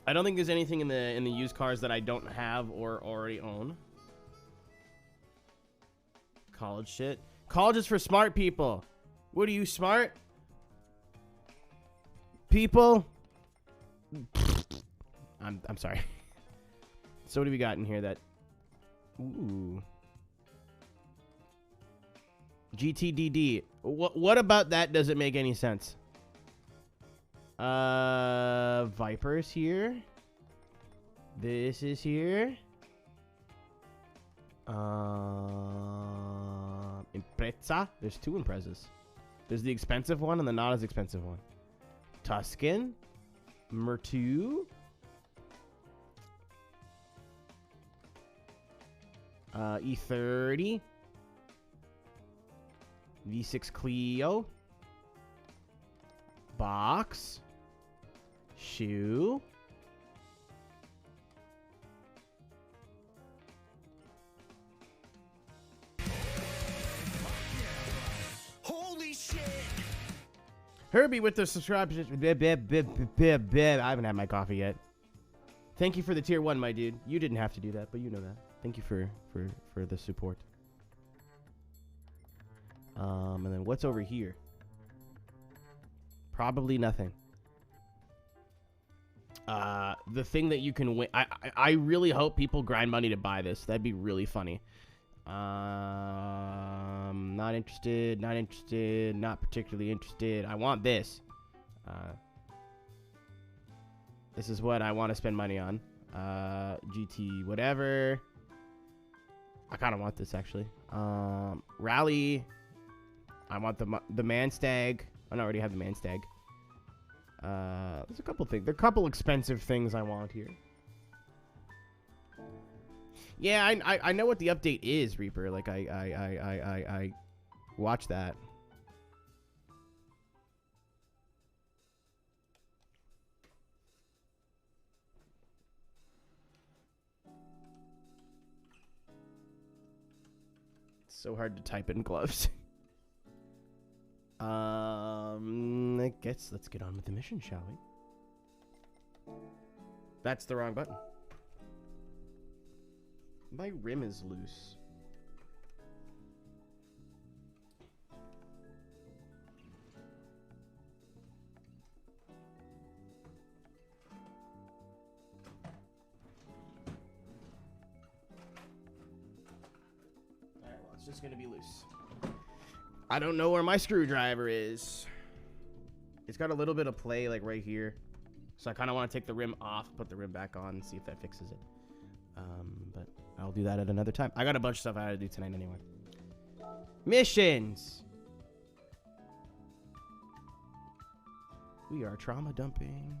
I don't think there's anything in the used cars that I don't have or already own. College shit. College is for smart people. What are you, smart? People? I'm sorry. So what do we got in here that... Ooh. GTDD. What about that doesn't make any sense? Viper's here. This is here. Impreza. There's two Imprezas. There's the expensive one and the not as expensive one. Tuscan. Mertu. E30. V6 Clio. Box. Shoe. Holy shit! Herbie with the subscription. I haven't had my coffee yet. Thank you for the tier 1, my dude. You didn't have to do that, but you know that. Thank you for the support. And then what's over here? Probably nothing. The thing that you can win. I really hope people grind money to buy this. That'd be really funny. Not interested. Not interested. Not particularly interested. I want this. This is what I want to spend money on. GT whatever. I kind of want this actually. Rally. I want the Manstag. I already have the Manstag. There's a couple things. There are a couple expensive things I want here. Yeah, I know what the update is, Reaper. Like I watch that. It's so hard to type in gloves. I guess let's get on with the mission, shall we? That's the wrong button. My rim is loose. Alright, well, it's just gonna be loose. I don't know where my screwdriver is. It's got a little bit of play like right here. So I kind of want to take the rim off, put the rim back on, and see if that fixes it. But I'll do that at another time. I got a bunch of stuff I had to do tonight anyway. Missions! We are trauma dumping.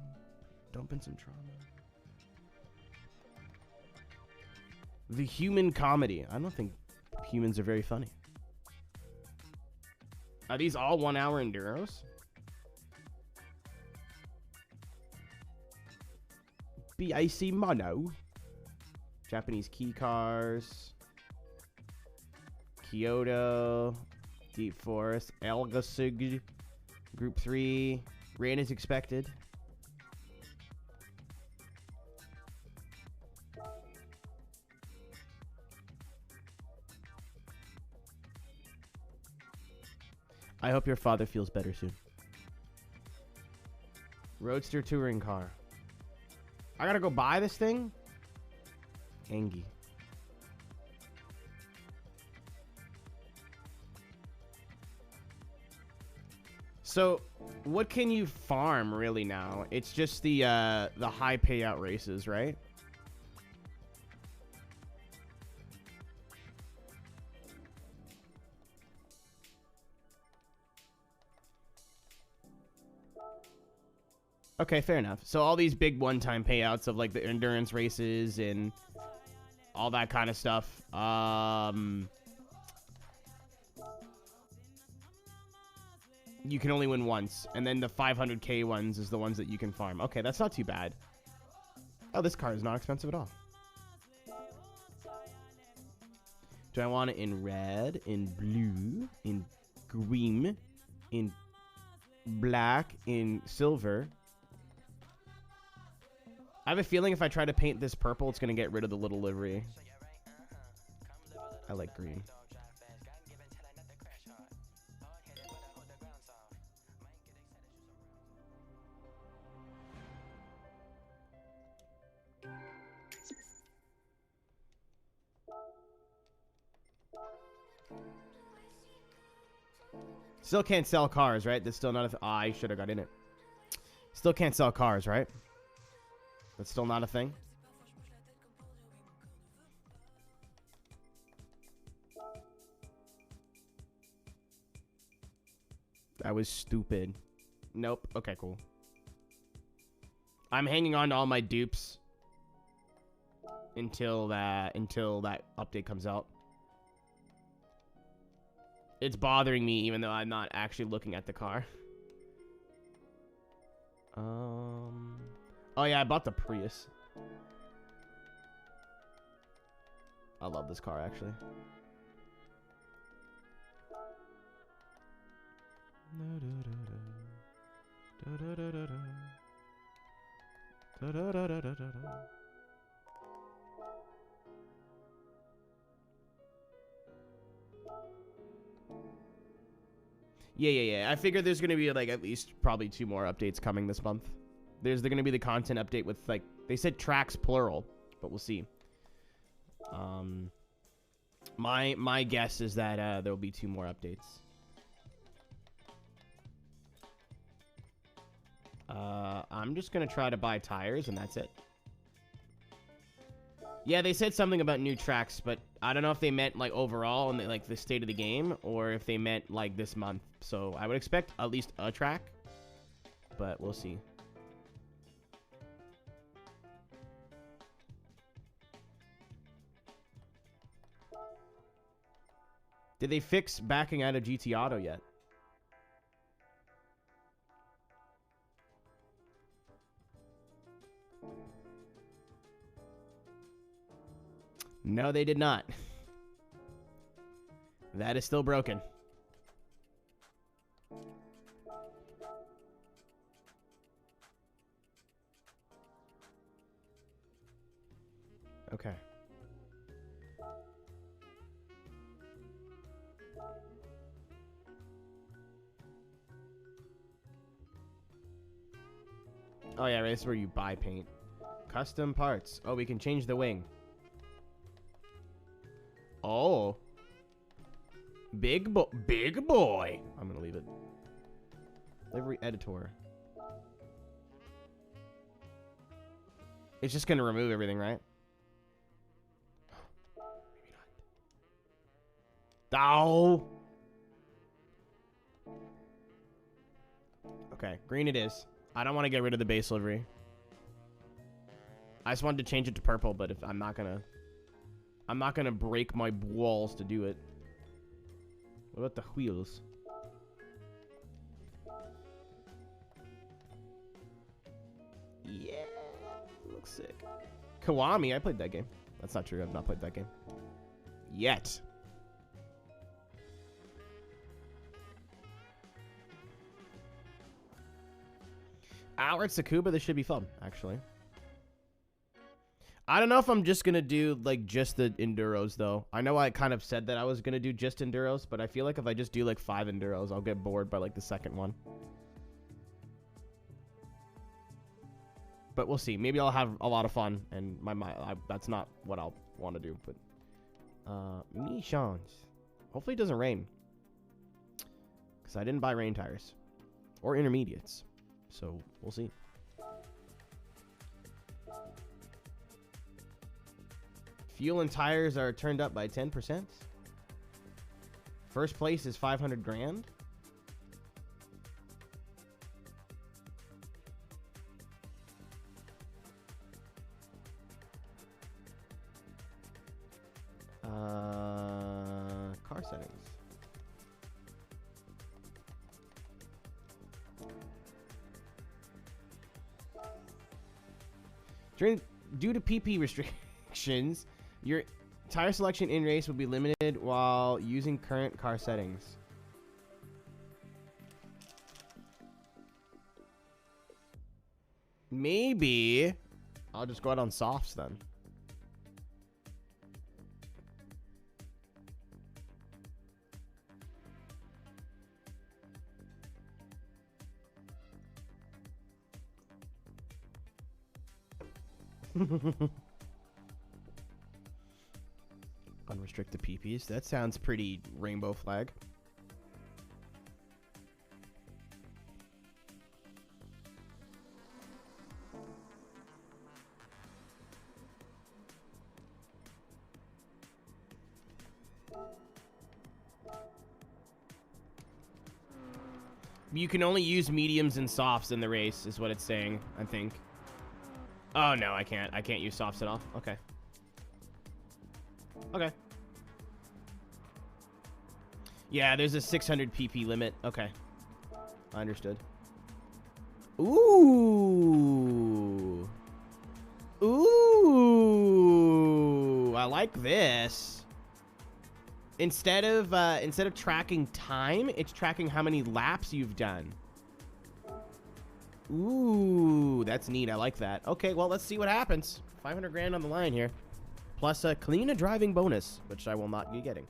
Dumping some trauma. The human comedy. I don't think humans are very funny. Are these all 1 hour enduros? BIC mono. Japanese key cars. Kyoto. Deep Forest. Elgasug. Group 3. Rain is expected. I hope your father feels better soon. Roadster touring car. I gotta go buy this thing? Angie. So, what can you farm really now? It's just the high payout races, right? Okay, fair enough. So all these big one-time payouts of like the endurance races and all that kind of stuff. You can only win once, and then the 500k ones is the ones that you can farm. Okay, that's not too bad. Oh, this car is not expensive at all. Do I want it in red, in blue, in green, in black, in silver? I have a feeling if I try to paint this purple, it's going to get rid of the little livery. I like green. Still can't sell cars, right? That's still not a I should have got in it. Still can't sell cars, right? That's still not a thing. That was stupid. Nope. Okay, cool. I'm hanging on to all my dupes until that update comes out. It's bothering me even though I'm not actually looking at the car. Oh yeah, I bought the Prius. I love this car actually. Yeah. I figured there's gonna be like at least probably 2 more updates coming this month. There's gonna be the content update with like they said tracks plural, but we'll see. My guess is that there will be 2 more updates. I'm just gonna try to buy tires and that's it. Yeah, they said something about new tracks, but I don't know if they meant like overall and like the state of the game or if they meant like this month. So I would expect at least a track, but we'll see. Did they fix backing out of GT Auto yet? No, they did not. That is still broken. Okay. Oh yeah, right, this is where you buy paint. Custom parts. Oh, we can change the wing. Oh. Big boy. I'm gonna leave it. Livery editor. It's just gonna remove everything, right? Maybe not. Oh. Okay, green it is. I don't want to get rid of the base livery. I just wanted to change it to purple, but if I'm not gonna break my walls to do it. What about the wheels? Yeah, looks sick. Kiwami, I played that game. That's not true. I've not played that game yet. Our Tsukuba, this should be fun, actually. I don't know if I'm just going to do, like, just the Enduros, though. I know I kind of said that I was going to do just Enduros, but I feel like if I just do, like, 5 Enduros, I'll get bored by, like, the second one. But we'll see. Maybe I'll have a lot of fun, and that's not what I'll want to do. But, Mishans. Hopefully it doesn't rain. Because I didn't buy rain tires. Or intermediates. So, we'll see. Fuel and tires are turned up by 10%. First place is 500 grand. Car settings. Due to PP restrictions, your tire selection in race will be limited while using current car settings. Maybe I'll just go out on softs then. Unrestricted PPs. That sounds pretty rainbow flag. You can only use mediums and softs in the race, is what it's saying, I think. Oh, no, I can't. I can't use softs at all. Okay. Okay. Yeah, there's a 600 PP limit. Okay. I understood. Ooh. Ooh. I like this. Instead of tracking time, it's tracking how many laps you've done. Ooh, that's neat. I like that. Okay, well, let's see what happens. 500 grand on the line here. Plus a clean driving bonus, which I will not be getting.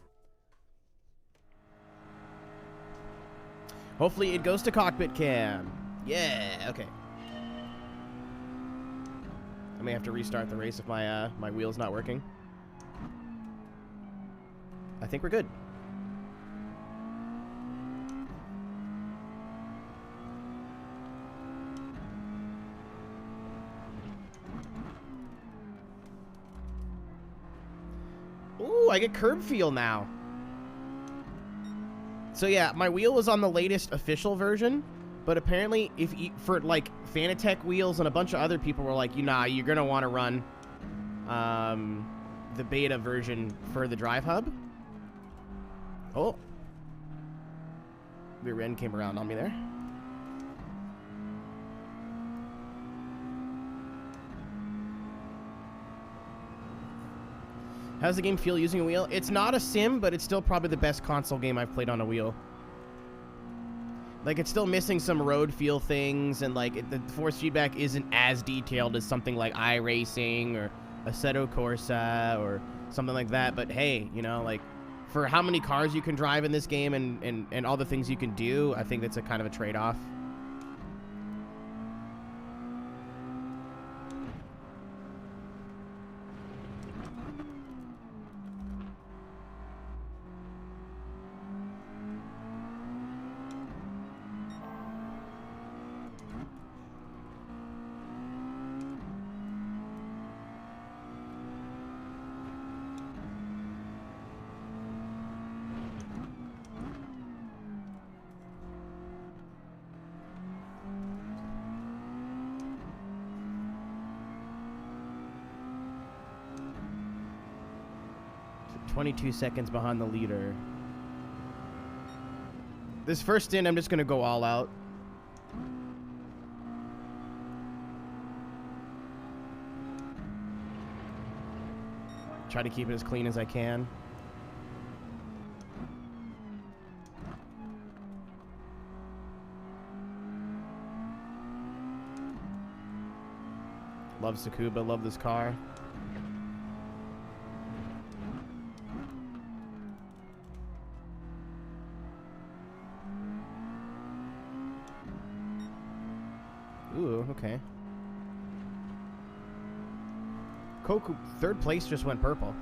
Hopefully it goes to cockpit cam. Yeah, okay. I may have to restart the race if my my wheel's not working. I think we're good. Ooh, I get curb feel now. So yeah, my wheel was on the latest official version, but apparently if you, for like Fanatec wheels and a bunch of other people were like, nah, you're gonna want to run the beta version for the drive hub. Oh. Rear end came around on me there. How's the game feel using a wheel? It's not a sim, but it's still probably the best console game I've played on a wheel. Like, it's still missing some road feel things, and like the force feedback isn't as detailed as something like iRacing or Assetto Corsa or something like that. But hey, you know, like, for how many cars you can drive in this game and all the things you can do, I think that's a kind of a trade-off. So 22 seconds behind the leader. This first stint, I'm just going to go all out. Try to keep it as clean as I can. Love Tsukuba, love this car. Ooh, okay. Koku, third place just went purple.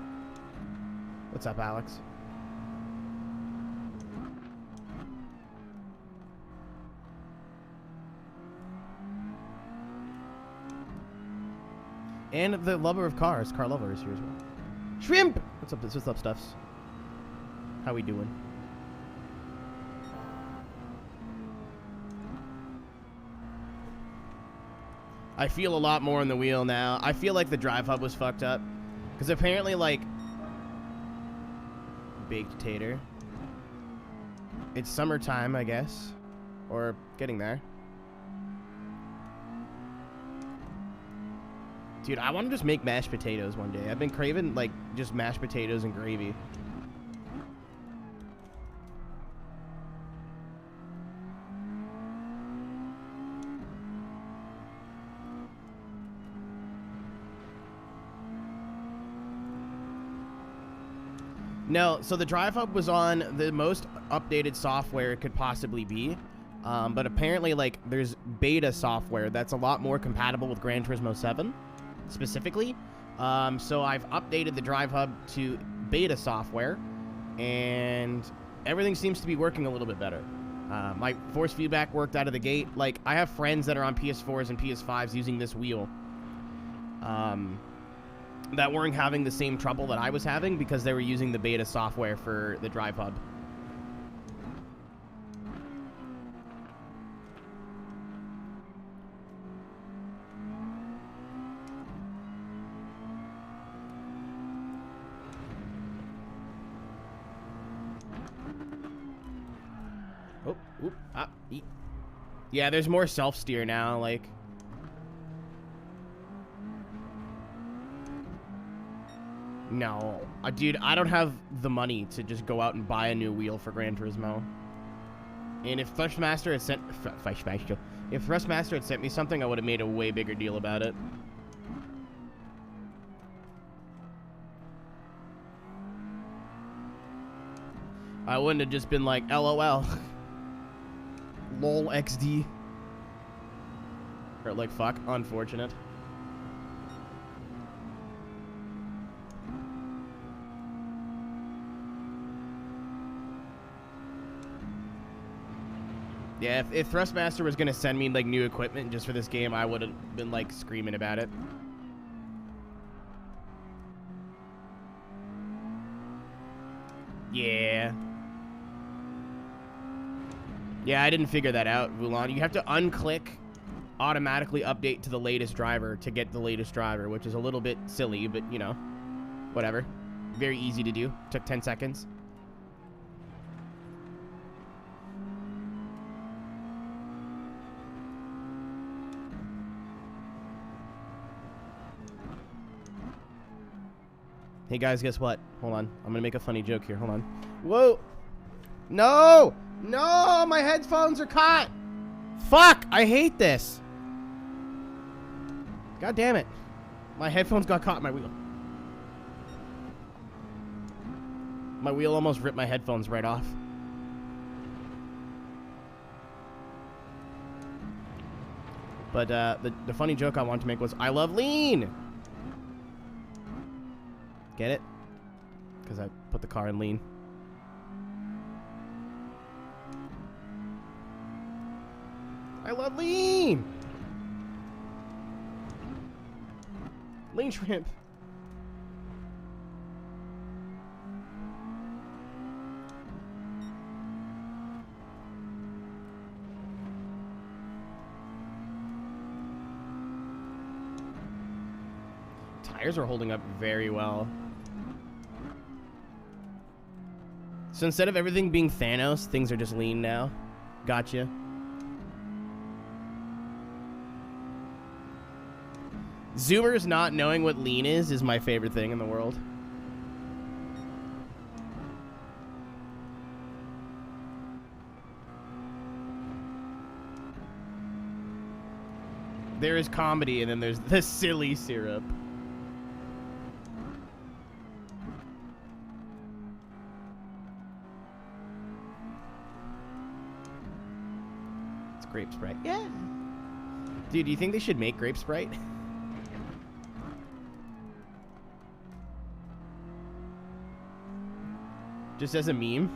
What's up, Alex? And the lover of cars, car lover, is here as well. Shrimp! What's up, Stuffs? How we doing? I feel a lot more in the wheel now. I feel like the drive hub was fucked up. Because apparently, like... Baked tater. It's summertime, I guess. Or getting there. Dude, I want to just make mashed potatoes one day. I've been craving, like, just mashed potatoes and gravy. No, so the Drive Hub was on the most updated software it could possibly be. But apparently, like, there's beta software that's a lot more compatible with Gran Turismo 7, specifically. So I've updated the Drive Hub to beta software, and everything seems to be working a little bit better. My force feedback worked out of the gate. Like, I have friends that are on PS4s and PS5s using this wheel, that weren't having the same trouble that I was having because they were using the beta software for the Drive Hub. Oh, oop, ah, eat. Yeah, there's more self-steer now, like... No. Dude, I don't have the money to just go out and buy a new wheel for Gran Turismo. And if Thrustmaster had sent... If Thrustmaster had sent me something, I would have made a way bigger deal about it. I wouldn't have just been like, LOL. LOL XD. Or like, fuck, unfortunate. Yeah, if Thrustmaster was gonna send me like new equipment just for this game, I would have been like screaming about it. Yeah. Yeah, I didn't figure that out, Vulan. You have to unclick automatically update to the latest driver to get the latest driver, which is a little bit silly, but you know, whatever. Very easy to do. Took 10 seconds. Hey guys, guess what? Hold on. I'm gonna make a funny joke here. Hold on. Whoa! No! No! My headphones are caught! Fuck! I hate this! God damn it. My headphones got caught in my wheel. My wheel almost ripped my headphones right off. But the funny joke I wanted to make was, I love lean! Get it? Because I put the car in lean. I love lean! Lean shrimp. Tires are holding up very well. So instead of everything being Thanos, things are just lean now. Gotcha. Zoomers not knowing what lean is my favorite thing in the world. There is comedy, and then there's the silly syrup. It's grape Sprite. Yeah. Dude, do you think they should make grape Sprite? Just as a meme?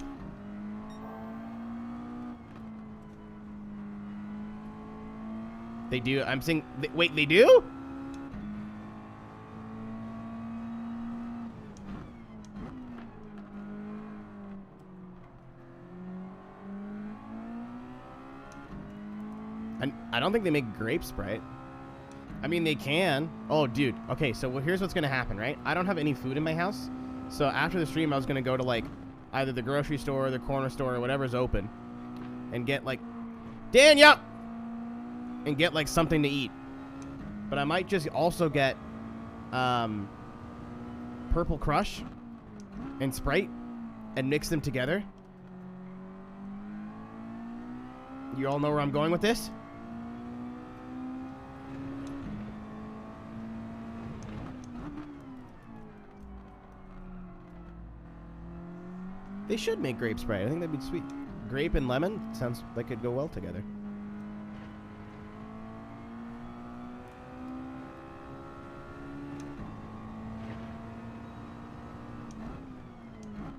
They do. I'm saying... wait, they do? I don't think they make grape Sprite. I mean, they can. Oh, dude. Okay, so here's what's going to happen, right? I don't have any food in my house. So after the stream, I was going to go to, like, either the grocery store or the corner store or whatever's open and get, like... Daniel! And get, like, something to eat. But I might just also get, Purple Crush and Sprite and mix them together. You all know where I'm going with this? They should make grape Sprite. I think that'd be sweet. Grape and lemon sounds like it'd go well together.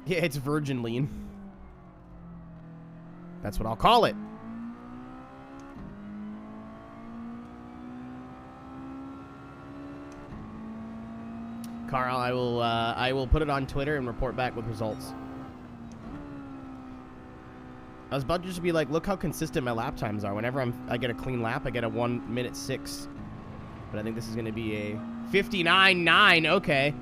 Yeah, it's virgin lean. That's what I'll call it. Carl, I will put it on Twitter and report back with results. I was about to just be like, look how consistent my lap times are. Whenever I get a clean lap, I get a 1 minute 6. But I think this is gonna be a 59.9. Okay.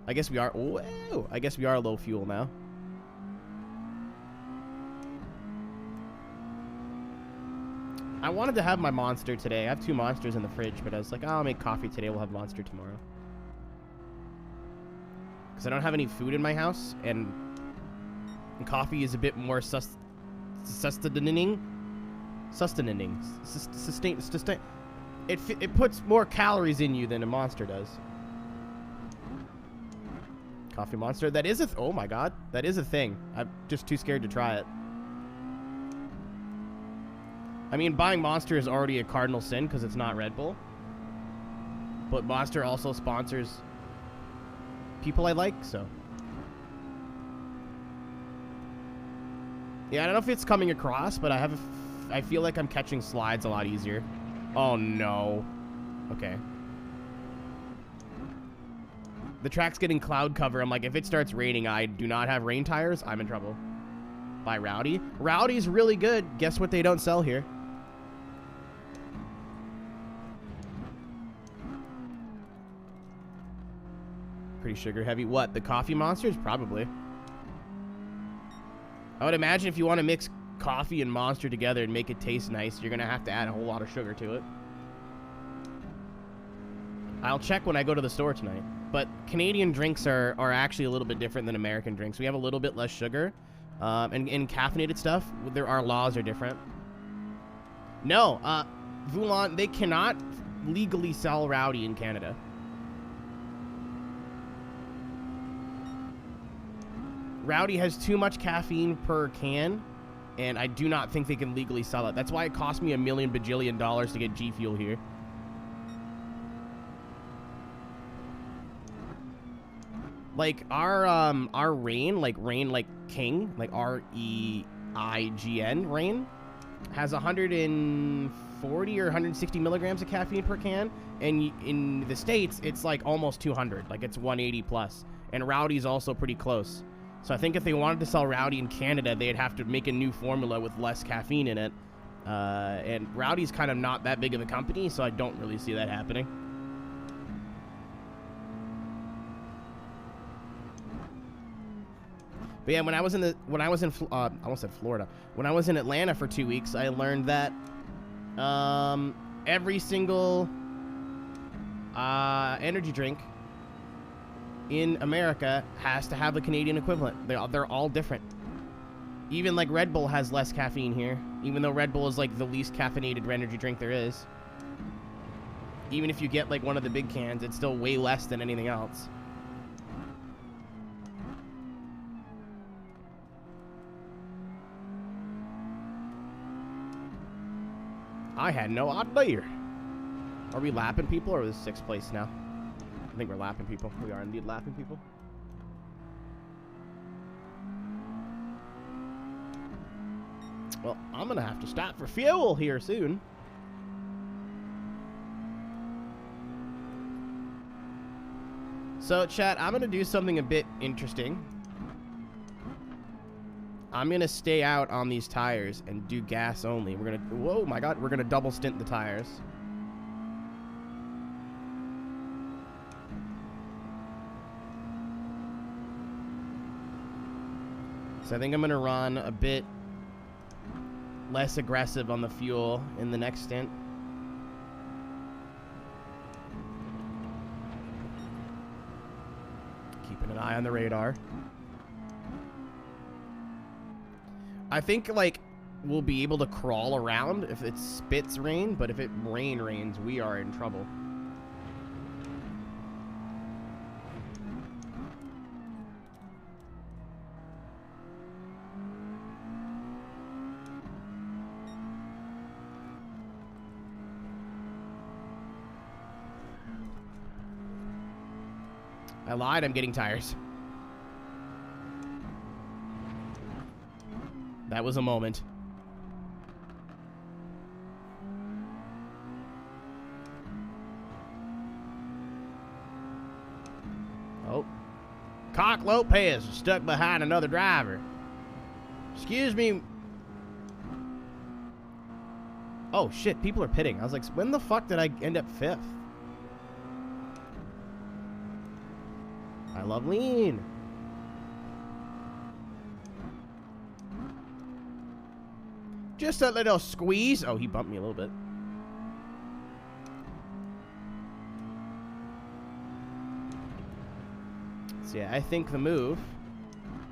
I guess we are. Whoa! I guess we are low fuel now. I wanted to have my Monster today. I have 2 Monsters in the fridge, but I was like, oh, I'll make coffee today. We'll have Monster tomorrow. Because I don't have any food in my house, and coffee is a bit more sustaining. It puts more calories in you than a Monster does. Coffee Monster. That is a... oh, my God. That is a thing. I'm just too scared to try it. I mean, buying Monster is already a cardinal sin because it's not Red Bull. But Monster also sponsors people I like, so. Yeah, I don't know if it's coming across, but I feel like I'm catching slides a lot easier. Oh, no. Okay. The track's getting cloud cover. I'm like, if it starts raining, I do not have rain tires. I'm in trouble. By Rowdy. Rowdy's really good. Guess what they don't sell here? Pretty sugar heavy. What? The coffee Monsters? Probably. I would imagine if you want to mix coffee and Monster together and make it taste nice, you're going to have to add a whole lot of sugar to it. I'll check when I go to the store tonight. But Canadian drinks are actually a little bit different than American drinks. We have a little bit less sugar. And in caffeinated stuff, our laws are different. No, Voulon, they cannot legally sell Rowdy in Canada. Rowdy has too much caffeine per can, and I do not think they can legally sell it. That's why it cost me $1 million bajillion to get G Fuel here. Like our Reign, like King, like REIGN Reign, has 140 or 160 milligrams of caffeine per can, and in the States it's like almost 200, like it's 180 plus. And Rowdy's also pretty close. So I think if they wanted to sell Rowdy in Canada, they'd have to make a new formula with less caffeine in it. And Rowdy's kind of not that big of a company, so I don't really see that happening. But yeah, when I was in I almost said Florida. When I was in Atlanta for 2 weeks, I learned that every single energy drink in America has to have a Canadian equivalent. They're all different. Even like Red Bull has less caffeine here, even though Red Bull is like the least caffeinated energy drink there is. Even if you get like one of the big cans, it's still way less than anything else. I had no idea. Are we lapping people, or is this 6th place now? I think we're lapping people. We are indeed lapping people. Well, I'm going to have to stop for fuel here soon. So, chat, I'm going to do something a bit interesting. I'm going to stay out on these tires and do gas only. We're going to... whoa, my God. We're going to double stint the tires. So I think I'm going to run a bit less aggressive on the fuel in the next stint. Keeping an eye on the radar. I think, like, we'll be able to crawl around if it spits rain, but if it rains, we are in trouble. I lied, I'm getting tires. That was a moment. Oh. Cock Lopez is stuck behind another driver. Excuse me. Oh, shit. People are pitting. I was like, when the fuck did I end up 5th? I love lean. Just a little squeeze. Oh, he bumped me a little bit. So yeah, I think the move,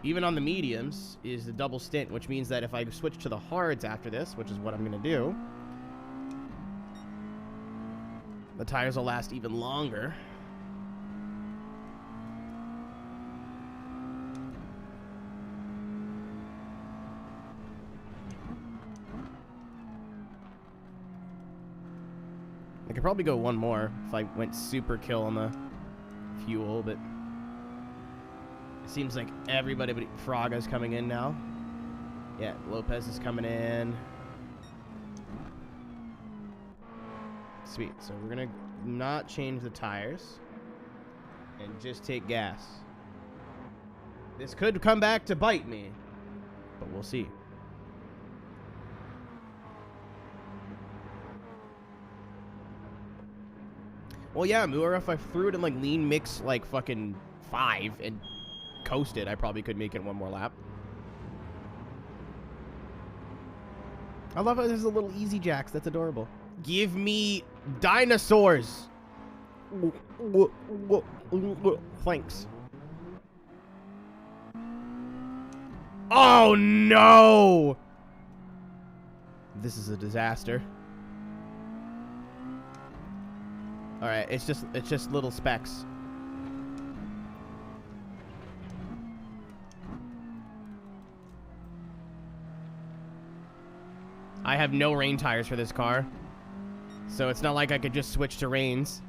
even on the mediums, is the double stint, which means that if I switch to the hards after this, which is what I'm going to do, the tires will last even longer. I could probably go one more if I went super kill on the fuel, but it seems like everybody but Fraga's coming in now. Yeah, Lopez is coming in. Sweet. So we're going to not change the tires and just take gas. This could come back to bite me, but we'll see. Well, yeah, Moore, if I threw it in, like, lean mix, like, fucking 5 and coasted, I probably could make it one more lap. I love how there's a little Easy Jacks. That's adorable. Give me dinosaurs. Thanks. Oh, no! This is a disaster. All right, it's just little specks. I have no rain tires for this car, so it's not like I could just switch to rains.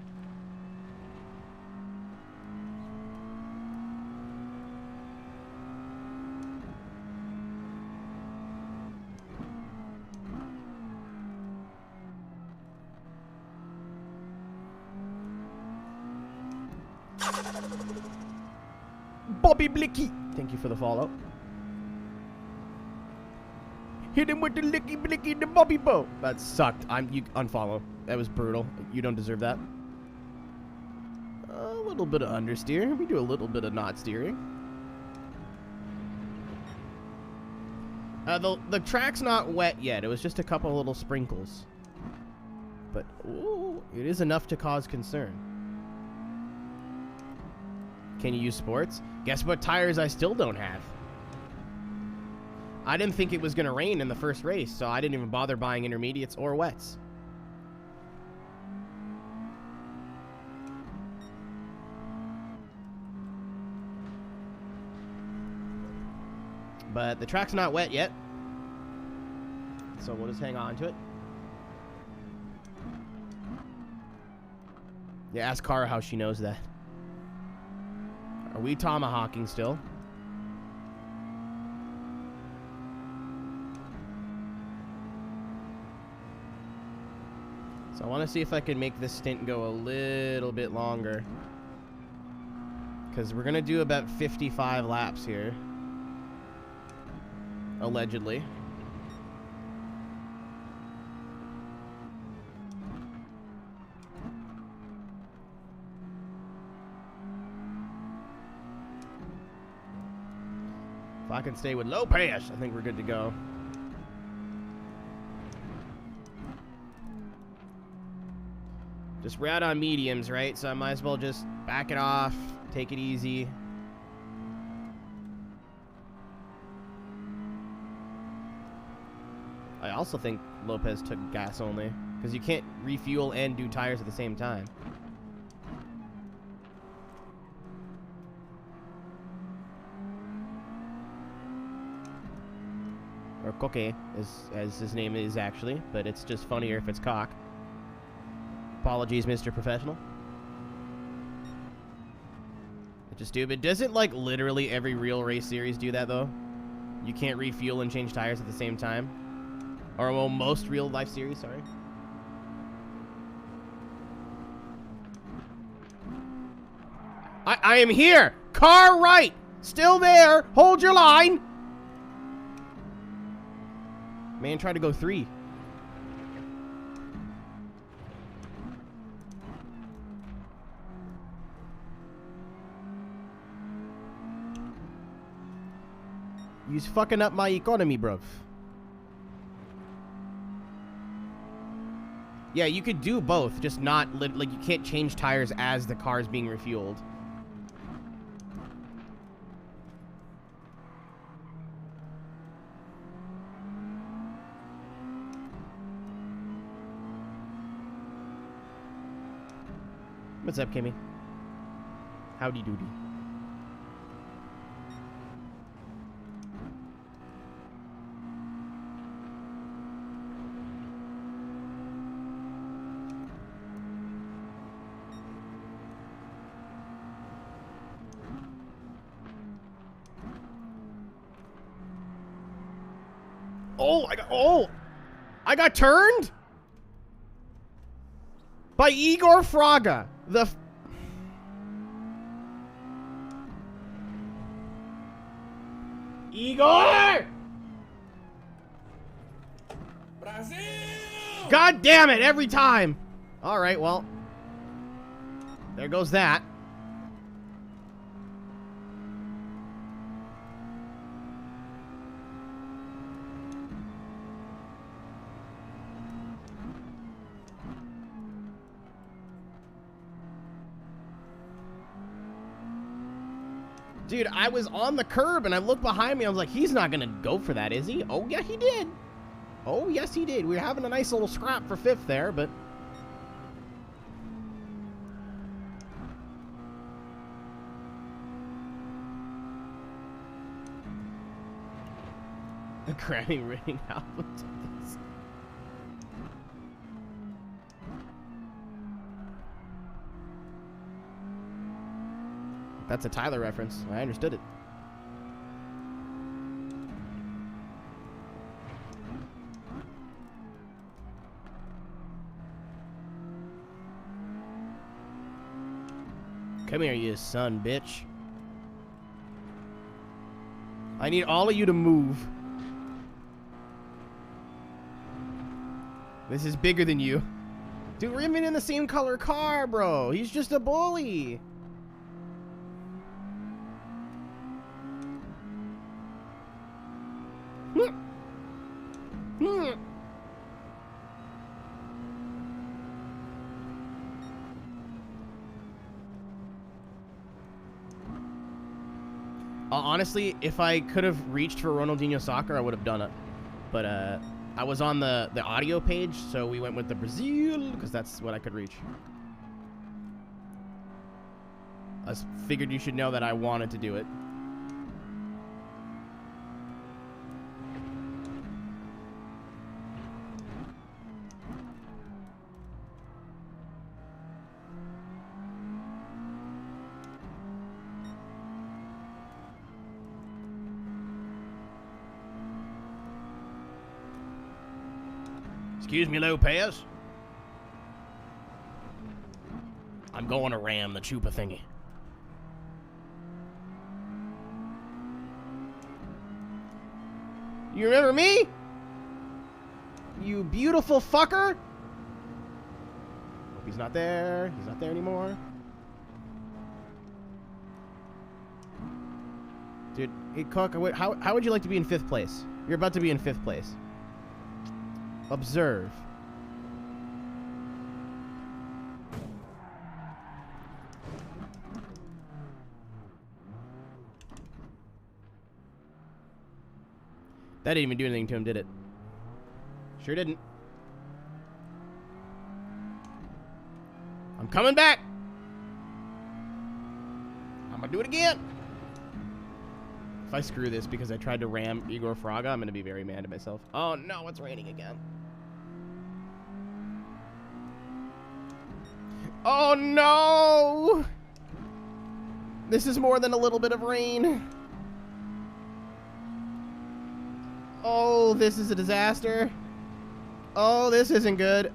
Bobby Blicky, thank you for the follow. Hit him with the licky blicky the Bobby Bow. That sucked. You unfollow. That was brutal. You don't deserve that. A little bit of understeer. We do a little bit of not steering. The track's not wet yet. It was just a couple little sprinkles. But ooh, it is enough to cause concern. Can you use sports? Guess what tires I still don't have? I didn't think it was going to rain in the first race, so I didn't even bother buying intermediates or wets. But the track's not wet yet, so we'll just hang on to it. Yeah, ask Cara how she knows that. Are we tomahawking still? So I want to see if I can make this stint go a little bit longer. Because we're going to do about 55 laps here. Allegedly. If I can stay with Lopez, I think we're good to go. Just we're out on mediums, right? So I might as well just back it off, take it easy. I also think Lopez took gas only, because you can't refuel and do tires at the same time. Or Coque, as his name is actually, but it's just funnier if it's Cock. Apologies, Mr. Professional. Just stupid. Doesn't, like, literally every real race series do that, though? You can't refuel and change tires at the same time? Or, well, most real-life series, sorry. I am here! Car right! Still there! Hold your line! Man tried to go 3. You's fucking up my economy, bruv. Yeah, you could do both, just not, like, you can't change tires as the car's being refueled. What's up, Kimmy? Howdy doody. I got turned by Igor Fraga. Igor! Brazil! God damn it, every time. All right, well, there goes that. Dude, I was on the curb and I looked behind me. I was like, he's not going to go for that, is he? Oh, yeah, he did. Oh, yes, he did. We were having a nice little scrap for 5th there, but... A Grammy winning album. That's a Tyler reference. I understood it. Come here, you son, bitch. I need all of you to move. This is bigger than you. Dude, we're even in the same color car, bro. He's just a bully. Honestly, if I could have reached for Ronaldinho soccer, I would have done it. But I was on the audio page, so we went with the Brazil because that's what I could reach. I figured you should know that I wanted to do it. Excuse me, Lopez. I'm going to ram the chupa thingy. You remember me? You beautiful fucker? Hope he's not there. He's not there anymore. Dude, hey, Cook, how would you like to be in 5th place? You're about to be in 5th place. Observe. That didn't even do anything to him, did it? Sure didn't. I'm coming back. I'm gonna do it again. If I screw this because I tried to ram Igor Fraga, I'm gonna be very mad at myself. Oh no, it's raining again. Oh no! This is more than a little bit of rain. Oh, this is a disaster. Oh, this isn't good.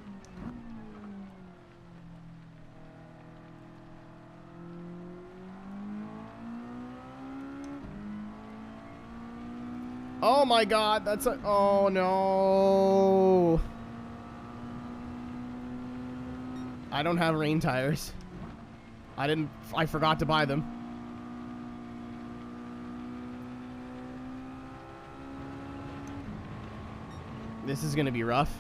Oh my god, that's a... Oh no. I don't have rain tires. I forgot to buy them. This is gonna be rough.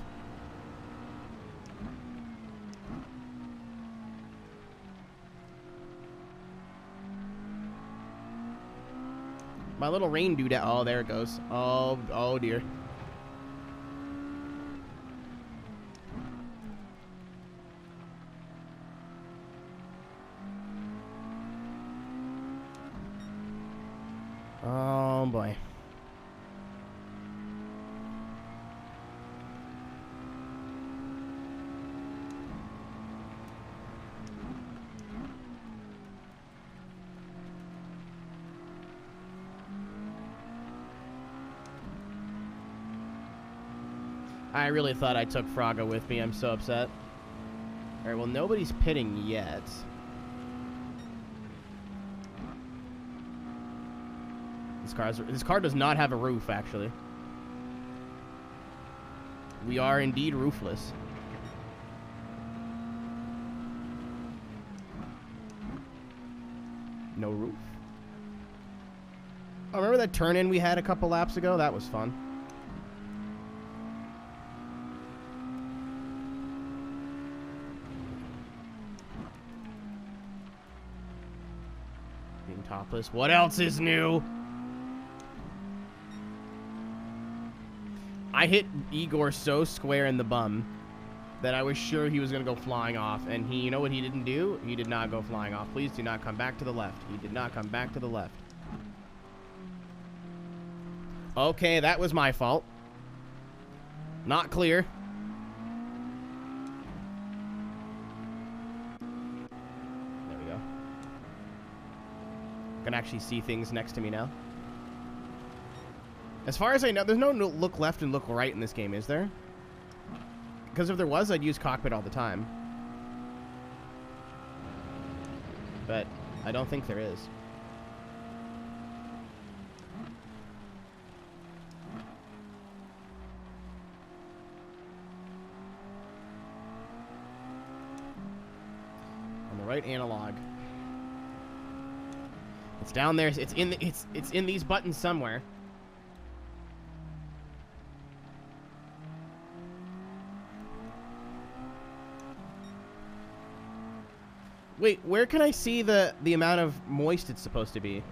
My little rain dude. Oh, there it goes. Oh dear. Oh boy. I really thought I took Fraga with me. I'm so upset. Alright, well, nobody's pitting yet. This car does not have a roof, actually. We are indeed roofless. No roof. Oh, remember that turn-in we had a couple laps ago? That was fun. Being topless. What else is new? I hit Igor so square in the bum that I was sure he was going to go flying off. And you know what he didn't do? He did not go flying off. Please do not come back to the left. He did not come back to the left. Okay, that was my fault. Not clear. There we go. Can actually see things next to me now. As far as I know, there's no look left and look right in this game, is there? Because if there was, I'd use cockpit all the time. But I don't think there is. On the right analog. It's down there. It's in these buttons somewhere. Wait, where can I see the amount of moist it's supposed to be?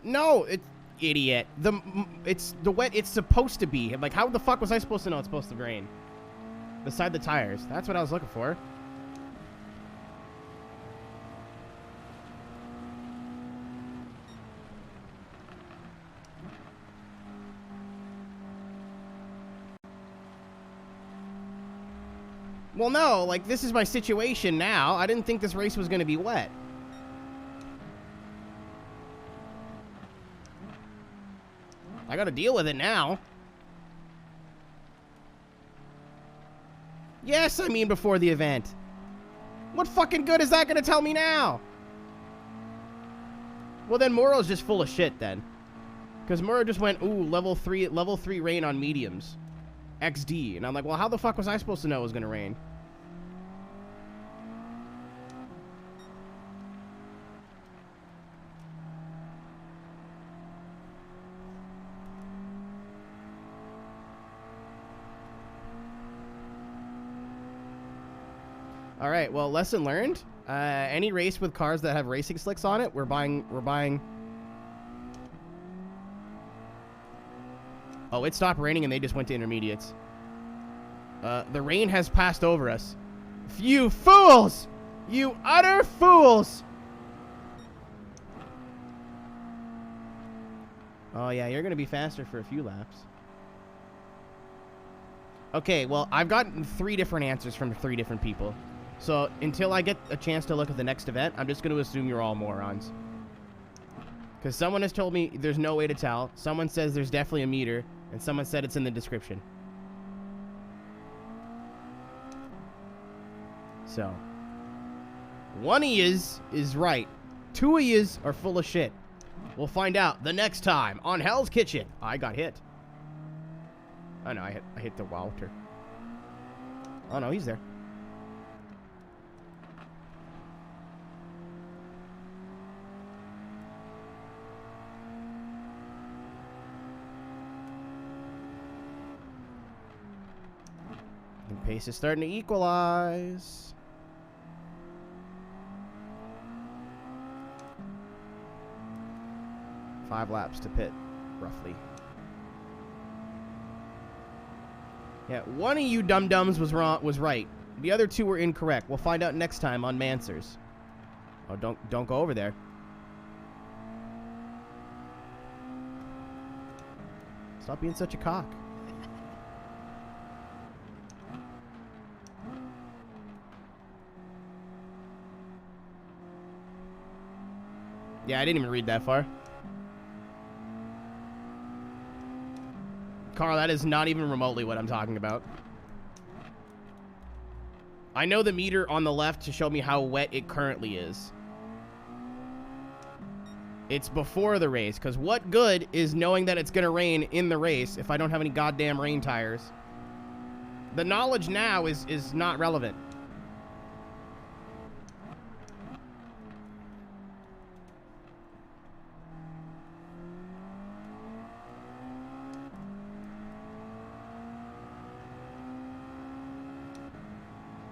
No, idiot. It's the wet it's supposed to be. Like, how the fuck was I supposed to know it's supposed to rain? Beside the tires. That's what I was looking for. Well, no, like, this is my situation now. I didn't think this race was going to be wet. I got to deal with it now. Yes, I mean before the event. What fucking good is that going to tell me now? Well, then Moro's just full of shit, then. Because Moro just went, ooh, level 3 rain on mediums. XD. And I'm like, well, how the fuck was I supposed to know it was going to rain? All right, well, lesson learned. Any race with cars that have racing slicks on it, we're buying. Oh, it stopped raining and they just went to intermediates. The rain has passed over us. You fools! You utter fools! Oh, yeah, you're going to be faster for a few laps. Okay, well, I've gotten 3 different answers from 3 different people. So until I get a chance to look at the next event, I'm just going to assume you're all morons. Because someone has told me there's no way to tell. Someone says there's definitely a meter. And someone said it's in the description. So, one of yous is right. 2 of yous are full of shit. We'll find out the next time on Hell's Kitchen. I got hit. Oh no, I hit the Walter. Oh no, he's there. The pace is starting to equalize. Five laps to pit, roughly. Yeah, one of you dum-dums was right. The other 2 were incorrect. We'll find out next time on Mansers. Oh, don't go over there. Stop being such a cock. Yeah, I didn't even read that far. Carl, that is not even remotely what I'm talking about. I know the meter on the left to show me how wet it currently is. It's before the race, because what good is knowing that it's going to rain in the race if I don't have any goddamn rain tires? The knowledge now is not relevant.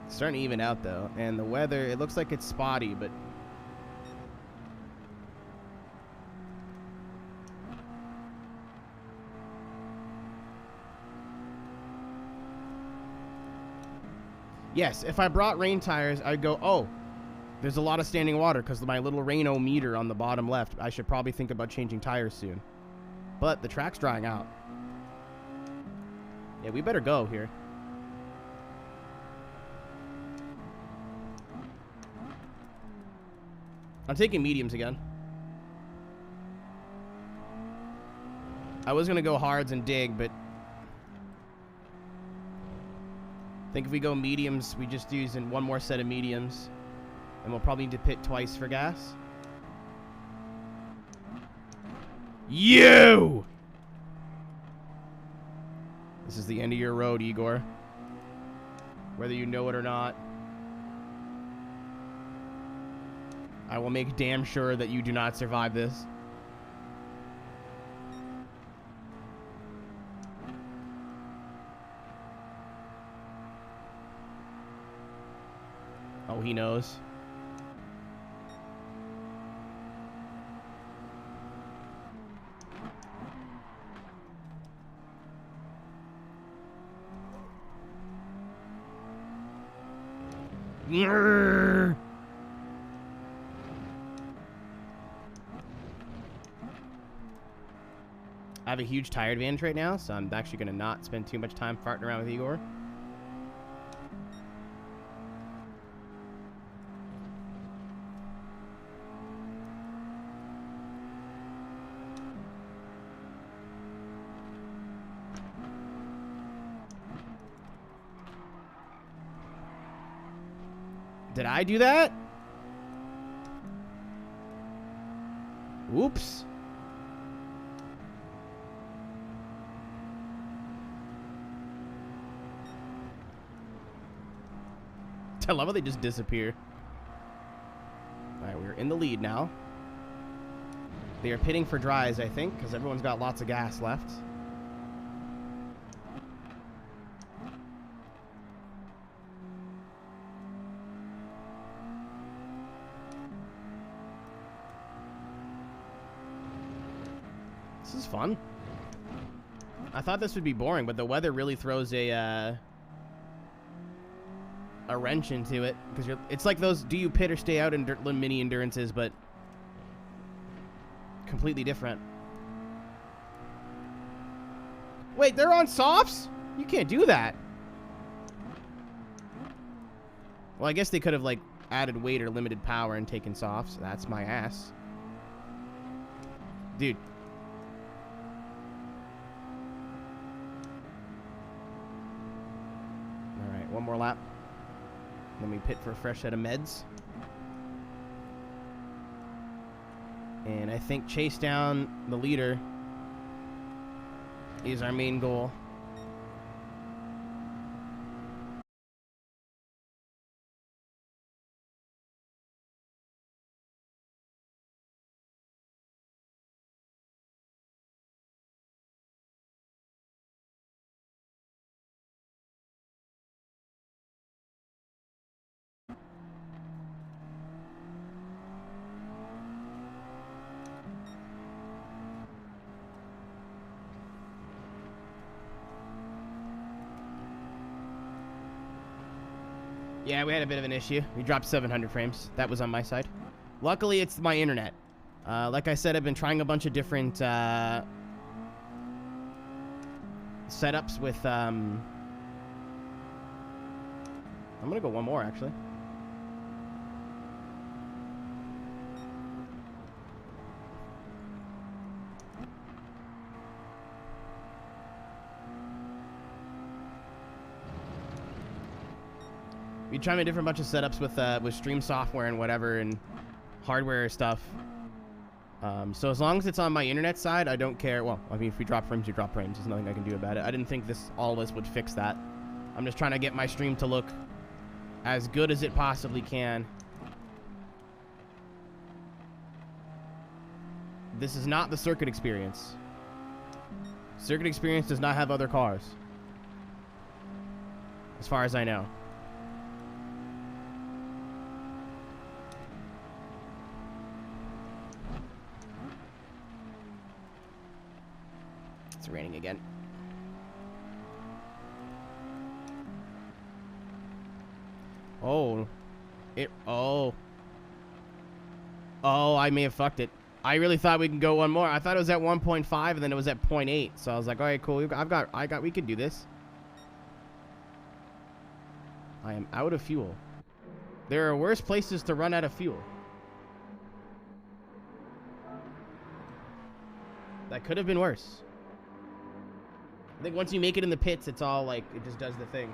Starting to even out though, and the weather, it looks like it's spotty, but yes, if I brought rain tires, I'd go, oh, there's a lot of standing water because my little rain-o-meter on the bottom left. I should probably think about changing tires soon. But the track's drying out. Yeah, we better go here. I'm taking mediums again. I was going to go hards and dig, but I think if we go mediums, we just use in one more set of mediums. And we'll probably need to pit twice for gas. You! This is the end of your road, Igor. Whether you know it or not. I will make damn sure that you do not survive this. Oh, he knows. Grrr. I have a huge tire advantage right now, so I'm actually going to not spend too much time farting around with Igor. Did I do that? Whoops. I love how they just disappear. Alright, we're in the lead now. They are pitting for dries, I think, because everyone's got lots of gas left. This is fun. I thought this would be boring, but the weather really throws a wrench into it, because it's like those do you pit or stay out mini endurances, but completely different. Wait, they're on softs? You can't do that. Well, I guess they could have, like, added weight or limited power and taken softs. That's my ass. Dude. Alright, one more lap. Then we pit for a fresh set of meds. And I think chase down the leader is our main goal. Yeah, we had a bit of an issue. We dropped 700 frames. That was on my side. Luckily, it's my internet. Like I said, I've been trying a bunch of different setups with... I'm going to go one more, actually. We tried a different bunch of setups with stream software and whatever and hardware stuff. So as long as it's on my internet side, I don't care. Well, I mean, if we drop frames, you drop frames. There's nothing I can do about it. I didn't think all of this would fix that. I'm just trying to get my stream to look as good as it possibly can. This is not the circuit experience. Circuit experience does not have other cars, as far as I know. It's raining again. Oh. Oh, I may have fucked it. I really thought we could go one more. I thought it was at 1.5 and then it was at 0.8. So I was like, all right, cool. We could do this. I am out of fuel. There are worse places to run out of fuel. That could have been worse. I think once you make it in the pits, it's all like, it just does the thing.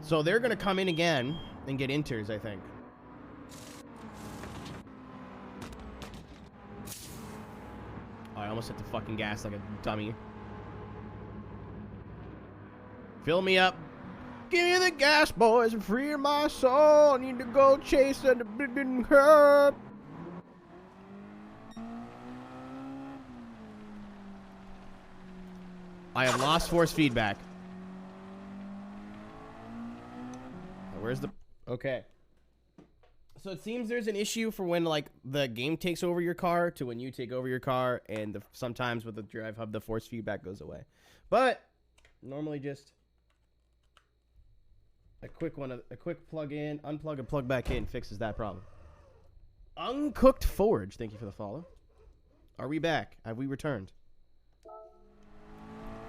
So they're going to come in again and get inters, I think. Oh, I almost hit the fucking gas like a dummy. Fill me up. Give me the gas, boys, and free my soul. I need to go chase and it didn't hurt. I have lost force feedback. Where's the... Okay. So it seems there's an issue for when, like, the game takes over your car to when you take over your car, and sometimes with the drive hub, the force feedback goes away. But normally just a quick plug in, unplug, and plug back in fixes that problem. Uncooked Forge, thank you for the follow. Are we back? Have we returned?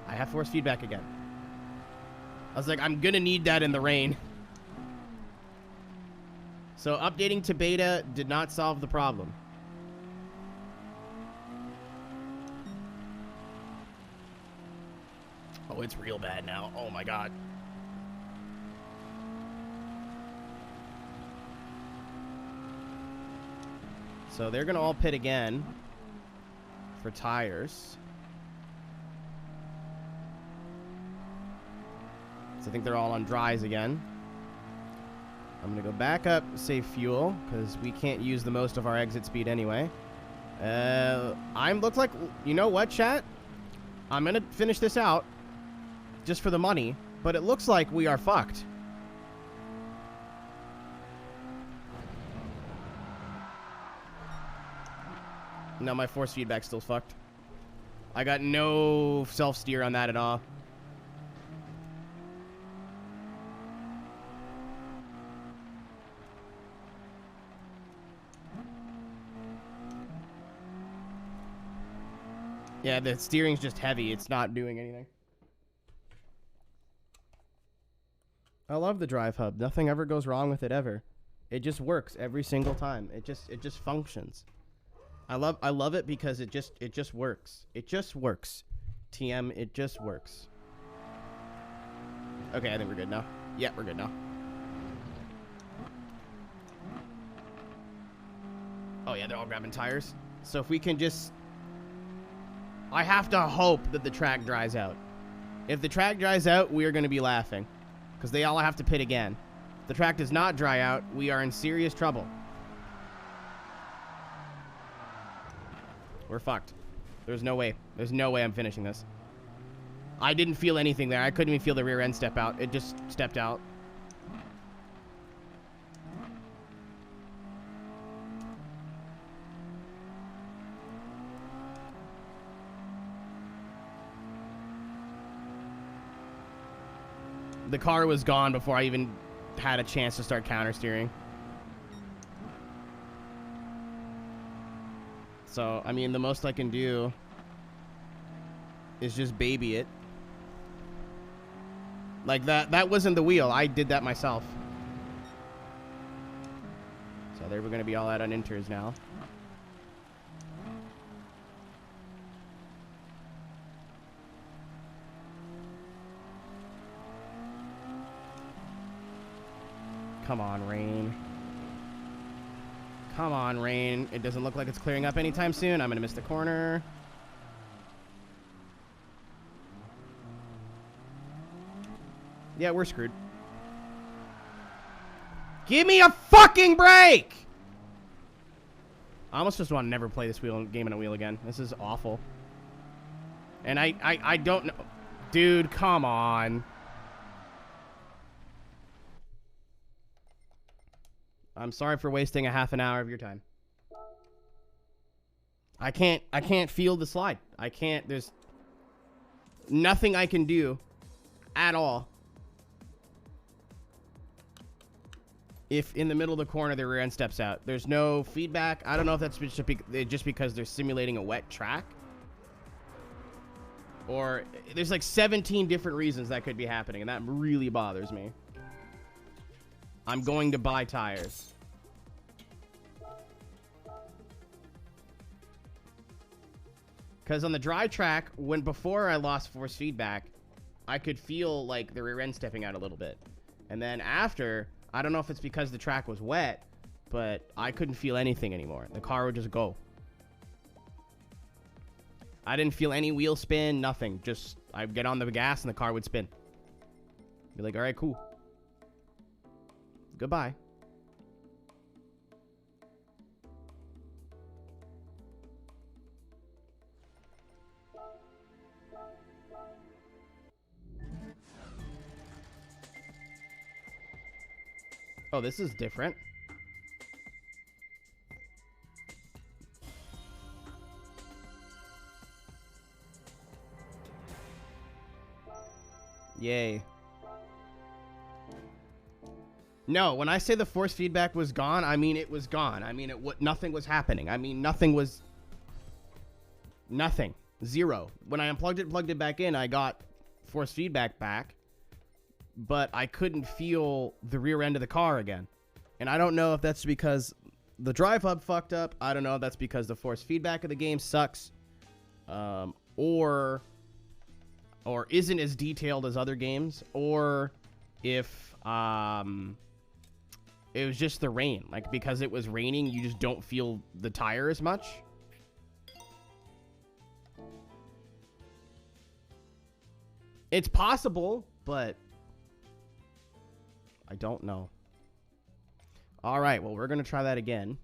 I have force feedback again. I was like, I'm gonna need that in the rain. So updating to beta did not solve the problem. Oh, it's real bad now. Oh my god. So they're gonna all pit again for tires. So I think they're all on dries again. I'm going to go back up, save fuel, because we can't use the most of our exit speed anyway. Looks like, you know what, chat? I'm going to finish this out, just for the money, but it looks like we are fucked. No, my force feedback's still fucked. I got no self-steer on that at all. Yeah, the steering's just heavy. It's not doing anything. I love the drive hub. Nothing ever goes wrong with it ever. It just works every single time. It just functions. I love it because it just works. It just works. TM, it just works. Okay, I think we're good now. Yeah, we're good now. Oh yeah, they're all grabbing tires. So if we can just... I have to hope that the track dries out. If the track dries out, we are going to be laughing. Because they all have to pit again. If the track does not dry out, we are in serious trouble. We're fucked. There's no way. There's no way I'm finishing this. I didn't feel anything there. I couldn't even feel the rear end step out. It just stepped out. The car was gone before I even had a chance to start counter steering. So, I mean, the most I can do is just baby it. Like that wasn't the wheel. I did that myself. So there we're going to be all out on inters now. Come on, rain. Come on, rain. It doesn't look like it's clearing up anytime soon. I'm going to miss the corner. Yeah, we're screwed. Give me a fucking break! I almost just want to never play this game in a wheel again. This is awful. And I don't know. Dude, come on. I'm sorry for wasting a half an hour of your time. I can't feel the slide. I can't. There's nothing I can do at all. If in the middle of the corner the rear end steps out, there's no feedback. I don't know if that's just because they're simulating a wet track, or there's like 17 different reasons that could be happening, and that really bothers me. I'm going to buy tires. Because on the dry track, before I lost force feedback, I could feel like the rear end stepping out a little bit. And then after, I don't know if it's because the track was wet, but I couldn't feel anything anymore. The car would just go. I didn't feel any wheel spin, nothing. Just, I'd get on the gas and the car would spin. Be like, all right, cool. Goodbye. Oh, this is different. Yay. No, when I say the force feedback was gone, I mean it was gone. I mean nothing was happening. I mean nothing. Zero. When I unplugged it and plugged it back in, I got force feedback back, but I couldn't feel the rear end of the car again. And I don't know if that's because the drive hub fucked up. I don't know if that's because the force feedback of the game sucks, or isn't as detailed as other games, or if it was just the rain. Like, because it was raining, you just don't feel the tire as much. It's possible, but I don't know. All right, well, we're going to try that again.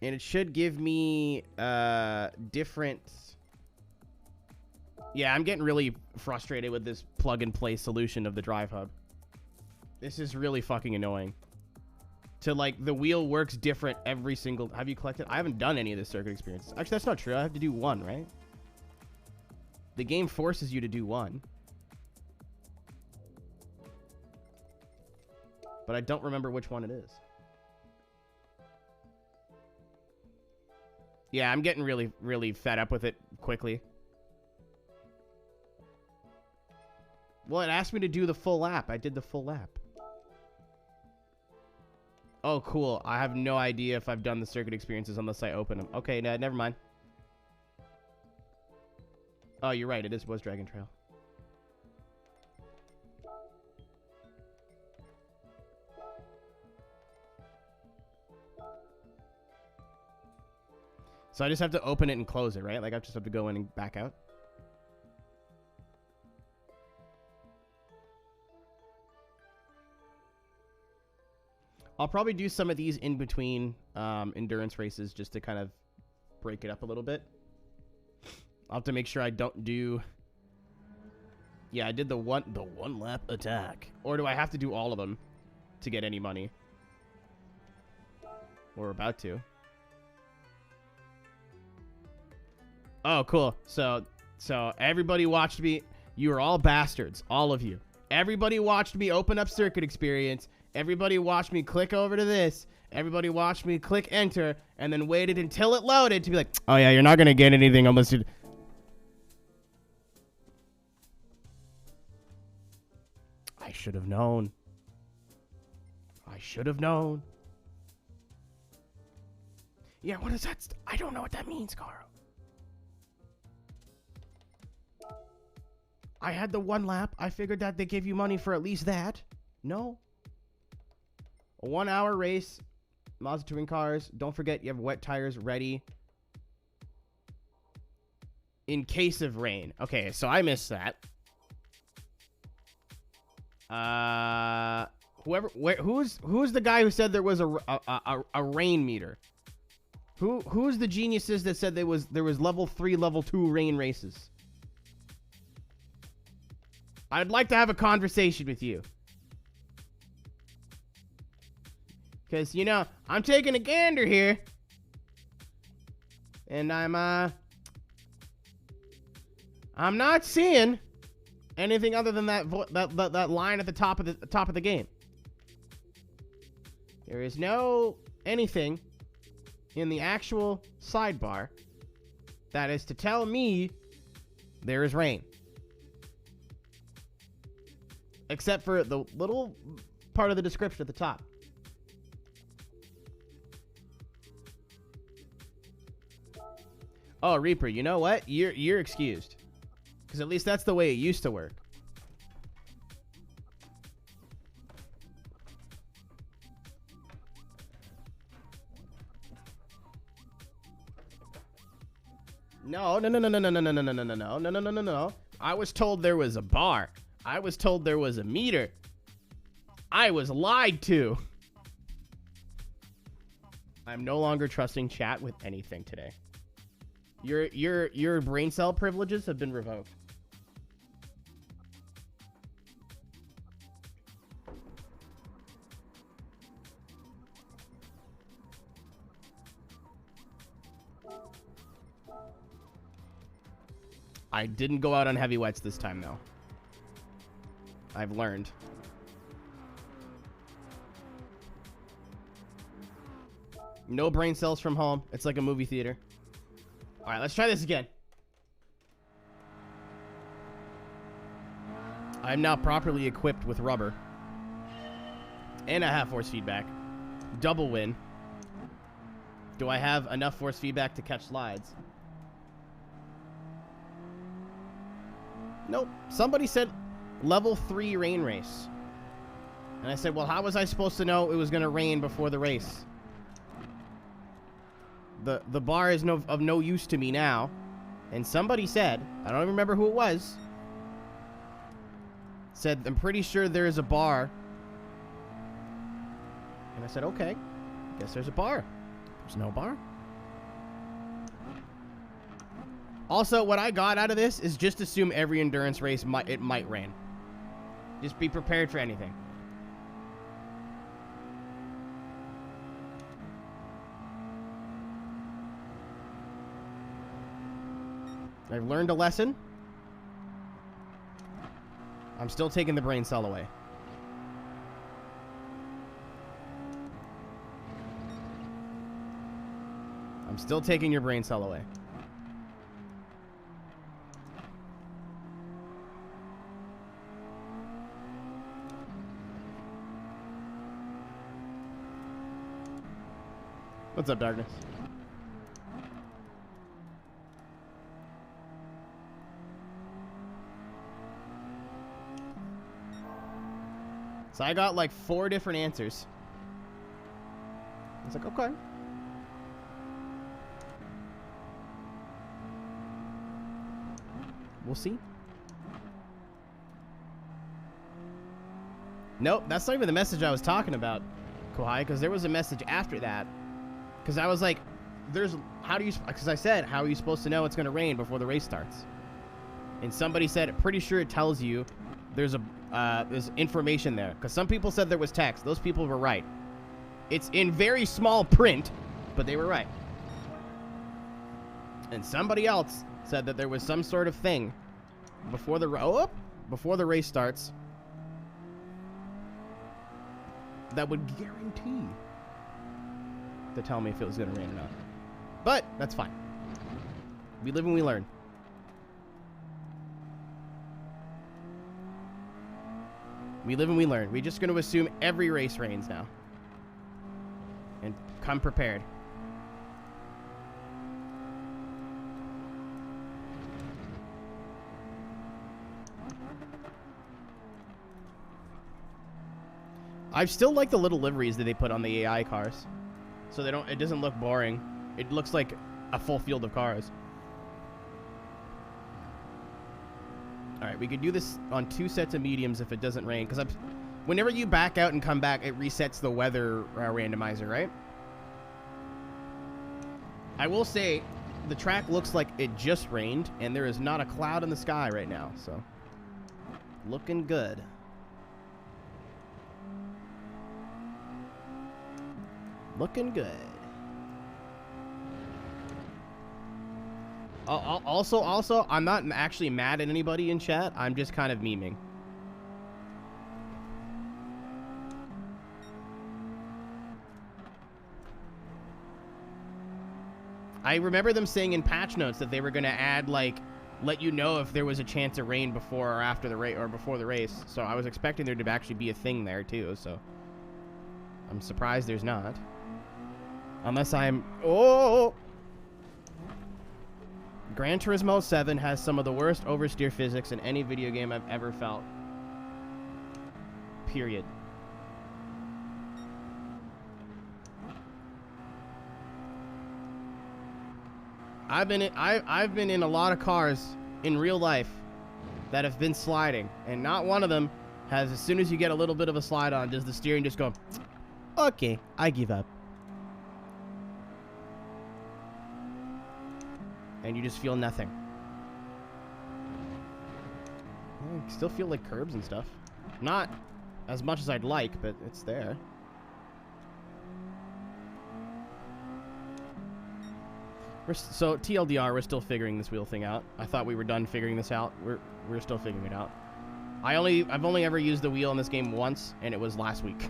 And it should give me different... Yeah, I'm getting really frustrated with this plug-and-play solution of the drive hub. This is really fucking annoying. To, like, the wheel works different every single... Have you collected? I haven't done any of the circuit experiences. Actually, that's not true. I have to do one, right? The game forces you to do one. But I don't remember which one it is. Yeah, I'm getting really, really fed up with it quickly. Well, it asked me to do the full lap. I did the full lap. Oh, cool. I have no idea if I've done the circuit experiences unless I open them. Okay, no, never mind. Oh, you're right. It was Dragon Trail. So I just have to open it and close it, right? Like I just have to go in and back out. I'll probably do some of these in between endurance races just to kind of break it up a little bit. I'll have to make sure I don't do... Yeah, I did the one lap attack. Or do I have to do all of them to get any money? We're about to. Oh, cool. So everybody watched me. You were all bastards. All of you. Everybody watched me open up circuit experience. Everybody watched me click over to this. Everybody watched me click enter and then waited until it loaded to be like, oh yeah, you're not going to get anything unless you... I should have known. I should have known. Yeah, what is that? I don't know what that means, Carl. I had the one lap. I figured that they gave you money for at least that. No. A 1 hour race. Mazda touring cars. Don't forget you have wet tires ready. In case of rain. Okay, so I missed that. Who's the guy who said there was a rain meter? Who's the geniuses that said there was level 3, level 2 rain races? I'd like to have a conversation with you. Because, you know, I'm taking a gander here. And I'm not seeing anything other than that line at the top of the game. There is no anything in the actual sidebar that is to tell me there is rain. Except for the little part of the description at the top. Oh, Reaper, you know what? You're excused. Because at least that's the way it used to work. No. I was told there was a bar. I was told there was a meter. I was lied to. I'm no longer trusting chat with anything today. Your brain cell privileges have been revoked. I didn't go out on heavy wets this time, though. I've learned. No brain cells from home. It's like a movie theater. All right, let's try this again. I'm now properly equipped with rubber. And I have force feedback. Double win. Do I have enough force feedback to catch slides? Nope. Somebody said level 3 rain race. And I said, well, how was I supposed to know it was going to rain before the race? The bar is of no use to me now. And somebody said, I don't even remember who it was, said, I'm pretty sure there is a bar. And I said, okay, guess there's a bar. There's no bar. Also, what I got out of this is just assume every endurance race might rain. Just be prepared for anything. I've learned a lesson. I'm still taking the brain cell away. I'm still taking your brain cell away. What's up, darkness? So I got like 4 different answers. I was like, okay. We'll see. Nope, that's not even the message I was talking about, Kohai, because there was a message after that. Because I was like, because I said, how are you supposed to know it's going to rain before the race starts? And somebody said, pretty sure it tells you there's information there. Because some people said there was text. Those people were right. It's in very small print, but they were right. And somebody else said that there was some sort of thing before the race starts that would guarantee to tell me if it was going to rain or not. But that's fine. We live and we learn. We live and we learn. We're just going to assume every race rains now. And come prepared. I still like the little liveries that they put on the AI cars. So it doesn't look boring. It looks like a full field of cars. All right, we could do this on 2 sets of mediums if it doesn't rain. Because whenever you back out and come back, it resets the weather randomizer, right? I will say, the track looks like it just rained, and there is not a cloud in the sky right now. So, looking good. Looking good. Also, I'm not actually mad at anybody in chat. I'm just kind of memeing. I remember them saying in patch notes that they were going to add, like, let you know if there was a chance of rain before or after the race, or before the race. So I was expecting there to actually be a thing there too. So I'm surprised there's not. Unless I'm... Oh! Gran Turismo 7 has some of the worst oversteer physics in any video game I've ever felt. Period. I've been in a lot of cars in real life that have been sliding, and not one of them has, as soon as you get a little bit of a slide on, does the steering just go, okay, I give up. And you just feel nothing. I still feel like curbs and stuff. Not as much as I'd like, but it's there. So TLDR, we're still figuring this wheel thing out. I thought we were done figuring this out. We're still figuring it out. I've only ever used the wheel in this game once, and it was last week.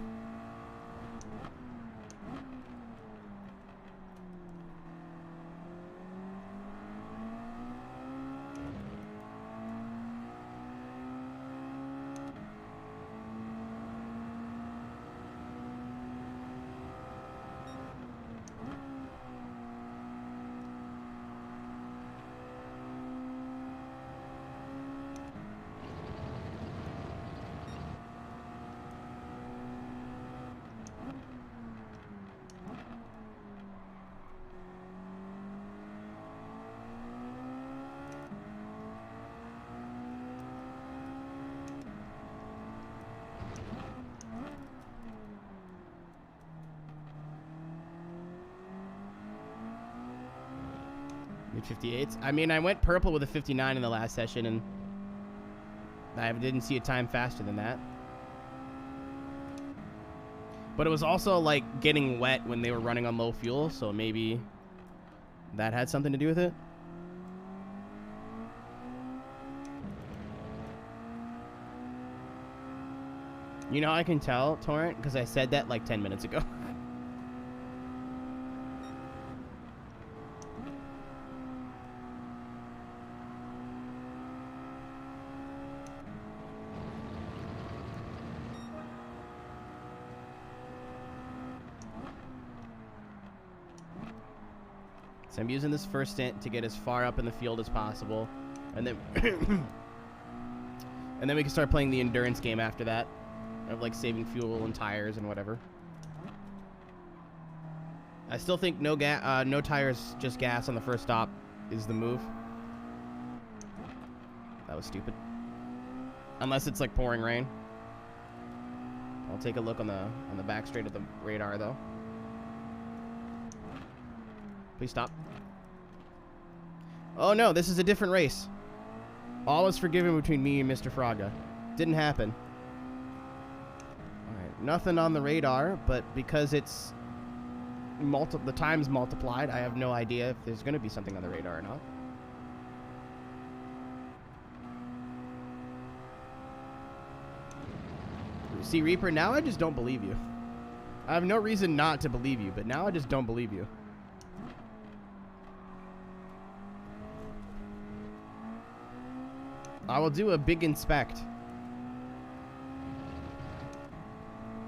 Mid-58s. I mean, I went purple with a 59 in the last session, and I didn't see a time faster than that. But it was also, like, getting wet when they were running on low fuel, so maybe that had something to do with it. You know how I can tell, Torrent? Because I said that, like, 10 minutes ago. So I'm using this first stint to get as far up in the field as possible. And then and then we can start playing the endurance game after that. Of like saving fuel and tires and whatever. I still think no tires, just gas on the first stop is the move. That was stupid. Unless it's like pouring rain. I'll take a look on the back straight of the radar though. Please stop. Oh no, this is a different race. All is forgiven between me and Mr. Fraga. Didn't happen. Alright, nothing on the radar, but because it's the time's multiplied, I have no idea if there's going to be something on the radar or not. See, Reaper, now I just don't believe you. I have no reason not to believe you, but now I just don't believe you. I will do a big inspect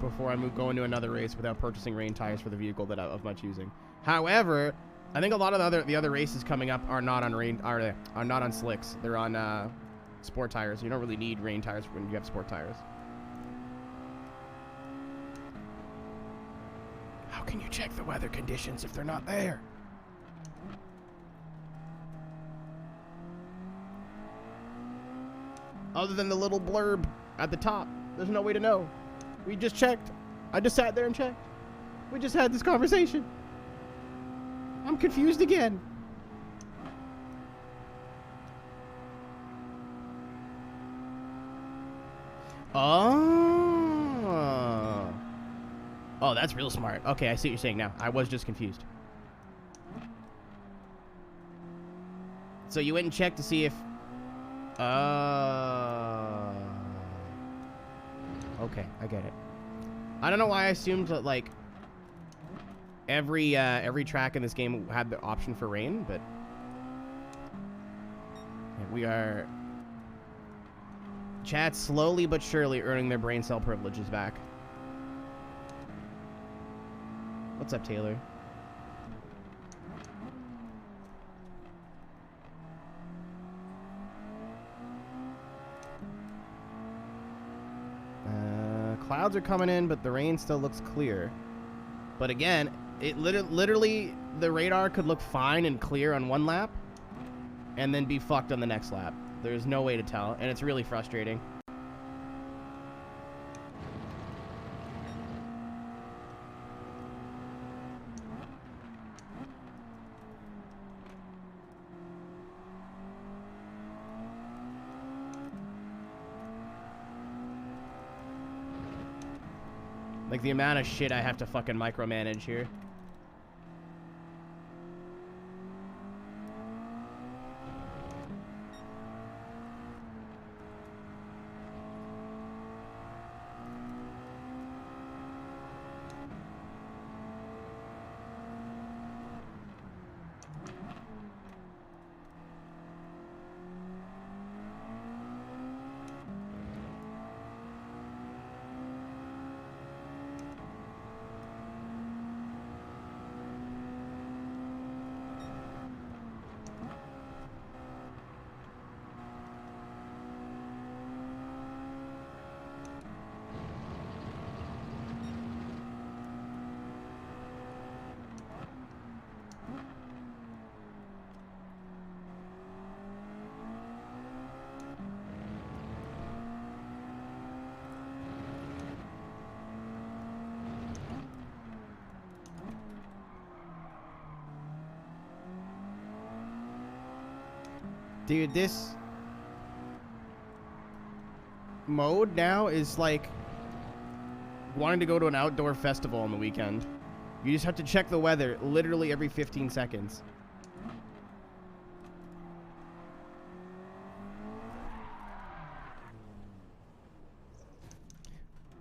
before I go into another race without purchasing rain tires for the vehicle that of my choosing. However, I think a lot of the other races coming up are not on are not on slicks. They're on sport tires. You don't really need rain tires when you have sport tires. How can you check the weather conditions if they're not there? Other than the little blurb at the top, there's no way to know. We just checked. I just sat there and checked. We just had this conversation. I'm confused again. Oh. Oh, that's real smart. Okay, I see what you're saying now. I was just confused. So you went and checked to see if... Okay, I get it. I don't know why I assumed that, like, every track in this game had the option for rain, but... we are... Chat slowly but surely earning their brain cell privileges back. What's up, Taylor? Clouds are coming in, but the rain still looks clear. But again, it literally, the radar could look fine and clear on one lap, and then be fucked on the next lap. There's no way to tell, and it's really frustrating. Like, the amount of shit I have to fucking micromanage here. Dude, this mode now is like wanting to go to an outdoor festival on the weekend. You just have to check the weather literally every 15 seconds.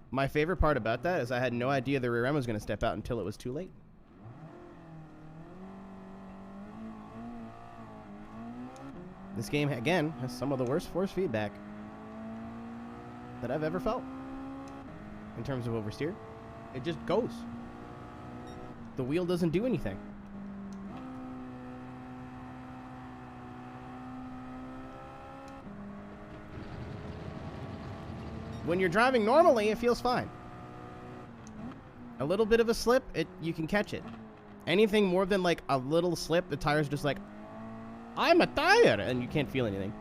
My favorite part about that is I had no idea the rear end was going to step out until it was too late. This game, again, has some of the worst force feedback that I've ever felt in terms of oversteer. It just goes. The wheel doesn't do anything. When you're driving normally, it feels fine. A little bit of a slip, you can catch it. Anything more than like a little slip, the tire's just like, I'm a tire, and you can't feel anything.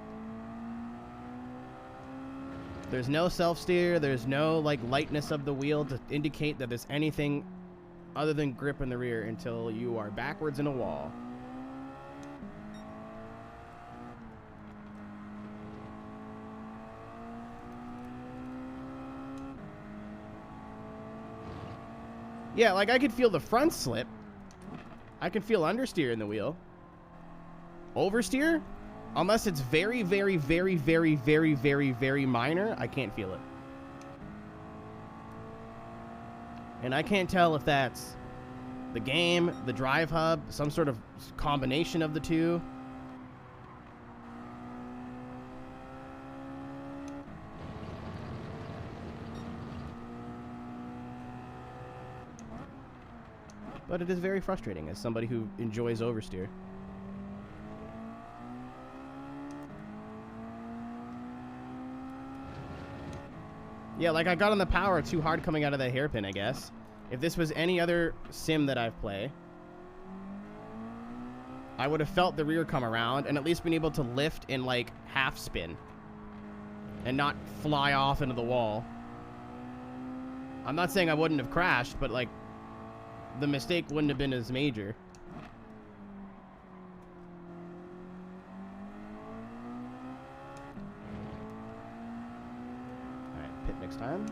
There's no self-steer, there's no like lightness of the wheel to indicate that there's anything other than grip in the rear until you are backwards in a wall. Yeah, like I could feel the front slip. I can feel understeer in the wheel. Oversteer? Unless it's very, very, very, very, very, very, very minor, I can't feel it. And I can't tell if that's the game, the drive hub, some sort of combination of the two. But it is very frustrating as somebody who enjoys oversteer. Yeah, like I got on the power too hard coming out of that hairpin, I guess. If this was any other sim that I've played, I would have felt the rear come around and at least been able to lift in like half spin and not fly off into the wall. I'm not saying I wouldn't have crashed, but like the mistake wouldn't have been as major. Alright, pit next time.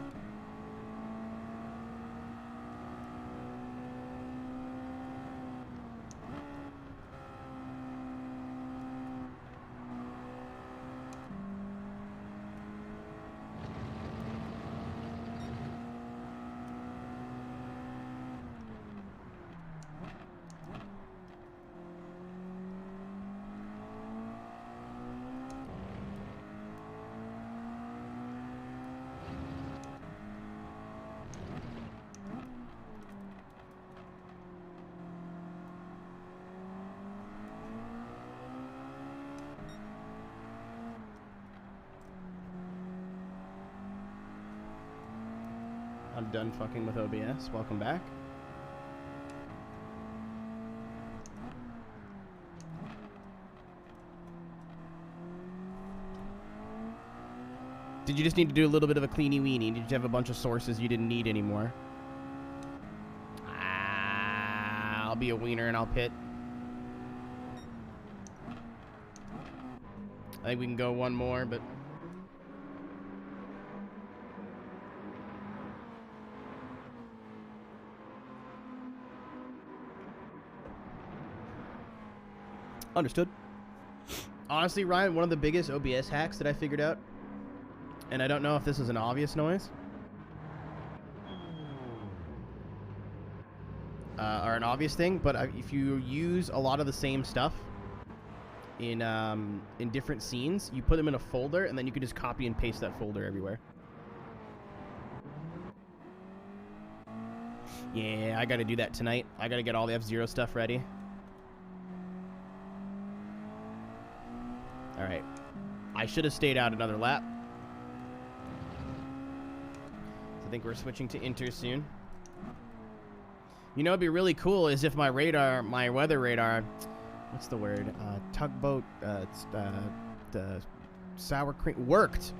I'm done fucking with OBS. Welcome back. Did you just need to do a little bit of a cleany weenie? Did you have a bunch of sources you didn't need anymore? I'll be a wiener and I'll pit. I think we can go one more, but... Understood. Honestly, Ryan, one of the biggest OBS hacks that I figured out, and I don't know if this is an obvious noise, or an obvious thing, but if you use a lot of the same stuff in different scenes, you put them in a folder, and then you can just copy and paste that folder everywhere. Yeah, I gotta do that tonight. I gotta get all the F-Zero stuff ready. Alright. I should have stayed out another lap. So I think we're switching to Inter soon. You know what'd be really cool is if my radar, my weather radar, what's the word? Tugboat, the sour cream worked.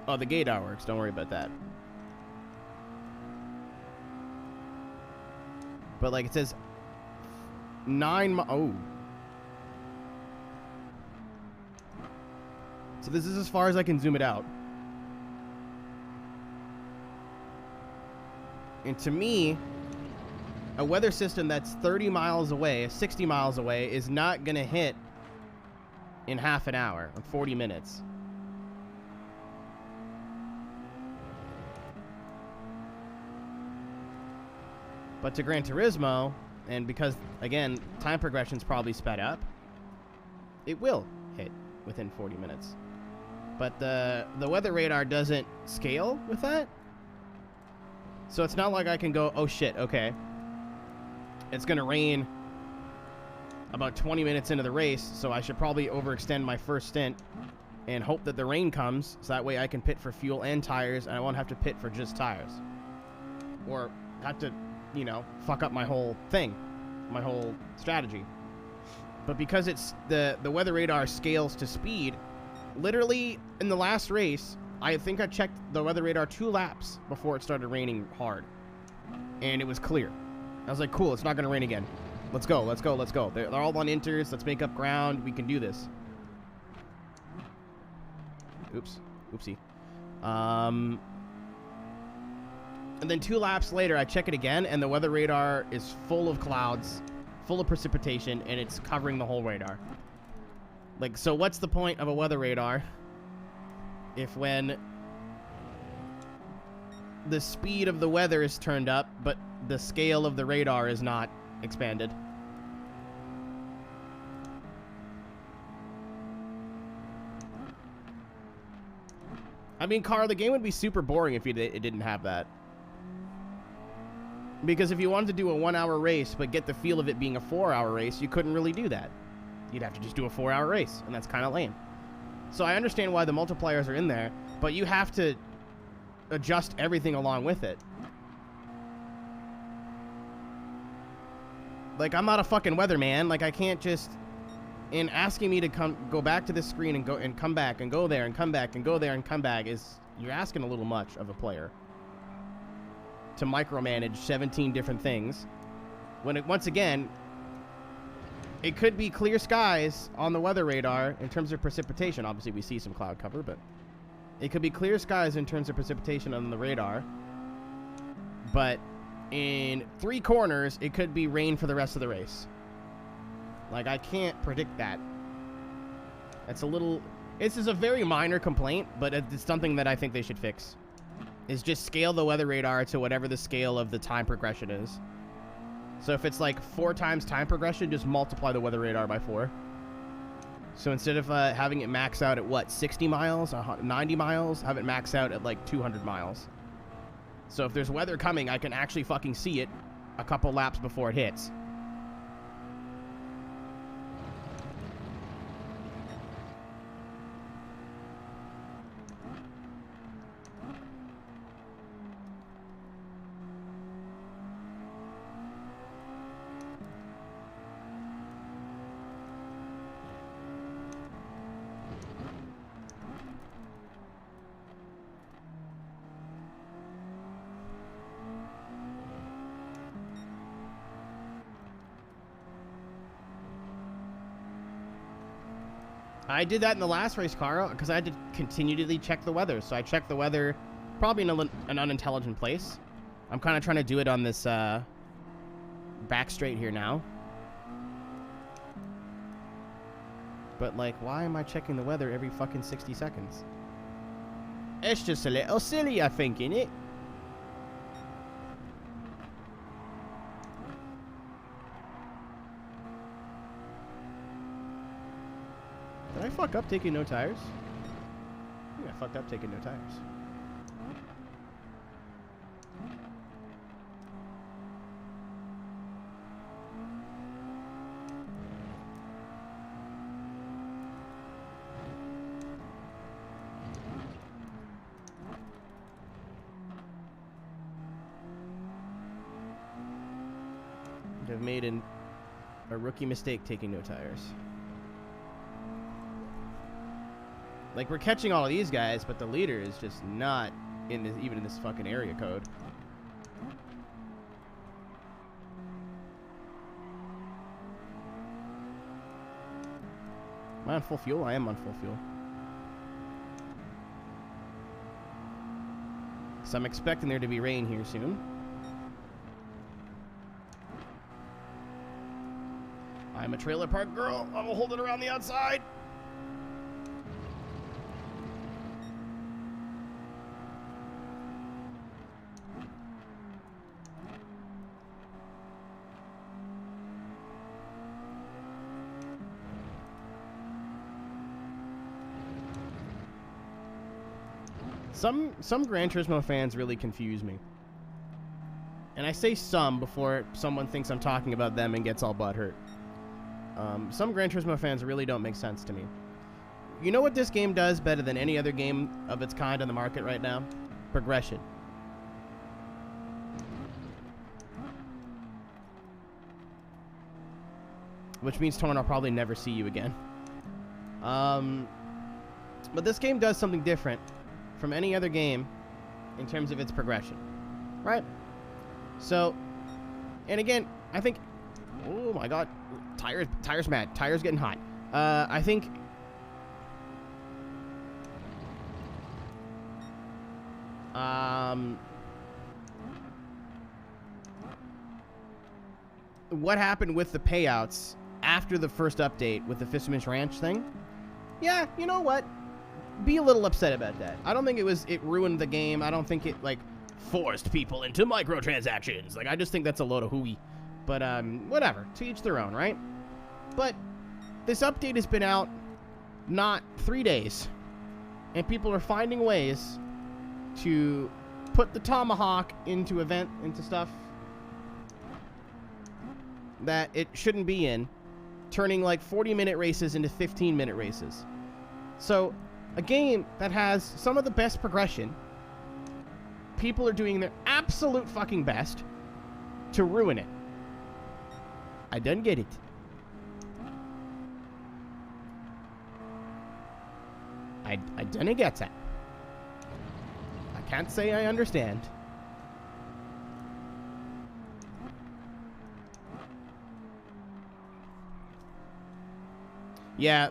Oh, the gaydar works. Don't worry about that. But like it says 9 mi- oh. So this is as far as I can zoom it out. And to me, a weather system that's 30 miles away, 60 miles away, is not going to hit in half an hour or 40 minutes. But to Gran Turismo, and because, again, time progression's probably sped up, it will hit within 40 minutes. But the weather radar doesn't scale with that. So it's not like I can go, oh shit, okay. It's going to rain about 20 minutes into the race, so I should probably overextend my first stint and hope that the rain comes, so that way I can pit for fuel and tires, and I won't have to pit for just tires. Or have to, you know, fuck up my whole thing, my whole strategy. But because it's the weather radar scales to speed, literally in the last race, I think I checked the weather radar 2 laps before it started raining hard. And it was clear. I was like, cool, it's not going to rain again. Let's go, let's go, let's go. They're all on inters. Let's make up ground. We can do this. Oops. Oopsie. And then 2 laps later, I check it again, and the weather radar is full of clouds, full of precipitation, and it's covering the whole radar. Like, so what's the point of a weather radar if when the speed of the weather is turned up, but the scale of the radar is not expanded? I mean, Carl, the game would be super boring if it didn't have that. Because if you wanted to do a 1-hour race but get the feel of it being a 4-hour race, you couldn't really do that. You'd have to just do a 4-hour race, and that's kind of lame. So I understand why the multipliers are in there, but you have to adjust everything along with it. Like, I'm not a fucking weatherman. Like, I can't just... And asking me to go back to this screen and go and come back and go there and come back and go there and come back is... You're asking a little much of a player to micromanage 17 different things. When it, once again, it could be clear skies on the weather radar in terms of precipitation. Obviously, we see some cloud cover, but it could be clear skies in terms of precipitation on the radar. But in 3 corners, it could be rain for the rest of the race. Like, I can't predict that. It's a little... This is a very minor complaint, but it's something that I think they should fix. Is just scale the weather radar to whatever the scale of the time progression is. So if it's like 4 times time progression, just multiply the weather radar by 4. So instead of having it max out at, what, 60 miles, 90 miles, have it max out at like 200 miles. So if there's weather coming, I can actually fucking see it a couple laps before it hits. I did that in the last race, Carl, because I had to continually check the weather. So I checked the weather probably in an unintelligent place. I'm kind of trying to do it on this back straight here now. But, like, why am I checking the weather every fucking 60 seconds? It's just a little silly, I think, innit? Did I fuck up taking no tires? I think I fucked up taking no tires. I've made a rookie mistake taking no tires. Like, we're catching all of these guys, but the leader is just not in this, even in this fucking area code. Am I on full fuel? I am on full fuel. So I'm expecting there to be rain here soon. I'm a trailer park girl. I will hold it around the outside. Some Gran Turismo fans really confuse me. and I say some before someone thinks I'm talking about them and gets all butthurt. Some Gran Turismo fans really don't make sense to me. You know what this game does better than any other game of its kind on the market right now? Progression. Which means, Torn, I'll probably never see you again. But this game does something different from any other game in terms of its progression. Right? So, and again, I think... Oh my god. Tire's mad. Tire's getting hot. I think... what happened with the payouts after the first update with the Fisherman's Ranch thing? Yeah, you know what? Be a little upset about that. I don't think it ruined the game. I don't think it, like, forced people into microtransactions. Like, I just think that's a load of hooey. But, whatever. To each their own, right? But this update has been out not 3 days. And people are finding ways to put the tomahawk into stuff that it shouldn't be in, turning like 40-minute races into 15-minute races. So, a game that has some of the best progression, people are doing their absolute fucking best to ruin it. I don't get it. I don't get that. I can't say I understand. Yeah,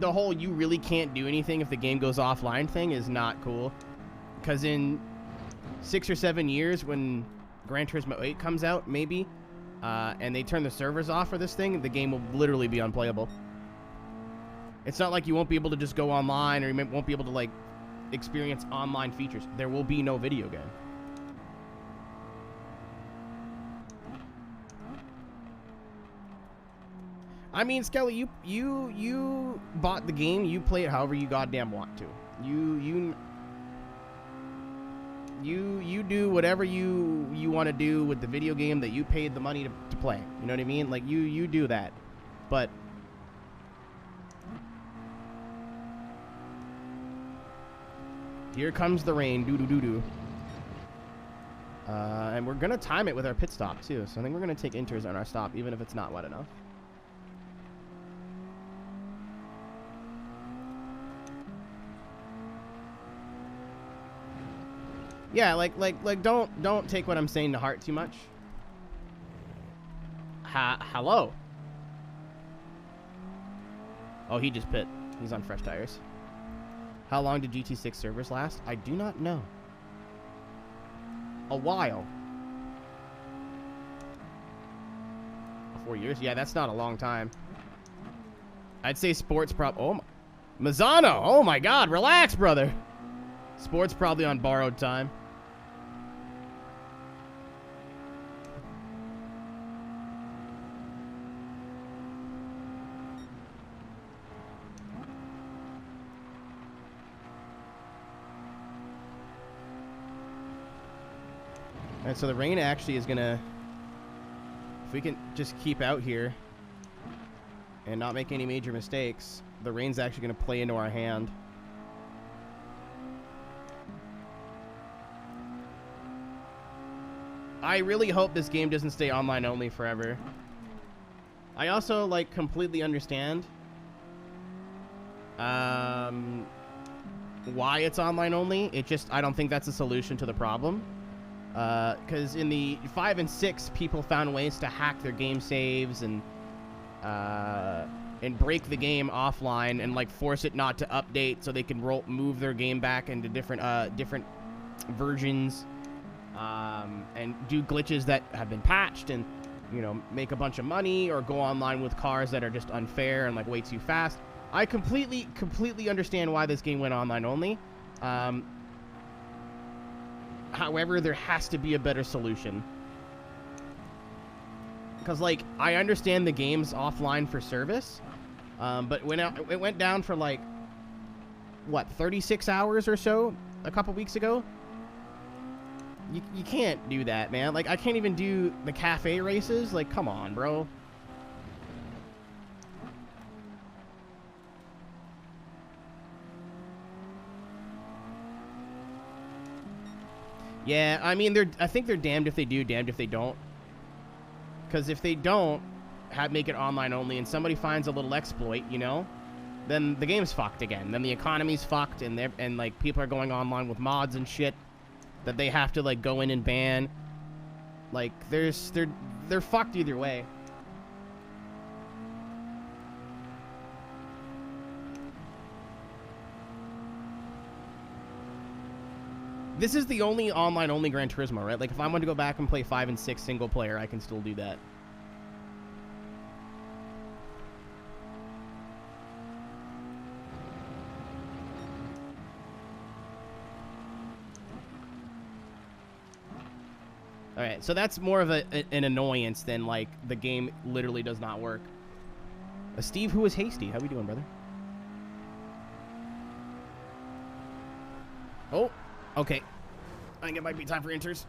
the whole you really can't do anything if the game goes offline thing is not cool. Because in 6 or 7 years, when Gran Turismo 8 comes out, maybe, and they turn the servers off for this thing, the game will literally be unplayable. It's not like you won't be able to just go online, or you won't be able to, like, experience online features. There will be no video game. I mean, Skelly, you bought the game. You play it however you goddamn want to. You do whatever you want to do with the video game that you paid the money to play. You know what I mean? Like, you do that. But here comes the rain. Doo-doo-doo-doo. And we're going to time it with our pit stop, too. So I think we're going to take inters on our stop, even if it's not wet enough. Yeah, like, don't take what I'm saying to heart too much. Hello? Oh, he just pit. He's on fresh tires. How long did GT6 servers last? I do not know. A while. 4 years? Yeah, that's not a long time. I'd say sports oh, Mazzano! Oh my god, relax, brother! Sports probably on borrowed time. Alright, so the rain actually is gonna... If we can just keep out here and not make any major mistakes, the rain's actually gonna play into our hand. I really hope this game doesn't stay online only forever. I also, like, completely understand why it's online only. It just, I don't think that's a solution to the problem. Because in the 5 and 6, people found ways to hack their game saves and break the game offline and, like, force it not to update so they can move their game back into different versions. And do glitches that have been patched and, you know, make a bunch of money or go online with cars that are just unfair and, like, way too fast. I completely understand why this game went online only. However, there has to be a better solution. Because, like, I understand the game's offline for service, but it went down for, like, what, 36 hours or so a couple weeks ago? You can't do that, man. Like, I can't even do the cafe races. Like, come on, bro. Yeah, I mean, I think they're damned if they do, damned if they don't. Because if they don't make it online only and somebody finds a little exploit, you know, then the game's fucked again. Then the economy's fucked, and like people are going online with mods and shit that they have to like go in and ban. Like they're fucked either way. This is the only online-only Gran Turismo, right? Like, if I want to go back and play 5 and 6 single player, I can still do that. Alright, so that's more of an annoyance than, like, the game literally does not work. Steve, who is hasty? How we doing, brother? Oh, okay. I think it might be time for inters.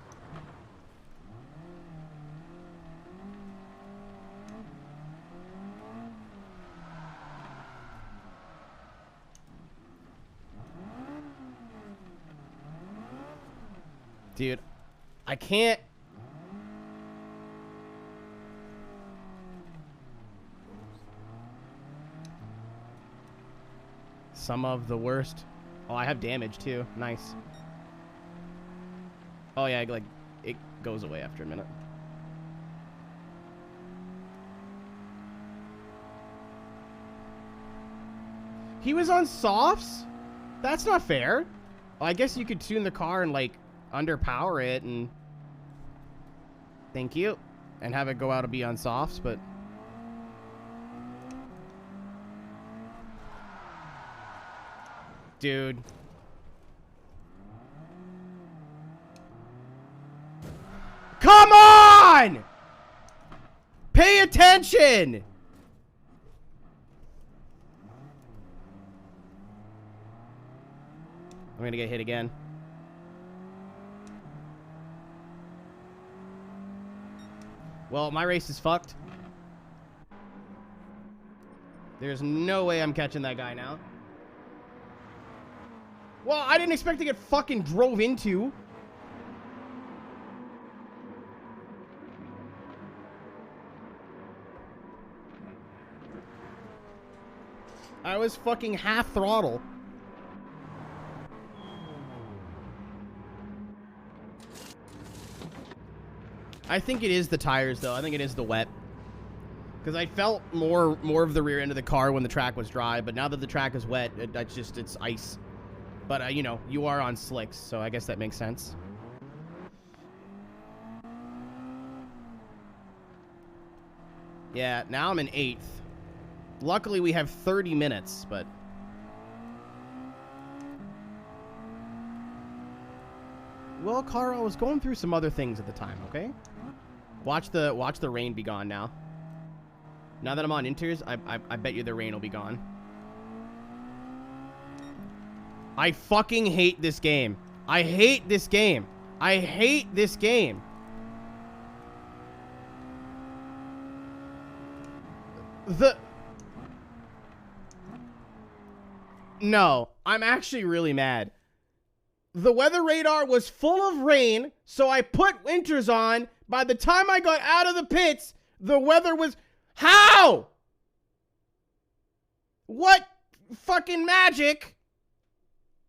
Dude, I can't. Some of the worst. Oh, I have damage too. Nice. Oh yeah, like it goes away after a minute. He was on softs? That's not fair. Well, I guess you could tune the car and like underpower it and thank you and have it go out and be on softs, but dude. Come on! Pay attention! I'm gonna get hit again. Well, my race is fucked. There's no way I'm catching that guy now. Well, I didn't expect to get fucking drove into. I was fucking half throttle. I think it is the tires, though. I think it is the wet. Because I felt more of the rear end of the car when the track was dry, but now that the track is wet, it's ice. But, you know, you are on slicks, so I guess that makes sense. Yeah, now I'm in 8th. Luckily, we have 30 minutes, but... Well, Carl, I was going through some other things at the time, okay? Watch the rain be gone now. Now that I'm on inters, I bet you the rain will be gone. I fucking hate this game. I hate this game. I hate this game. No, I'm actually really mad. The weather radar was full of rain, so I put winters on. By the time I got out of the pits, the weather was... How? What fucking magic?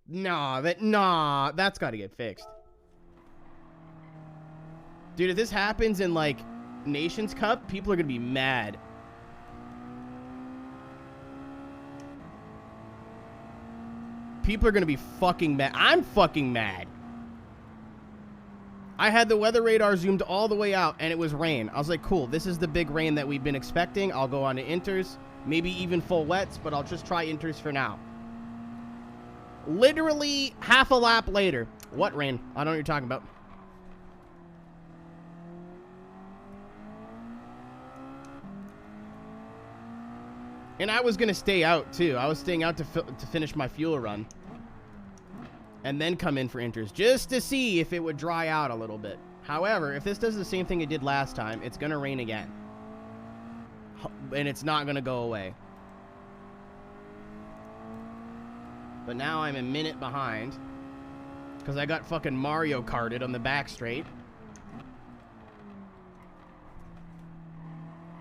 Nah, that's gotta get fixed. Dude, if this happens in, like, Nations Cup, people are gonna be mad. People are gonna be fucking mad. I'm fucking mad. I had the weather radar zoomed all the way out, and it was rain. I was like, cool, this is the big rain that we've been expecting. I'll go on to inters, maybe even full wets, but I'll just try inters for now. Literally half a lap later. What rain? I don't know what you're talking about. And I was going to stay out, too. I was staying out to finish my fuel run. and then come in for inters just to see if it would dry out a little bit. However, if this does the same thing it did last time, it's going to rain again. And it's not going to go away. But now I'm a minute behind because I got fucking Mario Karted on the back straight.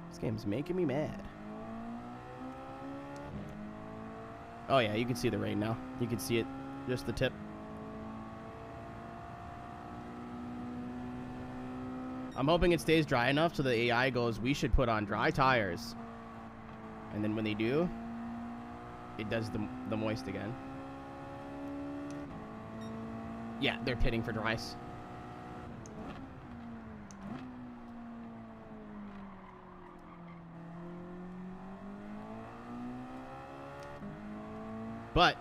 This game's making me mad. Oh yeah, you can see the rain now. You can see it, just the tip. I'm hoping it stays dry enough so the AI goes, we should put on dry tires. And then when they do, it does the moist again. Yeah, they're pitting for dries. But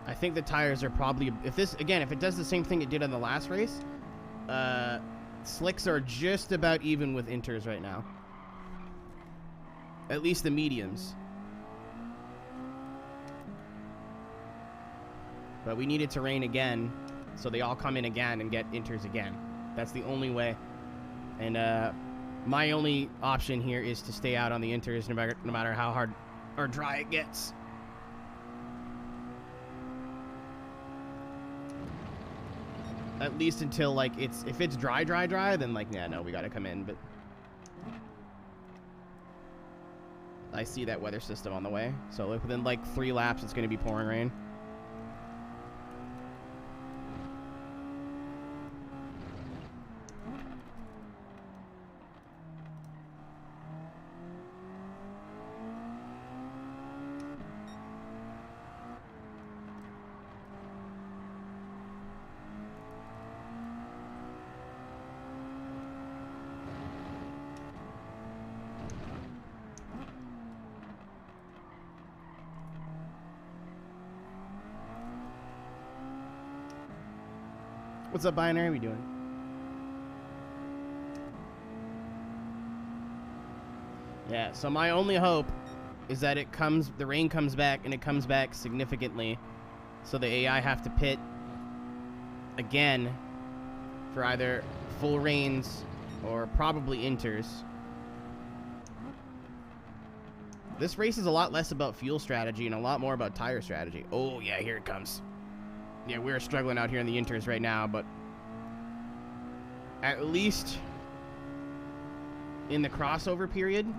I think the tires are probably, if it does the same thing it did on the last race, slicks are just about even with inters right now. At least the mediums. But we need it to rain again, so they all come in again and get inters again. That's the only way. And my only option here is to stay out on the inters no matter how hard or dry it gets. At least until, like, if it's dry, then, like, yeah, no, we gotta come in, but I see that weather system on the way. So within, like, 3 laps, it's gonna be pouring rain. What's up, Binary? How we doing? Yeah, so my only hope is that the rain comes back, and it comes back significantly, so the AI have to pit again for either full rains or probably inters. This race is a lot less about fuel strategy and a lot more about tire strategy. Oh, yeah, here it comes. Yeah, we're struggling out here in the inters right now, but at least in the crossover period,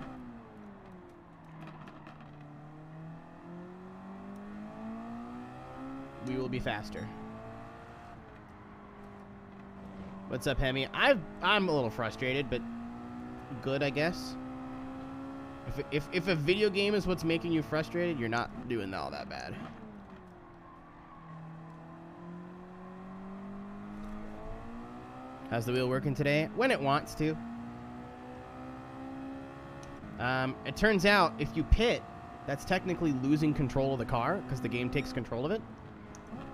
we will be faster. What's up, Hemi? I'm a little frustrated, but good, I guess. If a video game is what's making you frustrated, you're not doing all that bad. How's the wheel working today? When it wants to. It turns out if you pit, that's technically losing control of the car because the game takes control of it.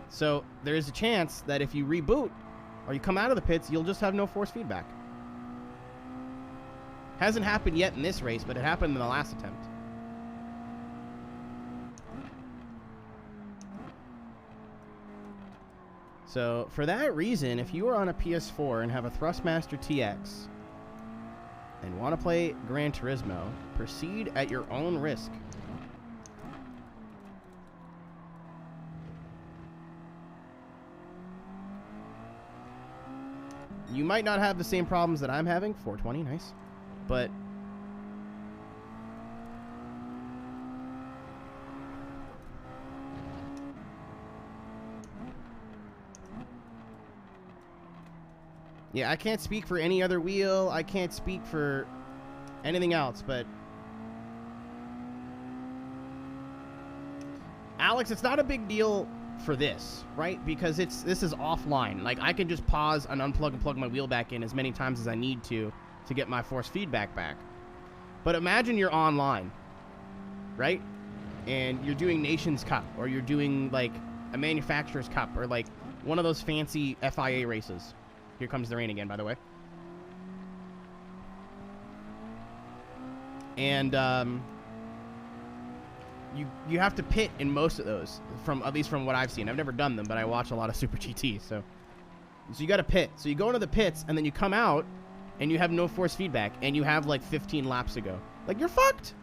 So there is a chance that if you reboot or you come out of the pits, you'll just have no force feedback. Hasn't happened yet in this race, but it happened in the last attempt. So, for that reason, if you are on a PS4 and have a Thrustmaster TX and want to play Gran Turismo, proceed at your own risk. You might not have the same problems that I'm having. 420, nice. But yeah, I can't speak for any other wheel. I can't speak for anything else, but Alex, it's not a big deal for this, right? Because this is offline. Like, I can just pause and unplug and plug my wheel back in as many times as I need to get my force feedback back. But imagine you're online, right? And you're doing Nations Cup, or you're doing, like, a manufacturer's cup or like one of those fancy FIA races. Here comes the rain again, by the way. And you have to pit in most of those, at least from what I've seen. I've never done them, but I watch a lot of Super GT, so you got to pit. So you go into the pits and then you come out and you have no force feedback and you have like 15 laps to go. Like, you're fucked.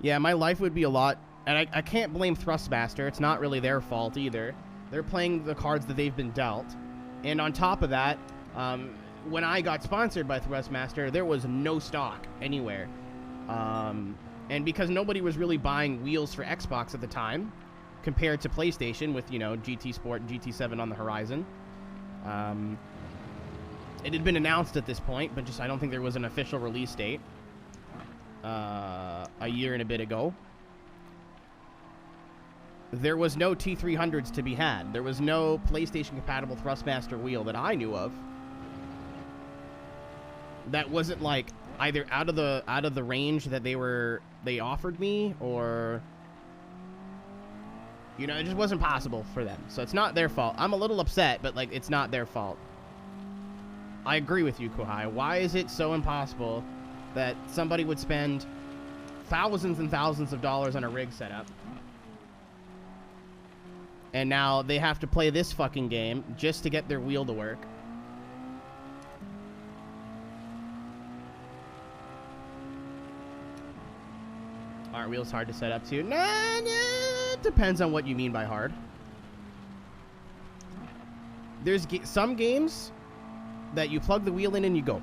Yeah, my life would be a lot, and I can't blame Thrustmaster. It's not really their fault either. They're playing the cards that they've been dealt. And on top of that, when I got sponsored by Thrustmaster, there was no stock anywhere. And because nobody was really buying wheels for Xbox at the time, compared to PlayStation with, you know, GT Sport and GT7 on the horizon. It had been announced at this point, but just I don't think there was an official release date. A year and a bit ago. There was no T300s to be had. There was no PlayStation compatible Thrustmaster wheel that I knew of. That wasn't like either out of the range that they offered me, or, you know, it just wasn't possible for them. So it's not their fault. I'm a little upset, but like, it's not their fault. I agree with you, Kohai. Why is it so impossible that somebody would spend thousands and thousands of dollars on a rig setup, and now they have to play this fucking game just to get their wheel to work? Are wheels hard to set up too? Nah, it depends on what you mean by hard. There's some games that you plug the wheel in and you go.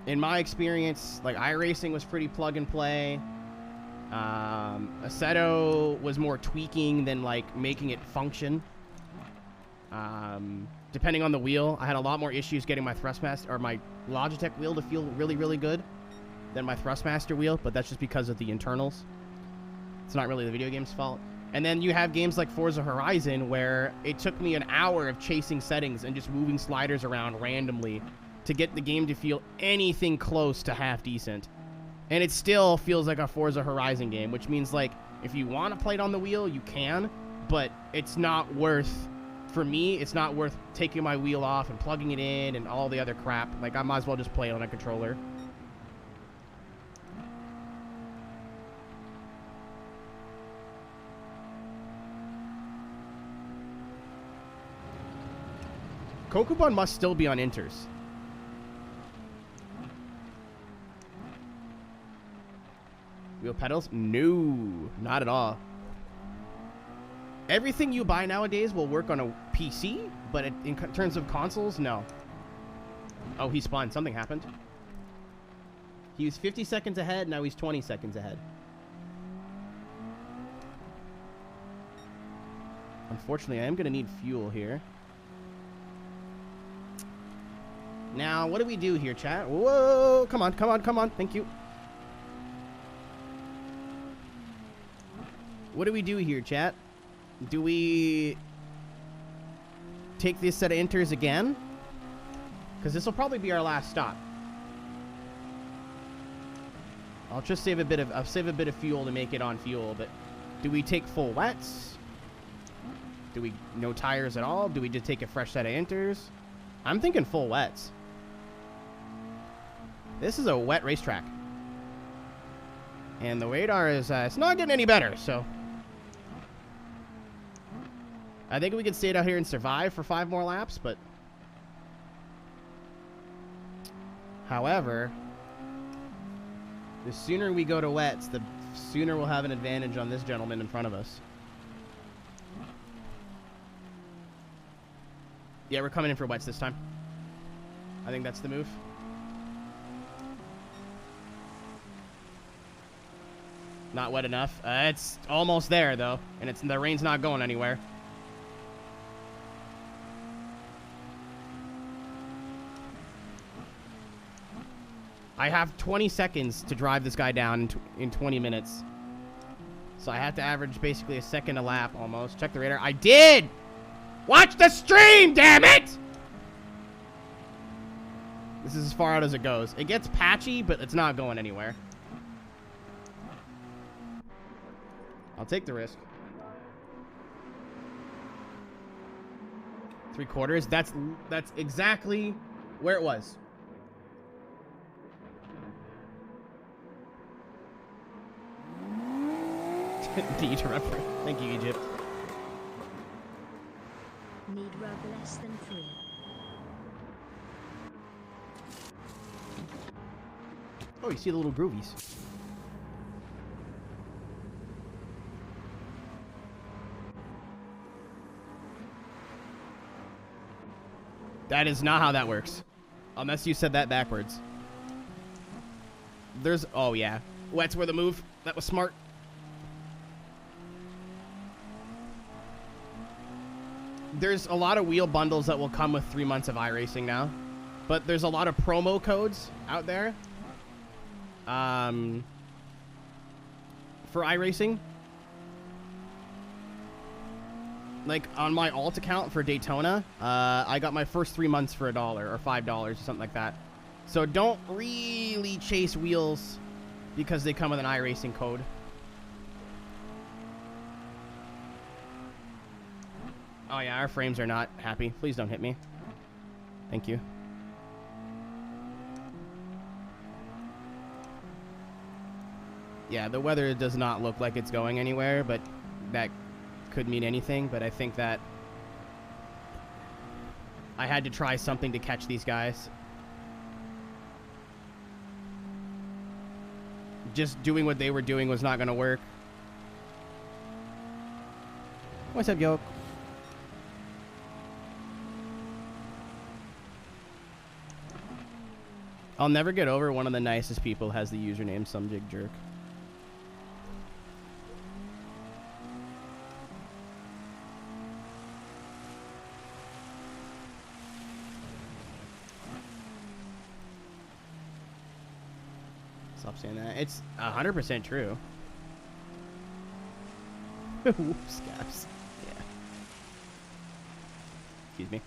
In my experience, like, iRacing was pretty plug and play. Assetto was more tweaking than like making it function. Depending on the wheel, I had a lot more issues getting my Thrustmaster or my Logitech wheel to feel really, really good than my Thrustmaster wheel, but that's just because of the internals. It's not really the video game's fault. And then you have games like Forza Horizon where it took me an hour of chasing settings and just moving sliders around randomly to get the game to feel anything close to half decent. And it still feels like a Forza Horizon game, which means, like, if you want to play it on the wheel, you can, but it's not worth, for me, it's not worth taking my wheel off and plugging it in and all the other crap. Like, I might as well just play it on a controller. Kokubon must still be on Inters. Wheel pedals? No, not at all. Everything you buy nowadays will work on a PC, but in terms of consoles, no. Oh, he spawned. Something happened. He was 50 seconds ahead. Now he's 20 seconds ahead. Unfortunately, I am going to need fuel here. Now, what do we do here, chat? Whoa! Come on, come on, come on. Thank you. What do we do here, chat? Do we take this set of Inters again? Because this will probably be our last stop. I'll just save a bit of fuel to make it on fuel, but do we take full wets? Do we no tires at all? Do we just take a fresh set of Inters? I'm thinking full wets. This is a wet racetrack. And the radar is it's not getting any better, so I think we can stay out here and survive for 5 more laps, but however, the sooner we go to wets, the sooner we'll have an advantage on this gentleman in front of us. Yeah, we're coming in for wets this time. I think that's the move. Not wet enough. It's almost there, though, and the rain's not going anywhere. I have 20 seconds to drive this guy down in 20 minutes. So I have to average basically a second a lap almost. Check the radar. I did! Watch the stream, damn it! This is as far out as it goes. It gets patchy, but it's not going anywhere. I'll take the risk. 3/4. That's exactly where it was. Need rubber. Thank you, Egypt. Need rub less than 3. Oh, you see the little groovies. That is not how that works. Unless you said that backwards. There's... Oh, yeah. Wet's where the move. That was smart. There's a lot of wheel bundles that will come with 3 months of iRacing now. But there's a lot of promo codes out there. For iRacing. Like, on my alt account for Daytona, I got my first 3 months for $1 or $5 or something like that. So don't really chase wheels because they come with an iRacing code. Oh yeah, our frames are not happy. Please don't hit me. Thank you. Yeah, the weather does not look like it's going anywhere, but that could mean anything. But I think that I had to try something to catch these guys. Just doing what they were doing was not going to work. What's up, yo? I'll never get over one of the nicest people has the username SomeJigJerk. Stop saying that. It's 100% true. Whoops, gaps. Yeah. Excuse me.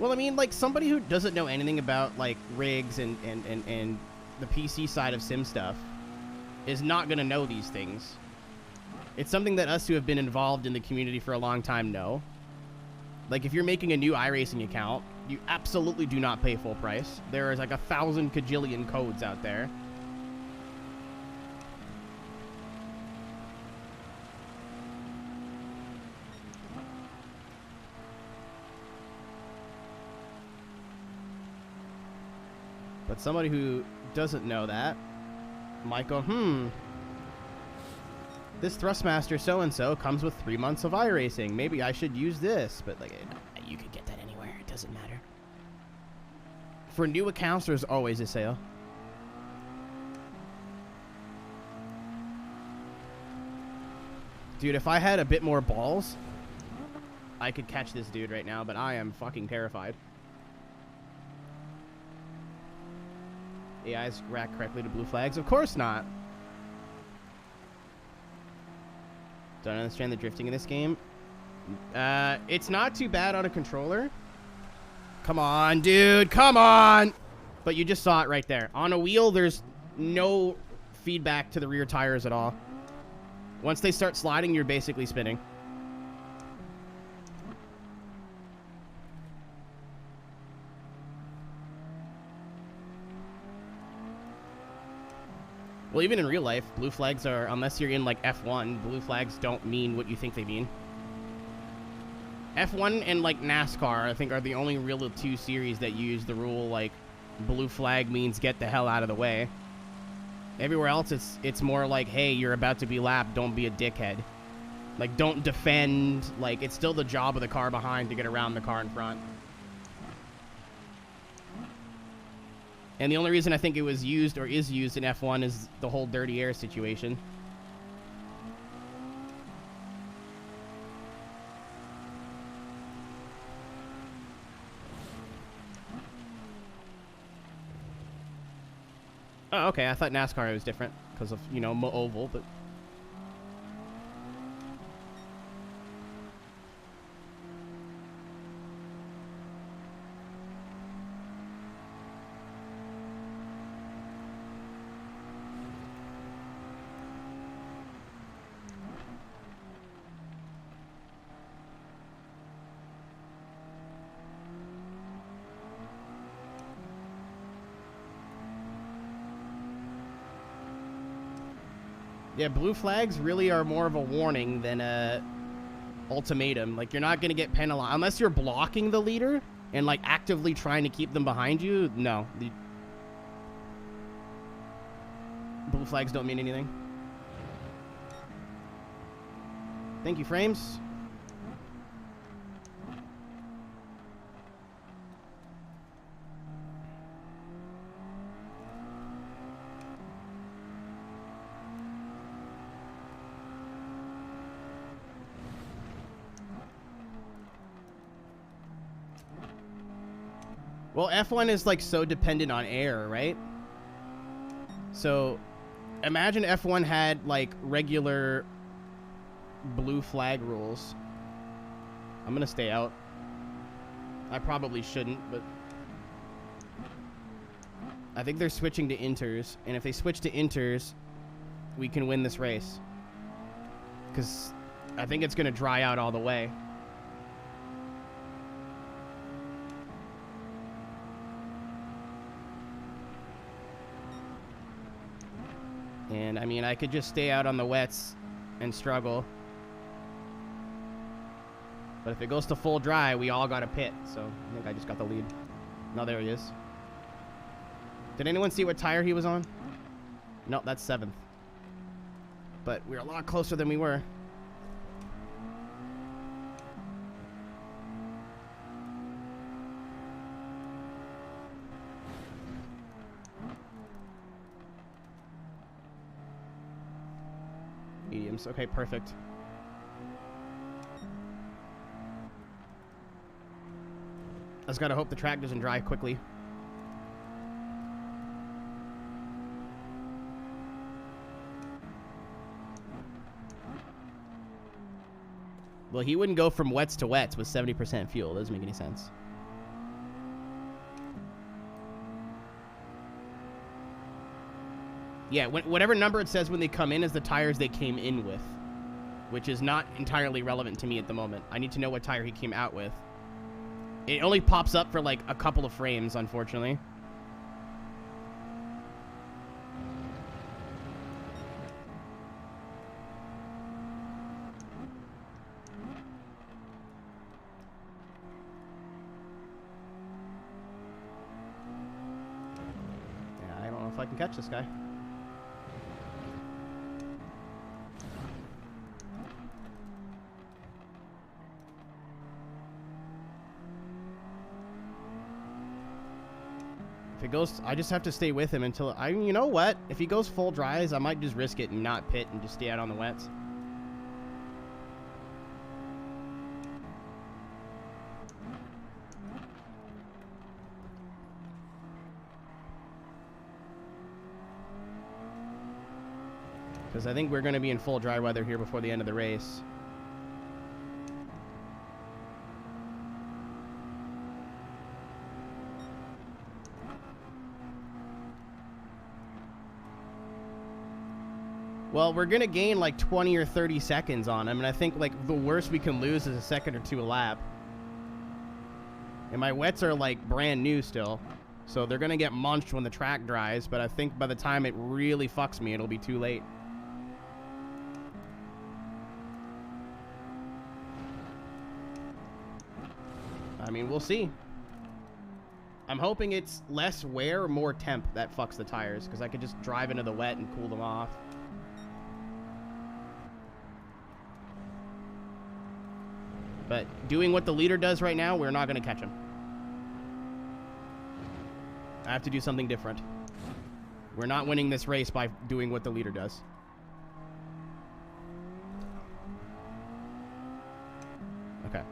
Well, I mean, like, somebody who doesn't know anything about, like, rigs and the PC side of sim stuff is not going to know these things. It's something that us who have been involved in the community for a long time know. Like, if you're making a new iRacing account, you absolutely do not pay full price. There is, like, 1,000 kajillion codes out there. But somebody who doesn't know that might go, this Thrustmaster so-and-so comes with 3 months of iRacing. Maybe I should use this. But, like, you could get that anywhere. It doesn't matter. For new accounts, there's always a sale. Dude, if I had a bit more balls, I could catch this dude right now, but I am fucking terrified. AIs react correctly to blue flags? Of course not. Don't understand the drifting in this game. It's not too bad on a controller. Come on, dude. Come on. But you just saw it right there. On a wheel, there's no feedback to the rear tires at all. Once they start sliding, you're basically spinning. Well, even in real life, blue flags are, unless you're in, like, F1, blue flags don't mean what you think they mean. F1 and, like, NASCAR, I think, are the only real two series that use the rule, like, blue flag means get the hell out of the way. Everywhere else, it's more like, hey, you're about to be lapped, don't be a dickhead. Like, don't defend. Like, it's still the job of the car behind to get around the car in front. And the only reason I think it was used or is used in F1 is the whole dirty air situation. Oh, okay. I thought NASCAR was different because of, you know, oval, but... Yeah, blue flags really are more of a warning than a ultimatum. Like, you're not going to get penalized. Unless you're blocking the leader and, like, actively trying to keep them behind you, no. The blue flags don't mean anything. Thank you, Frames. Well, F1 is, like, so dependent on air, right? So, imagine F1 had, like, regular blue flag rules. I'm gonna stay out. I probably shouldn't, but... I think they're switching to inters, and if they switch to inters, we can win this race. Because I think it's gonna dry out all the way. And, I mean, I could just stay out on the wets and struggle. But if it goes to full dry, we all got a pit. So, I think I just got the lead. No, there he is. Did anyone see what tire he was on? No, that's 7th. But we're a lot closer than we were. Mediums. Okay, perfect. I just gotta hope the track doesn't dry quickly. Well, he wouldn't go from wets to wets with 70% fuel. It doesn't make any sense. Yeah, whatever number it says when they come in is the tires they came in with, which is not entirely relevant to me at the moment. I need to know what tire he came out with. It only pops up for like a couple of frames, unfortunately. Yeah, I don't know if I can catch this guy. If it goes, I just have to stay with him until you know what? If he goes full dries, I might just risk it and not pit and just stay out on the wets. Because I think we're going to be in full dry weather here before the end of the race. Well, we're going to gain like 20 or 30 seconds on him, and I think like the worst we can lose is a second or two a lap. And my wets are like brand new still, so they're going to get munched when the track dries, but I think by the time it really fucks me, it'll be too late. I mean, we'll see. I'm hoping it's less wear, more temp that fucks the tires, because I could just drive into the wet and cool them off. But doing what the leader does right now, we're not going to catch him. I have to do something different. We're not winning this race by doing what the leader does. Okay.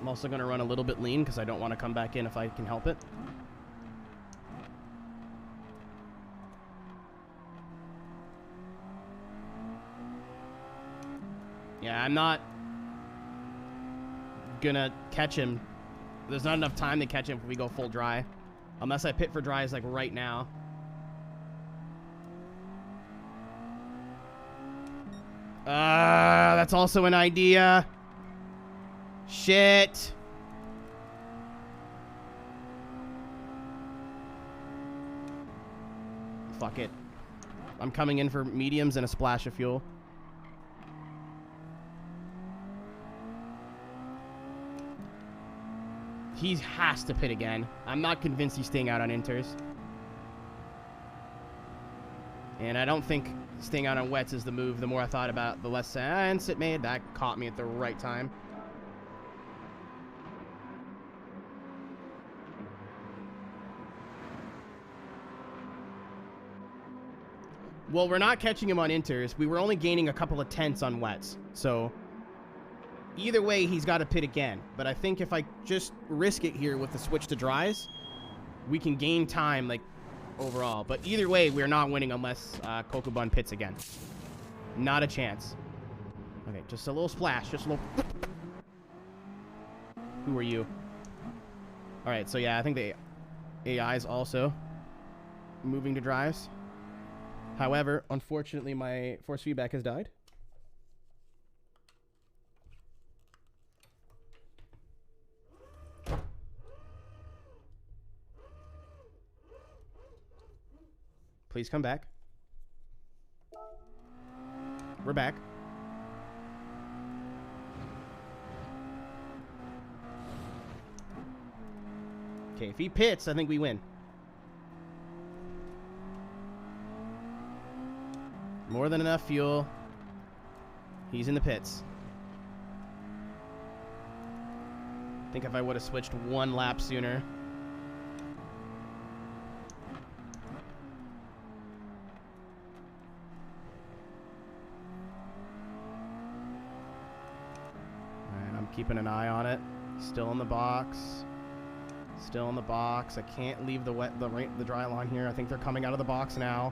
also going to run a little bit lean because I don't want to come back in if I can help it. Yeah, I'm not gonna catch him. There's not enough time to catch him if we go full dry. Unless I pit for dries like right now. That's also an idea. Shit. Fuck it. I'm coming in for mediums and a splash of fuel. He has to pit again. I'm not convinced he's staying out on inters. And I don't think staying out on wets is the move. The more I thought about it, the less sense it made. That caught me at the right time. Well, we're not catching him on inters. We were only gaining a couple of tenths on wets. So either way, he's got to pit again. But I think if I just risk it here with the switch to dries, we can gain time, like, overall. But either way, we're not winning unless Kokubun pits again. Not a chance. Okay, just a little splash. Just a little... Who are you? Alright, so yeah, I think the AI is also moving to dries. However, unfortunately, my force feedback has died. Please come back. We're back. Okay, if he pits, I think we win. More than enough fuel. He's in the pits. I think if I would have switched one lap sooner. Alright, I'm keeping an eye on it. Still in the box. Still in the box. I can't leave the dry line here. I think they're coming out of the box now.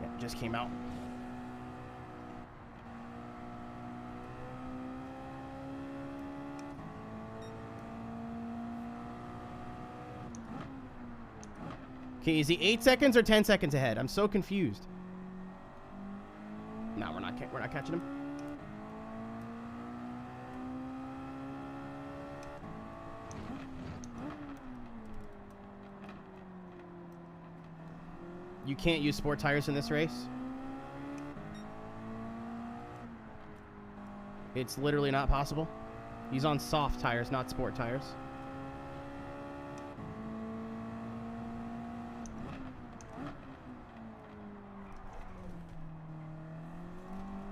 Yeah, it just came out. Okay, is he 8 seconds or 10 seconds ahead? I'm so confused. No, we're not catching him. You can't use sport tires in this race. It's literally not possible. He's on soft tires, not sport tires.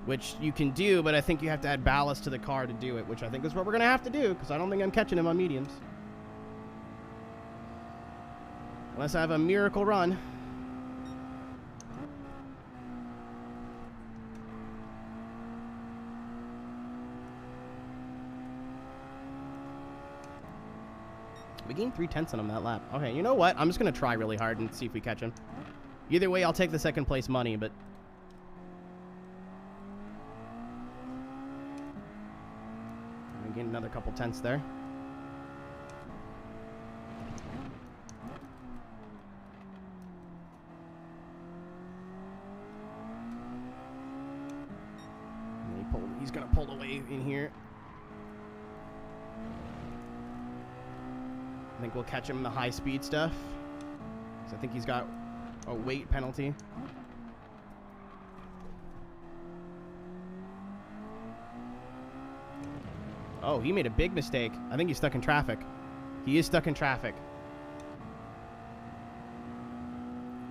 Which you can do, but I think you have to add ballast to the car to do it, which I think is what we're going to have to do, because I don't think I'm catching him on mediums. Unless I have a miracle run. We gained 3/10 on him that lap. Okay, you know what? I'm just going to try really hard and see if we catch him. Either way, I'll take the second place money, but... I gained another couple tenths there. And he's going to pull away in here. I think we'll catch him in the high-speed stuff. So I think he's got a weight penalty. Oh, he made a big mistake. I think he's stuck in traffic. He is stuck in traffic.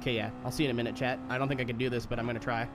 Okay, yeah. I'll see you in a minute, chat. I don't think I can do this, but I'm going to try.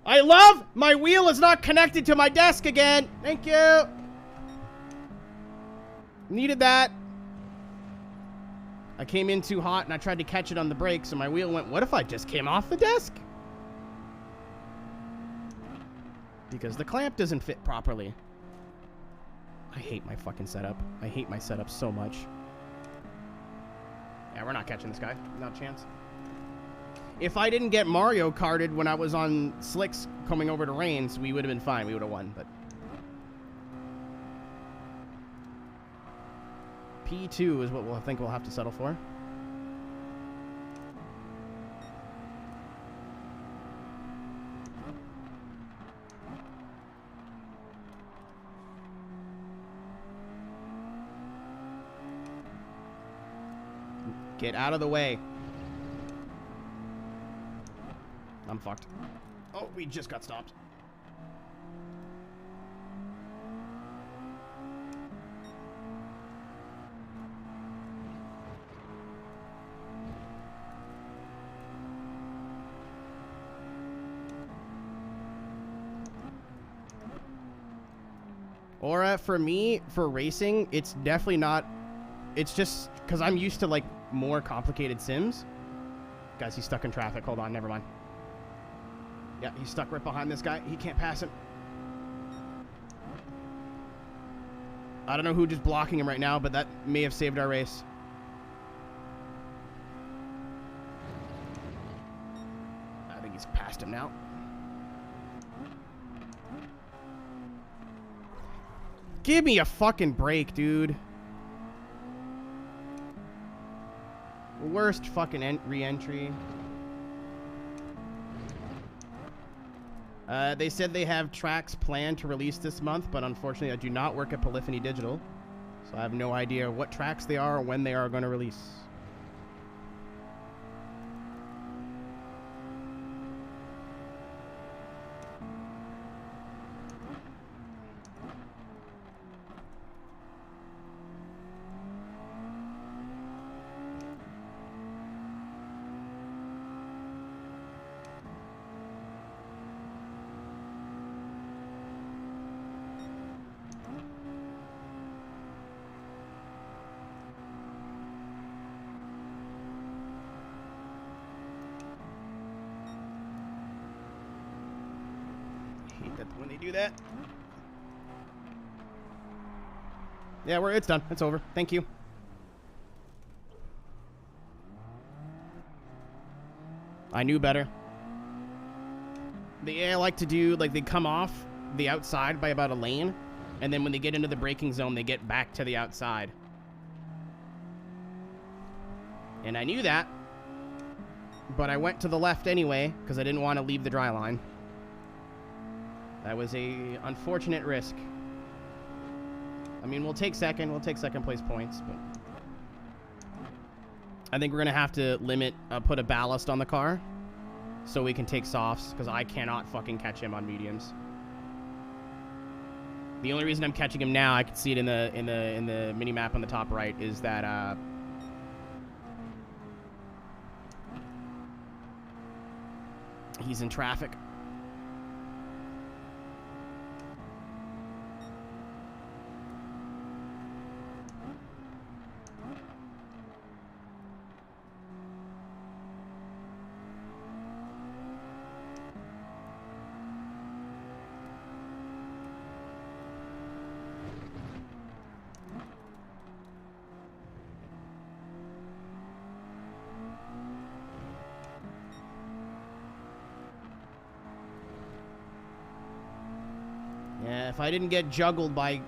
I love my wheel is not connected to my desk again. Thank you. Needed that. I came in too hot and I tried to catch it on the brake, so my wheel went, what if I just came off the desk? Because the clamp doesn't fit properly. I hate my fucking setup. I hate my setup so much. Yeah, we're not catching this guy. Not a chance. If I didn't get Mario Karted when I was on slicks coming over to Reigns, we would have been fine. We would have won, but... P2 is what I think we'll have to settle for. Get out of the way. I'm fucked. Oh, we just got stopped. Or for me, for racing, it's definitely not... It's just because I'm used to, like, more complicated sims. Guys, he's stuck in traffic. Hold on, never mind. Yeah, he's stuck right behind this guy. He can't pass him. I don't know who just blocking him right now, but that may have saved our race. I think he's past him now. Give me a fucking break, dude. Worst fucking re-entry. They said they have tracks planned to release this month, but unfortunately I do not work at Polyphony Digital, so I have no idea what tracks they are or when they are going to release. When they do that. Yeah, it's done. It's over. Thank you. I knew better. They like to do, like, they come off the outside by about a lane, and then when they get into the braking zone, they get back to the outside. And I knew that, but I went to the left anyway, because I didn't want to leave the dry line. That was a unfortunate risk. I mean, we'll take second place points, but I think we're gonna have to limit, put a ballast on the car, so we can take softs, because I cannot fucking catch him on mediums. The only reason I'm catching him now, I can see it in the mini map on the top right, is that he's in traffic. Yeah, if I didn't get juggled by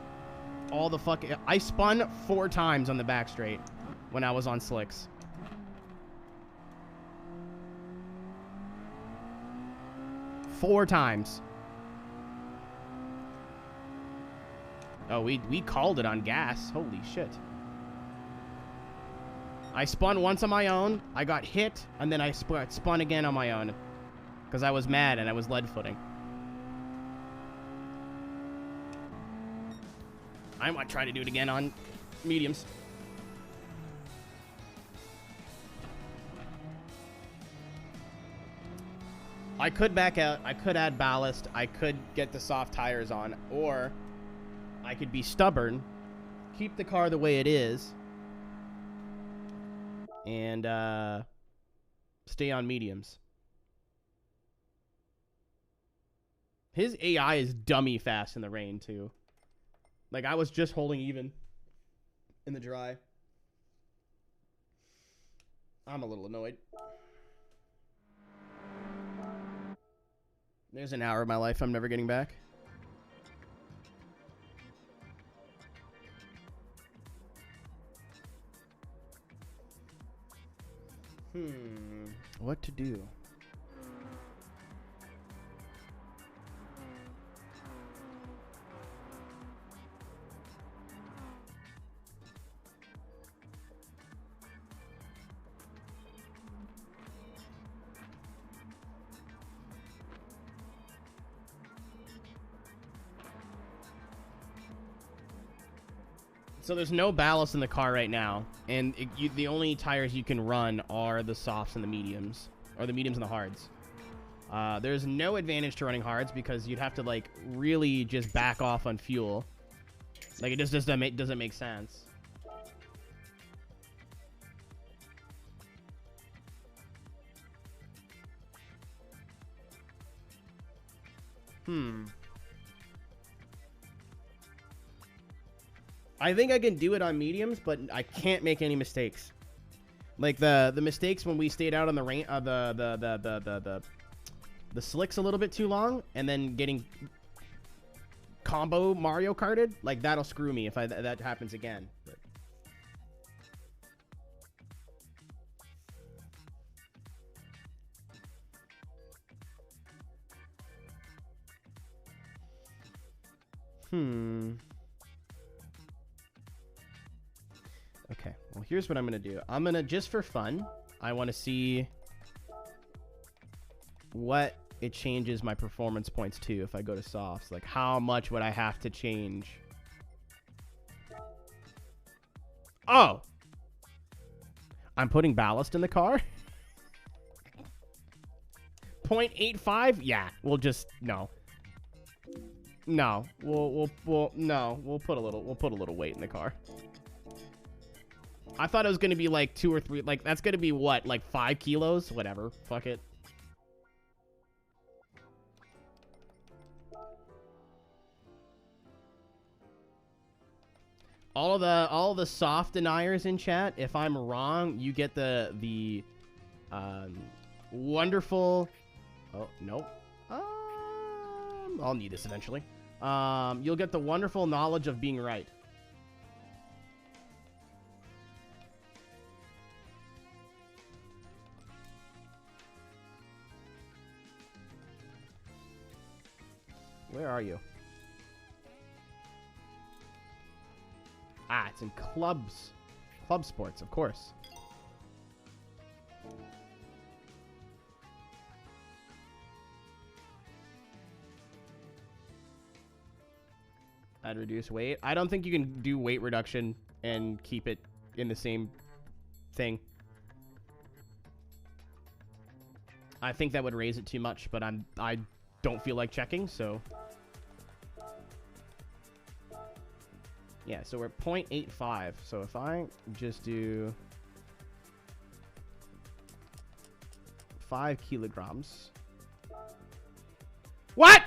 all the fucking... I spun 4 times on the back straight when I was on slicks. Four times. Oh, we called it on gas. Holy shit. I spun once on my own, I got hit, and then I spun again on my own. Because I was mad and I was lead footing. I might try to do it again on mediums. I could back out. I could add ballast. I could get the soft tires on. Or I could be stubborn, keep the car the way it is, and stay on mediums. His AI is dummy fast in the rain, too. Like, I was just holding even in the dry. I'm a little annoyed. There's an hour of my life I'm never getting back. What to do? So there's no ballast in the car right now, and the only tires you can run are the softs and the mediums, or the mediums and the hards. There's no advantage to running hards because you'd have to like really just back off on fuel. Like it just doesn't make sense. I think I can do it on mediums, but I can't make any mistakes. Like the mistakes when we stayed out on the rain, the slicks a little bit too long, and then getting combo Mario Karted, like that'll screw me if that happens again. But. Okay, well, here's what I'm going to do. I'm going to, just for fun, I want to see what it changes my performance points to if I go to softs. Like, how much would I have to change? Oh! I'm putting ballast in the car? 0.85? Yeah, we'll just, no. No, we'll put a little weight in the car. I thought it was going to be like 2 or 3. Like, that's going to be what? Like 5 kilos? Whatever. Fuck it. All of the soft deniers in chat, if I'm wrong, you get the wonderful... Oh, nope. I'll need this eventually. You'll get the wonderful knowledge of being right. Where are you? Ah, it's in clubs. Club sports, of course. I'd reduce weight. I don't think you can do weight reduction and keep it in the same thing. I think that would raise it too much, but I don't feel like checking, so... Yeah, so we're at 0.85. So if I just do 5 kilograms. What?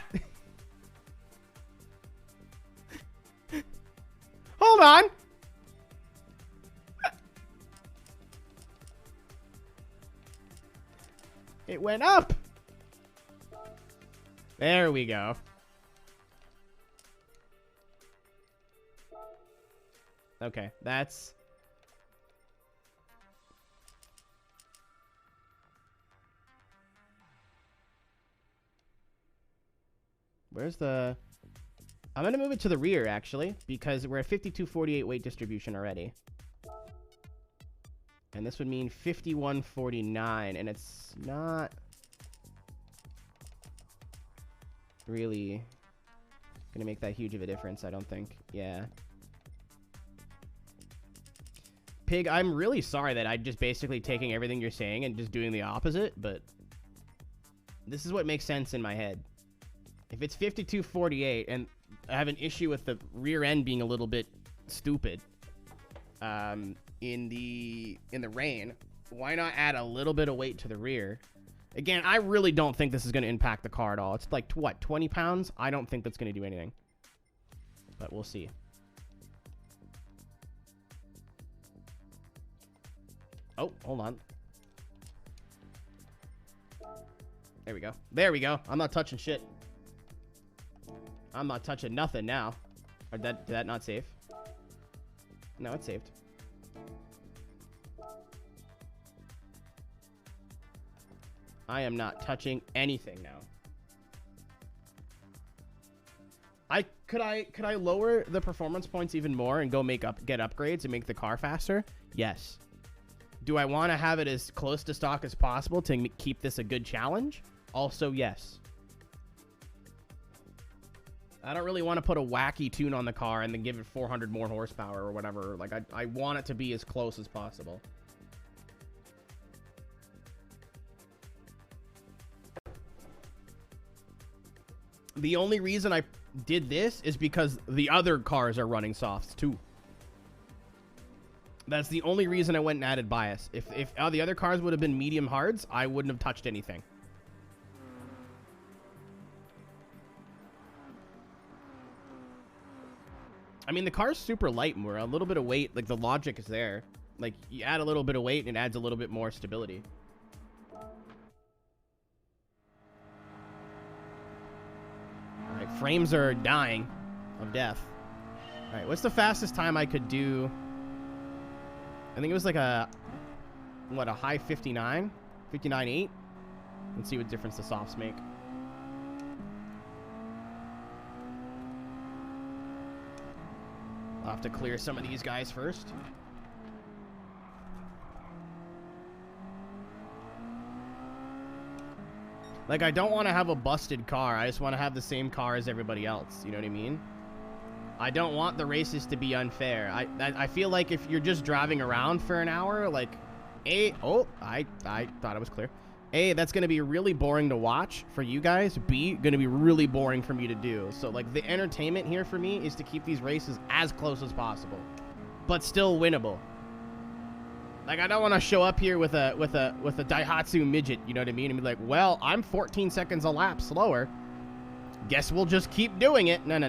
Hold on. It went up. There we go. Okay, that's... Where's the... I'm going to move it to the rear, actually, because we're at 52.48 weight distribution already. And this would mean 51.49, and it's not really going to make that huge of a difference, I don't think. Yeah. Pig, I'm really sorry that I'm just basically taking everything you're saying and just doing the opposite, but This is what makes sense in my head. If it's 52.48 and I have an issue with the rear end being a little bit stupid in the rain, why not add a little bit of weight to the rear? Again, I really don't think this is going to impact the car at all. It's like, what, 20 pounds? I don't think that's going to do anything. But we'll see. Oh, hold on. There we go. There we go. I'm not touching shit. I'm not touching nothing now. Or did that not save? No, it's saved. I am not touching anything now. Could I lower the performance points even more and go get upgrades and make the car faster? Yes. Do I want to have it as close to stock as possible to keep this a good challenge? Also, yes. I don't really want to put a wacky tune on the car and then give it 400 more horsepower or whatever. Like, I want it to be as close as possible. The only reason I did this is because the other cars are running softs too. That's the only reason I went and added bias. If the other cars would have been medium hards, I wouldn't have touched anything. I mean, the car's super light, more. A little bit of weight, like, the logic is there. Like, you add a little bit of weight and it adds a little bit more stability. Alright, frames are dying of death. Alright, what's the fastest time I could do? I think it was like a high 59? 59.8? Let's see what difference the softs make. I'll have to clear some of these guys first. Like, I don't want to have a busted car. I just want to have the same car as everybody else. You know what I mean? I don't want the races to be unfair. I feel like if you're just driving around for an hour, like, I thought it was clear. A, that's going to be really boring to watch for you guys. B, going to be really boring for me to do. So, like, the entertainment here for me is to keep these races as close as possible, but still winnable. Like, I don't want to show up here with a Daihatsu midget, you know what I mean? And be like, well, I'm 14 seconds a lap slower. Guess we'll just keep doing it. No. No.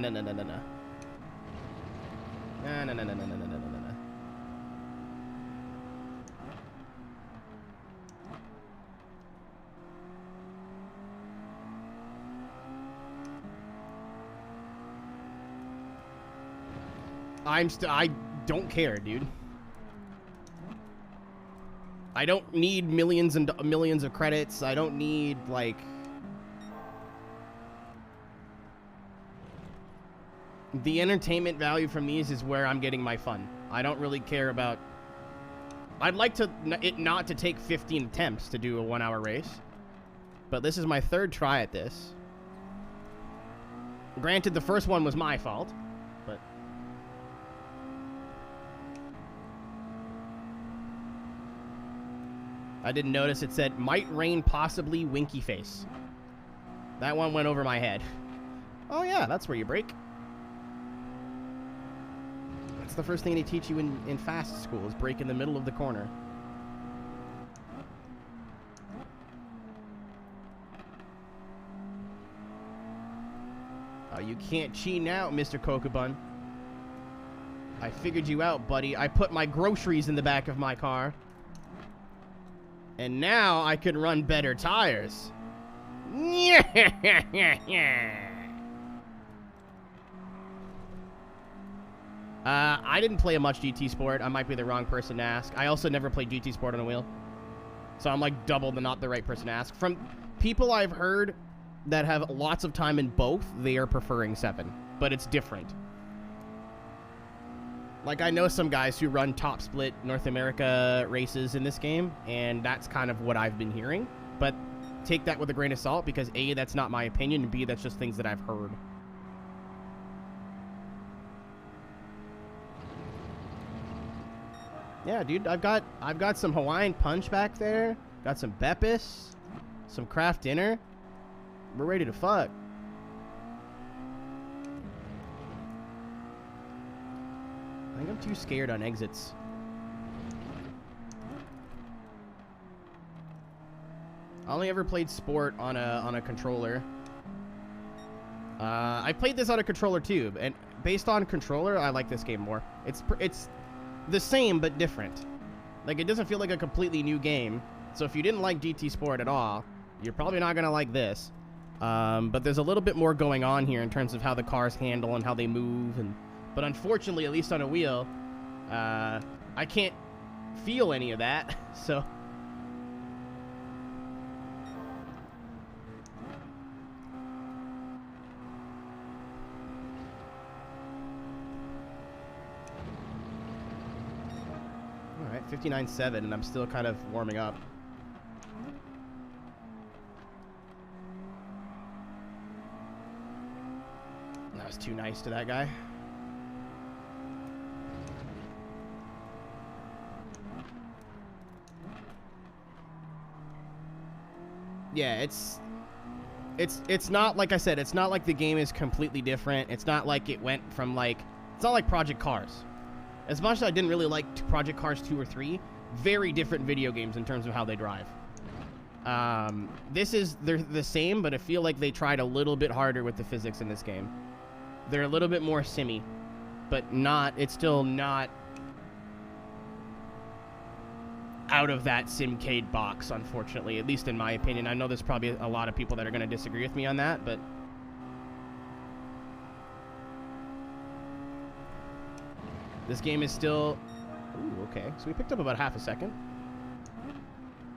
I don't care, dude. I don't need millions and millions of credits. I don't need, like... The entertainment value from these is where I'm getting my fun. I don't really care about... I'd like it not to take 15 attempts to do a 1-hour race. But this is my third try at this. Granted, the first one was my fault. But... I didn't notice it said, might rain possibly winky face. That one went over my head. Oh yeah, that's where you brake. That's the first thing they teach you in fast school, is brake in the middle of the corner. Oh, you can't cheat now, Mr. Kokubun. I figured you out, buddy. I put my groceries in the back of my car. And now I can run better tires. I didn't play much GT Sport. I might be the wrong person to ask. I also never played GT Sport on a wheel. So I'm like double not the right person to ask. From people I've heard that have lots of time in both, they are preferring 7. But it's different. Like, I know some guys who run top split North America races in this game, and that's kind of what I've been hearing. But take that with a grain of salt, because A, that's not my opinion, and B, that's just things that I've heard. Yeah, dude, I've got some Hawaiian Punch back there, got some Beppis, some Kraft Dinner. We're ready to fuck. I think I'm too scared on exits. I only ever played Sport on a controller. I played this on a controller too, and based on controller, I like this game more. It's the same but different. Like, it doesn't feel like a completely new game. So if you didn't like GT Sport at all, you're probably not gonna like this. But there's a little bit more going on here in terms of how the cars handle and how they move, but unfortunately, at least on a wheel, I can't feel any of that. So. Alright, 59.7, and I'm still kind of warming up. That was too nice to that guy. Yeah, it's not, like I said, it's not like the game is completely different. It's not like it went from, like, it's not like Project Cars. As much as I didn't really like Project Cars 2 or 3, very different video games in terms of how they drive. They're the same, but I feel like they tried a little bit harder with the physics in this game. They're a little bit more simmy, but it's still not out of that simcade box, unfortunately, at least in my opinion. I know there's probably a lot of people that are going to disagree with me on that, but this game is still... Ooh, okay. So we picked up about half a second.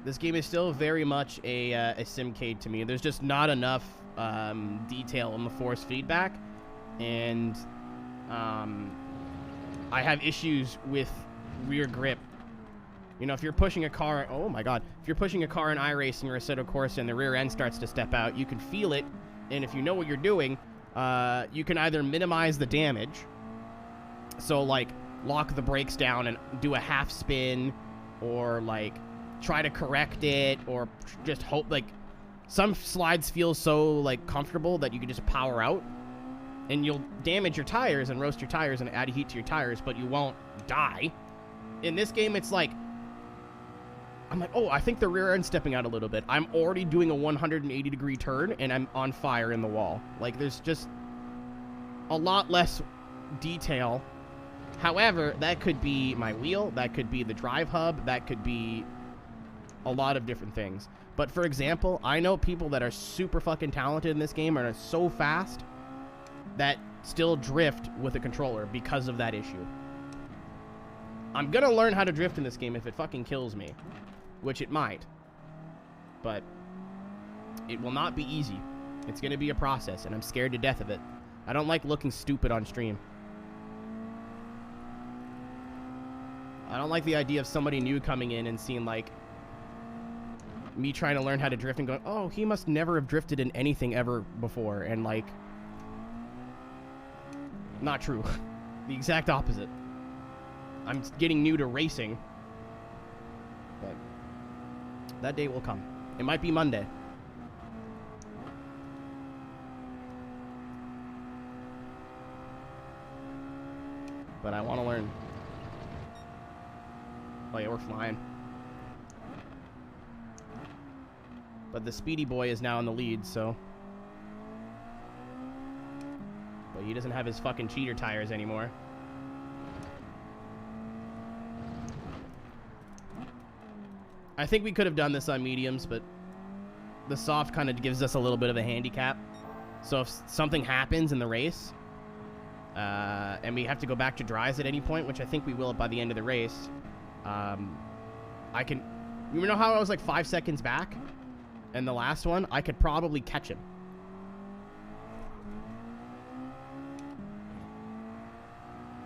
This game is still very much a simcade to me. There's just not enough detail in the force feedback, and I have issues with rear grip. You know, if you're pushing a car... Oh, my God. If you're pushing a car in iRacing or Assetto Corsa and the rear end starts to step out, you can feel it, and if you know what you're doing, you can either minimize the damage... So, like, lock the brakes down and do a half spin, or, like, try to correct it, or just hope, like, some slides feel so, like, comfortable that you can just power out, and you'll damage your tires and roast your tires and add heat to your tires, but you won't die. In this game, it's like, I'm like, oh, I think the rear end's stepping out a little bit. I'm already doing a 180-degree turn, and I'm on fire in the wall. Like, there's just a lot less detail. However, that could be my wheel, that could be the drive hub, that could be a lot of different things. But for example, I know people that are super fucking talented in this game and are so fast that still drift with a controller because of that issue. I'm gonna learn how to drift in this game if it fucking kills me, which it might. But it will not be easy. It's gonna be a process, and I'm scared to death of it. I don't like looking stupid on stream. I don't like the idea of somebody new coming in and seeing, like, me trying to learn how to drift and going, oh, he must never have drifted in anything ever before. And, like, not true. The exact opposite. I'm getting new to racing. But that day will come. It might be Monday. But I want to learn. Oh yeah, we're flying. But the speedy boy is now in the lead, so... But he doesn't have his fucking cheater tires anymore. I think we could have done this on mediums, but the soft kind of gives us a little bit of a handicap. So if something happens in the race, and we have to go back to dries at any point, which I think we will by the end of the race... I can... You know how I was like 5 seconds back? In the last one? I could probably catch him.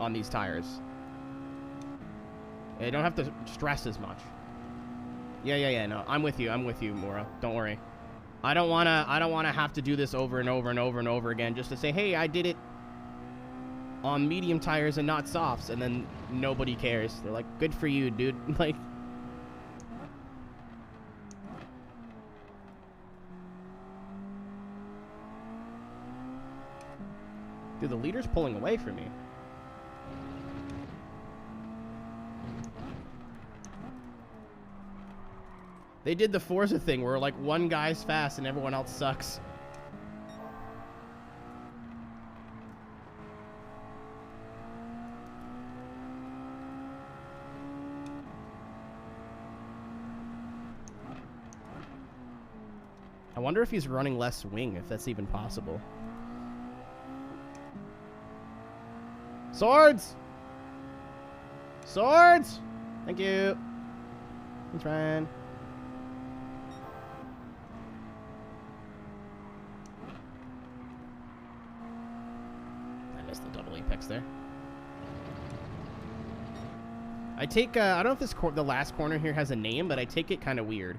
On these tires. I don't have to stress as much. Yeah, no. I'm with you, Mora. Don't worry. I don't wanna have to do this over and over and over and over again just to say, hey, I did it on medium tires and not softs, and then nobody cares. They're like, good for you, dude. Like, Dude, the leader's pulling away from me. They did the Forza thing where like one guy's fast and everyone else sucks. I wonder if he's running less wing, if that's even possible. Swords! Swords! Thank you. Thanks, Ryan. I missed the double apex there. I take, I don't know if this the last corner here has a name, but I take it kind of weird.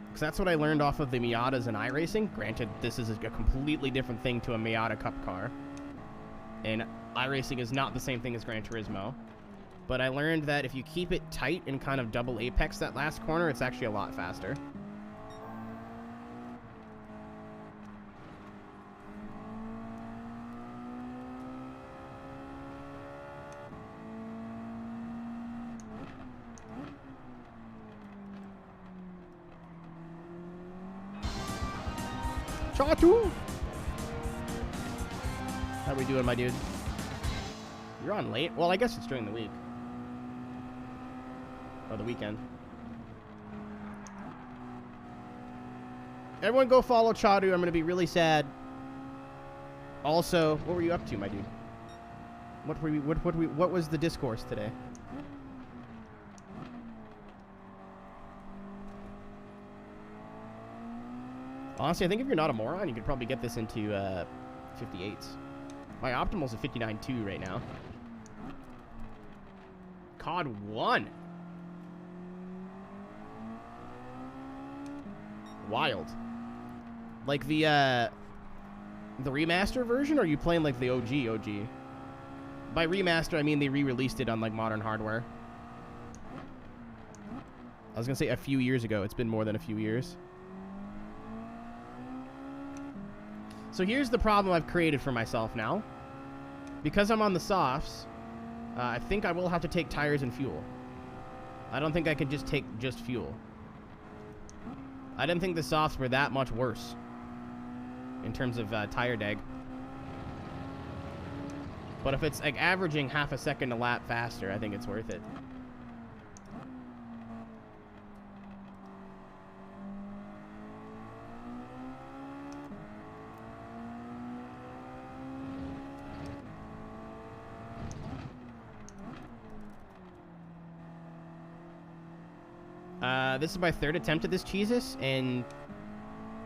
Because that's what I learned off of the Miatas in iRacing. Granted, this is a completely different thing to a Miata Cup car. And iRacing is not the same thing as Gran Turismo. But I learned that if you keep it tight and kind of double apex that last corner, it's actually a lot faster. Chatu! How we doing, my dude? You're on late? Well, I guess it's during the week. Or the weekend. Everyone go follow Chadu. I'm going to be really sad. Also, what were you up to, my dude? What was the discourse today? Honestly, I think if you're not a moron, you could probably get this into 58s. My optimal's a 59.2 right now. COD 1. Wild. Like the remaster version, or are you playing like the OG? By remaster, I mean they re-released it on like modern hardware. I was gonna say a few years ago. It's been more than a few years. So here's the problem I've created for myself now. Because I'm on the softs, I think I will have to take tires and fuel. I don't think I can just take just fuel. I didn't think the softs were that much worse in terms of tire deg. But if it's like averaging half a second a lap faster, I think it's worth it. This is my third attempt at this Cheezus, and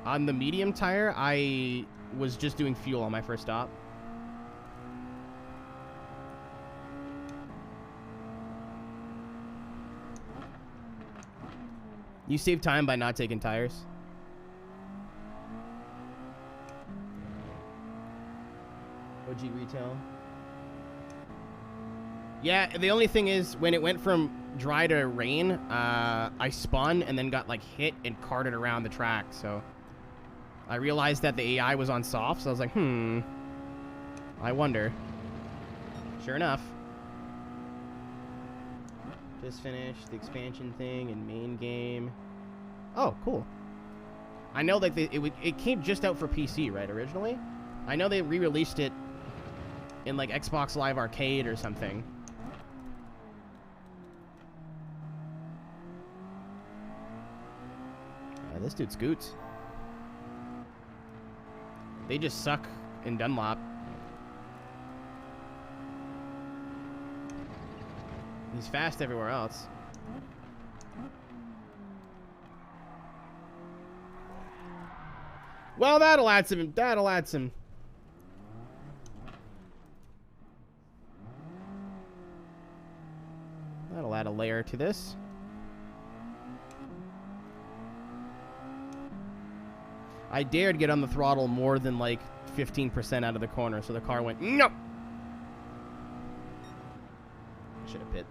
on the medium tire, I was just doing fuel on my first stop. You save time by not taking tires. OG retail. Yeah, the only thing is, when it went from dry to rain, I spun and then got like hit and carted around the track, so I realized that the AI was on soft, so I was like, I wonder. Sure enough. Just finished the expansion thing in main game. Oh, cool. I know that it came just out for PC, right, originally? I know they re-released it in like Xbox Live Arcade or something. This dude scoots. They just suck in Dunlop. He's fast everywhere else. Well, that'll add some. That'll add a layer to this. I dared get on the throttle more than like 15% out of the corner, so the car went, no! Should have pit.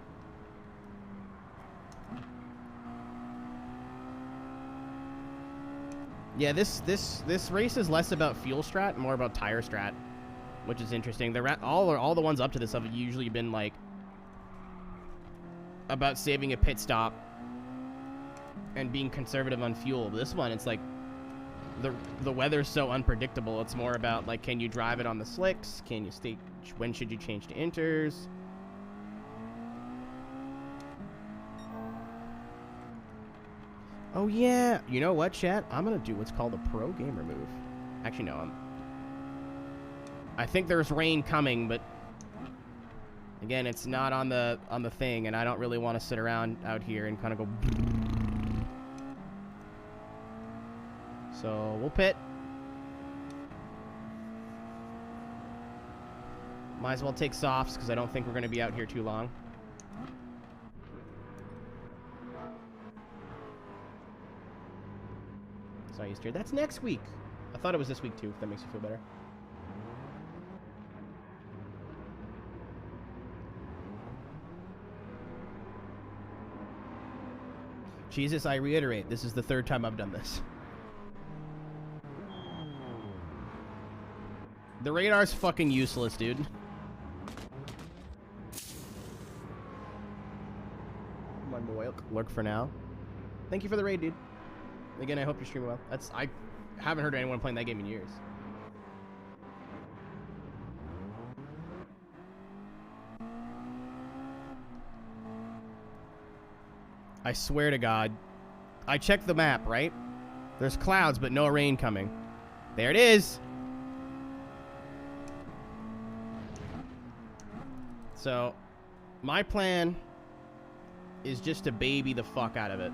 Yeah, this race is less about fuel strat and more about tire strat, which is interesting. All the ones up to this have usually been like about saving a pit stop and being conservative on fuel. But this one, it's like the weather's so unpredictable. It's more about like, can you drive it on the slicks? Can you stay? When should you change to inters? Oh yeah, you know what, chat? I'm gonna do what's called a pro gamer move. Actually, no, I think there's rain coming, but again, it's not on the thing, and I don't really want to sit around out here and kind of go. So we'll pit. Might as well take softs because I don't think we're gonna be out here too long. Sorry, Easter. That's next week. I thought it was this week too, if that makes you feel better. Jesus, I reiterate, this is the third time I've done this. The radar's fucking useless, dude. My boy, lurk for now. Thank you for the raid, dude. Again, I hope you're streaming well. I haven't heard anyone playing that game in years. I swear to God. I checked the map, right? There's clouds, but no rain coming. There it is. So, my plan is just to baby the fuck out of it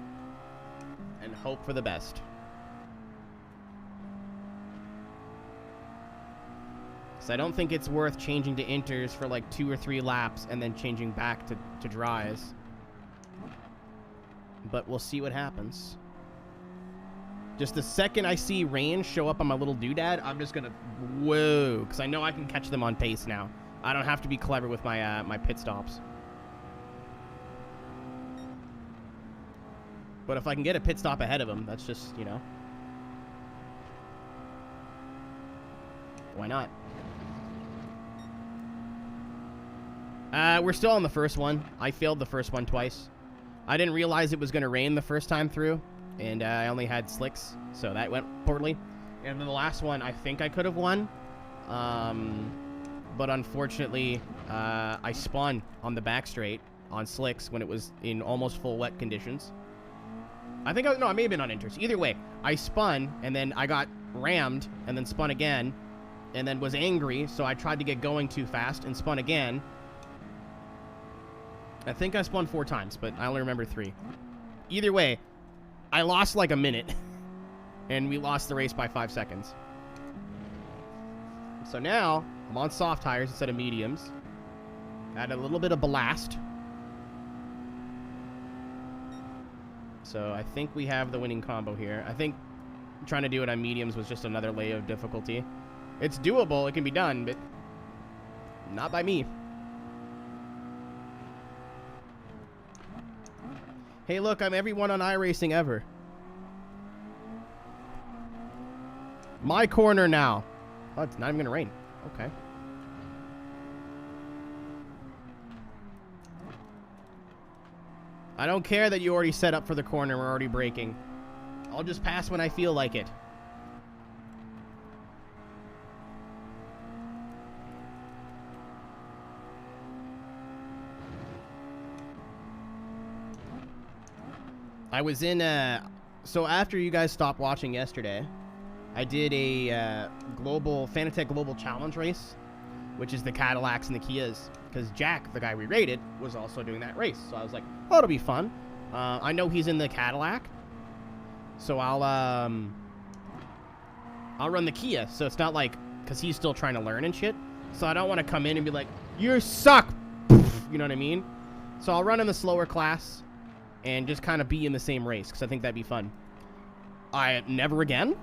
and hope for the best. So I don't think it's worth changing to inters for like 2 or 3 laps and then changing back to dries. But we'll see what happens. Just the second I see rain show up on my little doodad, I'm just gonna whoa, because I know I can catch them on pace now. I don't have to be clever with my my pit stops. But if I can get a pit stop ahead of them, that's just, you know. Why not? We're still on the first one. I failed the first one twice. I didn't realize it was going to rain the first time through, and I only had slicks, so that went poorly. And then the last one, I think I could have won. But unfortunately, I spun on the back straight on slicks when it was in almost full wet conditions. I think, no, I may have been on inters. Either way, I spun, and then I got rammed, and then spun again, and then was angry, so I tried to get going too fast and spun again. I think I spun 4 times, but I only remember 3. Either way, I lost like a minute, and we lost the race by 5 seconds. So now, I'm on soft tires instead of mediums. Add a little bit of ballast. So I think we have the winning combo here. I think trying to do it on mediums was just another layer of difficulty. It's doable, it can be done, but not by me. Hey, look, I'm everyone on iRacing ever. My corner now. Oh, it's not even gonna rain. Okay. I don't care that you already set up for the corner. We're already braking. I'll just pass when I feel like it. I was in, so after you guys stopped watching yesterday, I did a Aeroteq Global Challenge race, which is the Cadillacs and the Kias, because Jack, the guy we rated, was also doing that race. So I was like, oh, it'll be fun. I know he's in the Cadillac, so I'll run the Kia. So it's not like, because he's still trying to learn and shit. So I don't want to come in and be like, you suck. You know what I mean? So I'll run in the slower class and just kind of be in the same race, because I think that'd be fun. Never again.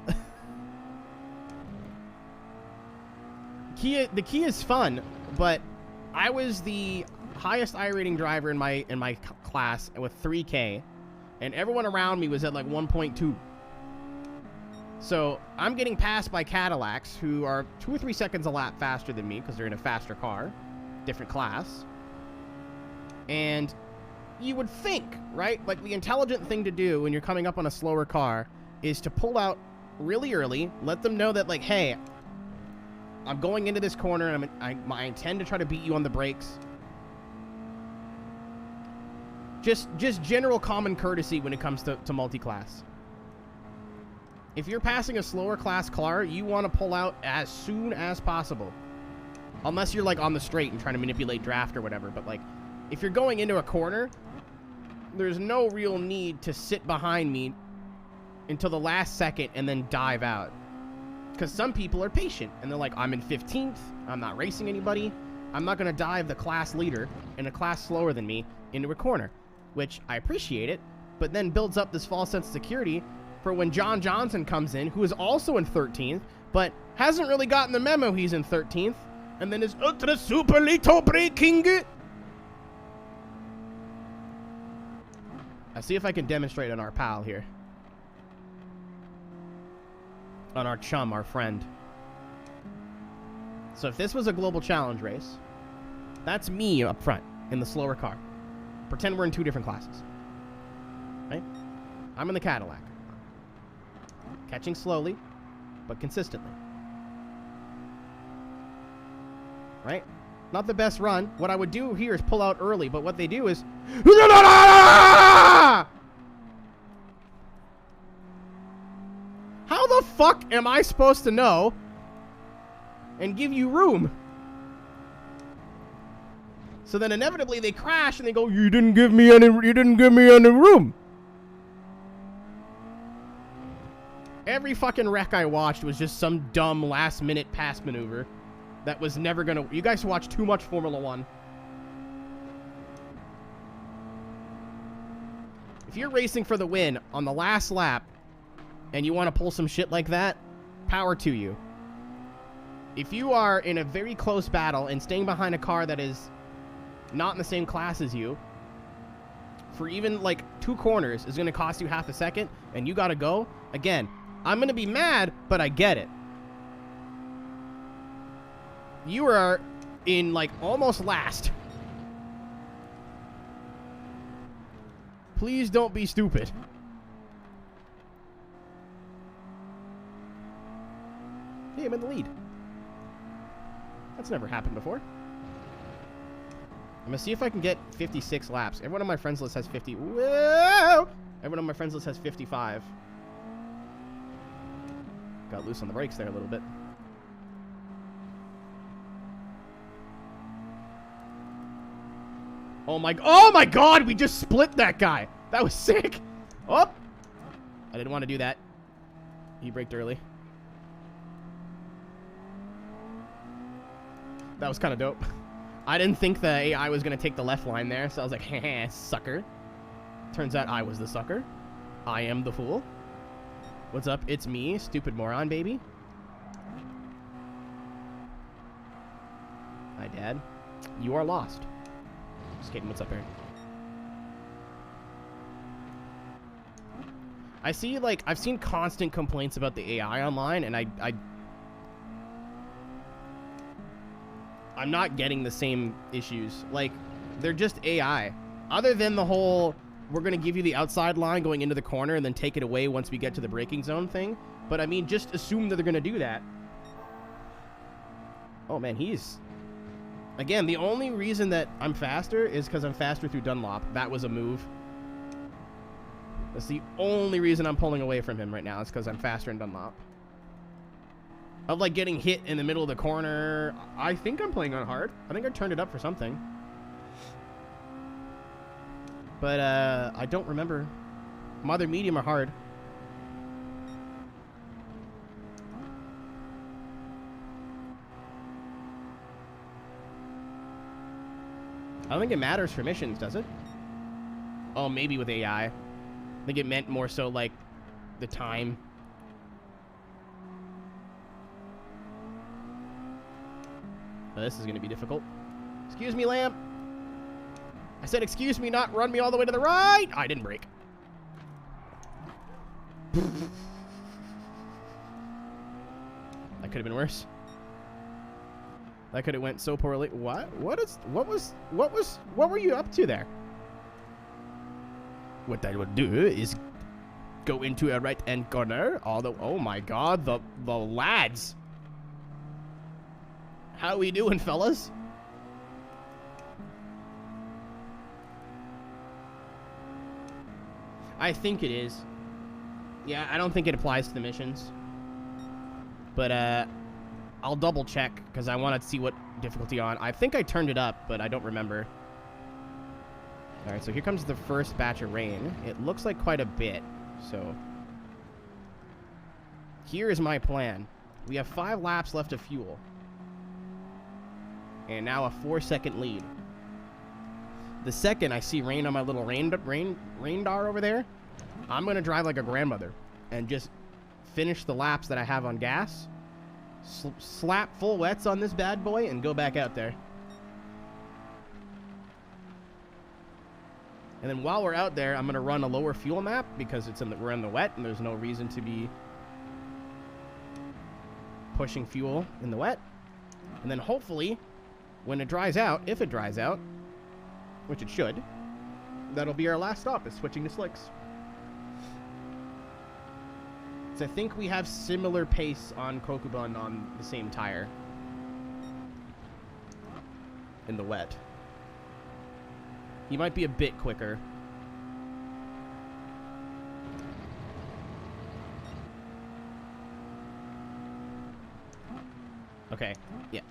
The Kia is fun, but I was the highest iRating driver in my class with 3K, and everyone around me was at like 1.2. So I'm getting passed by Cadillacs who are 2 or 3 seconds a lap faster than me because they're in a faster car, different class. And you would think, right? Like the intelligent thing to do when you're coming up on a slower car is to pull out really early, let them know that like, hey, I'm going into this corner and I intend to try to beat you on the brakes. Just general common courtesy when it comes to multi-class. If you're passing a slower class car, you want to pull out as soon as possible. Unless you're like on the straight and trying to manipulate draft or whatever. But like, if you're going into a corner, there's no real need to sit behind me until the last second and then dive out. Because some people are patient and they're like, I'm in 15th, I'm not racing anybody, I'm not going to dive the class leader in a class slower than me into a corner. Which I appreciate it, but then builds up this false sense of security for when John Johnson comes in, who is also in 13th, but hasn't really gotten the memo he's in 13th, and then is ultra super little breaking it. I see if I can demonstrate on our pal here. On our chum, our friend. So if this was a global challenge race, that's me up front in the slower car. Pretend we're in 2 different classes. Right? I'm in the Cadillac. Catching slowly, but consistently. Right? Not the best run. What I would do here is pull out early, but what they do is... How the fuck am I supposed to know and give you room? So then inevitably they crash and they go, you didn't give me any room. Every fucking wreck I watched was just some dumb last minute pass maneuver that was never gonna... You guys watch too much Formula 1. If you're racing for the win on the last lap and you want to pull some shit like that, power to you. If you are in a very close battle and staying behind a car that is not in the same class as you, for even like 2 corners is going to cost you half a second and you got to go, again, I'm going to be mad, but I get it. You are in like almost last. Please don't be stupid. Hey, I'm in the lead. That's never happened before. I'm gonna see if I can get 56 laps. Everyone on my friends list has 50. Whoa! Everyone on my friends list has 55. Got loose on the brakes there a little bit. Oh my god, we just split that guy. That was sick. Oh! I didn't want to do that. He braked early. That was kind of dope. I didn't think the AI was going to take the left line there, so I was like, heh, sucker. Turns out I was the sucker. I am the fool. What's up? It's me, stupid moron, baby. Hi, Dad. You are lost. Just kidding. What's up, Aaron? I see, like, I've seen constant complaints about the AI online, and I'm not getting the same issues. Like, they're just AI. Other than the whole, we're going to give you the outside line going into the corner and then take it away once we get to the braking zone thing. But, I mean, just assume that they're going to do that. Oh, man, he's... Again, the only reason that I'm faster is because I'm faster through Dunlop. That was a move. That's the only reason I'm pulling away from him right now. Is because I'm faster in Dunlop. Of, like, getting hit in the middle of the corner. I think I'm playing on hard. I think I turned it up for something. But, I don't remember. I'm either medium or hard. I don't think it matters for missions, does it? Oh, maybe with AI. I think it meant more so, like, the time. Oh, this is going to be difficult. Excuse me, lamp. I said excuse me, not run me all the way to the right. I didn't brake. That could have been worse. That could have went so poorly. What were you up to there? What I would do is go into a right-hand corner. Oh my god, the lads. How we doing, fellas? I think it is. Yeah, I don't think it applies to the missions. But, I'll double check, because I want to see what difficulty on. I think I turned it up, but I don't remember. Alright, so here comes the first batch of rain. It looks like quite a bit, so... Here is my plan. We have 5 laps left of fuel. And now a 4-second lead. The second I see rain on my little rain dar over there, I'm going to drive like a grandmother and just finish the laps that I have on gas, slap full wets on this bad boy, and go back out there. And then while we're out there, I'm going to run a lower fuel map because we're in the wet and there's no reason to be pushing fuel in the wet. And then hopefully, when it dries out, if it dries out, which it should, that'll be our last stop, is switching to slicks. So I think we have similar pace on Kokubun on the same tire in the wet. He might be a bit quicker. Okay, yeah.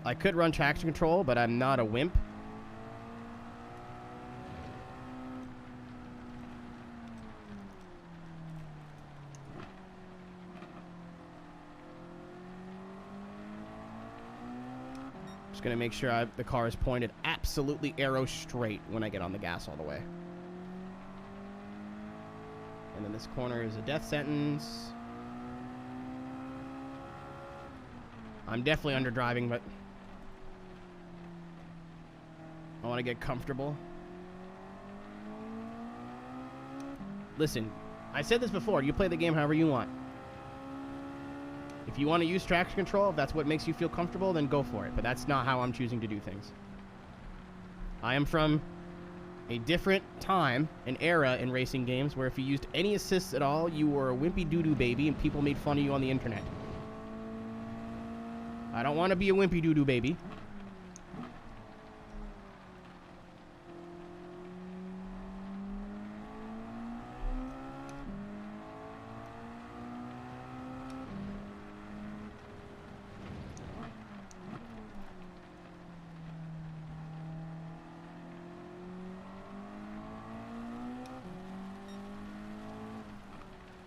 I could run traction control, but I'm not a wimp. Just gonna make sure the car is pointed absolutely arrow straight when I get on the gas all the way. And then this corner is a death sentence. I'm definitely under driving, but I want to get comfortable. Listen, I said this before, you play the game however you want. If you want to use traction control, if that's what makes you feel comfortable, then go for it. But that's not how I'm choosing to do things. I am from a different time, an era in racing games, where if you used any assists at all, you were a wimpy doo-doo baby and people made fun of you on the internet. I don't want to be a wimpy doo-doo baby.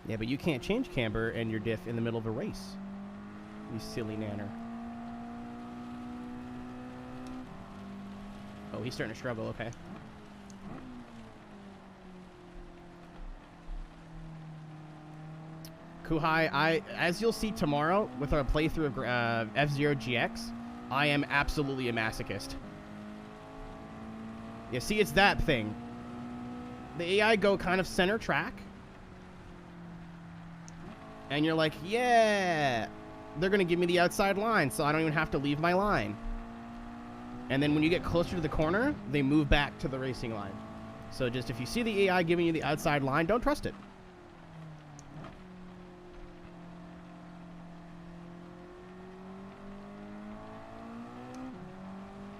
Yeah, but you can't change camber and your diff in the middle of a race. You silly nanner. Oh, he's starting to struggle, okay. Kuhai, as you'll see tomorrow with our playthrough of F-Zero GX, I am absolutely a masochist. Yeah, see, it's that thing. The AI go kind of center track. And you're like, yeah, they're going to give me the outside line, so I don't even have to leave my line. And then when you get closer to the corner, they move back to the racing line. So just if you see the AI giving you the outside line, don't trust it.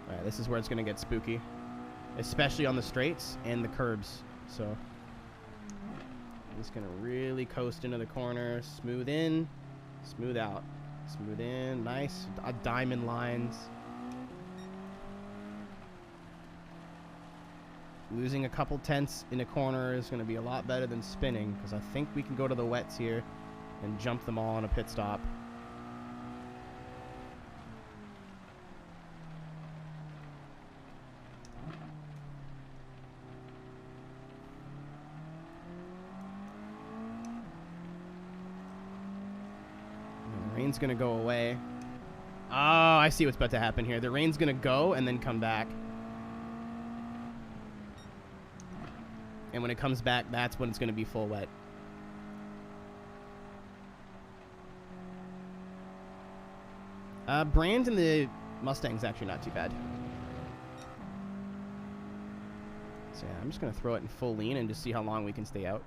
All right, this is where it's going to get spooky, especially on the straights and the curbs. So I'm just going to really coast into the corner, smooth in, smooth out, smooth in, nice diamond lines. Losing a couple tenths in a corner is going to be a lot better than spinning, because I think we can go to the wets here and jump them all on a pit stop. The rain's going to go away. Oh, I see what's about to happen here. The rain's going to go and then come back. And when it comes back, that's when it's going to be full wet. Brand in the Mustang's actually not too bad. So yeah, I'm just going to throw it in full lean and just see how long we can stay out.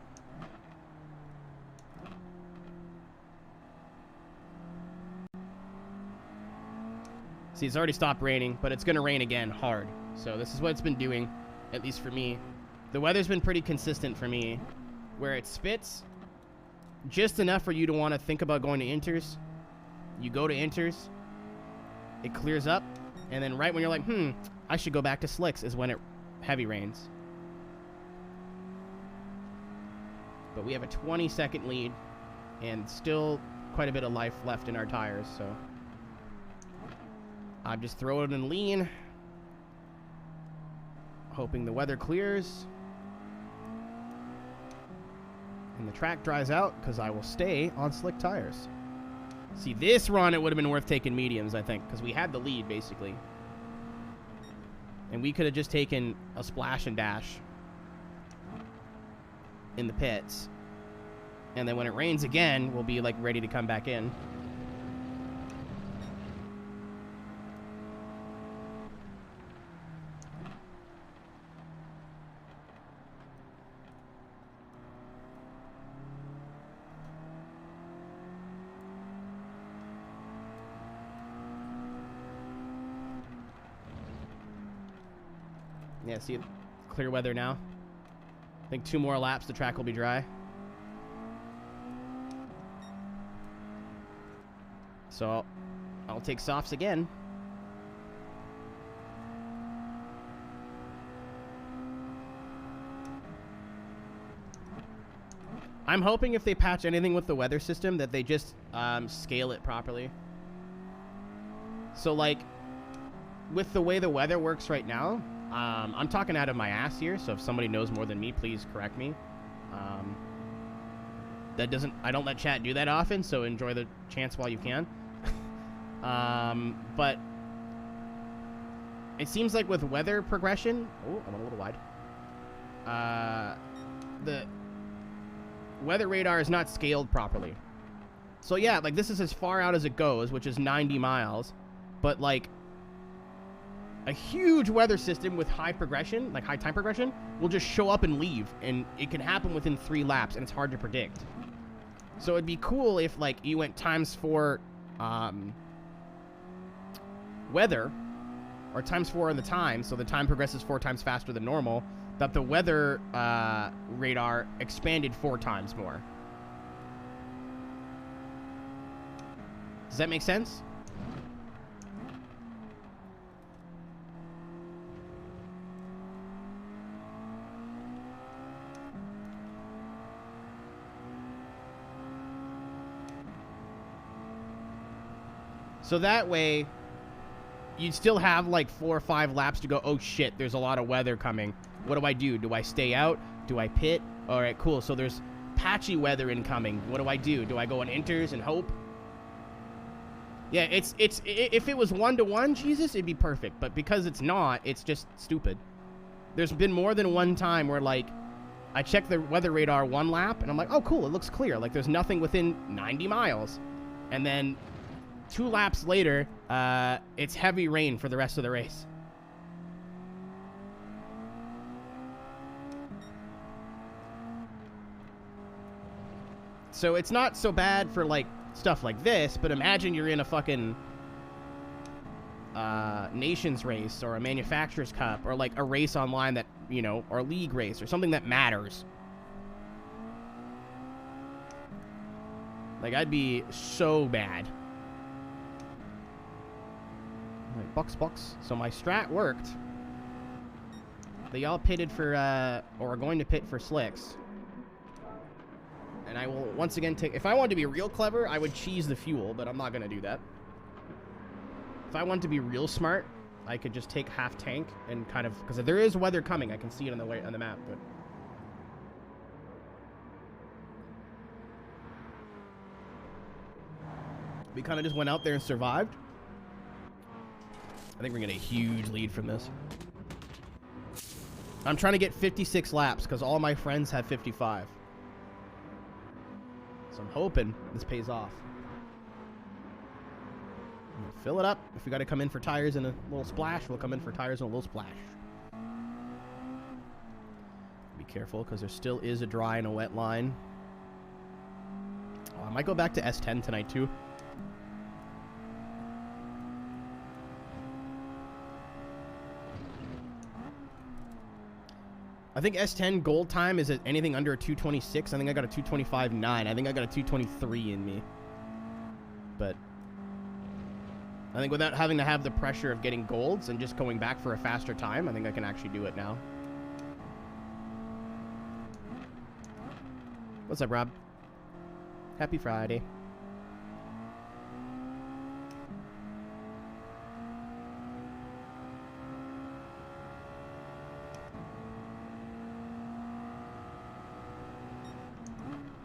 See, it's already stopped raining, but it's going to rain again hard. So this is what it's been doing, at least for me. The weather's been pretty consistent for me, where it spits just enough for you to want to think about going to inters. You go to inters, it clears up, and then right when you're like, I should go back to slicks is when it heavy rains. But we have a 20-second lead and still quite a bit of life left in our tires, so I'm just throwing it in lean, hoping the weather clears and the track dries out, because I will stay on slick tires. See, this run, it would have been worth taking mediums, I think, because we had the lead, basically. And we could have just taken a splash and dash in the pits. And then when it rains again, we'll be, like, ready to come back in. Yeah, see, clear weather now. I think 2 more laps, the track will be dry. So, I'll take softs again. I'm hoping if they patch anything with the weather system that they just scale it properly. So, like, with the way the weather works right now, I'm talking out of my ass here, so if somebody knows more than me, please correct me. I don't let chat do that often, so enjoy the chance while you can. But it seems like with weather progression, oh, I went a little wide. The weather radar is not scaled properly. So yeah, like this is as far out as it goes, which is 90 miles, but like a huge weather system with high progression, like high time progression, will just show up and leave, and it can happen within 3 laps, and it's hard to predict. So it'd be cool if like you went ×4 weather, or ×4 in the time, so the time progresses 4 times faster than normal, that the weather radar expanded 4 times more. Does that make sense? So that way, you'd still have like 4 or 5 laps to go, oh shit, there's a lot of weather coming. What do I do? Do I stay out? Do I pit? All right, cool. So there's patchy weather incoming. What do I do? Do I go on inters and hope? Yeah, if it was 1-to-1, Jesus, it'd be perfect. But because it's not, it's just stupid. There's been more than one time where like, I check the weather radar 1 lap and I'm like, oh cool, it looks clear. Like there's nothing within 90 miles. And then 2 laps later, it's heavy rain for the rest of the race. So it's not so bad for like stuff like this, but imagine you're in a fucking nations race or a manufacturer's cup or like a race online that, you know, or a league race or something that matters. Like I'd be so bad. Right, box. So my strat worked. They all pitted for, or are going to pit for slicks. And I will once again take, if I wanted to be real clever, I would cheese the fuel, but I'm not going to do that. If I wanted to be real smart, I could just take half tank and kind of, because there is weather coming, I can see it on the map, but. We kind of just went out there and survived. I think we're going to get a huge lead from this. I'm trying to get 56 laps because all my friends have 55. So I'm hoping this pays off. Fill it up. If we got to come in for tires and a little splash, we'll come in for tires and a little splash. Be careful because there still is a dry and a wet line. Oh, I might go back to S10 tonight too. I think S10 gold time is at anything under a 226. I think I got a 225.9. I think I got a 223 in me. But I think without having to have the pressure of getting golds and just going back for a faster time, I think I can actually do it now. What's up, Rob? Happy Friday.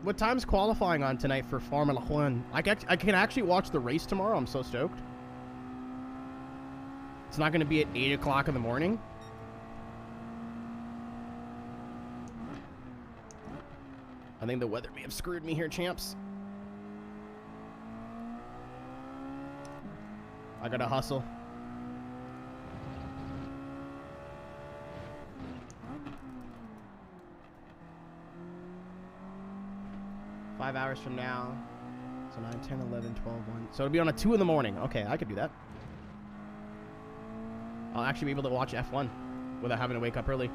What time's qualifying on tonight for Formula One? I can actually watch the race tomorrow. I'm so stoked. It's not going to be at 8 o'clock in the morning. I think the weather may have screwed me here, champs. I gotta hustle. Five hours from now. So 9, 10, 11, 12, 1. So it'll be on a 2 in the morning. Okay, I could do that. I'll actually be able to watch F1 without having to wake up early.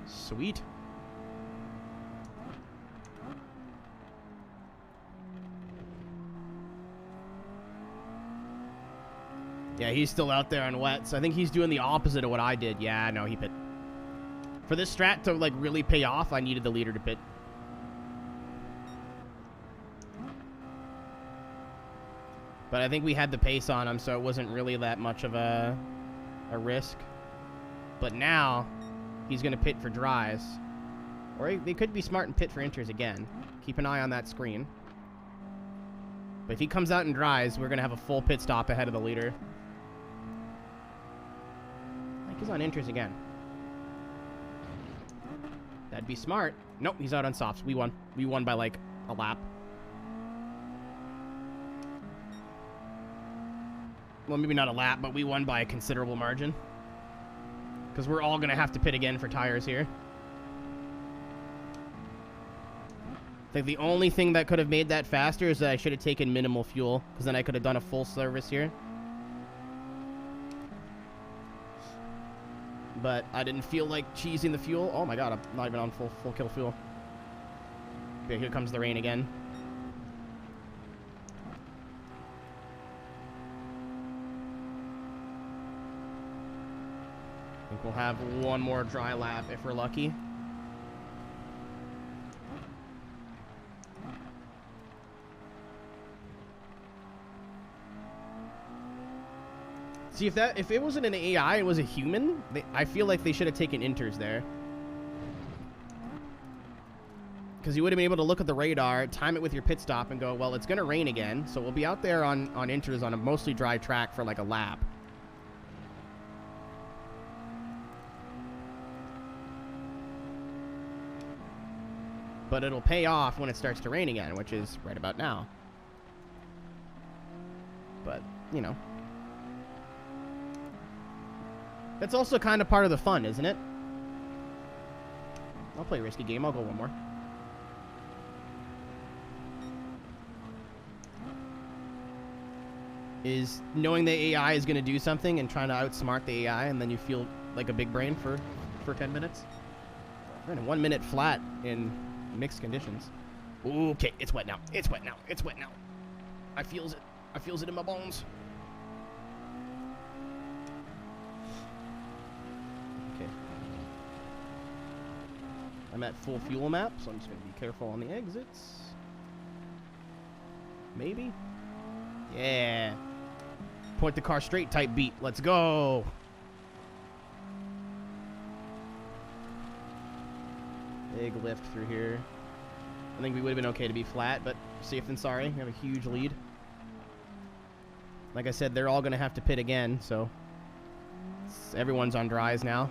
Sweet. Yeah, he's still out there on wet, so I think he's doing the opposite of what I did. Yeah, no, he pit. For this strat to, like, really pay off, I needed the leader to pit. But I think we had the pace on him, so it wasn't really that much of a risk. But now, he's going to pit for dries. Or they could be smart and pit for inters again. Keep an eye on that screen. But if he comes out and dries, we're going to have a full pit stop ahead of the leader. I think he's on inters again. That'd be smart. Nope, he's out on softs. We won. We won by like a lap. Well, maybe not a lap, but we won by a considerable margin. Because we're all going to have to pit again for tires here. I think the only thing that could have made that faster is that I should have taken minimal fuel. Because then I could have done a full service here. But I didn't feel like cheesing the fuel. Oh my god, I'm not even on full kill fuel. Okay, here comes the rain again. I think we'll have one more dry lap if we're lucky. See, if it wasn't an AI, it was a human, I feel like they should have taken inters there. Because you would have been able to look at the radar, time it with your pit stop, and go, well, it's going to rain again, so we'll be out there on inters on a mostly dry track for like a lap. But it'll pay off when it starts to rain again, which is right about now. But, you know. That's also kind of part of the fun, isn't it? I'll play a risky game. I'll go one more. Is knowing the AI is going to do something and trying to outsmart the AI, and then you feel like a big brain for 10 minutes. We're in a 1 minute flat in mixed conditions. Ooh, okay, it's wet now. It's wet now. It's wet now. I feels it. I feels it in my bones. Okay. I'm at full fuel map, so I'm just going to be careful on the exits. Maybe? Yeah. Point the car straight type beat. Let's go. Big lift through here. I think we would have been okay to be flat, but safe than sorry. We have a huge lead. Like I said, they're all going to have to pit again, so everyone's on dries now.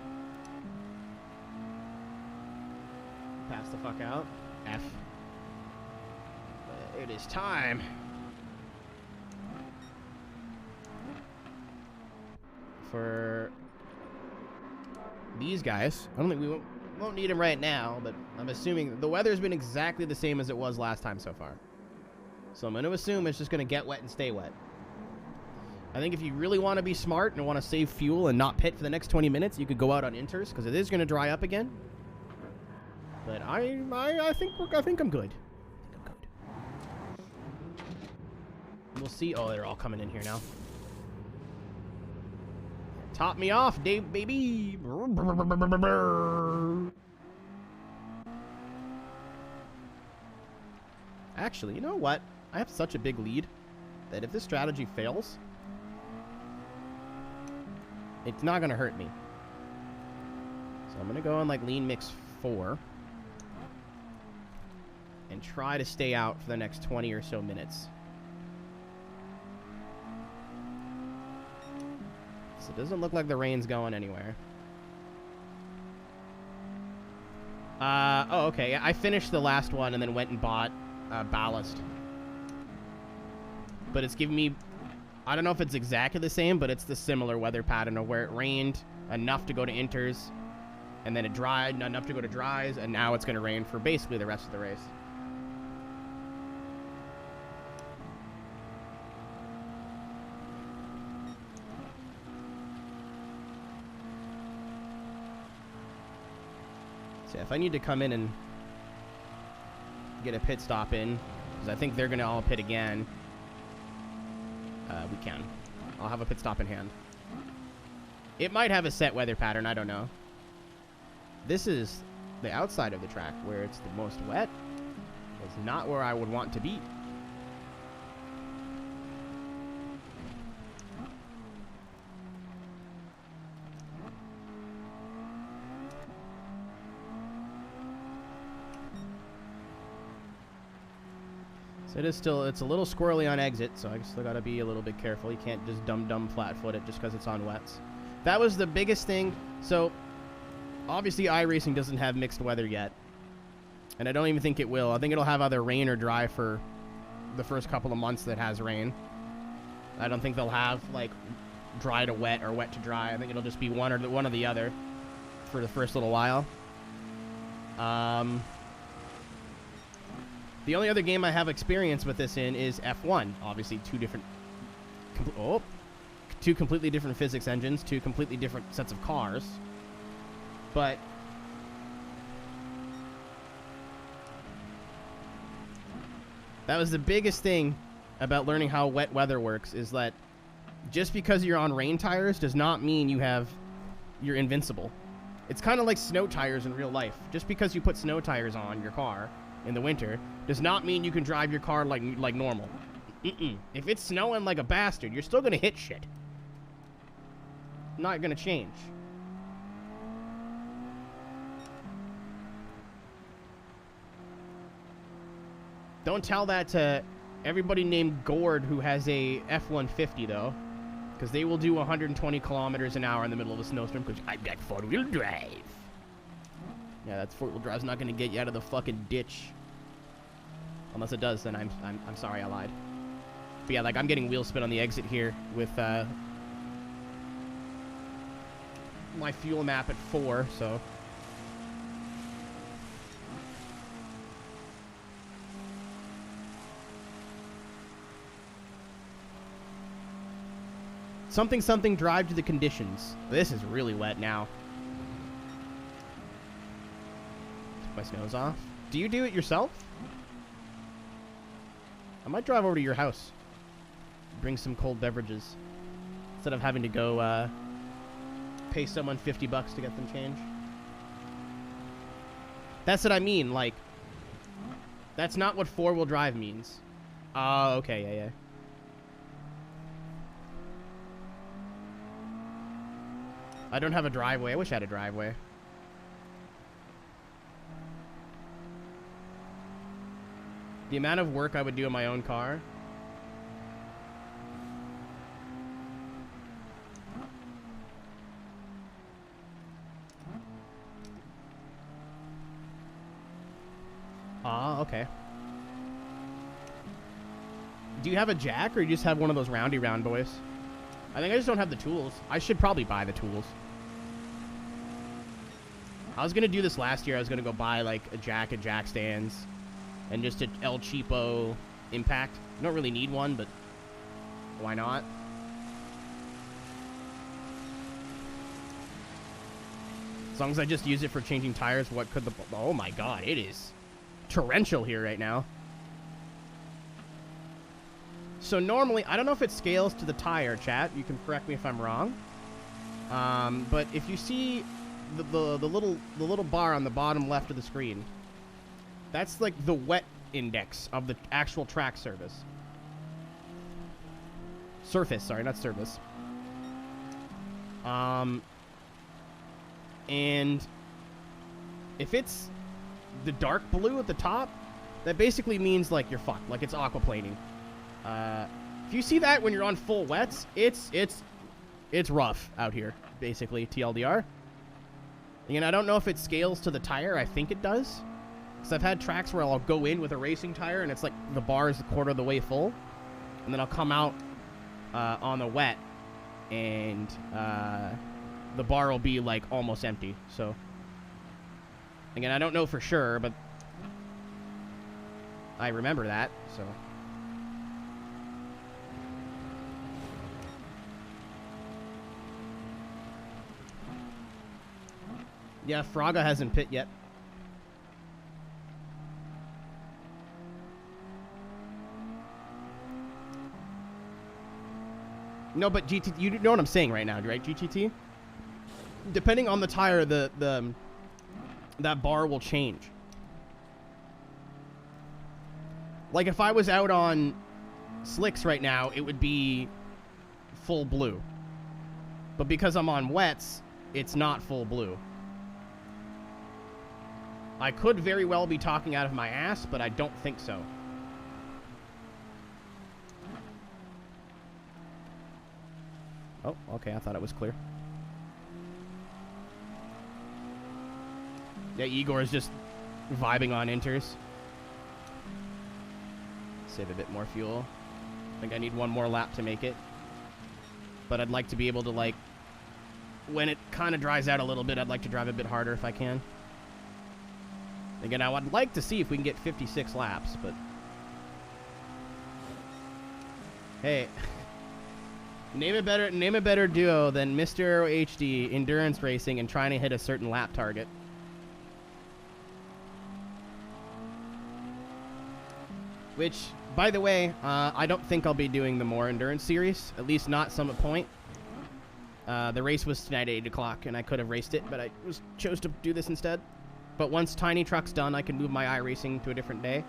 Max the fuck out. F. It is time. For these guys. I don't think we won't need them right now, but I'm assuming the weather's been exactly the same as it was last time so far. So I'm going to assume it's just going to get wet and stay wet. I think if you really want to be smart and want to save fuel and not pit for the next 20 minutes, you could go out on inters because it is going to dry up again. But I think I'm good. I think I'm good. We'll see. Oh, they're all coming in here now. Top me off, Dave, baby. Actually, you know what? I have such a big lead that if this strategy fails, it's not going to hurt me. So I'm going to go on like lean mix 4 and try to stay out for the next 20 or so minutes. So it doesn't look like the rain's going anywhere. Oh, okay. I finished the last one and then went and bought ballast. But it's giving me... I don't know if it's exactly the same, but it's the similar weather pattern of where it rained enough to go to inters, and then it dried enough to go to dries, and now it's going to rain for basically the rest of the race. So if I need to come in and get a pit stop in, because I think they're going to all pit again, we can. I'll have a pit stop in hand. It might have a set weather pattern, I don't know. This is the outside of the track where it's the most wet. It's not where I would want to be. So it is still, it's a little squirrely on exit, so I still gotta be a little bit careful. You can't just dumb flat-foot it just because it's on wets. That was the biggest thing. So, obviously iRacing doesn't have mixed weather yet. And I don't even think it will. I think it'll have either rain or dry for the first couple of months that has rain. I don't think they'll have, like, dry to wet or wet to dry. I think it'll just be one or the other for the first little while. The only other game I have experience with this in is F1. Obviously, two completely different physics engines, two completely different sets of cars. But that was the biggest thing about learning how wet weather works, is that just because you're on rain tires does not mean you're invincible. It's kind of like snow tires in real life. Just because you put snow tires on your car in the winter does not mean you can drive your car like normal. If it's snowing like a bastard, you're still gonna hit shit. Not gonna change. Don't tell that to everybody named Gord who has a F-150 though, because they will do 120 kilometers an hour in the middle of a snowstorm because I've got four-wheel drive. Yeah, that's four-wheel drive's not gonna get you out of the fucking ditch. Unless it does, then I'm sorry I lied. But yeah, like I'm getting wheel spin on the exit here with my fuel map at 4, so something drive to the conditions. This is really wet now. Took my snows off. Do you do it yourself? I might drive over to your house. Bring some cold beverages. Instead of having to go pay someone $50 to get them changed. That's what I mean, like, that's not what four-wheel drive means. Oh, okay, yeah. I don't have a driveway. I wish I had a driveway. The amount of work I would do in my own car. Ah, okay. Do you have a jack, or you just have one of those roundy round boys? I think I just don't have the tools. I should probably buy the tools. I was going to do this last year. I was going to go buy, like, a jack stands, and just a El Cheapo impact. You don't really need one, but why not? As long as I just use it for changing tires, what could the... Oh, my God. It is torrential here right now. So normally, I don't know if it scales to the tire, chat. You can correct me if I'm wrong. But if you see the little bar on the bottom left of the screen, that's like the wet index of the actual track surface. Sorry, not service. And if it's the dark blue at the top, that basically means like you're fucked, like it's aquaplaning. If you see that when you're on full wets, it's rough out here, basically, TLDR. And I don't know if it scales to the tire. I think it does. Because I've had tracks where I'll go in with a racing tire, and it's like the bar is a quarter of the way full. And then I'll come out on the wet, and the bar will be like almost empty. So, again, I don't know for sure, but I remember that, so... Yeah, Fraga hasn't pit yet. No, but GTT, you know what I'm saying right now, right, GTT? Depending on the tire, that bar will change. Like if I was out on slicks right now, it would be full blue. But because I'm on wets, it's not full blue. I could very well be talking out of my ass, but I don't think so. Oh, okay, I thought it was clear. Yeah, Igor is just vibing on inters. Save a bit more fuel. I think I need one more lap to make it. But I'd like to be able to, like, when it kind of dries out a little bit, I'd like to drive a bit harder if I can. Again, I would like to see if we can get 56 laps, but... Hey. Name a better duo than Mr. Aero HD, endurance racing, and trying to hit a certain lap target. Which, by the way, I don't think I'll be doing the more endurance series, at least not Summit Point. The race was tonight at 8 o'clock, and I could have raced it, but I chose to do this instead. But once Tiny Truck's done, I can move my iRacing to a different day,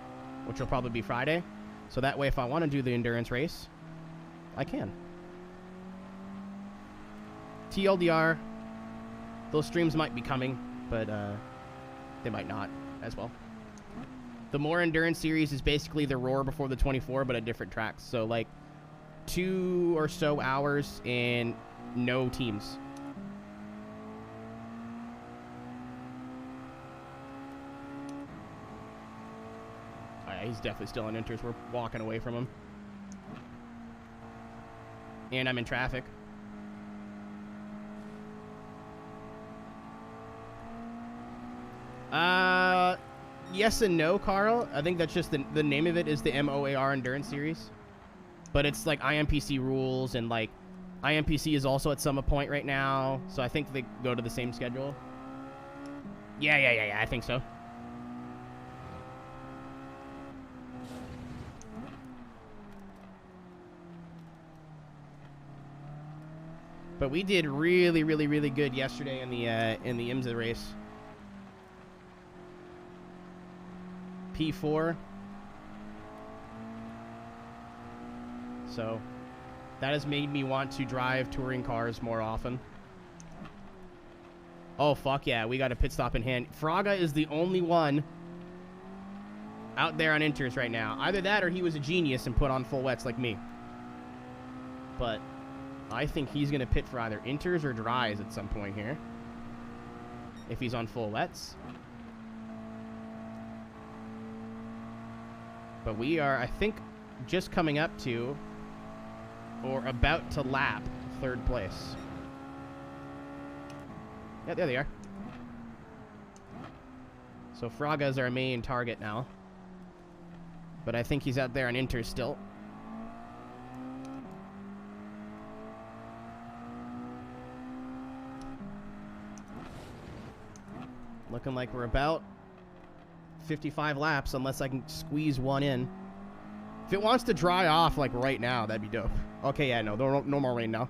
which will probably be Friday. So that way, if I want to do the endurance race, I can. TLDR, those streams might be coming, but they might not as well. The more endurance series is basically the Roar before the 24, but at different tracks. So like 2 or so hours and no teams. He's definitely still on inters. We're walking away from him. And I'm in traffic. Yes and no, Carl. I think that's just the name of it is the MOAR Endurance Series. But it's like IMPC rules, and like IMPC is also at Summit Point right now. So I think they go to the same schedule. Yeah, I think so. But we did really good yesterday in the IMSA race. P4. So that has made me want to drive touring cars more often. Oh, fuck yeah. We got a pit stop in hand. Fraga is the only one out there on inters right now. Either that or he was a genius and put on full wets like me. But I think he's going to pit for either inters or dries at some point here. If he's on full wets. But we are, I think, just coming up to or about to lap 3rd place. Yeah, there they are. So Fraga's our main target now. But I think he's out there on Inter still. Looking like we're about 55 laps, unless I can squeeze one in. If it wants to dry off like right now, that'd be dope. Okay, yeah, no more rain now.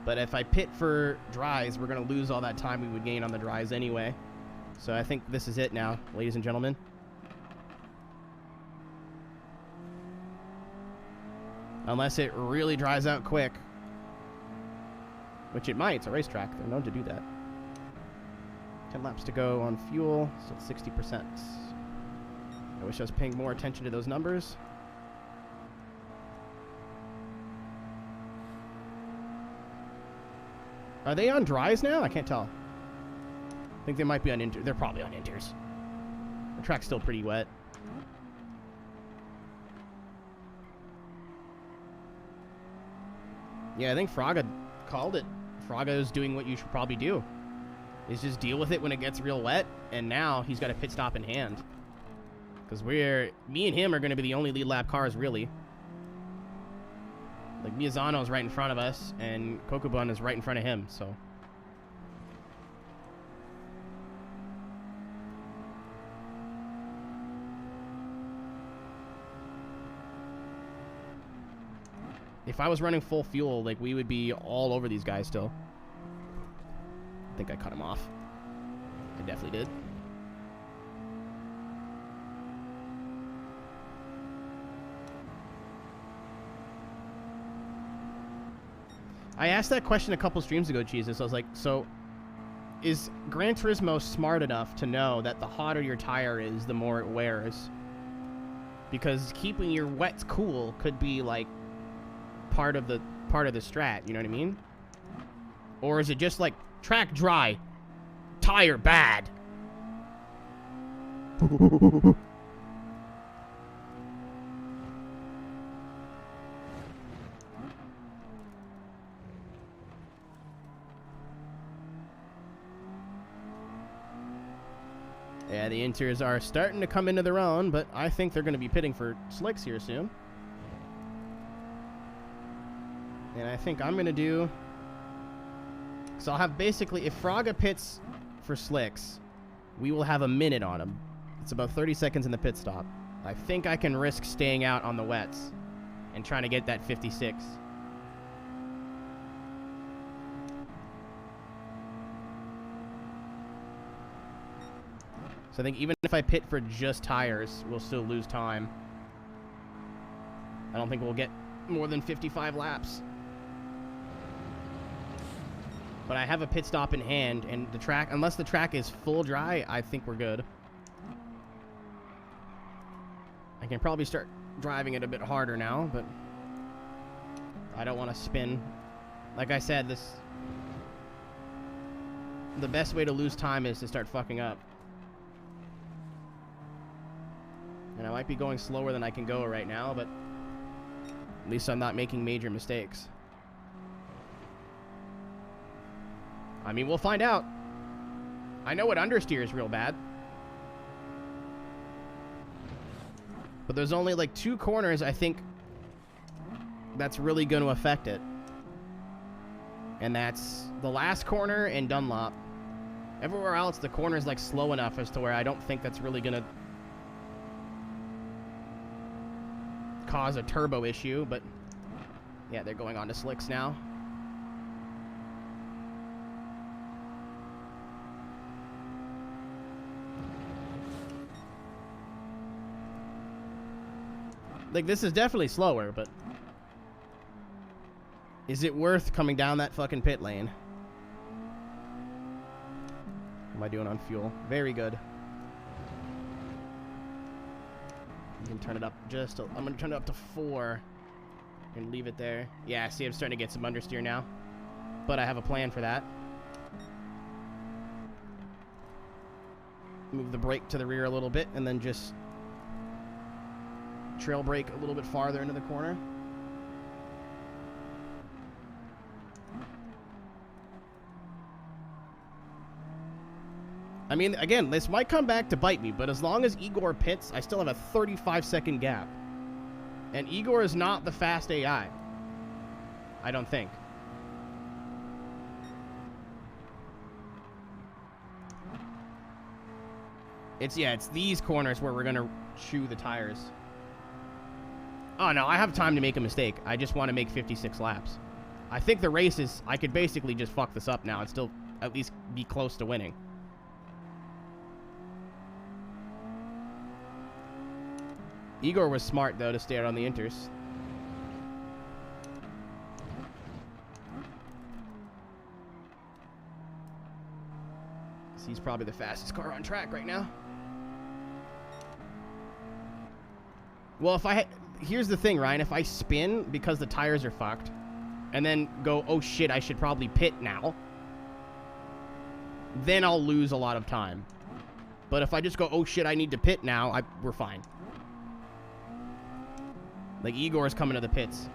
But if I pit for dries, we're going to lose all that time we would gain on the dries anyway. So I think this is it now, ladies and gentlemen. Unless it really dries out quick. Which it might. It's a racetrack. They're known to do that. 10 laps to go on fuel, so 60%. I wish I was paying more attention to those numbers. Are they on dries now? I can't tell. I think they might be on Inter. They're probably on Inters. The track's still pretty wet. Yeah, I think Fraga called it. Fraga is doing what you should probably do. Is just deal with it when it gets real wet. And now he's got a pit stop in hand. Because me and him are going to be the only lead lap cars, really. Like, Miyazano's right in front of us, and Kokubun is right in front of him, so. If I was running full fuel, like, we would be all over these guys still. I think I cut him off. I definitely did. I asked that question a couple streams ago, Jesus. I was like, so is Gran Turismo smart enough to know that the hotter your tire is, the more it wears? Because keeping your wets cool could be like part of the strat, you know what I mean? Or is it just like track dry, tire bad? Yeah, the Inters are starting to come into their own, but I think they're going to be pitting for slicks here soon. And I think I'm going to do... So I'll have basically, if Fraga pits for slicks, we will have a minute on him. It's about 30 seconds in the pit stop. I think I can risk staying out on the wets and trying to get that 56. So I think even if I pit for just tires, we'll still lose time. I don't think we'll get more than 55 laps. But I have a pit stop in hand, and the track, unless the track is full dry, I think we're good. I can probably start driving it a bit harder now, but I don't want to spin. Like I said, the best way to lose time is to start fucking up. And I might be going slower than I can go right now, but at least I'm not making major mistakes. I mean, we'll find out. I know what understeer is real bad. But there's only like 2 corners, I think, that's really going to affect it. And that's the last corner and Dunlop. Everywhere else, the corner's like slow enough as to where I don't think that's really going to cause a turbo issue, but yeah, they're going on to slicks now. Like, this is definitely slower, but is it worth coming down that fucking pit lane? What am I doing on fuel? Very good. You can turn it up just a, I'm going to turn it up to 4 and leave it there. Yeah, see, I'm starting to get some understeer now, but I have a plan for that. Move the brake to the rear a little bit, and then just trail brake a little bit farther into the corner. I mean, again, this might come back to bite me, but as long as Igor pits, I still have a 35-second gap. And Igor is not the fast AI. I don't think. It's these corners where we're going to chew the tires. Oh, no, I have time to make a mistake. I just want to make 56 laps. I think the race is... I could basically just fuck this up now and still at least be close to winning. Igor was smart, though, to stay out on the inters. He's probably the fastest car on track right now. Well, if I... Here's the thing, Ryan. If I spin because the tires are fucked, and then go, oh shit, I should probably pit now, then I'll lose a lot of time. But if I just go, oh shit, I need to pit now, we're fine. Like, Igor's coming to the pits.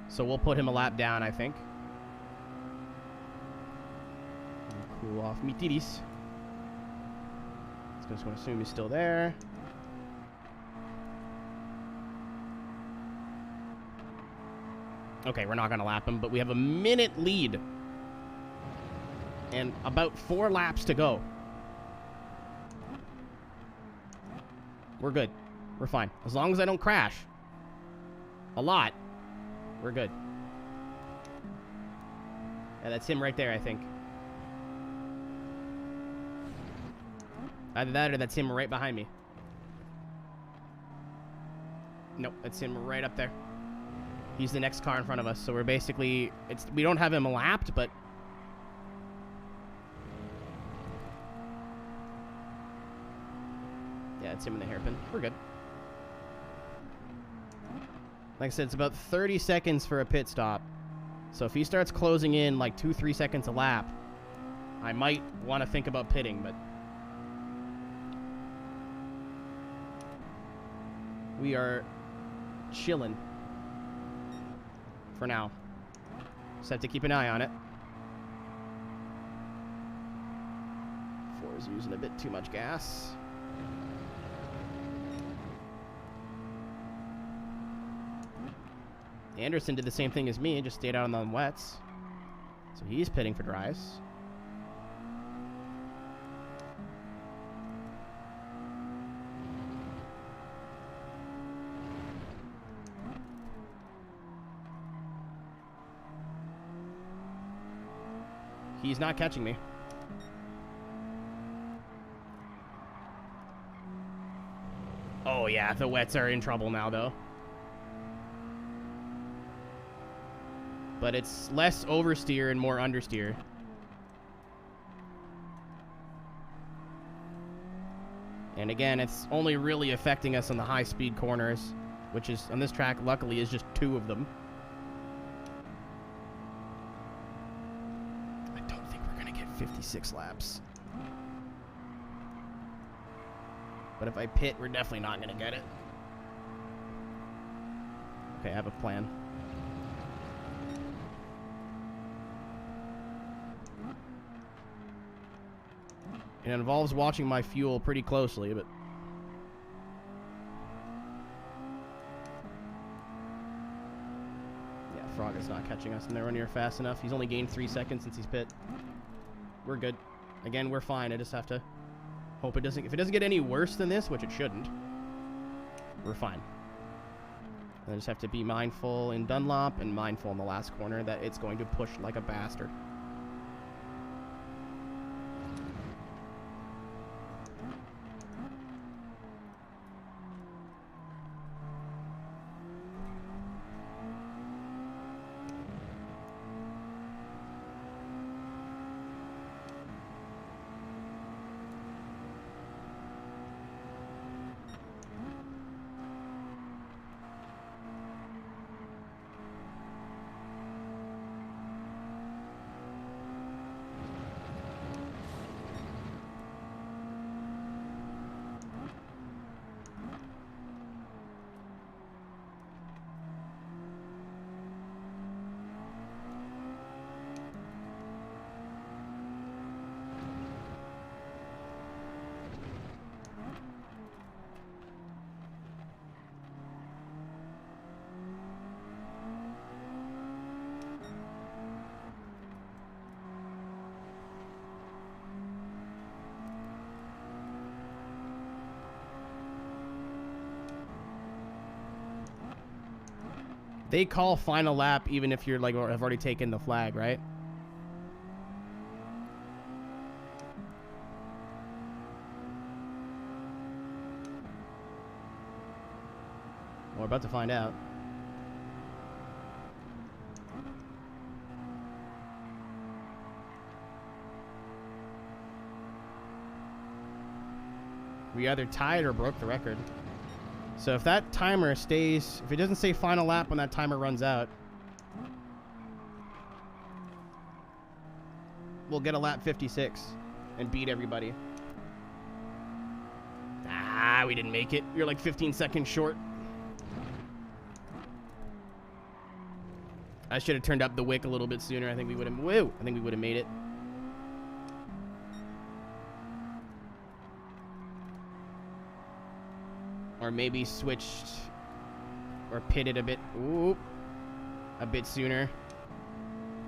So we'll put him a lap down, I think. Cool off me titties. Just going to assume he's still there. Okay, we're not going to lap him, but we have a minute lead. And about 4 laps to go. We're good. We're fine. As long as I don't crash. A lot. We're good. Yeah, that's him right there, I think. Either that or that's him right behind me. Nope, that's him right up there. He's the next car in front of us, so we're basically... we don't have him lapped, but... Yeah, it's him in the hairpin. We're good. Like I said, it's about 30 seconds for a pit stop. So if he starts closing in like 2-3 seconds a lap, I might want to think about pitting, but... We are chilling. For now. Just have to keep an eye on it. 4 is using a bit too much gas. Anderson did the same thing as me and just stayed out on the wets. So he's pitting for dries. He's not catching me. Oh yeah, the wets are in trouble now though. But it's less oversteer and more understeer. And again, it's only really affecting us on the high-speed corners, which is, on this track, luckily, is just 2 of them. I don't think we're going to get 56 laps. But if I pit, we're definitely not going to get it. Okay, I have a plan. It involves watching my fuel pretty closely, but... Yeah, Frog is not catching us nowhere near fast enough. He's only gained 3 seconds since he's pit. We're good. Again, we're fine. I just have to hope it doesn't... If it doesn't get any worse than this, which it shouldn't, we're fine. I just have to be mindful in Dunlop and mindful in the last corner that it's going to push like a bastard. They call final lap even if you're like, or have already taken the flag, right? We're about to find out. We either tied or broke the record. So if that timer stays, if it doesn't say final lap when that timer runs out, we'll get a lap 56 and beat everybody. Ah, we didn't make it. You're like 15 seconds short. I should have turned up the wick a little bit sooner. I think we would have. Woo! I think we would have made it. Or maybe switched or pitted a bit. Ooh, a bit sooner.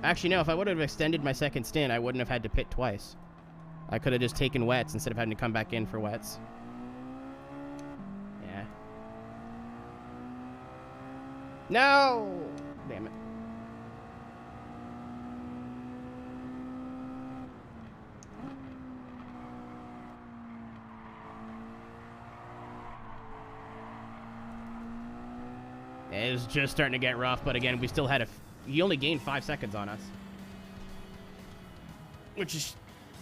Actually, no. If I would have extended my second stint, I wouldn't have had to pit twice. I could have just taken wets instead of having to come back in for wets. Yeah. No! Damn it. It was just starting to get rough, but again, we still had he only gained 5 seconds on us. Which is,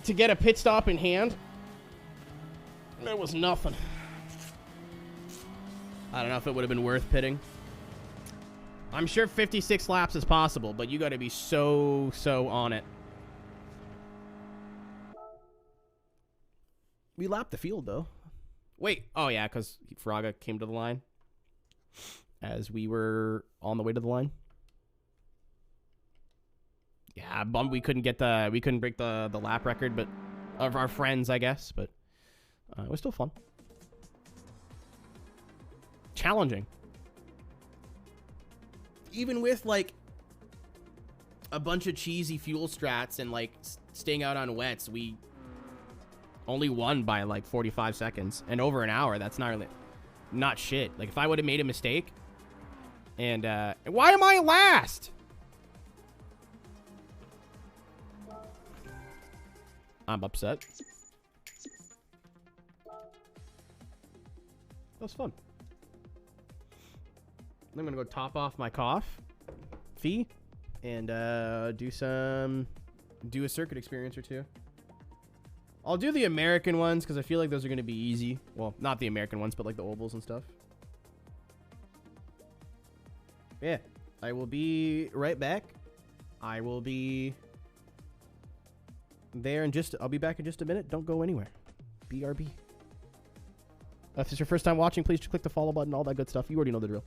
to get a pit stop in hand, that was nothing. I don't know if it would have been worth pitting. I'm sure 56 laps is possible, but you got to be so on it. We lapped the field, though. Wait. Oh, yeah, because Fraga came to the line as we were on the way to the line. Yeah, bummed we couldn't break the lap record, but of our friends, I guess. But it was still fun. Challenging. Even with like a bunch of cheesy fuel strats and like staying out on wets, we only won by like 45 seconds and over an hour. That's not shit. Like if I would have made a mistake. And, why am I last? I'm upset. That was fun. I'm gonna go top off my coffee and, do a circuit experience or two. I'll do the American ones because I feel like those are gonna be easy. Well, not the American ones, but like the ovals and stuff. Yeah, I will be right back. I will be there in I'll be back in just a minute. Don't go anywhere. BRB. If it's your first time watching, please click the follow button, all that good stuff. You already know the drill.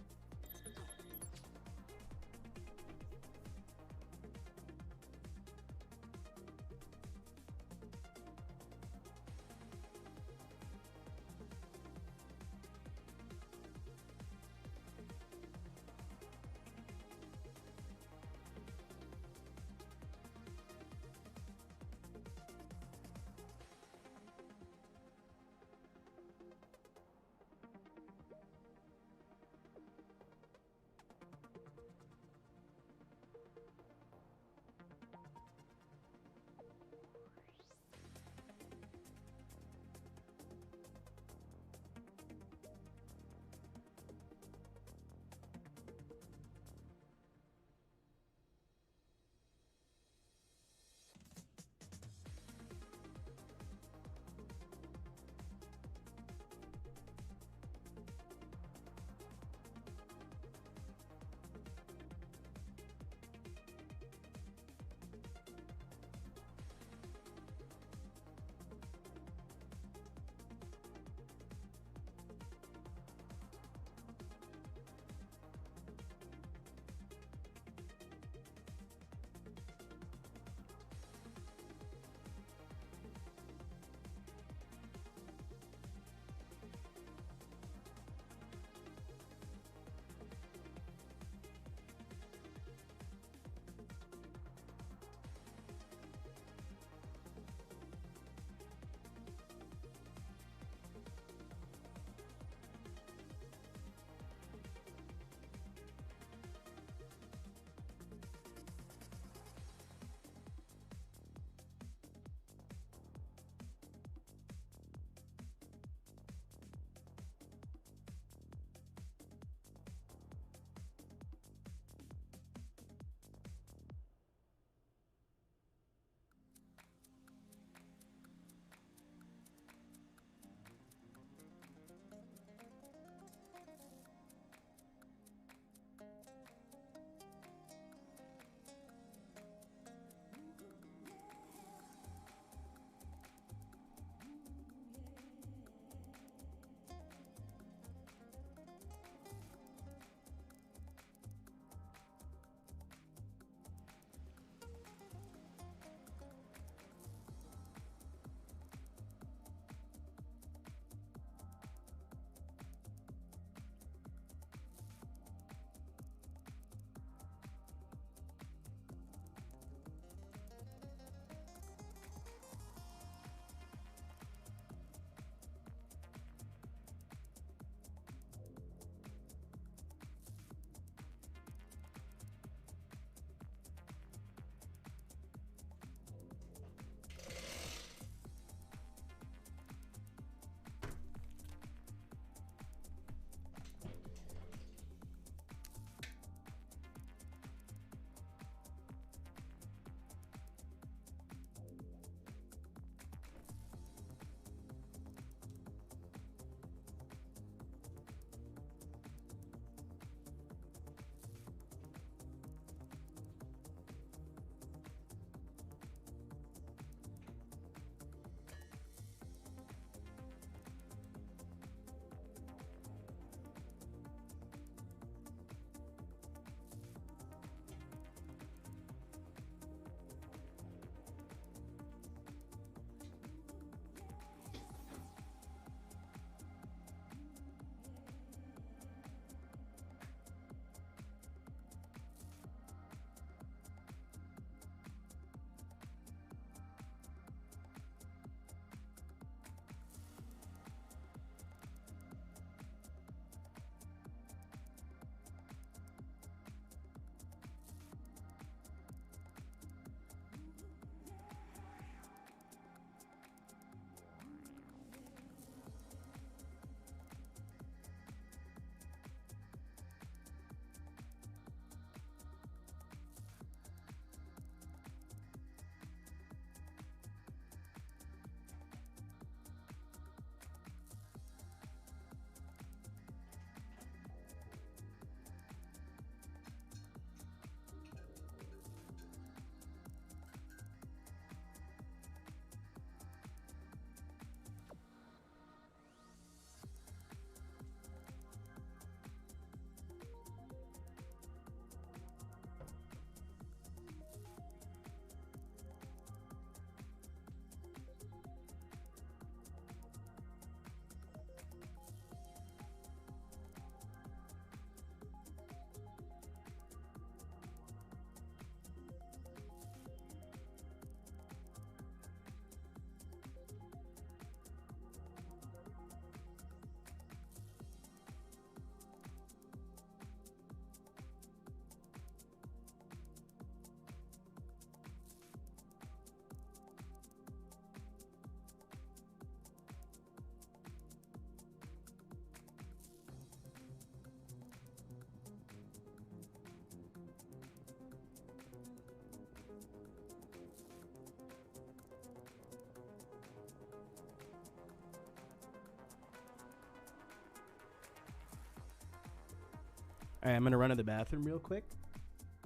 All right, I'm gonna run to the bathroom real quick.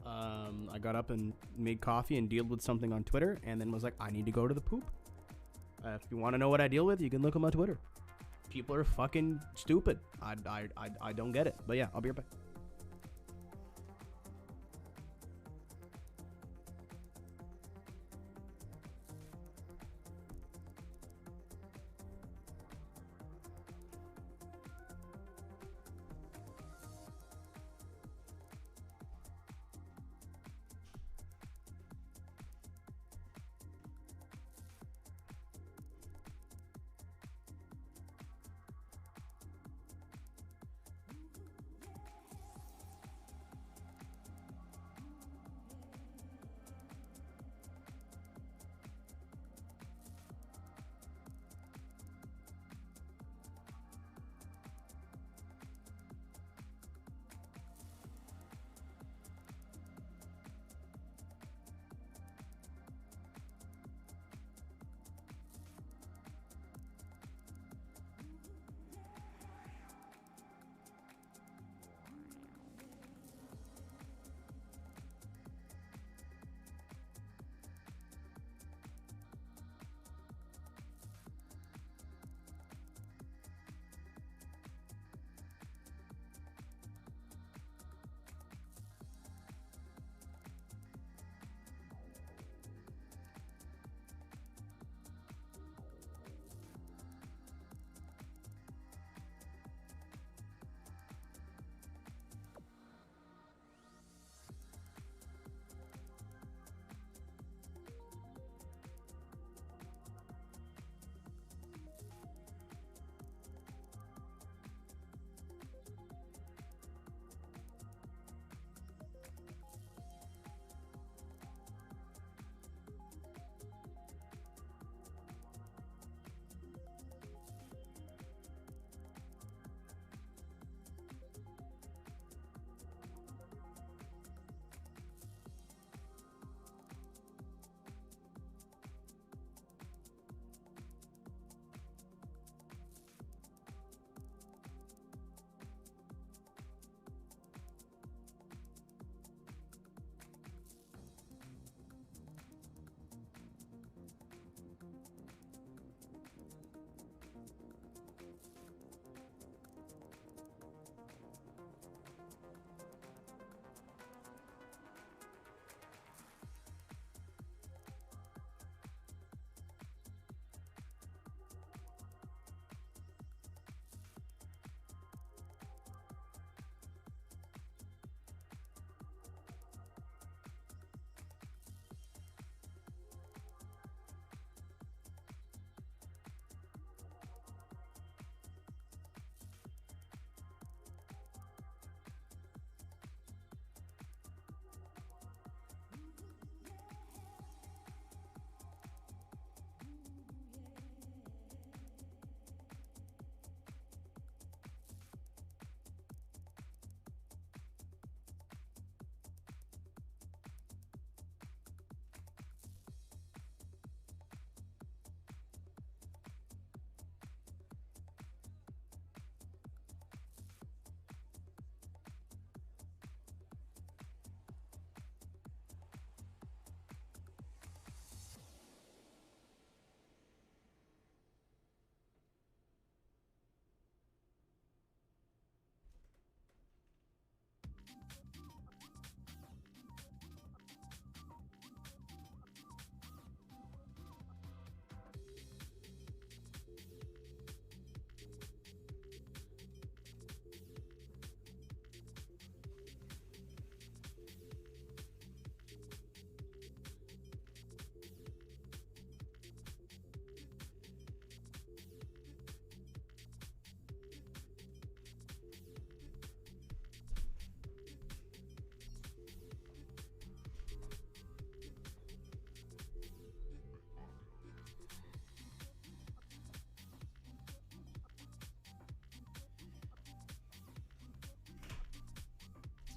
I got up and made coffee and dealt with something on Twitter, and then was like, I need to go to the poop. If you want to know what I deal with, you can look on my Twitter. People are fucking stupid. I don't get it. But yeah, I'll be right back.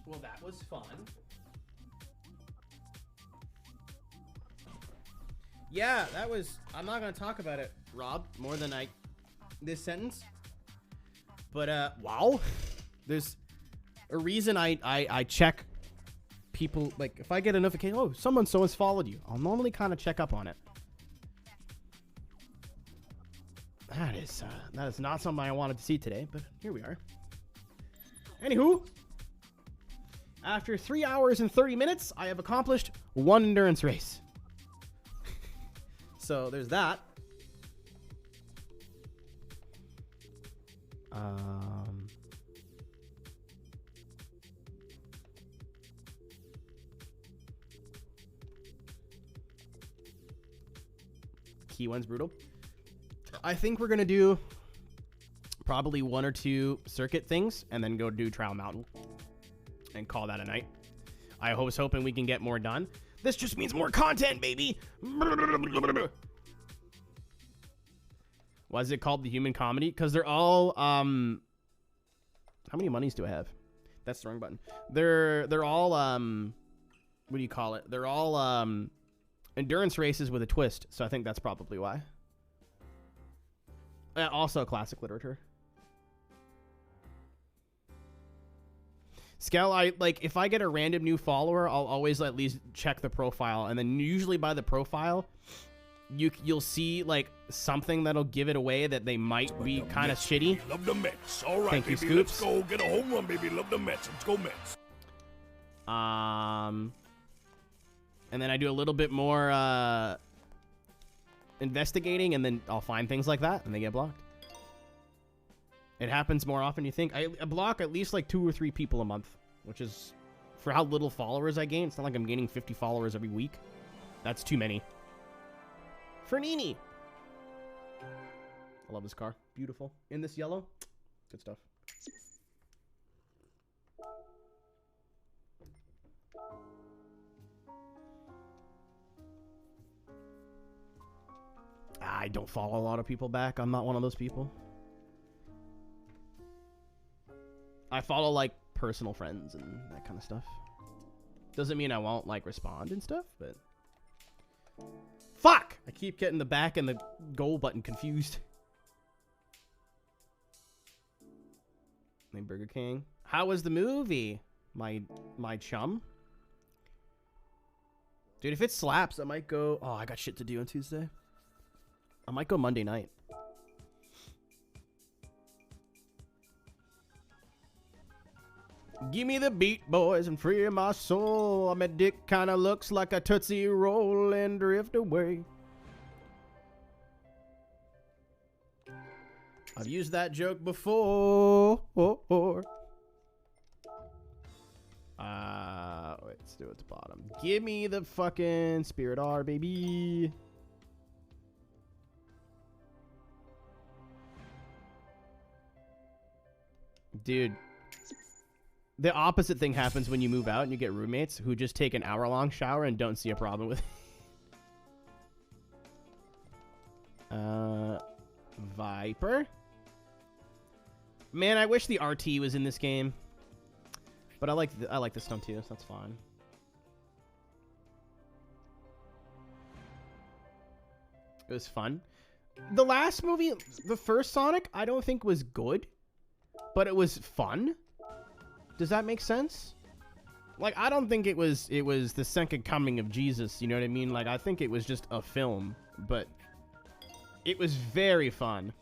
Well, that was fun. Yeah, that was... I'm not going to talk about it, Rob, more than this sentence. But, wow. There's a reason I check people, like, if I get a notification, oh, someone's followed you, I'll normally kind of check up on it. That is not something I wanted to see today, but here we are. Anywho, after 3 hours and 30 minutes, I have accomplished 1 endurance race. So there's that. Key one's brutal. I think we're gonna do probably 1 or 2 circuit things and then go do Trial Mountain and call that a night. I was hoping we can get more done. This just means more content, baby. Why is it called the human comedy? Because they're all how many monies do I have? That's the wrong button. They're all what do you call it? They're all endurance races with a twist. So I think that's probably why. Also classic literature. Scal, if I get a random new follower, I'll always at least check the profile, and then usually by the profile, you'll see like something that'll give it away that they might be kind of shitty. Love the Mets. All right, Thank you, baby, Scoops. let's go get a home run, baby. Love the Mets. Let's go Mets. And then I do a little bit more investigating, and then I'll find things like that, and they get blocked. It happens more often than you think. I block at least like 2 or 3 people a month, which is, for how little followers I gain, it's not like I'm gaining 50 followers every week. That's too many. Fernini! I love this car. Beautiful. In this yellow. Good stuff. I don't follow a lot of people back. I'm not one of those people. I follow, like, personal friends and that kind of stuff. Doesn't mean I won't, like, respond and stuff, but... Fuck! I keep getting the back and the goal button confused. Name Burger King. How was the movie? My chum? Dude, if it slaps, I might go... Oh, I got shit to do on Tuesday. I might go Monday night. Give me the beat, boys, and free my soul. My dick kinda looks like a Tootsie Roll and drift away. I've used that joke before. Wait, let's do it at the bottom. Give me the fucking Spirit R, baby. Dude. The opposite thing happens when you move out and you get roommates who just take an hour-long shower and don't see a problem with it. Viper? Man, I wish the RT was in this game. But I like the stone too, so that's fine. It was fun. The last movie, the first Sonic, I don't think was good. But it was fun. Does that make sense? Like, I don't think it was the second coming of Jesus, you know what I mean? Like, I think it was just a film, but it was very fun.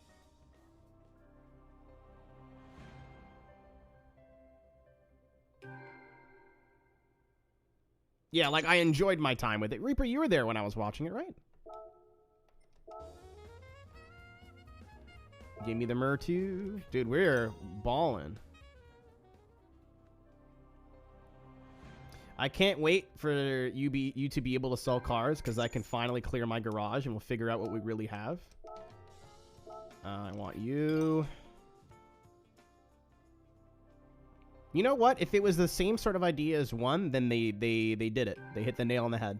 Yeah, like, I enjoyed my time with it. Reaper, you were there when I was watching it, right? Give me the Mer 2. Dude, we're balling. I can't wait for you to be able to sell cars, because I can finally clear my garage and we'll figure out what we really have. I want you. You know what? If it was the same sort of idea as 1, then they did it. They hit the nail on the head.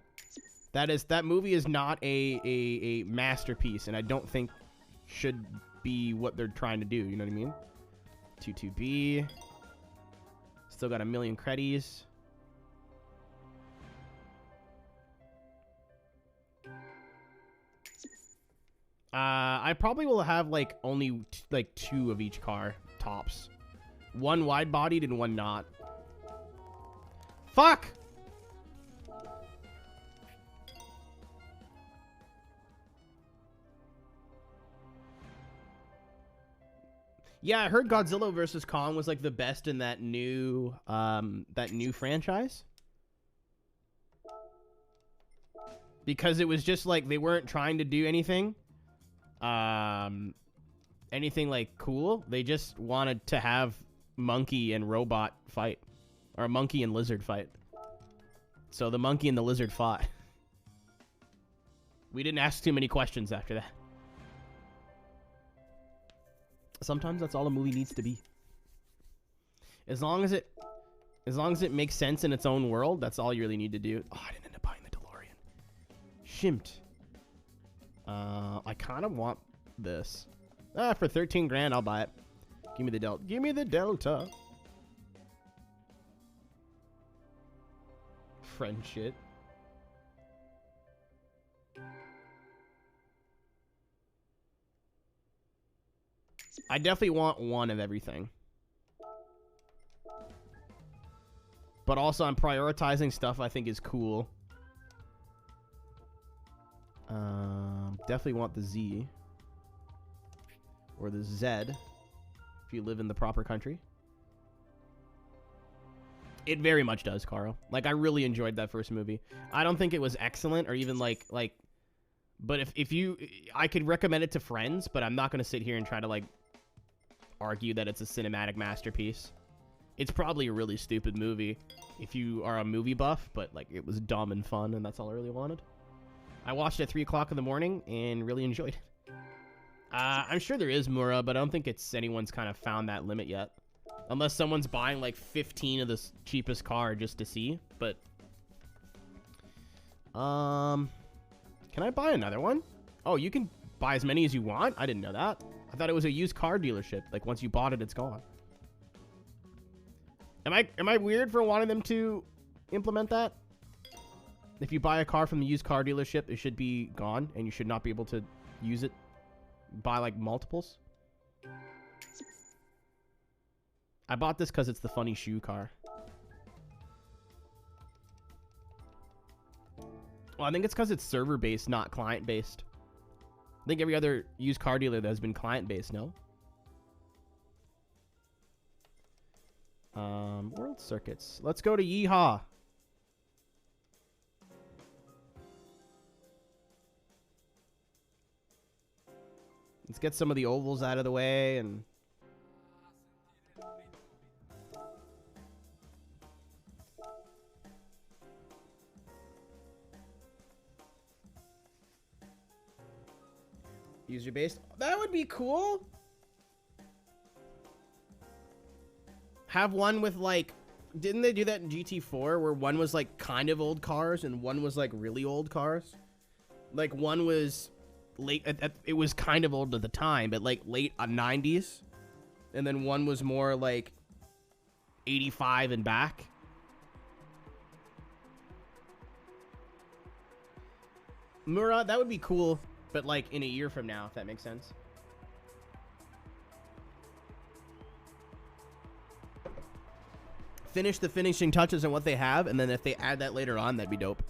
That movie is not a masterpiece, and I don't think should be what they're trying to do. You know what I mean? 22B. Still got a million credits. I probably will have like only like 2 of each car tops. One wide-bodied and one not. Fuck! Yeah, I heard Godzilla vs. Kong was like the best in that new franchise. Because it was just like they weren't trying to do anything anything like cool. They just wanted to have monkey and robot fight, or monkey and lizard fight. So the monkey and the lizard fought. We didn't ask too many questions after that. Sometimes that's all a movie needs to be. As long as it makes sense in its own world, that's all you really need to do. Oh, I didn't end up buying the DeLorean. Shimped. I kind of want this. For 13 grand, I'll buy it. Give me the Delta. Give me the Delta. Friend shit. I definitely want one of everything. But also, I'm prioritizing stuff I think is cool. Definitely want the Z. Or the Z. If you live in the proper country. It very much does, Carl. Like, I really enjoyed that first movie. I don't think it was excellent or even like... But if you... I could recommend it to friends, but I'm not going to sit here and try to, like, argue that it's a cinematic masterpiece. It's probably a really stupid movie if you are a movie buff, but, like, it was dumb and fun, and that's all I really wanted. I watched it at 3 o'clock in the morning and really enjoyed it. I'm sure there is Mura, but I don't think anyone's kind of found that limit yet. Unless someone's buying, like, 15 of the cheapest car just to see, but... Can I buy another one? Oh, you can buy as many as you want? I didn't know that. I thought it was a used car dealership. Like, once you bought it, it's gone. Am I weird for wanting them to implement that? If you buy a car from the used car dealership, it should be gone, and you should not be able to use it. Buy, like, multiples. I bought this because it's the funny shoe car. Well, I think it's because it's server-based, not client-based. I think every other used car dealer that has been client-based, no? World Circuits. Let's go to Yeehaw. Let's get some of the ovals out of the way and... User-based. That would be cool. Have one with, like... Didn't they do that in GT4 where one was, like, kind of old cars and one was, like, really old cars? Like, one was late... it was kind of old at the time, but, like, late 90s. And then one was more, like, 85 and back. Mura, that would be cool. But, like, in a year from now, if that makes sense. Finish the finishing touches on what they have, and then if they add that later on, that'd be dope.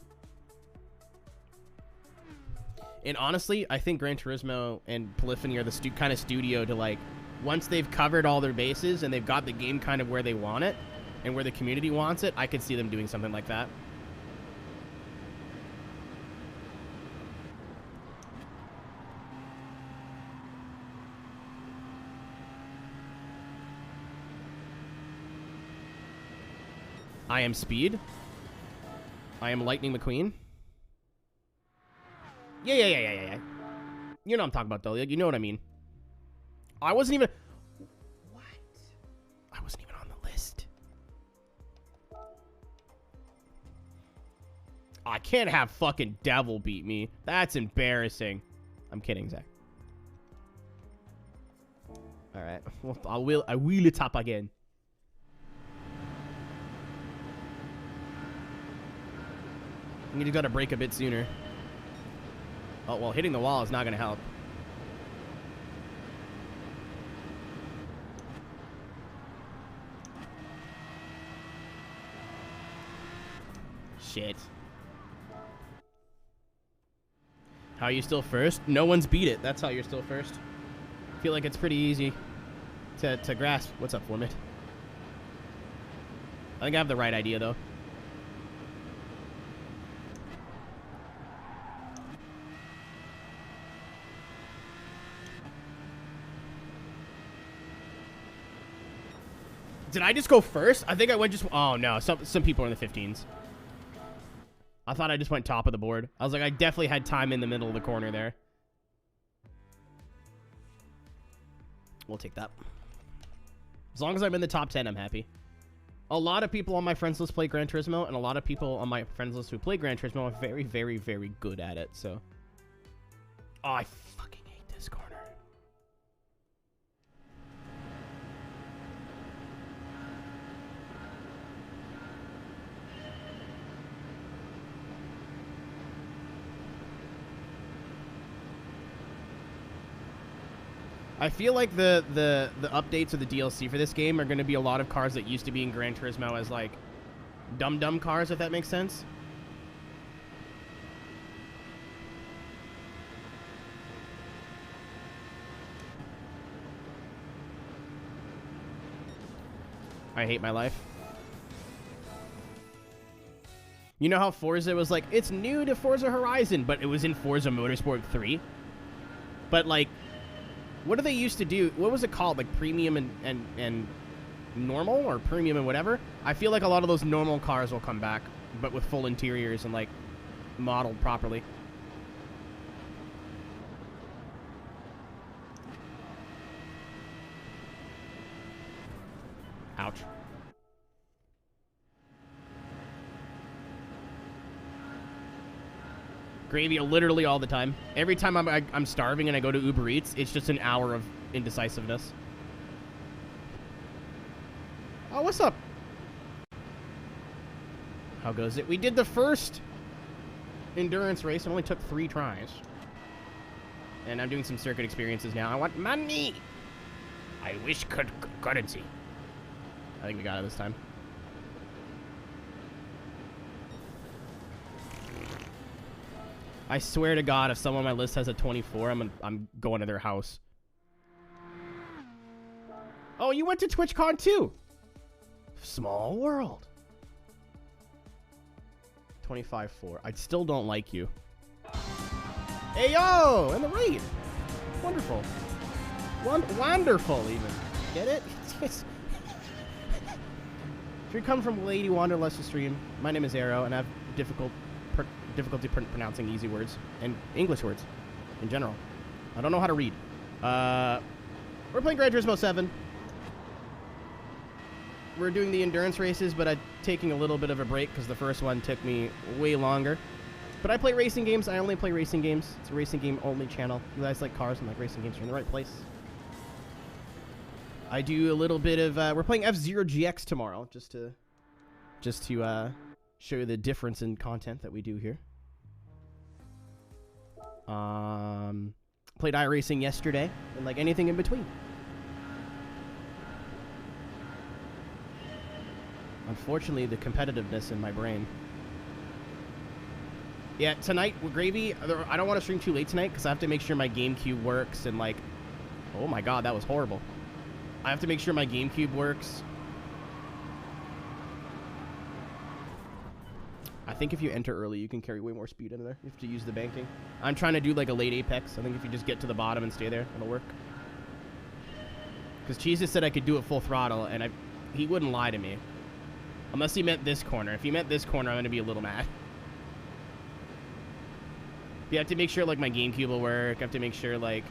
And honestly, I think Gran Turismo and Polyphony are the kind of studio to, like, once they've covered all their bases and they've got the game kind of where they want it and where the community wants it, I could see them doing something like that. I am Speed. I am Lightning McQueen. Yeah. You know what I'm talking about, though. You know what I mean. I wasn't even... What? I wasn't even on the list. I can't have fucking Devil beat me. That's embarrassing. I'm kidding, Zach. Alright. Well, I will it up again. You just gotta break a bit sooner. Oh, well, hitting the wall is not gonna help. Shit. How are you still first? No one's beat it. That's how you're still first. I feel like it's pretty easy to grasp. What's up, Formit? I think I have the right idea, though. Did I just go first? I think I went just... Oh, no. Some people are in the 15s. I thought I just went top of the board. I was like, I definitely had time in the middle of the corner there. We'll take that. As long as I'm in the top 10, I'm happy. A lot of people on my friends list play Gran Turismo, and a lot of people on my friends list who play Gran Turismo are very, very, very good at it, so... Oh, I fucking hate this corner. I feel like the updates or the DLC for this game are going to be a lot of cars that used to be in Gran Turismo as, like, dumb cars, if that makes sense. I hate my life. You know how Forza was like, it's new to Forza Horizon, but it was in Forza Motorsport 3? But, like... What do they used to do? What was it called? Like premium and normal or premium and whatever? I feel like a lot of those normal cars will come back, but with full interiors and like modeled properly. Ouch. Gravy literally all the time. Every time I'm starving and I go to Uber Eats, it's just an hour of indecisiveness. Oh, what's up? How goes it? We did the first endurance race. It only took 3 tries. And I'm doing some circuit experiences now. I want money! I wish currency. I think we got it this time. I swear to God, if someone on my list has a 24, I'm going to their house. Oh, you went to TwitchCon too. Small world. 25-4. I still don't like you. Hey yo, and the raid. Wonderful. Wonderful, even. Get it? If you come from Lady Wanderlust stream, my name is Arrow, and I have difficulty pronouncing easy words and English words in general. I don't know how to read. We're playing Gran Turismo 7. We're doing the endurance races, but I'm taking a little bit of a break because the first one took me way longer. But I play racing games. I only play racing games. It's a racing game only channel. If you guys like cars and like racing games, you're in the right place. I do a little bit of we're playing F-Zero GX tomorrow just to show you the difference in content that we do here. Played iRacing yesterday, and like anything in between. Unfortunately, the competitiveness in my brain. Yeah, tonight with Gravy, I don't want to stream too late tonight because I have to make sure my GameCube works and like, oh my God, that was horrible. I have to make sure my GameCube works. I think if you enter early, you can carry way more speed into there. You have to use the banking. I'm trying to do like a late apex. I think if you just get to the bottom and stay there, it'll work. Because Jesus said I could do it full throttle, and he wouldn't lie to me. Unless he meant this corner. If he meant this corner, I'm going to be a little mad. You have to make sure like my GameCube will work. I have to make sure like...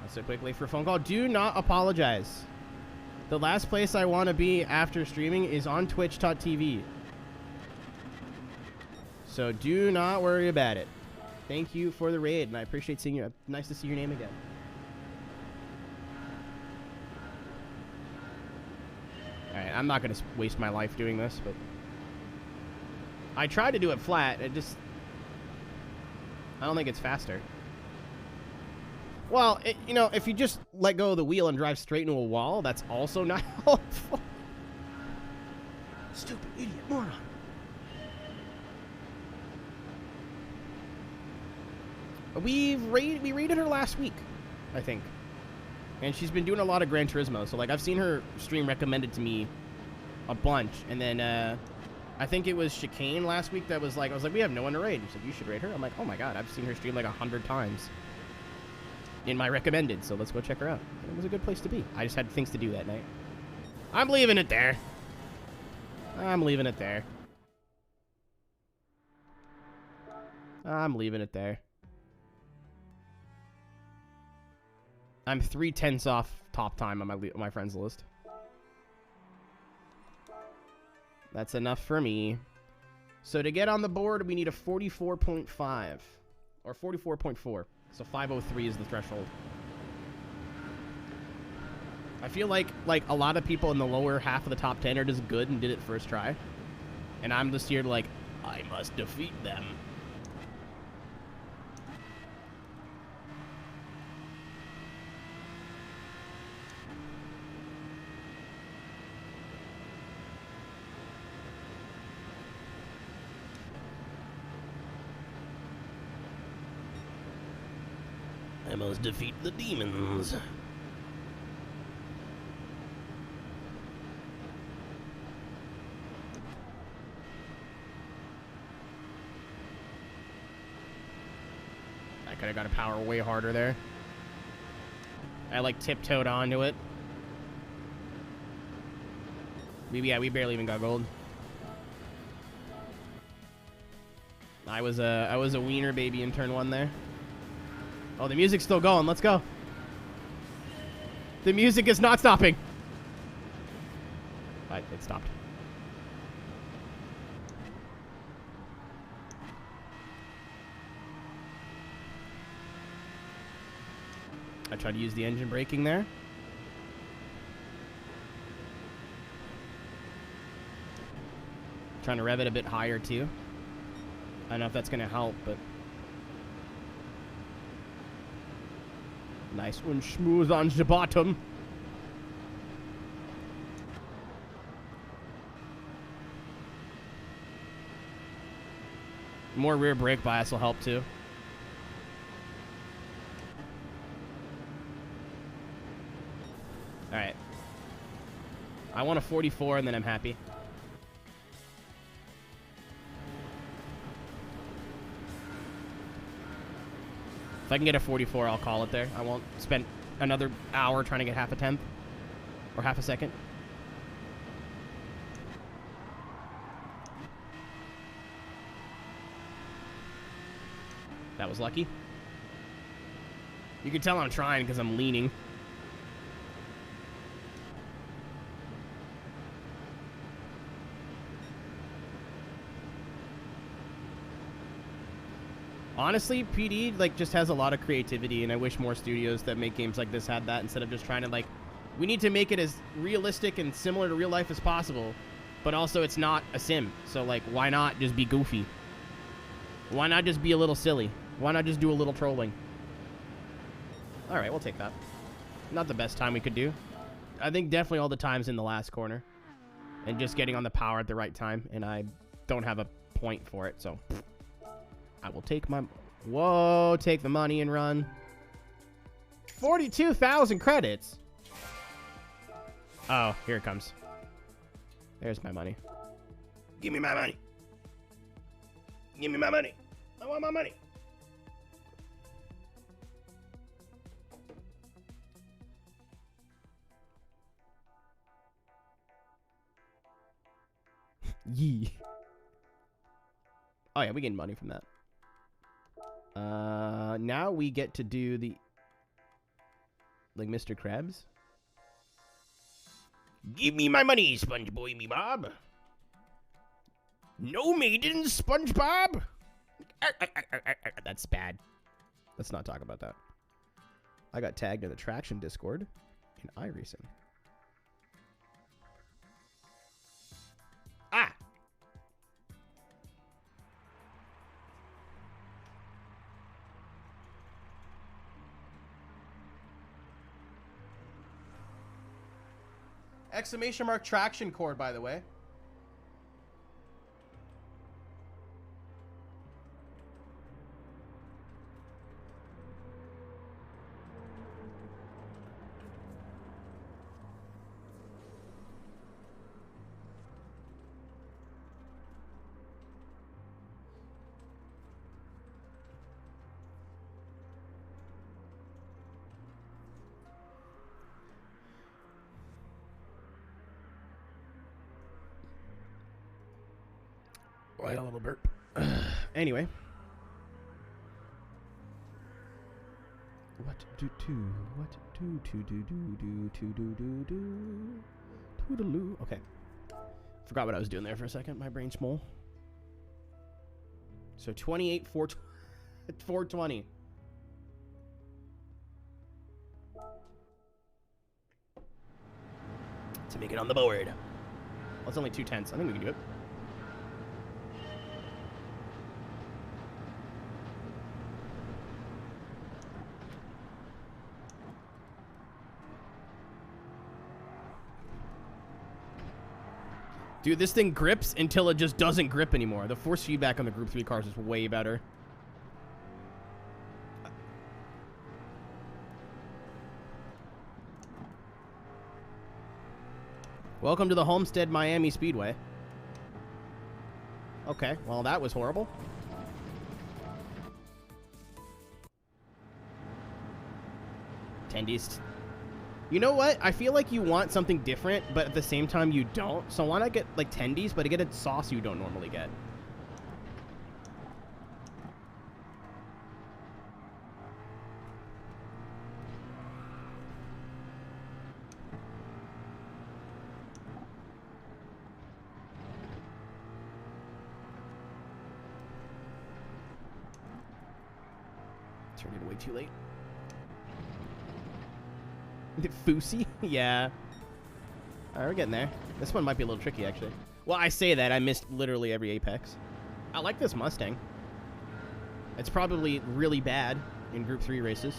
That's a quick wait for a phone call. Do not apologize. The last place I want to be after streaming is on twitch.tv. So do not worry about it. Thank you for the raid, and I appreciate seeing you. Nice to see your name again. Alright, I'm not going to waste my life doing this, but... I tried to do it flat. I don't think it's faster. Well, you know, if you just let go of the wheel and drive straight into a wall, that's also not helpful. Stupid idiot moron. We rated her last week, I think. And she's been doing a lot of Gran Turismo. So, like, I've seen her stream recommended to me a bunch. And then, I think it was Chicane last week that was like, I was like, we have no one to raid. He's like, you should raid her. I'm like, oh my god, I've seen her stream like 100 times in my recommended. So let's go check her out. And it was a good place to be. I just had things to do that night. I'm leaving it there. I'm leaving it there. I'm leaving it there. I'm 3/10 off top time on my friends list. That's enough for me. So to get on the board, we need a 44.5 or 44.4. So 503 is the threshold. I feel like a lot of people in the lower half of the top 10 are just good and did it first try. And I'm just here like, I must defeat them. I must defeat the demons. I could have got to power way harder there. I like tiptoed onto it. We barely even got gold. I was a wiener baby in turn 1 there. Oh, the music's still going. Let's go. The music is not stopping. It stopped. I tried to use the engine braking there. Trying to rev it a bit higher, too. I don't know if that's going to help, but... Nice one, smooth on the bottom. More rear brake bias will help too. All right. I want a 44 and then I'm happy. If I can get a 44, I'll call it there. I won't spend another hour trying to get half a tenth or half a second. That was lucky. You can tell I'm trying because I'm leaning. Honestly, PD like just has a lot of creativity, and I wish more studios that make games like this had that instead of just trying to like, we need to make it as realistic and similar to real life as possible, but also it's not a sim. So like, why not just be goofy? Why not just be a little silly? Why not just do a little trolling? All right, we'll take that. Not the best time we could do. I think definitely all the times in the last corner, and just getting on the power at the right time, and I don't have a point for it, so. I will take my... Whoa, take the money and run. 42,000 credits. Oh, here it comes. There's my money. Give me my money. Give me my money. I want my money. Yee. Oh, yeah, we gain money from that. Now we get to do the... Like Mr. Krabs. Give me my money, SpongeBob me Bob. No maiden, SpongeBob. That's bad. Let's not talk about that. I got tagged in the Traction Discord in iRacing. Ah! Exclamation mark traction cord, by the way. I had a little burp. Anyway. What do do? What do toodaloo? Okay. Forgot what I was doing there for a second. My brain smole. So 28, 420. To make it on the board. Well, it's only 2/10. I think we can do it. Dude, this thing grips until it just doesn't grip anymore. The force feedback on the Group 3 cars is way better. Welcome to the Homestead Miami Speedway. Okay, well, that was horrible. Tendies. You know what? I feel like you want something different, but at the same time you don't. So why not get like tendies, but get a sauce you don't normally get? Turned it way too late. Fousey? Yeah. Alright, we're getting there. This one might be a little tricky, actually. Well, I say that. I missed literally every apex. I like this Mustang. It's probably really bad in Group 3 races.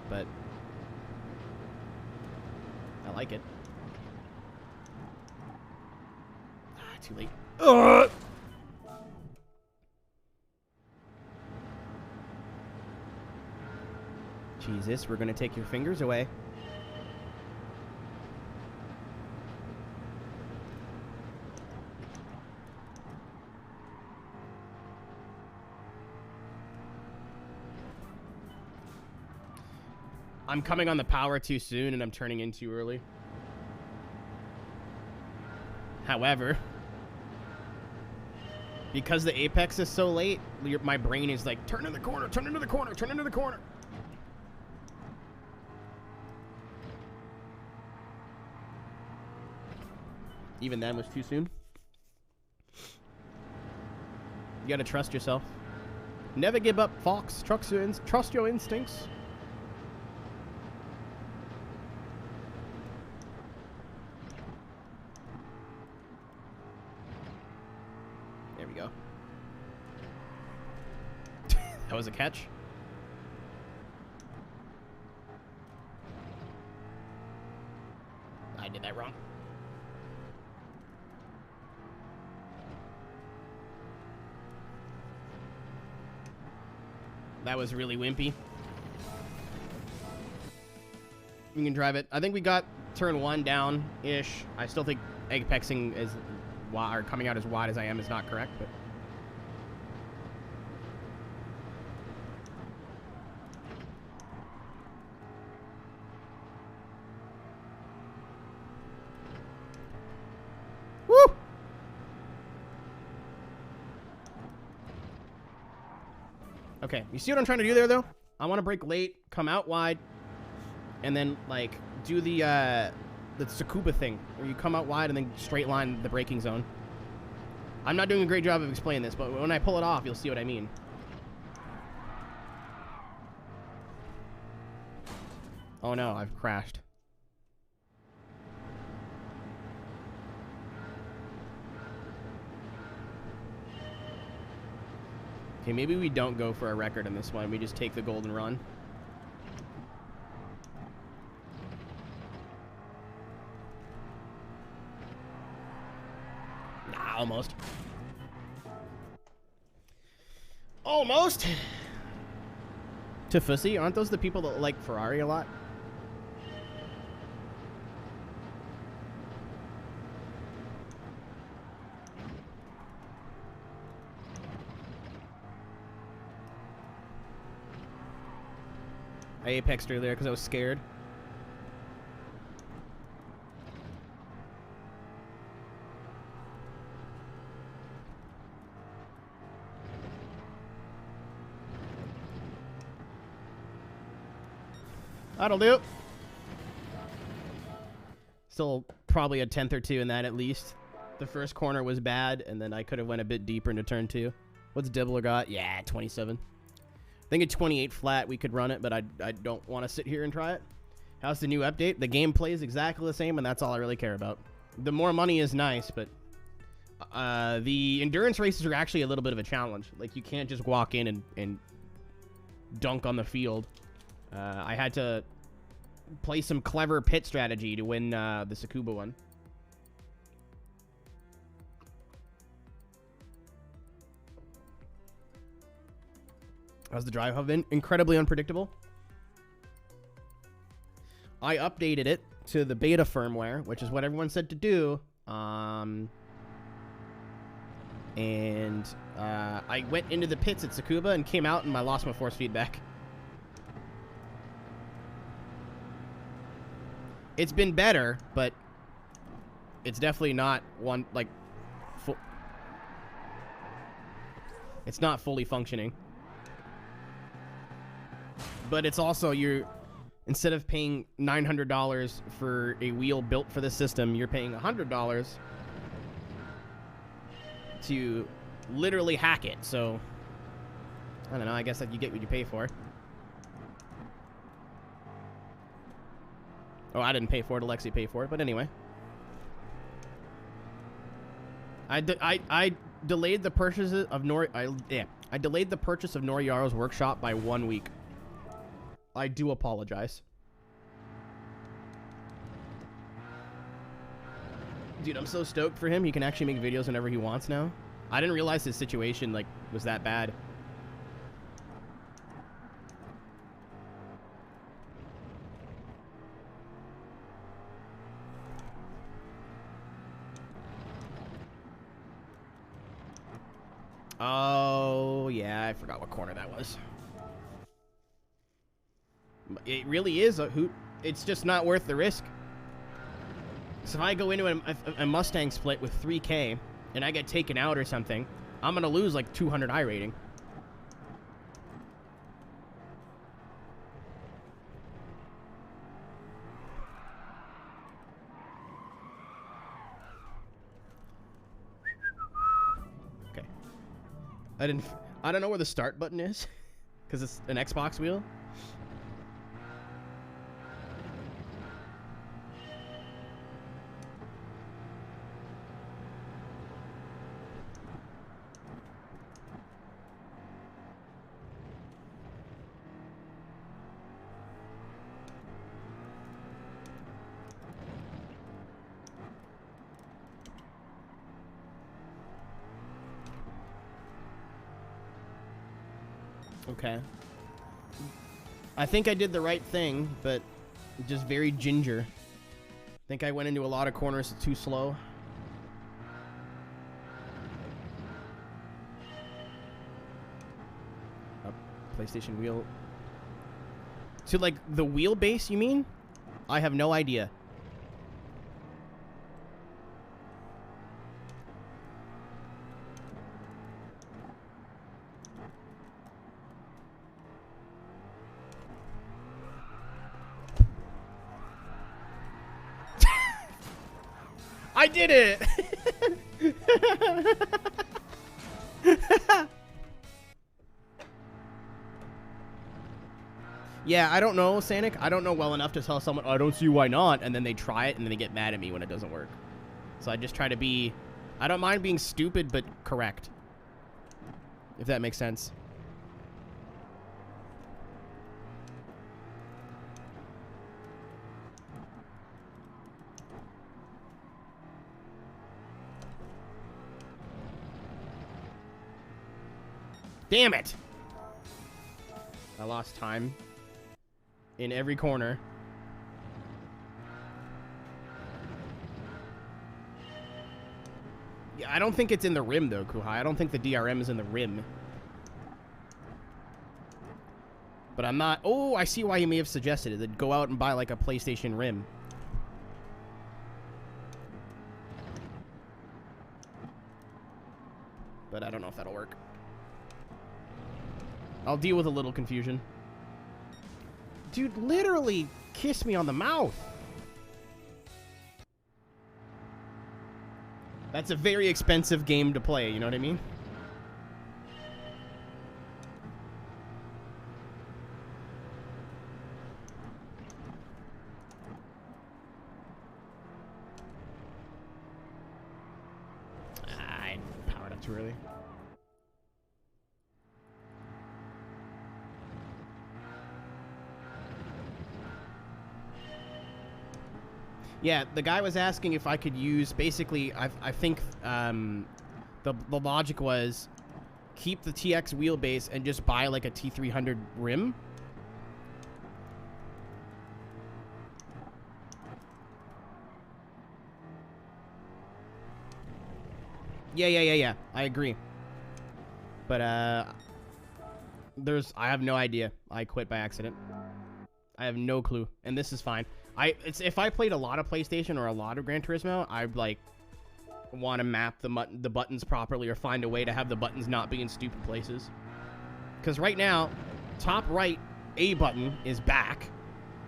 But I like it. Ah, too late. Ugh! Jesus, we're gonna take your fingers away. I'm coming on the power too soon and I'm turning in too early. However, because the apex is so late, my brain is like, turn in the corner, turn into the corner, turn into the corner. Even then was too soon. You gotta trust yourself. Never give up, Fox. Trust your instincts. There we go. That was a catch. I did that wrong. That was really wimpy. You can drive it. I think we got turn 1 down-ish. I still think apexing is wide, or coming out as wide as I am is not correct, but woo! Okay, you see what I'm trying to do there, though? I want to brake late, come out wide, and then, like, do the Tsukuba thing, where you come out wide and then straight line the braking zone. I'm not doing a great job of explaining this, but when I pull it off, you'll see what I mean. Oh no, I've crashed. Okay, maybe we don't go for a record in this one. We just take the golden run. Nah, almost. Almost. Tifusi, aren't those the people that like Ferrari a lot? I apexed earlier because I was scared. That'll do. Still probably a tenth or two in that at least. The first corner was bad, and then I could have went a bit deeper into turn 2. What's Dibbler got? Yeah, 27. I think at 28 flat we could run it, but I don't want to sit here and try it. How's the new update? The gameplay is exactly the same, and that's all I really care about. The more money is nice, but the endurance races are actually a little bit of a challenge. Like, you can't just walk in and dunk on the field. I had to play some clever pit strategy to win the Tsukuba one. How's the drive hub been? Incredibly unpredictable. I updated it to the beta firmware, which is what everyone said to do. And I went into the pits at Tsukuba and came out and I lost my force feedback. It's been better, but it's definitely not one, like, it's not fully functioning. But it's also, instead of paying $900 for a wheel built for the system, you're paying $100 to literally hack it. So, I don't know, I guess that you get what you pay for. Oh, I didn't pay for it, Alexi paid for it, but anyway. I delayed the purchase of I delayed the purchase of Noriyaro's workshop by 1 week. I do apologize. Dude, I'm so stoked for him. He can actually make videos whenever he wants now. I didn't realize his situation, like, was that bad. Oh, yeah, I forgot what corner that was. It really is a hoot. It's just not worth the risk. So if I go into a Mustang split with 3K and I get taken out or something, I'm going to lose like 200 I rating. Okay. I don't know where the start button is because it's an Xbox wheel. Okay. I think I did the right thing, but just very ginger. I think I went into a lot of corners too slow. PlayStation wheel. So, like, the wheelbase, you mean? I have no idea. I did it! Yeah, I don't know, Sanic. I don't know well enough to tell someone, oh, I don't see why not, and then they try it, and then they get mad at me when it doesn't work. So I just try to be... I don't mind being stupid, but correct. If that makes sense. Damn it! I lost time in every corner. Yeah, I don't think it's in the rim, though, Kuhai. I don't think the DRM is in the rim. But I'm not... Oh, I see why you may have suggested it. That go out and buy, like, a PlayStation rim. But I don't know if that'll work. I'll deal with a little confusion. Dude, literally kiss me on the mouth. That's a very expensive game to play, you know what I mean? I powered up too early. Yeah, the guy was asking if I could use, basically, I think the logic was keep the TX wheelbase and just buy like a T300 rim. Yeah. I agree. But, I have no idea. I quit by accident. I have no clue. And this is fine. If I played a lot of PlayStation or a lot of Gran Turismo, I'd like want to map the buttons properly or find a way to have the buttons not be in stupid places. Because right now, top right A button is back,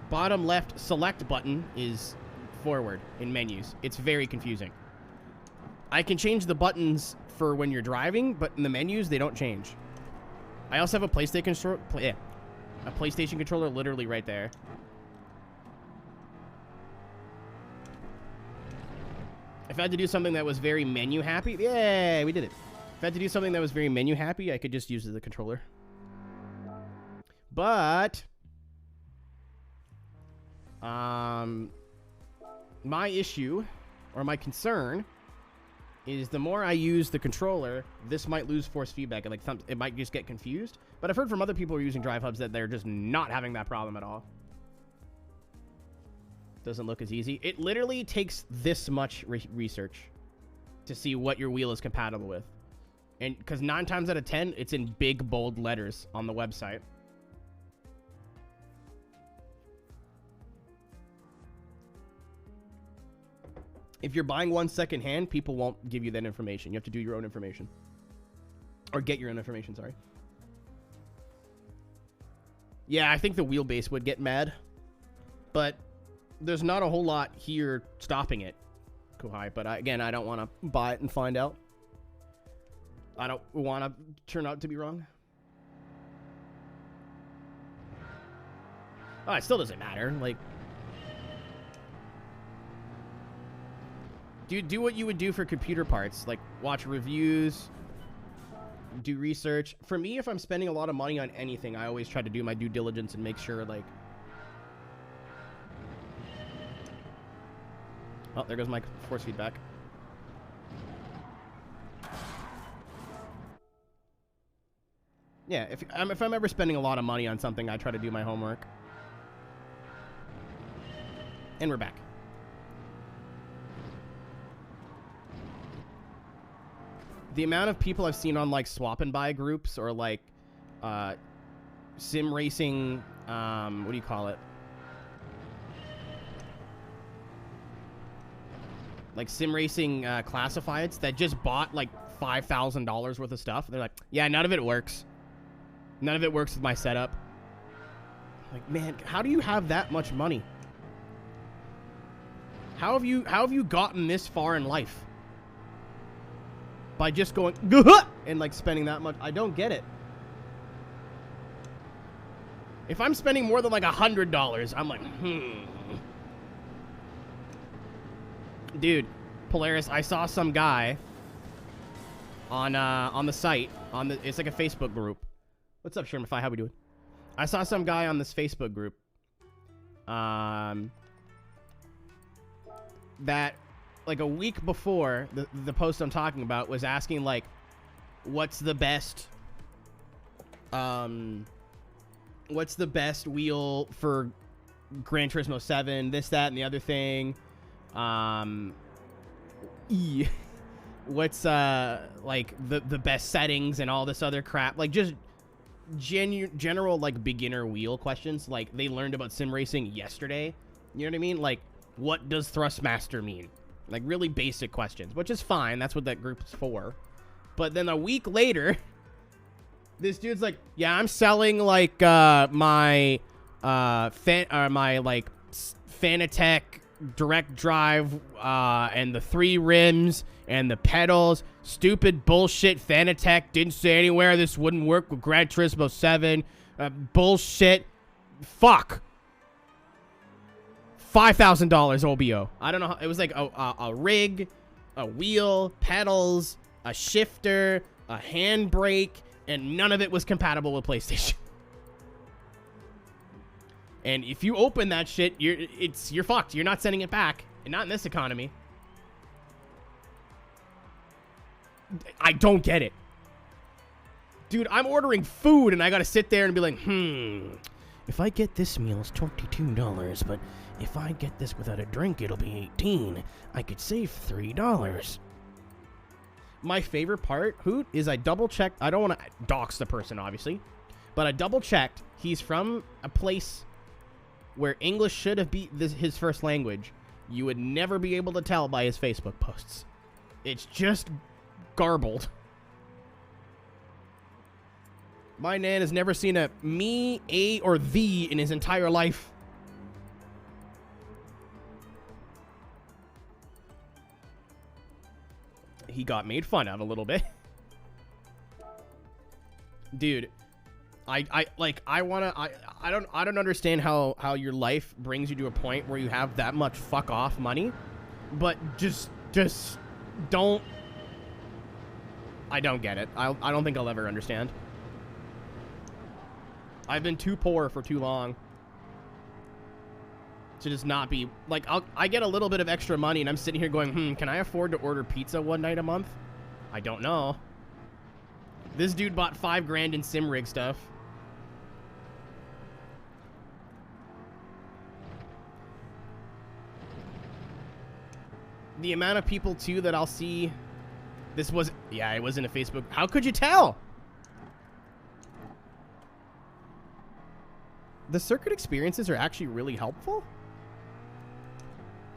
bottom left select button is forward in menus. It's very confusing. I can change the buttons for when you're driving, but in the menus they don't change. I also have a PlayStation controller literally right there. If I had to do something that was very menu happy, yeah, we did it. If I had to do something that was very menu happy, I could just use the controller. But my issue or my concern is the more I use the controller, this might lose force feedback and like it might just get confused. But I've heard from other people who are using drive hubs that they're just not having that problem at all. Doesn't look as easy. It literally takes this much research to see what your wheel is compatible with. And because 9 times out of 10, it's in big, bold letters on the website. If you're buying one secondhand, people won't give you that information. You have to do your own information. Or get your own information, sorry. Yeah, I think the wheelbase would get mad. But there's not a whole lot here stopping it, Kohai. But again, I don't want to buy it and find out. I don't want to turn out to be wrong. Oh, it still doesn't matter. Like, do what you would do for computer parts. Like, watch reviews, do research. For me, if I'm spending a lot of money on anything, I always try to do my due diligence and make sure, like... Oh, there goes my force feedback. Yeah, if I'm ever spending a lot of money on something, I try to do my homework. And we're back. The amount of people I've seen on, like, swap and buy groups or, like, sim racing, what do you call it? Like, sim racing classifieds that just bought, like, $5,000 worth of stuff. They're like, yeah, none of it works. None of it works with my setup. Like, man, how do you have that much money? How have you gotten this far in life? By just going and like spending that much. I don't get it. If I'm spending more than like $100, I'm like, Dude, Polaris, I saw some guy on the site it's like a Facebook group. What's up, Shermify? How we doing? I saw some guy on this Facebook group that like a week before the post I'm talking about was asking like what's the best wheel for Gran Turismo 7, this, that, and the other thing. What's like the best settings and all this other crap, like just general like beginner wheel questions. Like they learned about sim racing yesterday, you know what I mean? Like, what does Thrustmaster mean? Like really basic questions, which is fine, that's what that group is for. But then a week later, this dude's like, yeah, I'm selling like my my like Fanatec direct drive, and the 3 rims and the pedals. Stupid bullshit. Fanatec didn't say anywhere this wouldn't work with Gran Turismo 7. Bullshit. Fuck. $5,000 OBO. I don't know. It was like a rig, a wheel, pedals, a shifter, a handbrake, and none of it was compatible with PlayStation. And if you open that shit, you're fucked. You're not sending it back. And not in this economy. I don't get it. Dude, I'm ordering food and I gotta sit there and be like, if I get this meal, it's $22, but if I get this without a drink, it'll be $18. I could save $3. My favorite part, Hoot, is I double-checked. I don't want to dox the person, obviously, but I double-checked. He's from a place where English should have been his first language. You would never be able to tell by his Facebook posts. It's just garbled. My nan has never seen a me, a, or the in his entire life. He got made fun of a little bit. Dude, I don't understand how your life brings you to a point where you have that much fuck off money, but just don't. I don't get it. I don't think I'll ever understand. I've been too poor for too long to just not be like, I get a little bit of extra money and I'm sitting here going, can I afford to order pizza one night a month? I don't know. This dude bought $5 grand in sim rig stuff. The amount of people too that I'll see. This was, yeah, it wasn't a Facebook. How could you tell? The circuit experiences are actually really helpful.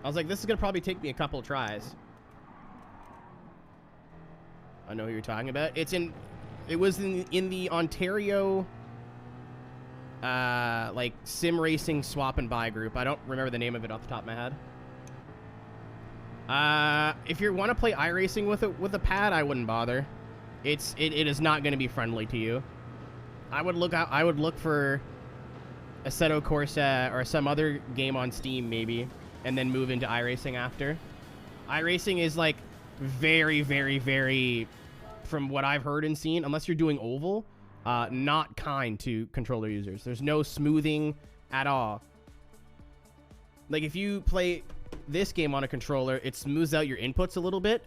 I was like, this is gonna probably take me a couple of tries. I know who you're talking about. It was in the Ontario like sim racing swap and buy group. I don't remember the name of it off the top of my head. If you want to play iRacing with a pad, I wouldn't bother. It is not going to be friendly to you. I would look for Assetto Corsa or some other game on Steam maybe, and then move into iRacing after. iRacing is like very, very, very, from what I've heard and seen, unless you're doing oval, not kind to controller users. There's no smoothing at all. Like if you play this game on a controller, it smooths out your inputs a little bit.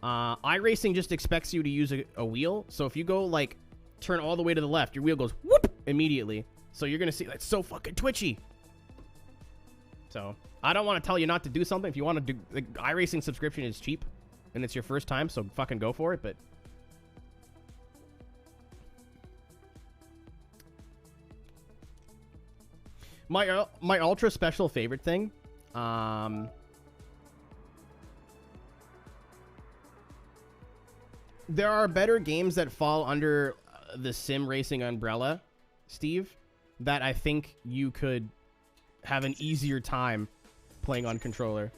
iRacing just expects you to use a wheel. So if you go like turn all the way to the left, your wheel goes whoop immediately. So you're gonna see that's so fucking twitchy. So I don't want to tell you not to do something. If you want to do, the iRacing subscription is cheap, and it's your first time, so fucking go for it. But my ultra special favorite thing. There are better games that fall under the sim racing umbrella, Steve, that I think you could have an easier time playing on controller.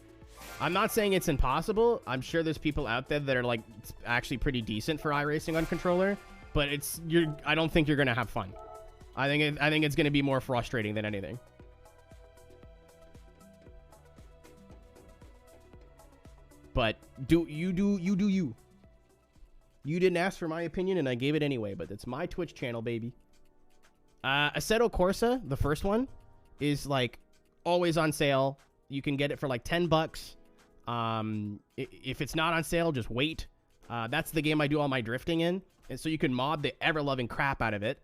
I'm not saying it's impossible. I'm sure there's people out there that are like actually pretty decent for iRacing on controller, but I don't think you're gonna have fun. I think it's gonna be more frustrating than anything. But you. You didn't ask for my opinion, and I gave it anyway, but it's my Twitch channel, baby. Assetto Corsa, the first one, is like always on sale. You can get it for like $10. If it's not on sale, just wait. That's the game I do all my drifting in, and so you can mod the ever-loving crap out of it.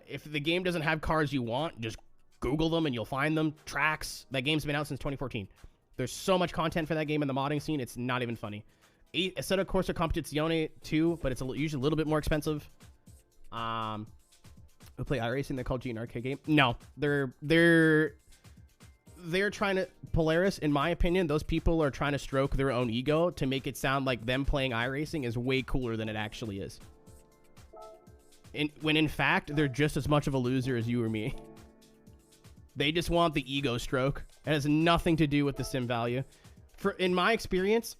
If the game doesn't have cars you want, just Google them and you'll find them. Tracks. That game's been out since 2014. There's so much content for that game in the modding scene, it's not even funny. Assetto Corsa Competizione 2, but it's usually a little bit more expensive. We play iRacing. They're called G an arcade game. No, they're trying to Polaris. In my opinion, those people are trying to stroke their own ego to make it sound like them playing iRacing is way cooler than it actually is. When in fact, they're just as much of a loser as you or me. They just want the ego stroke. It has nothing to do with the sim value. In my experience,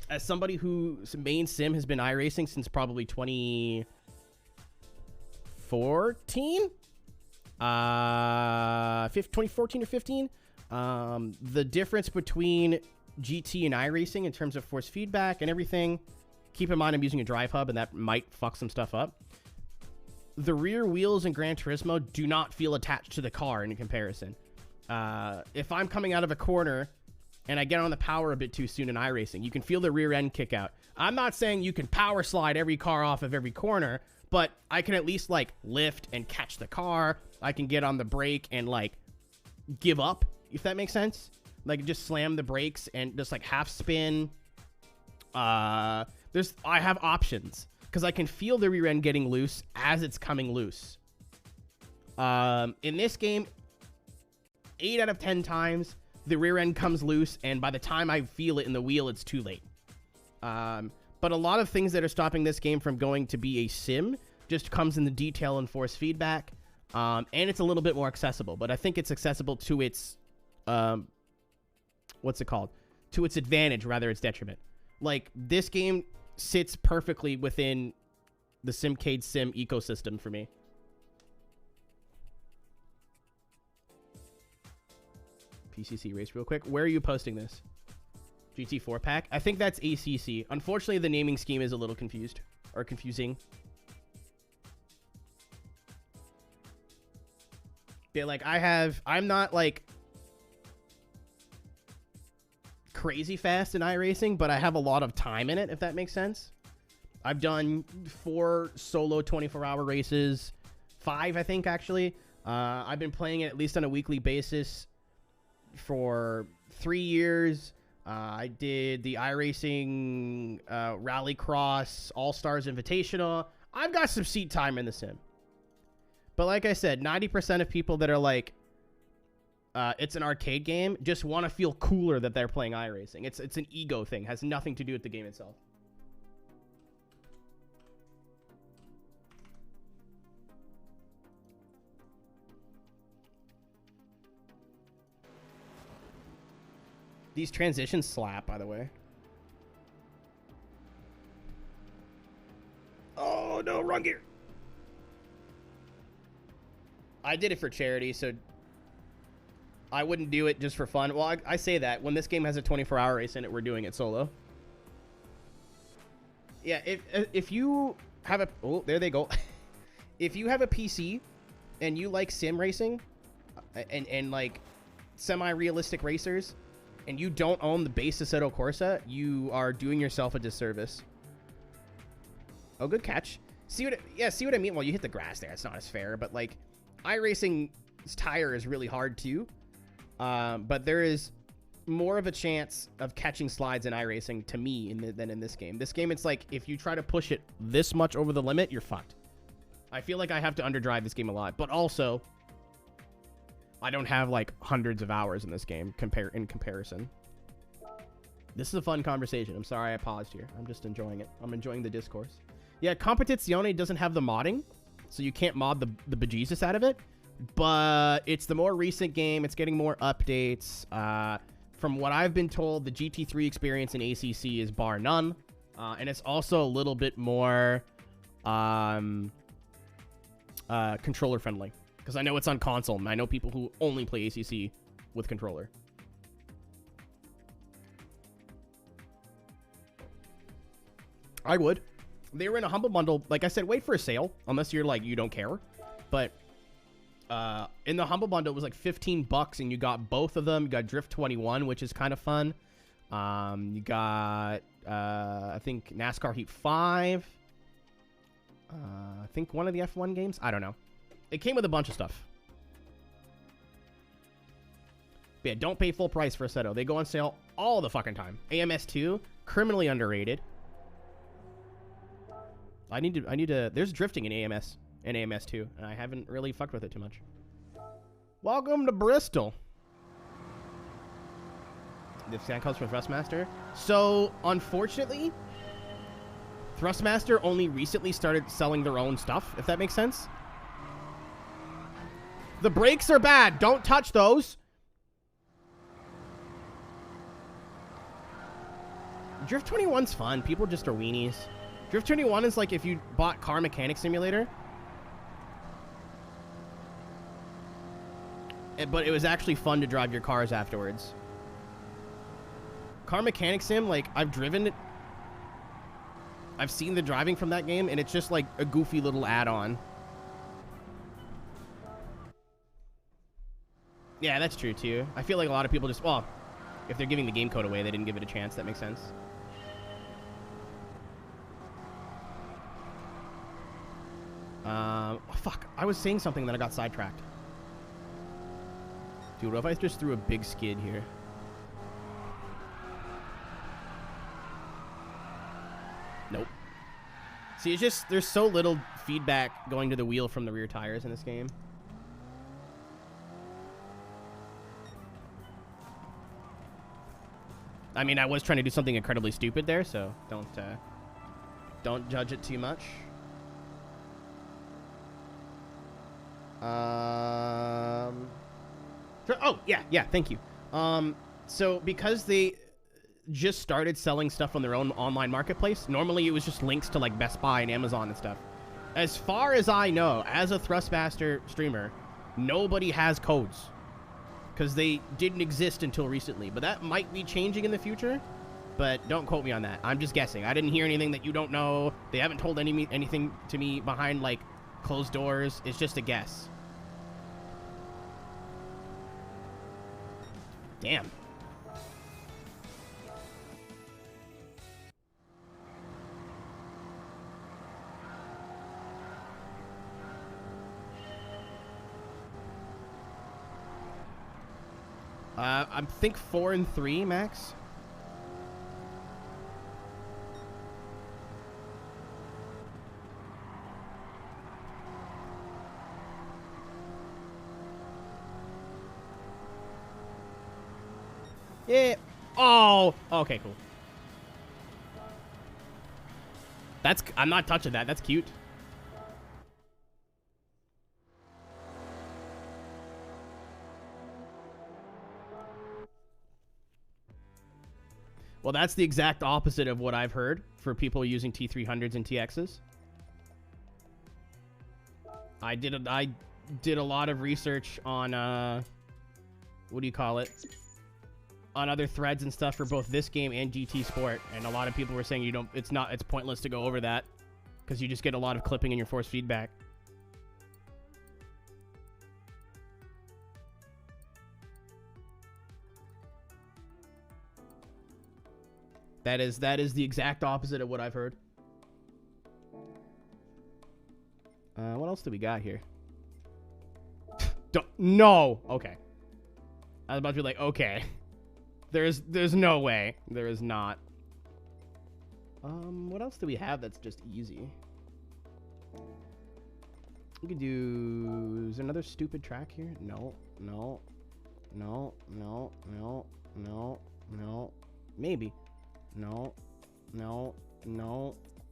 as somebody whose main sim has been iRacing since probably 2014, 2014 or 15, the difference between GT and iRacing in terms of force feedback and everything, keep in mind I'm using a drive hub and that might fuck some stuff up. The rear wheels in Gran Turismo do not feel attached to the car in comparison. If I'm coming out of a corner and I get on the power a bit too soon in iRacing, you can feel the rear end kick out. I'm not saying you can power slide every car off of every corner, but I can at least like lift and catch the car. I can get on the brake and like give up, if that makes sense. Like just slam the brakes and just like half spin. I have options because I can feel the rear end getting loose as it's coming loose. In this game, 8 out of 10 times the rear end comes loose, and by the time I feel it in the wheel, it's too late. But a lot of things that are stopping this game from going to be a sim just comes in the detail and force feedback, and it's a little bit more accessible. But I think it's accessible to its what's it called? To its advantage, rather its detriment. Like, this game sits perfectly within the Simcade Sim ecosystem for me. PCC race real quick. Where are you posting this? GT4 pack? I think that's ACC. Unfortunately, the naming scheme is a little confusing. Yeah, like, I'm not, like, crazy fast in iRacing, but I have a lot of time in it, if that makes sense. I've done 4 solo 24-hour races, 5, I think, actually. I've been playing it at least on a weekly basis for 3 years. I did the iRacing Rallycross All-Stars Invitational. I've got some seat time in the sim. But like I said, 90% of people that are like, it's an arcade game, just want to feel cooler that they're playing iRacing. It's an ego thing. Has nothing to do with the game itself. These transitions slap, by the way. Oh, no, wrong gear. I did it for charity, so I wouldn't do it just for fun. Well, I say that. When this game has a 24-hour race in it, we're doing it solo. Yeah, if you have a... Oh, there they go. If you have a PC and you like sim racing and like semi-realistic racers, and you don't own the base Assetto Corsa, you are doing yourself a disservice. Oh, good catch. See what I mean? Well, you hit the grass there. It's not as fair, but like iRacing's tire is really hard too. But there is more of a chance of catching slides in iRacing to me than in this game. This game, it's like if you try to push it this much over the limit, you're fucked. I feel like I have to underdrive this game a lot, but also I don't have like hundreds of hours in this game in comparison. This is a fun conversation. I'm sorry I paused here. I'm just enjoying it. I'm enjoying the discourse. Yeah, Competizione doesn't have the modding, so you can't mod the bejesus out of it. But it's the more recent game. It's getting more updates. From what I've been told, the GT3 experience in ACC is bar none. And it's also a little bit more controller friendly. Because I know it's on console, and I know people who only play ACC with controller. I would. They were in a humble bundle. Like I said, wait for a sale, unless you're like, you don't care. But in the humble bundle, it was like $15, and you got both of them. You got Drift 21, which is kind of fun. You got, I think, NASCAR Heat 5. I think one of the F1 games. I don't know. It came with a bunch of stuff. But yeah, don't pay full price for Assetto. They go on sale all the fucking time. AMS2, criminally underrated. I need to. There's drifting in AMS and AMS2, and I haven't really fucked with it too much. Welcome to Bristol. The sand comes from Thrustmaster. So, unfortunately, Thrustmaster only recently started selling their own stuff, if that makes sense. The brakes are bad. Don't touch those. Drift 21's fun. People just are weenies. Drift 21 is like if you bought Car Mechanic Simulator. But it was actually fun to drive your cars afterwards. Car Mechanic Sim, like, I've driven it. I've seen the driving from that game, and it's just like a goofy little add-on. Yeah, that's true, too. I feel like a lot of people just, well, if they're giving the game code away, they didn't give it a chance. That makes sense. Oh, fuck. I was saying something, then I got sidetracked. Dude, what if I just threw a big skid here? Nope. See, it's just, there's so little feedback going to the wheel from the rear tires in this game. I mean, I was trying to do something incredibly stupid there, so don't judge it too much. Oh, yeah, thank you. So because they just started selling stuff on their own online marketplace, normally it was just links to like Best Buy and Amazon and stuff. As far as I know, as a Thrustmaster streamer, nobody has codes because they didn't exist until recently, but that might be changing in the future, but don't quote me on that. I'm just guessing. I didn't hear anything that you don't know. They haven't told anything to me behind like closed doors. It's just a guess. Damn. I think 4 and 3, Max. Yeah. Oh. Okay, cool. I'm not touching that. That's cute. Well, that's the exact opposite of what I've heard for people using T300s and TXs. I did a lot of research on what do you call it? On other threads and stuff for both this game and GT Sport, and a lot of people were saying it's pointless to go over that because you just get a lot of clipping in your force feedback. That is the exact opposite of what I've heard. What else do we got here? No. Okay. I was about to be like, okay. There's no way. There is not. What else do we have that's just easy? We could do... Is there another stupid track here? No. Maybe. No.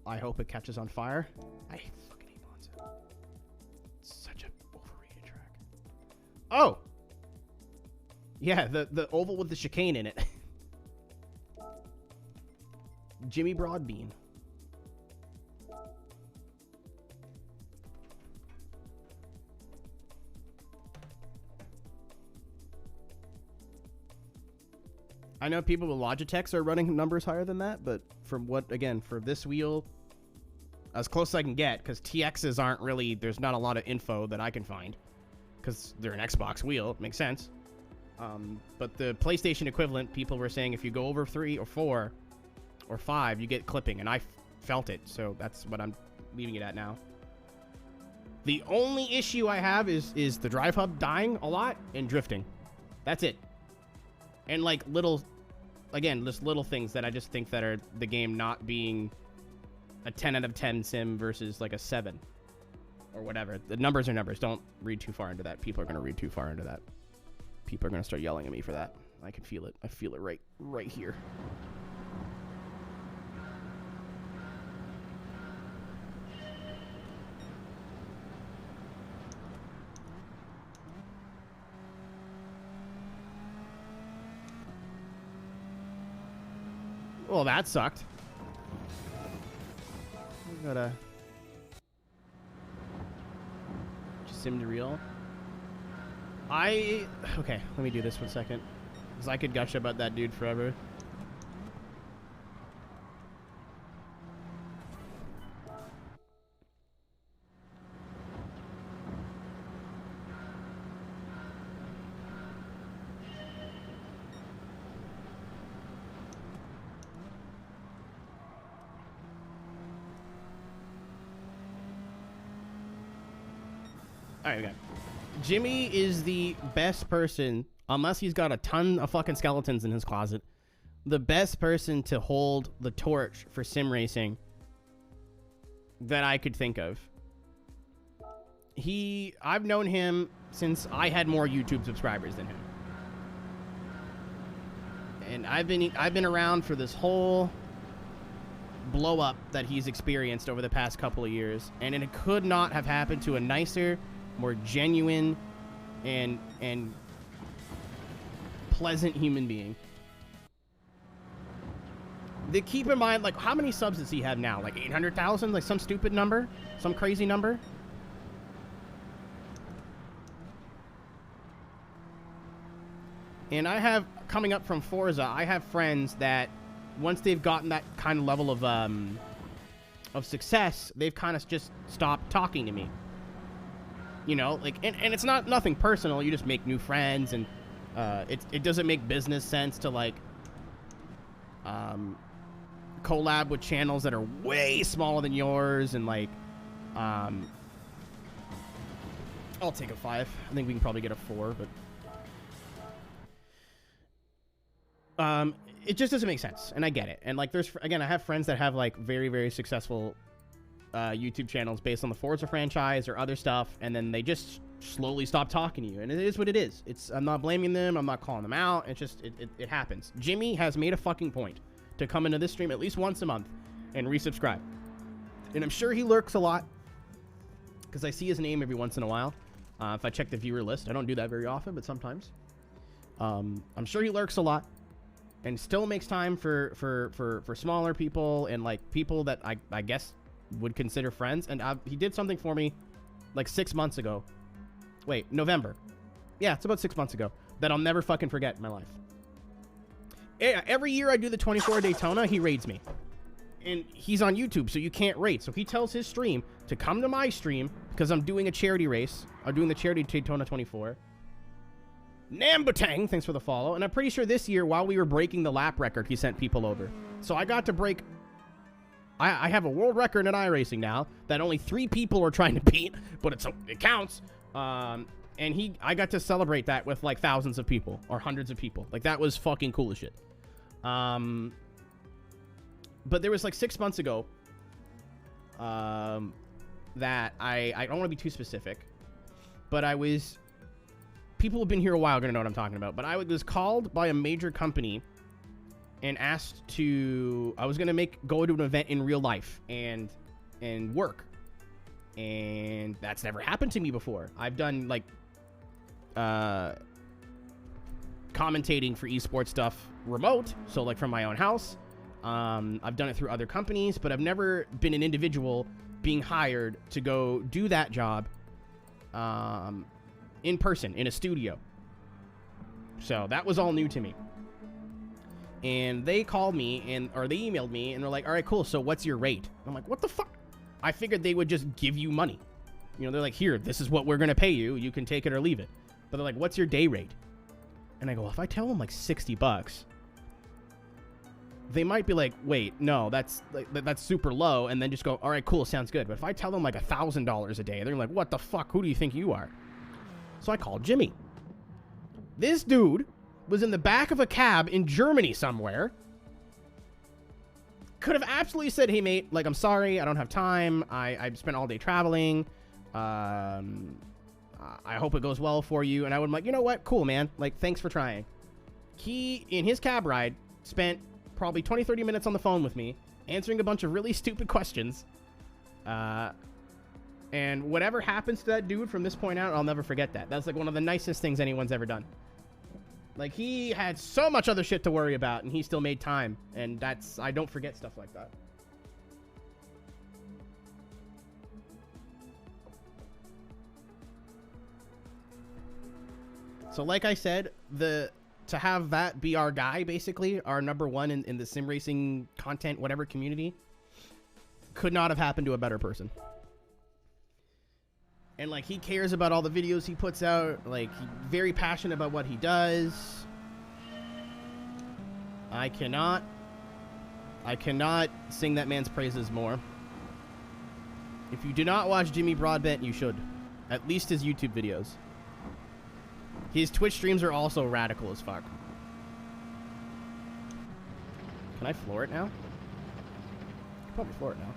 I hope it catches on fire. I fucking hate Monza. It's such an overrated track. Oh! Yeah, the oval with the chicane in it. Jimmy Broadbean. I know people with Logitechs are running numbers higher than that, but from what, again, for this wheel, as close as I can get, because TXs aren't really, there's not a lot of info that I can find, because they're an Xbox wheel. It makes sense. But the PlayStation equivalent, people were saying if you go over 3 or 4 or 5, you get clipping, and I felt it, so that's what I'm leaving it at now. The only issue I have is the drive hub dying a lot and drifting. That's it. And like little, again, just little things that I just think that are the game not being a 10 out of 10 sim versus like a 7 or whatever. The numbers are numbers. Don't read too far into that. People are going to read too far into that. People are going to start yelling at me for that. I can feel it. I feel it right here. Well, that sucked. We gotta... Just sim to real. Okay, let me do this 1 second. Because I could gush about that dude forever. Alright, okay. Jimmy is the best person, unless he's got a ton of fucking skeletons in his closet, the best person to hold the torch for sim racing that I could think of. I've known him since I had more YouTube subscribers than him. And I've been around for this whole blow up that he's experienced over the past couple of years, and it could not have happened to a nicer, more genuine and pleasant human being. Keep in mind, like, how many subs does he have now? Like 800,000? Like some stupid number? Some crazy number? And I have, coming up from Forza, I have friends that once they've gotten that kind of level of success, they've kind of just stopped talking to me. You know, like, and it's nothing personal. You just make new friends, and it doesn't make business sense to, like, collab with channels that are way smaller than yours, and, like, I'll take a 5. I think we can probably get a 4, but it just doesn't make sense, and I get it. And, like, again, I have friends that have, like, very, very successful YouTube channels based on the Forza franchise or other stuff, and then they just slowly stop talking to you, and it is what it is. I'm not blaming them, I'm not calling them out, it's just it happens. Jimmy has made a fucking point to come into this stream at least once a month and resubscribe, and I'm sure he lurks a lot because I see his name every once in a while. If I check the viewer list, I don't do that very often, but sometimes. I'm sure he lurks a lot and still makes time for smaller people and, like, people that I guess would consider friends. And he did something for me like 6 months ago. Wait, November. Yeah, it's about 6 months ago, that I'll never fucking forget in my life. Every year I do the 24 Daytona, he raids me. And he's on YouTube, so you can't raid. So he tells his stream to come to my stream because I'm doing a charity race. I'm doing the charity Daytona 24. Nambatang, thanks for the follow. And I'm pretty sure this year, while we were breaking the lap record, he sent people over. So I got to break... I have a world record in iRacing now that only 3 people are trying to beat, but it counts. And I got to celebrate that with, like, thousands of people or hundreds of people. Like, that was fucking cool as shit. But there was, like, 6 months ago that I don't want to be too specific, but people who've been here a while are going to know what I'm talking about. But I was called by a major company and asked I was going to go to an event in real life and work. And that's never happened to me before. I've done, like, commentating for esports stuff remote, so, like, from my own house. I've done it through other companies, but I've never been an individual being hired to go do that job in person, in a studio. So that was all new to me. And they called me, or they emailed me, and they're like, all right, cool, so what's your rate? I'm like, what the fuck? I figured they would just give you money. You know, they're like, here, this is what we're going to pay you. You can take it or leave it. But they're like, what's your day rate? And I go, well, if I tell them, like, $60, they might be like, wait, no, that's super low, and then just go, all right, cool, sounds good. But if I tell them, like, $1,000 a day, they're like, what the fuck? Who do you think you are? So I called Jimmy. This dude was in the back of a cab in Germany somewhere. Could have absolutely said, hey, mate, like, I'm sorry, I don't have time. I spent all day traveling. I hope it goes well for you. And I would be like, you know what? Cool, man. Like, thanks for trying. He, in his cab ride, spent probably 20, 30 minutes on the phone with me, answering a bunch of really stupid questions. And whatever happens to that dude from this point out, I'll never forget that. That's, like, one of the nicest things anyone's ever done. Like, he had so much other shit to worry about, and he still made time. And that's... I don't forget stuff like that. So, like I said, to have that be our guy, basically, our number one in the sim racing content, whatever community, could not have happened to a better person. And, like, he cares about all the videos he puts out. Like, he's very passionate about what he does. I cannot sing that man's praises more. If you do not watch Jimmy Broadbent, you should. At least his YouTube videos. His Twitch streams are also radical as fuck. Can I floor it now? I can probably floor it now.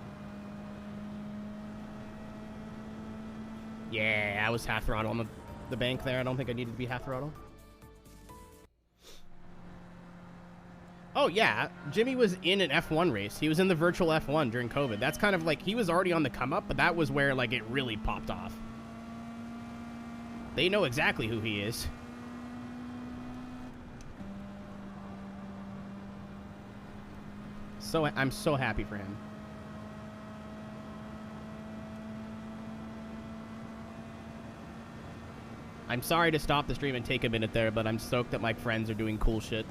Yeah, I was half throttle on the bank there. I don't think I needed to be half throttle. Oh, yeah. Jimmy was in an F1 race. He was in the virtual F1 during COVID. That's kind of like, he was already on the come up, but that was where, like, it really popped off. They know exactly who he is. So, I'm so happy for him. I'm sorry to stop the stream and take a minute there, but I'm stoked that my friends are doing cool shit.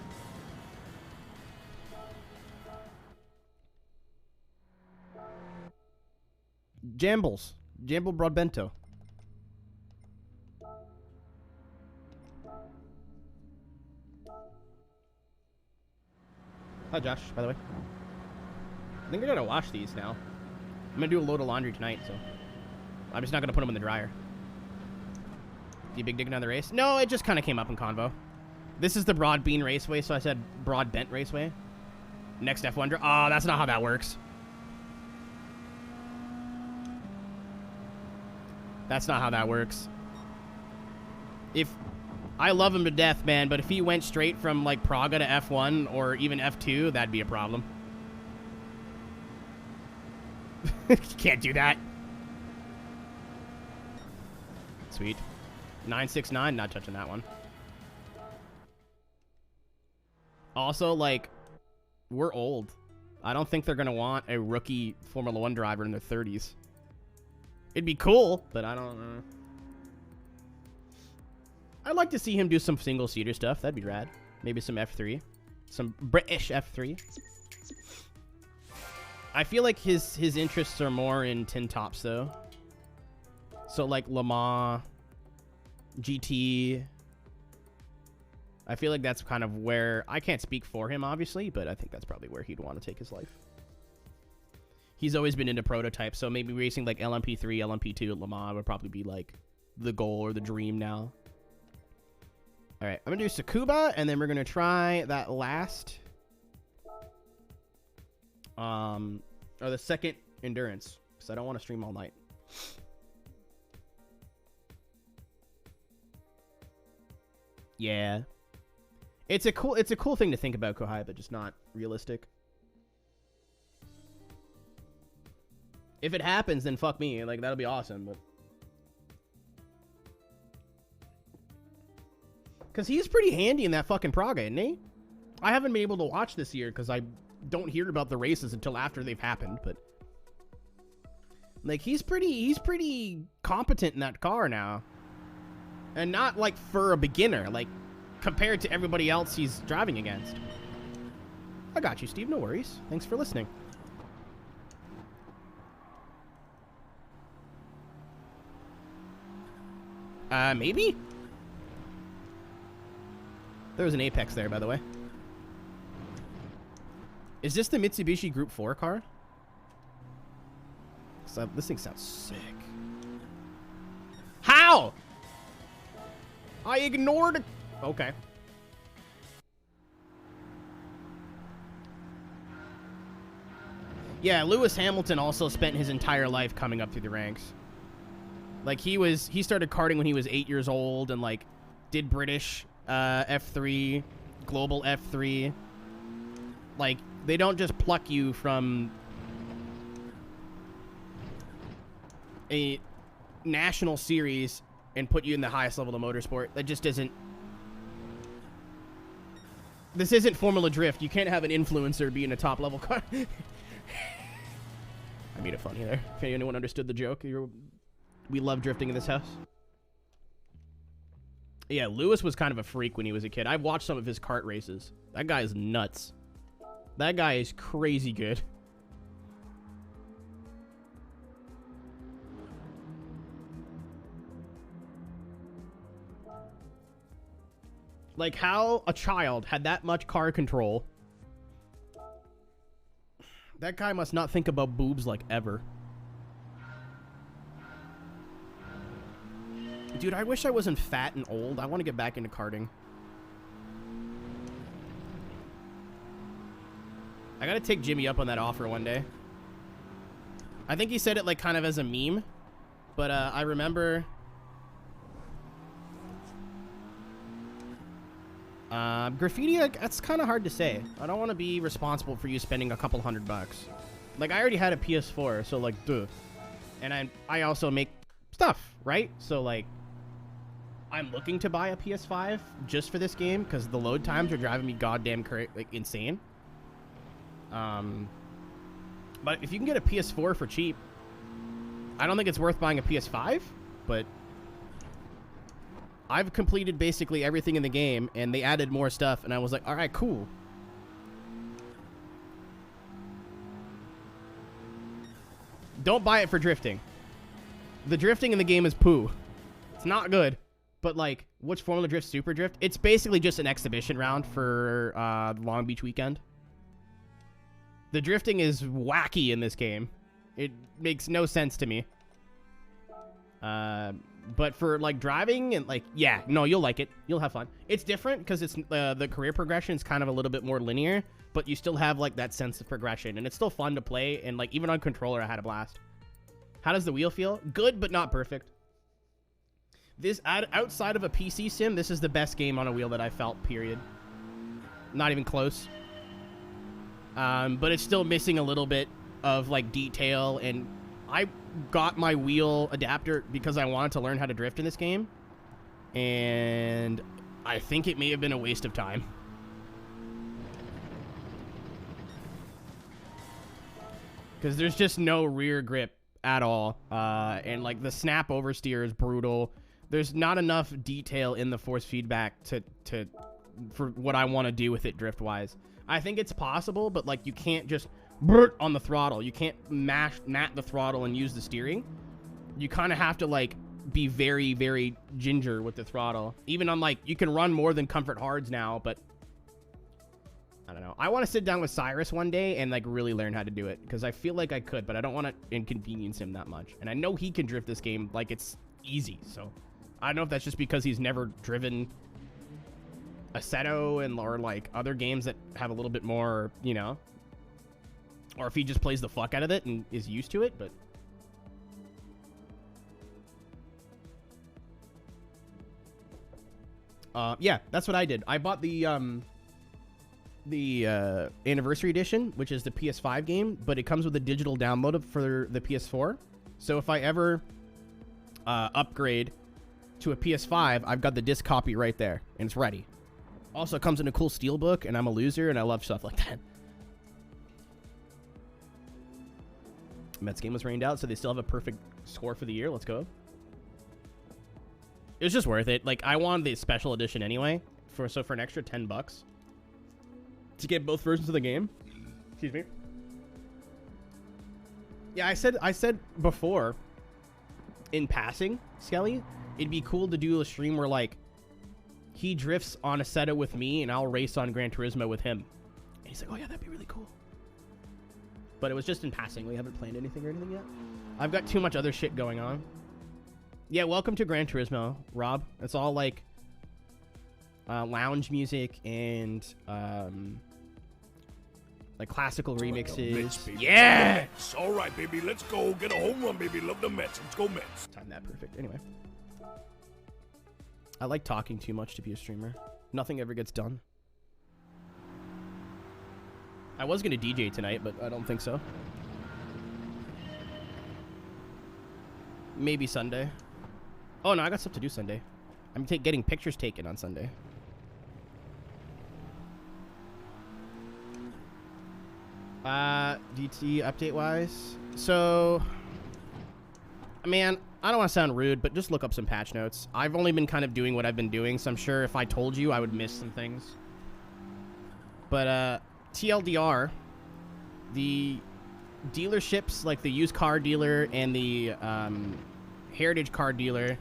Jambles. Jamble Broadbento. Hi, Josh, by the way. I think I gotta wash these now. I'm gonna do a load of laundry tonight, so I'm just not gonna put them in the dryer. You big digging on the race? No, it just kind of came up in convo. This is the Broad Bean Raceway, so I said Broad Bent Raceway. Next F1. Oh, that's not how that works. That's not how that works. If... I love him to death, man, but if he went straight from, like, Praga to F1 or even F2, that'd be a problem. You can't do that. Sweet. 969, not touching that one. Also, like, we're old. I don't think they're going to want a rookie Formula 1 driver in their 30s. It'd be cool, but I don't know. I'd like to see him do some single-seater stuff. That'd be rad. Maybe some F3. Some British F3. I feel like his interests are more in tin tops, though. So, like, Le Mans, GT. I feel like that's kind of where... I can't speak for him, obviously, but I think that's probably where he'd want to take his life. He's always been into prototypes, so maybe racing, like, LMP3, LMP2 at Le Mans would probably be, like, the goal or the dream now. All right, I'm going to do Tsukuba, and then we're going to try that last... or the second endurance, because I don't want to stream all night. Yeah. It's a cool thing to think about, Kohai, but just not realistic. If it happens, then fuck me. Like, that'll be awesome, but... Because he's pretty handy in that fucking Praga, isn't he? I haven't been able to watch this year because I don't hear about the races until after they've happened, but... Like, he's pretty competent in that car now. And not, like, for a beginner. Like, compared to everybody else he's driving against. I got you, Steve. No worries. Thanks for listening. Maybe? There was an Apex there, by the way. Is this the Mitsubishi Group 4 car? This thing sounds sick. How? I ignored... Okay. Yeah, Lewis Hamilton also spent his entire life coming up through the ranks. Like, he started karting when he was 8 years old and, like, did British F3, global F3. Like, they don't just pluck you from a national series and put you in the highest level of motorsport. That just isn't... This isn't Formula Drift. You can't have an influencer be in a top level car. I made it funny there. If anyone understood the joke, we love drifting in this house. Yeah, Lewis was kind of a freak when he was a kid. I've watched some of his kart races. That guy is nuts. That guy is crazy good. Like, how a child had that much car control. That guy must not think about boobs, like, ever. Dude, I wish I wasn't fat and old. I want to get back into karting. I gotta take Jimmy up on that offer one day. I think he said it, like, kind of as a meme. But, I remember... graffiti, that's kind of hard to say. I don't want to be responsible for you spending a couple $100. Like, I already had a PS4, so, like, duh. And I also make stuff, right? So, like, I'm looking to buy a PS5 just for this game because the load times are driving me goddamn like insane. But if you can get a PS4 for cheap, I don't think it's worth buying a PS5, but I've completed basically everything in the game, and they added more stuff, and I was like, all right, cool. Don't buy it for drifting. The drifting in the game is poo. It's not good. But, like, what's Formula Drift, Super Drift? It's basically just an exhibition round for Long Beach weekend. The drifting is wacky in this game. It makes no sense to me. But for, like, driving and, like, yeah, no, you'll like it. You'll have fun. It's different because it's the career progression is kind of a little bit more linear, but you still have, like, that sense of progression. And it's still fun to play. And, like, even on controller, I had a blast. How does the wheel feel? Good, but not perfect. This, outside of a PC sim, this is the best game on a wheel that I felt, period. Not even close. But it's still missing a little bit of, like, detail, and I got my wheel adapter because I wanted to learn how to drift in this game, and I think it may have been a waste of time. Because there's just no rear grip at all, and, like, the snap oversteer is brutal. There's not enough detail in the force feedback for what I want to do with it drift-wise. I think it's possible, but, like, you can't just on the throttle. You can't mat the throttle and use the steering. You kind of have to, like, be very, very ginger with the throttle. Even on, like, you can run more than comfort hards now, but I don't know. I want to sit down with Cyrus one day and, like, really learn how to do it, because I feel like I could, but I don't want to inconvenience him that much. And I know he can drift this game like it's easy, so I don't know if that's just because he's never driven Assetto or, like, other games that have a little bit more, you know, or if he just plays the fuck out of it and is used to it, but yeah, that's what I did. I bought the anniversary edition, which is the PS5 game, but it comes with a digital download for the PS4. So if I ever upgrade to a PS5, I've got the disc copy right there, and it's ready. Also, it comes in a cool steelbook, and I'm a loser, and I love stuff like that. Mets game was rained out, so they still have a perfect score for the year. Let's go. It was just worth it. Like, I wanted the special edition anyway, for an extra $10 to get both versions of the game. Excuse me. Yeah, I said before, in passing, Skelly, it'd be cool to do a stream where, like, he drifts on Assetto with me and I'll race on Gran Turismo with him. And he's like, oh yeah, that'd be really cool. But it was just in passing. We haven't planned anything or anything yet. I've got too much other shit going on. Yeah, welcome to Gran Turismo, Rob. It's all, like, lounge music and like classical remixes. Mets, baby. Yeah! Mets. All right, baby, let's go. Get a home run, baby. Love the Mets. Let's go Mets. Time that perfect. Anyway. I like talking too much to be a streamer. Nothing ever gets done. I was going to DJ tonight, but I don't think so. Maybe Sunday. Oh, no, I got stuff to do Sunday. I'm getting pictures taken on Sunday. GT update wise. So, man, I don't want to sound rude, but just look up some patch notes. I've only been kind of doing what I've been doing, so I'm sure if I told you, I would miss some things. But, TLDR, the dealerships, like the used car dealer and the, heritage car dealer,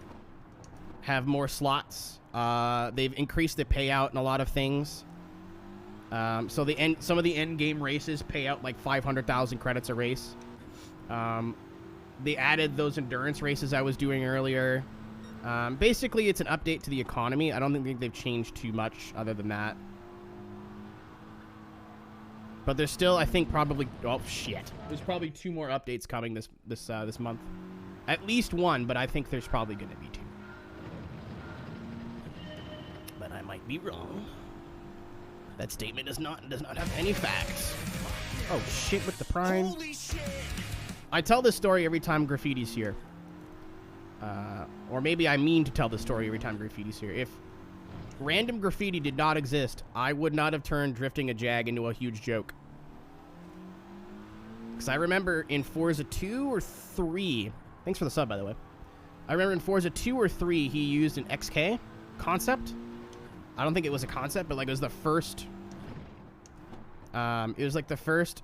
have more slots. They've increased the payout in a lot of things. So some of the end game races pay out like 500,000 credits a race. They added those endurance races I was doing earlier. Basically, it's an update to the economy. I don't think they've changed too much other than that. But there's still, I think, probably... Oh, shit. There's probably 2 more updates coming this month. At least 1, but I think there's probably going to be 2. But I might be wrong. That statement does not have any facts. Oh, shit with the prime. Holy shit. I tell this story every time Graffiti's here. Or maybe I mean to tell the story every time Graffiti's here. If Random Graffiti did not exist, I would not have turned drifting a Jag into a huge joke. Because I remember in Forza 2 or 3... Thanks for the sub, by the way. I remember in Forza 2 or 3, he used an XK concept. I don't think it was a concept, but like it was the first... it was like the first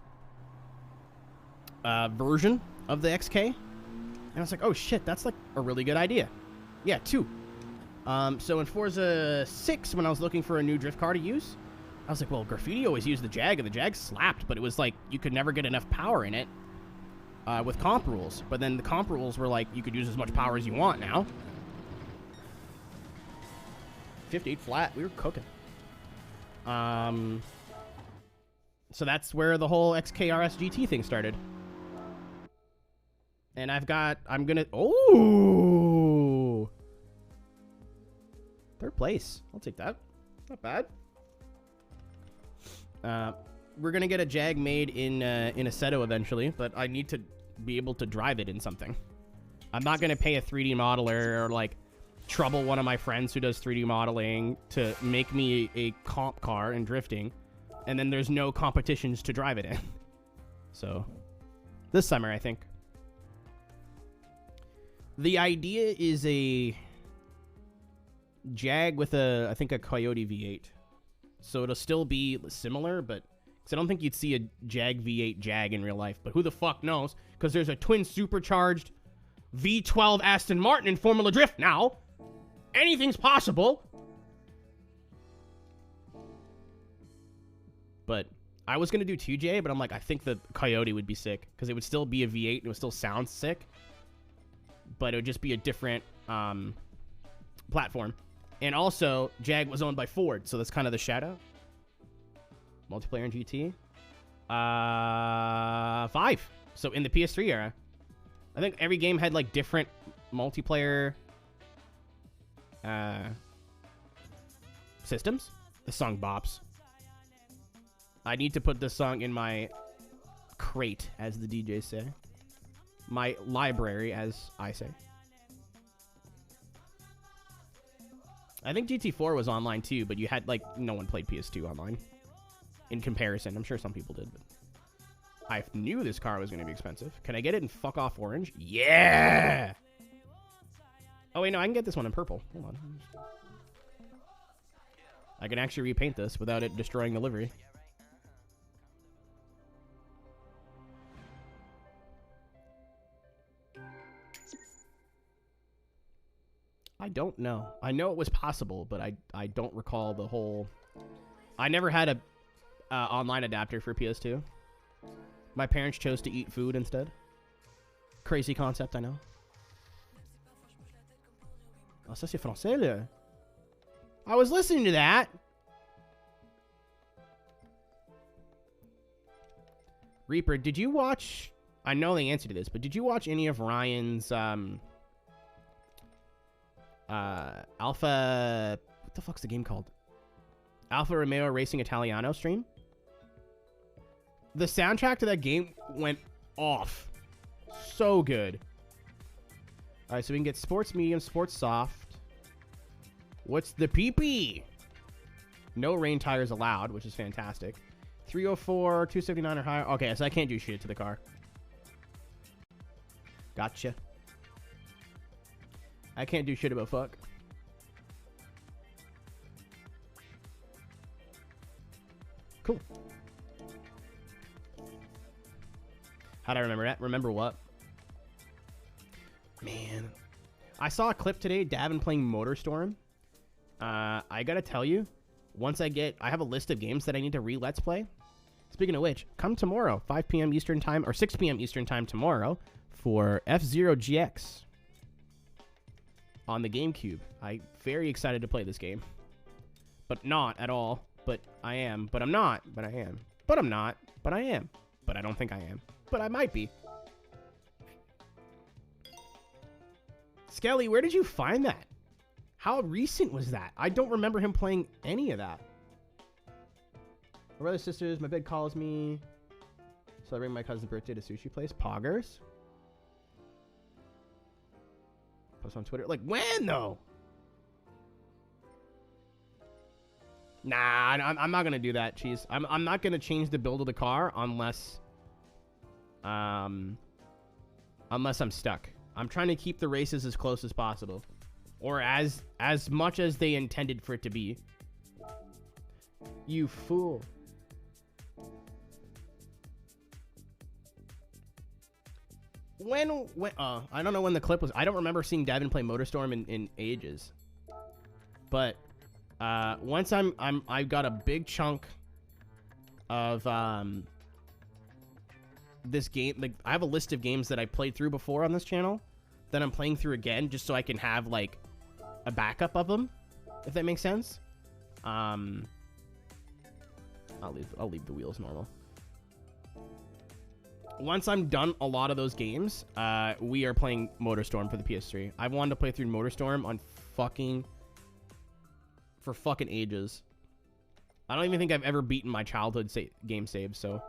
version of the XK. And I was like, oh shit, that's like a really good idea. Yeah, 2. So in Forza 6, when I was looking for a new drift car to use, I was like, well, Graffiti always used the Jag, and the Jag slapped, but it was like, you could never get enough power in it with comp rules. But then the comp rules were like, you could use as much power as you want now. 58 flat, we were cooking. So that's where the whole XKRS GT thing started. And I'm gonna, oh! 3rd place. I'll take that. Not bad. We're gonna get a Jag made in Assetto eventually, but I need to be able to drive it in something. I'm not gonna pay a 3D modeler or like trouble one of my friends who does 3D modeling to make me a comp car in drifting, and then there's no competitions to drive it in. So, this summer, I think. The idea is a Jag with I think a Coyote V8. So it'll still be similar, but... Because I don't think you'd see a Jag V8 Jag in real life, but who the fuck knows? Because there's a twin supercharged V12 Aston Martin in Formula Drift now. Anything's possible. But I was going to do 2J, but I'm like, I think the Coyote would be sick. Because it would still be a V8 and it would still sound sick. But it would just be a different platform. And also, Jag was owned by Ford, so that's kind of the shadow. Multiplayer in GT. 5. So in the PS3 era. I think every game had like different multiplayer systems. The song bops. I need to put this song in my crate, as the DJs say. My library, as I say. I think GT4 was online too, but you had, like, no one played PS2 online. In comparison. I'm sure some people did, but... I knew this car was going to be expensive. Can I get it in fuck off orange? Yeah! Oh, wait, no, I can get this one in purple. Hold on. I can actually repaint this without it destroying the livery. I don't know. I know it was possible, but I don't recall the whole... I never had a online adapter for PS2. My parents chose to eat food instead. Crazy concept, I know. Oh, ça c'est français, là. I was listening to that. Reaper, did you watch... I know the answer to this, but did you watch any of Ryan's... Alpha... What the fuck's the game called? Alfa Romeo Racing Italiano stream? The soundtrack to that game went off. So good. Alright, so we can get sports medium, sports soft. What's the PP? No rain tires allowed, which is fantastic. 304, 279 or higher. Okay, so I can't do shit to the car. Gotcha. I can't do shit about fuck. Cool. How'd I remember that? Remember what? Man. I saw a clip today, Davin playing MotorStorm. I gotta tell you, once I have a list of games that I need to re-let's play. Speaking of which, come tomorrow, 5 p.m. Eastern Time, or 6 p.m. Eastern Time tomorrow for F-Zero GX on the GameCube. I'm very excited to play this game. But not at all. But I am. But I'm not. But I am. But I'm not. But I am. But I don't think I am. But I might be. Skelly, where did you find that? How recent was that? I don't remember him playing any of that. My brother, sisters, my bed calls me. Celebrating my cousin's birthday to sushi place. Poggers. Post on Twitter. Like, when, though? Nah, I'm not going to do that, Cheese. I'm not going to change the build of the car unless I'm stuck. I'm trying to keep the races as close as possible. Or as much as they intended for it to be. You fool. When I don't know when the clip was. I don't remember seeing Davin play MotorStorm in ages. But once I've got a big chunk of this game. Like, I have a list of games that I played through before on this channel that I'm playing through again, just so I can have like a backup of them, if that makes sense. I'll leave the wheels normal. Once I'm done a lot of those games, we are playing MotorStorm for the PS3. I've wanted to play through MotorStorm on for fucking ages. I don't even think I've ever beaten my childhood game save, so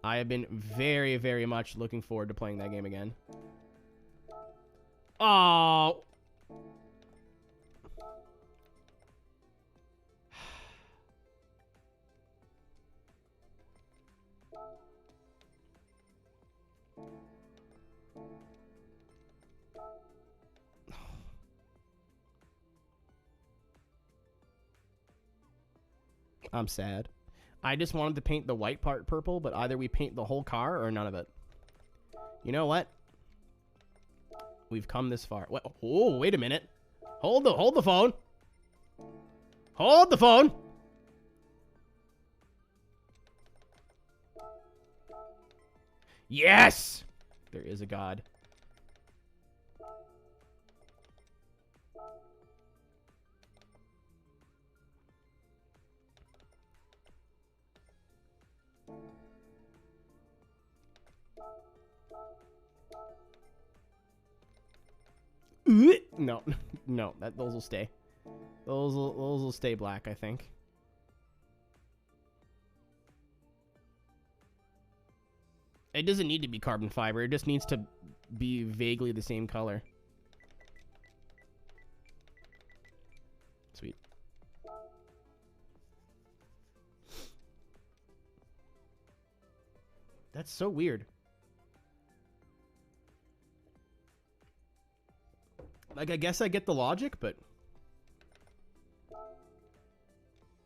I have been very, very much looking forward to playing that game again. Oh. I'm sad. I just wanted to paint the white part purple, but either we paint the whole car or none of it. You know what? We've come this far. What? Oh, wait a minute. Hold the phone. Hold the phone. Yes! There is a God. No, no, those will stay. Those will stay black, I think. It doesn't need to be carbon fiber. It just needs to be vaguely the same color. Sweet. That's so weird. Like, I guess I get the logic, but...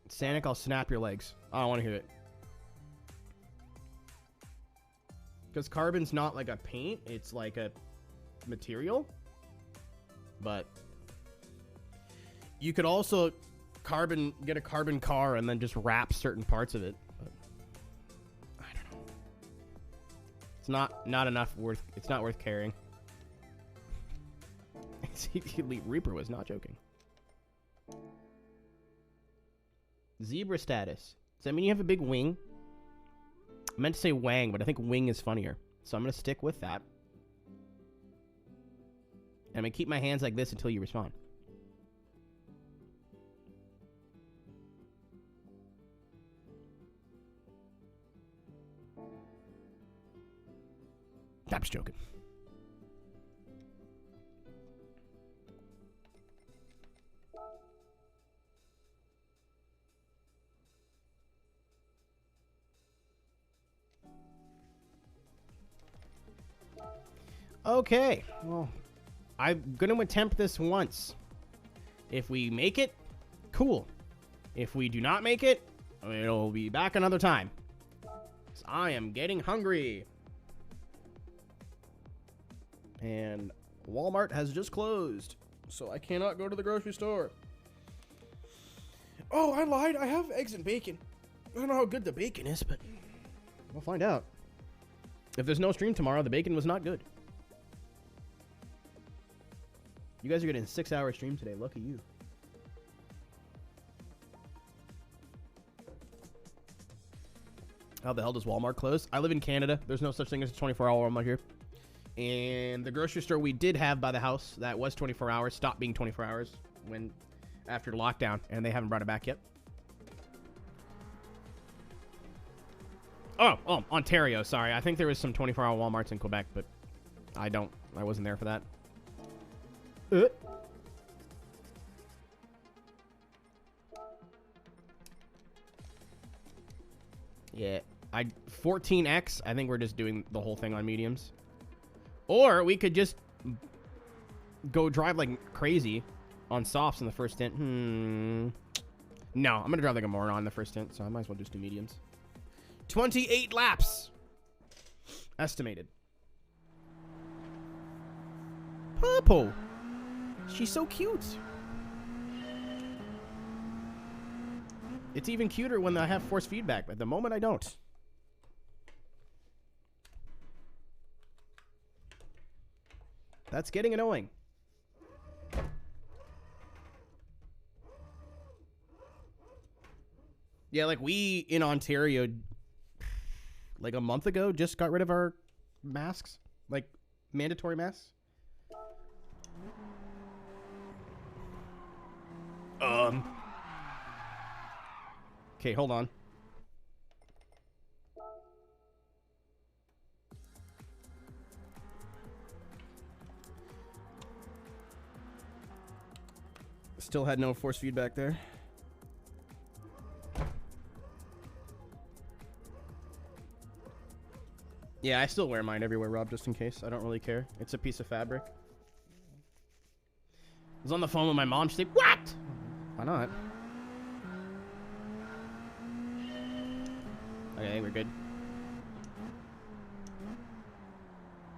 Sanic, I'll snap your legs. I don't want to hear it. Because carbon's not like a paint, it's like a material. But you could also get a carbon car and then just wrap certain parts of it. But I don't know. It's not enough worth. It's not worth carrying. Elite Reaper was not joking. Zebra status. Does that mean you have a big wing? I meant to say wang, but I think wing is funnier. So I'm going to stick with that. And I'm going to keep my hands like this until you respond. I'm just joking. Okay. Well, I'm going to attempt this once. If we make it, cool. If we do not make it, it'll be back another time. 'Cause I am getting hungry. And Walmart has just closed, so I cannot go to the grocery store. Oh, I lied. I have eggs and bacon. I don't know how good the bacon is, but we'll find out. If there's no stream tomorrow, the bacon was not good. You guys are getting a 6-hour stream today. Lucky you. How the hell does Walmart close? I live in Canada. There's no such thing as a 24-hour Walmart here. And the grocery store we did have by the house that was 24 hours stopped being 24 hours when after lockdown, and they haven't brought it back yet. Oh, Ontario. Sorry, I think there was some 24-hour Walmarts in Quebec, but I wasn't there for that. Yeah, 14X. I think we're just doing the whole thing on mediums. Or we could just go drive like crazy on softs in the first stint. No, I'm going to drive like a moron in the first stint, so I might as well just do mediums. 28 laps. Estimated. Purple. She's so cute. It's even cuter when I have force feedback, but at the moment I don't. That's getting annoying. Yeah, like we in Ontario, like a month ago, just got rid of our masks, like mandatory masks. Okay, hold on. Still had no force feedback there. Yeah, I still wear mine everywhere, Rob, just in case. I don't really care. It's a piece of fabric. I was on the phone with my mom. She's like, what? Why not? Okay, we're good.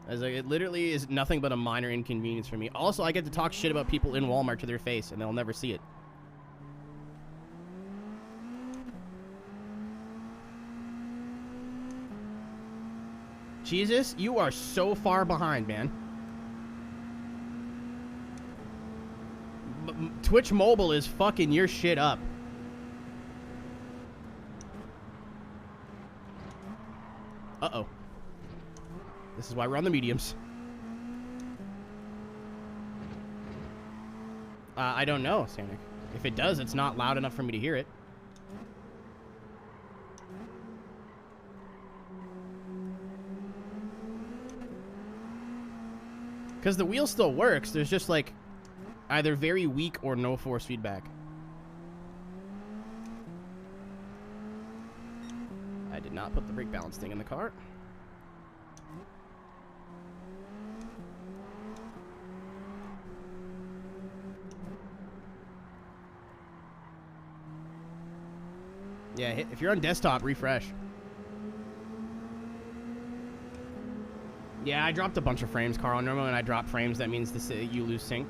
I was like, it literally is nothing but a minor inconvenience for me. Also, I get to talk shit about people in Walmart to their face, and they'll never see it. Jesus, you are so far behind, man. Twitch Mobile is fucking your shit up. Uh-oh. This is why we're on the mediums. I don't know, Sanic. If it does, it's not loud enough for me to hear it. Because the wheel still works. There's just like either very weak or no force feedback. I did not put the brake balance thing in the car. Yeah, if you're on desktop, refresh. Yeah, I dropped a bunch of frames, Carl. Normally when I drop frames, that means you lose sync.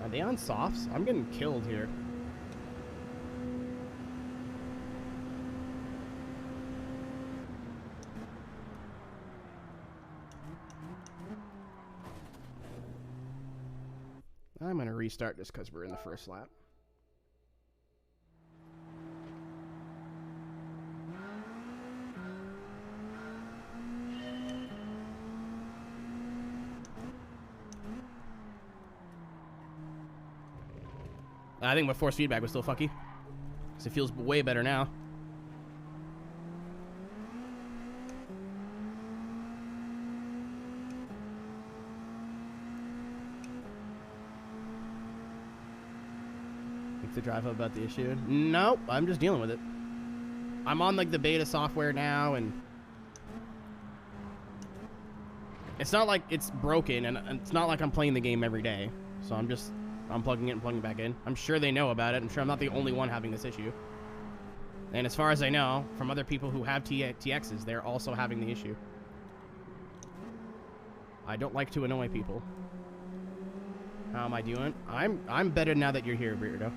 Are they on softs? I'm getting killed here. I'm going to restart just because we're in the first lap. I think my force feedback was still fucky. Because it feels way better now. Think to drive up about the issue? Nope, I'm just dealing with it. I'm on like the beta software now and It's not like it's broken, and it's not like I'm playing the game every day. So I'm plugging it and plugging it back in. I'm sure they know about it. I'm sure I'm not the only one having this issue. And as far as I know, from other people who have TXs, they're also having the issue. I don't like to annoy people. How am I doing? I'm better now that you're here, Weirdo.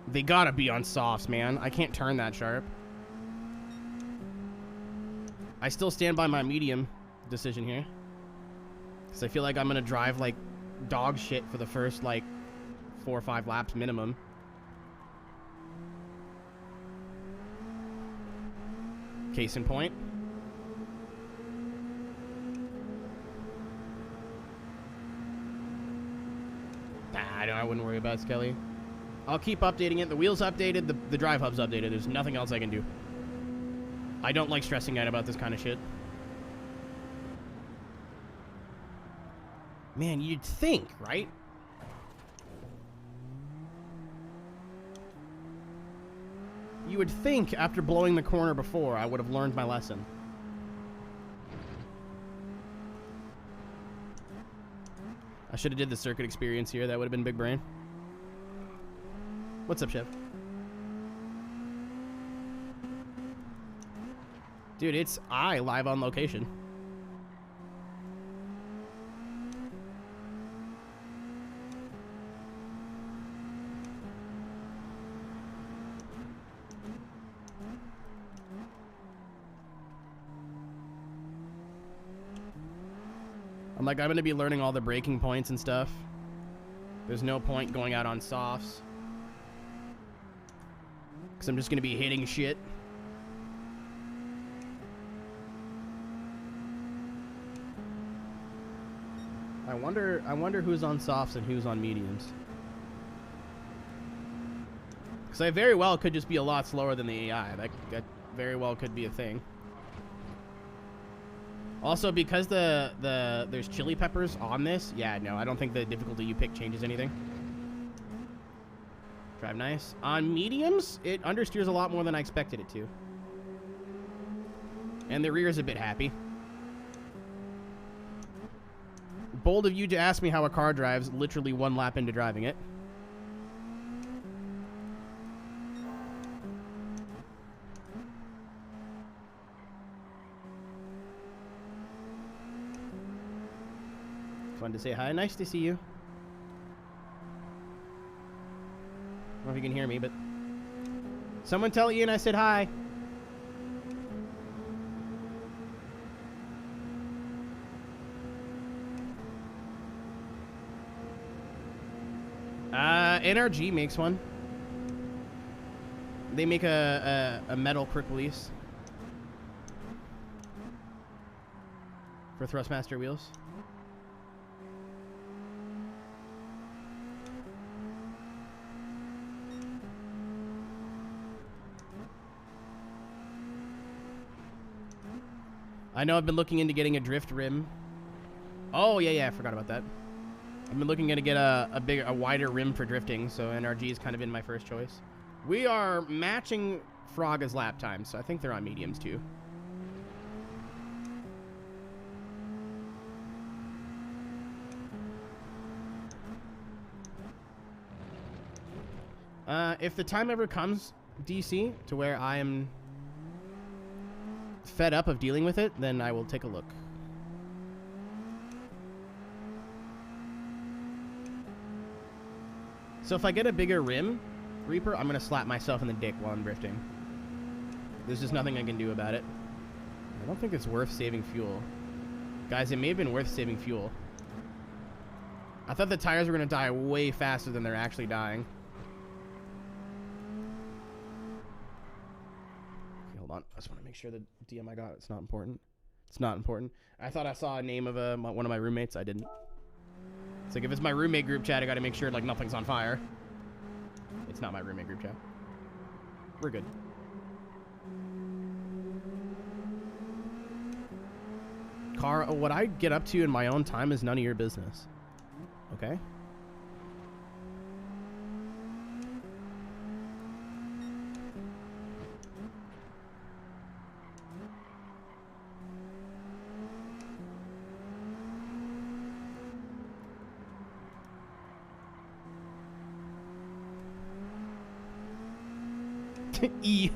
They gotta be on softs, man. I can't turn that sharp. I still stand by my medium decision here. Because I feel like I'm gonna drive like dog shit for the first like 4 or 5 laps minimum. Case in point. I wouldn't worry about Skelly. I'll keep updating it. The wheel's updated. The drive hub's updated. There's nothing else I can do. I don't like stressing out about this kind of shit. Man, you'd think, right? You would think after blowing the corner before, I would have learned my lesson. I should have did the circuit experience here. That would have been big brain. What's up, Chef? Dude, it's live on location. I'm like, I'm going to be learning all the braking points and stuff. There's no point going out on softs. Because I'm just going to be hitting shit. I wonder who's on softs and who's on mediums. Because I very well could just be a lot slower than the AI. That very well could be a thing. Also, because there's chili peppers on this, yeah, no, I don't think the difficulty you pick changes anything. Drive nice. On mediums, it understeers a lot more than I expected it to. And the rear is a bit happy. Bold of you to ask me how a car drives literally 1 lap into driving it. Fun to say hi. Nice to see you. I don't know if you can hear me, but someone tell Ian I said hi. NRG makes one. They make a metal quick release for Thrustmaster wheels. I know I've been looking into getting a drift rim. Oh, yeah, I forgot about that. I've been looking to get a wider rim for drifting, so NRG is kind of in my first choice. We are matching Fraga's lap time, so I think they're on mediums too. If the time ever comes, DC, to where I am fed up of dealing with it, then I will take a look. So if I get a bigger rim, Reaper, I'm going to slap myself in the dick while I'm drifting. There's just nothing I can do about it. I don't think it's worth saving fuel. Guys, it may have been worth saving fuel. I thought the tires were going to die way faster than they're actually dying. Okay, hold on. I just want to make sure the DM I got, it's not important. It's not important. I thought I saw a name of one of my roommates. I didn't. It's like, if it's my roommate group chat, I gotta make sure, like, nothing's on fire. It's not my roommate group chat. We're good. Car, what I get up to in my own time is none of your business. Okay? E.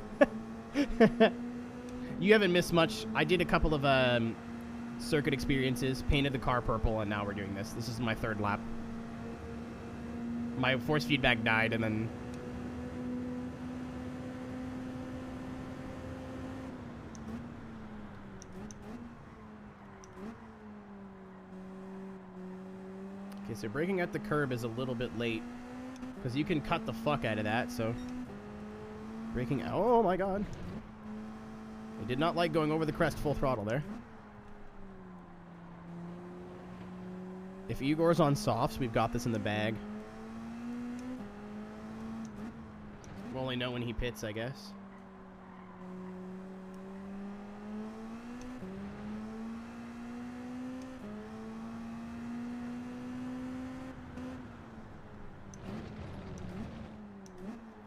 You haven't missed much. I did a couple of circuit experiences, painted the car purple, and now we're doing this. This is my third lap. My force feedback died, and then... Okay, so braking at the curb is a little bit late, because you can cut the fuck out of that, so... Braking... Oh my god. I did not like going over the crest full throttle there. If Igor's on softs, we've got this in the bag. We'll only know when he pits, I guess.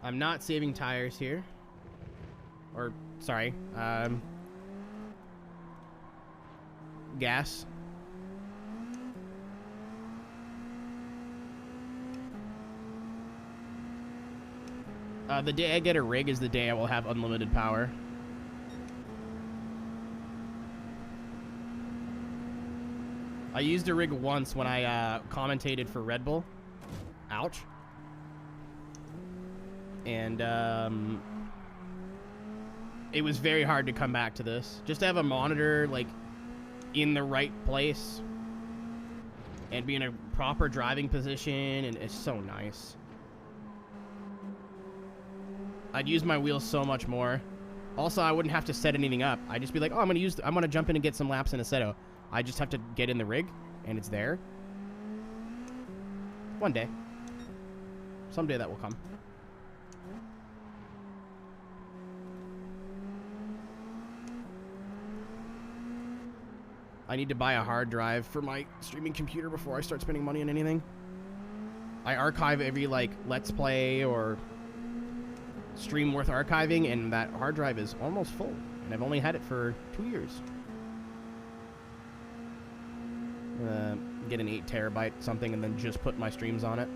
I'm not saving tires here. Or, sorry, gas. The day I get a rig is the day I will have unlimited power. I used a rig once when I commentated for Red Bull. Ouch. And it was very hard to come back to this. Just to have a monitor like in the right place and be in a proper driving position, and it's so nice. I'd use my wheels so much more. Also, I wouldn't have to set anything up. I'd just be like, oh, I'm gonna jump in and get some laps in Assetto. I just have to get in the rig, and it's there. One day. Someday that will come. I need to buy a hard drive for my streaming computer before I start spending money on anything. I archive every, like, Let's Play or stream worth archiving, and that hard drive is almost full. And I've only had it for 2 years. Get an 8 terabyte something and then just put my streams on it.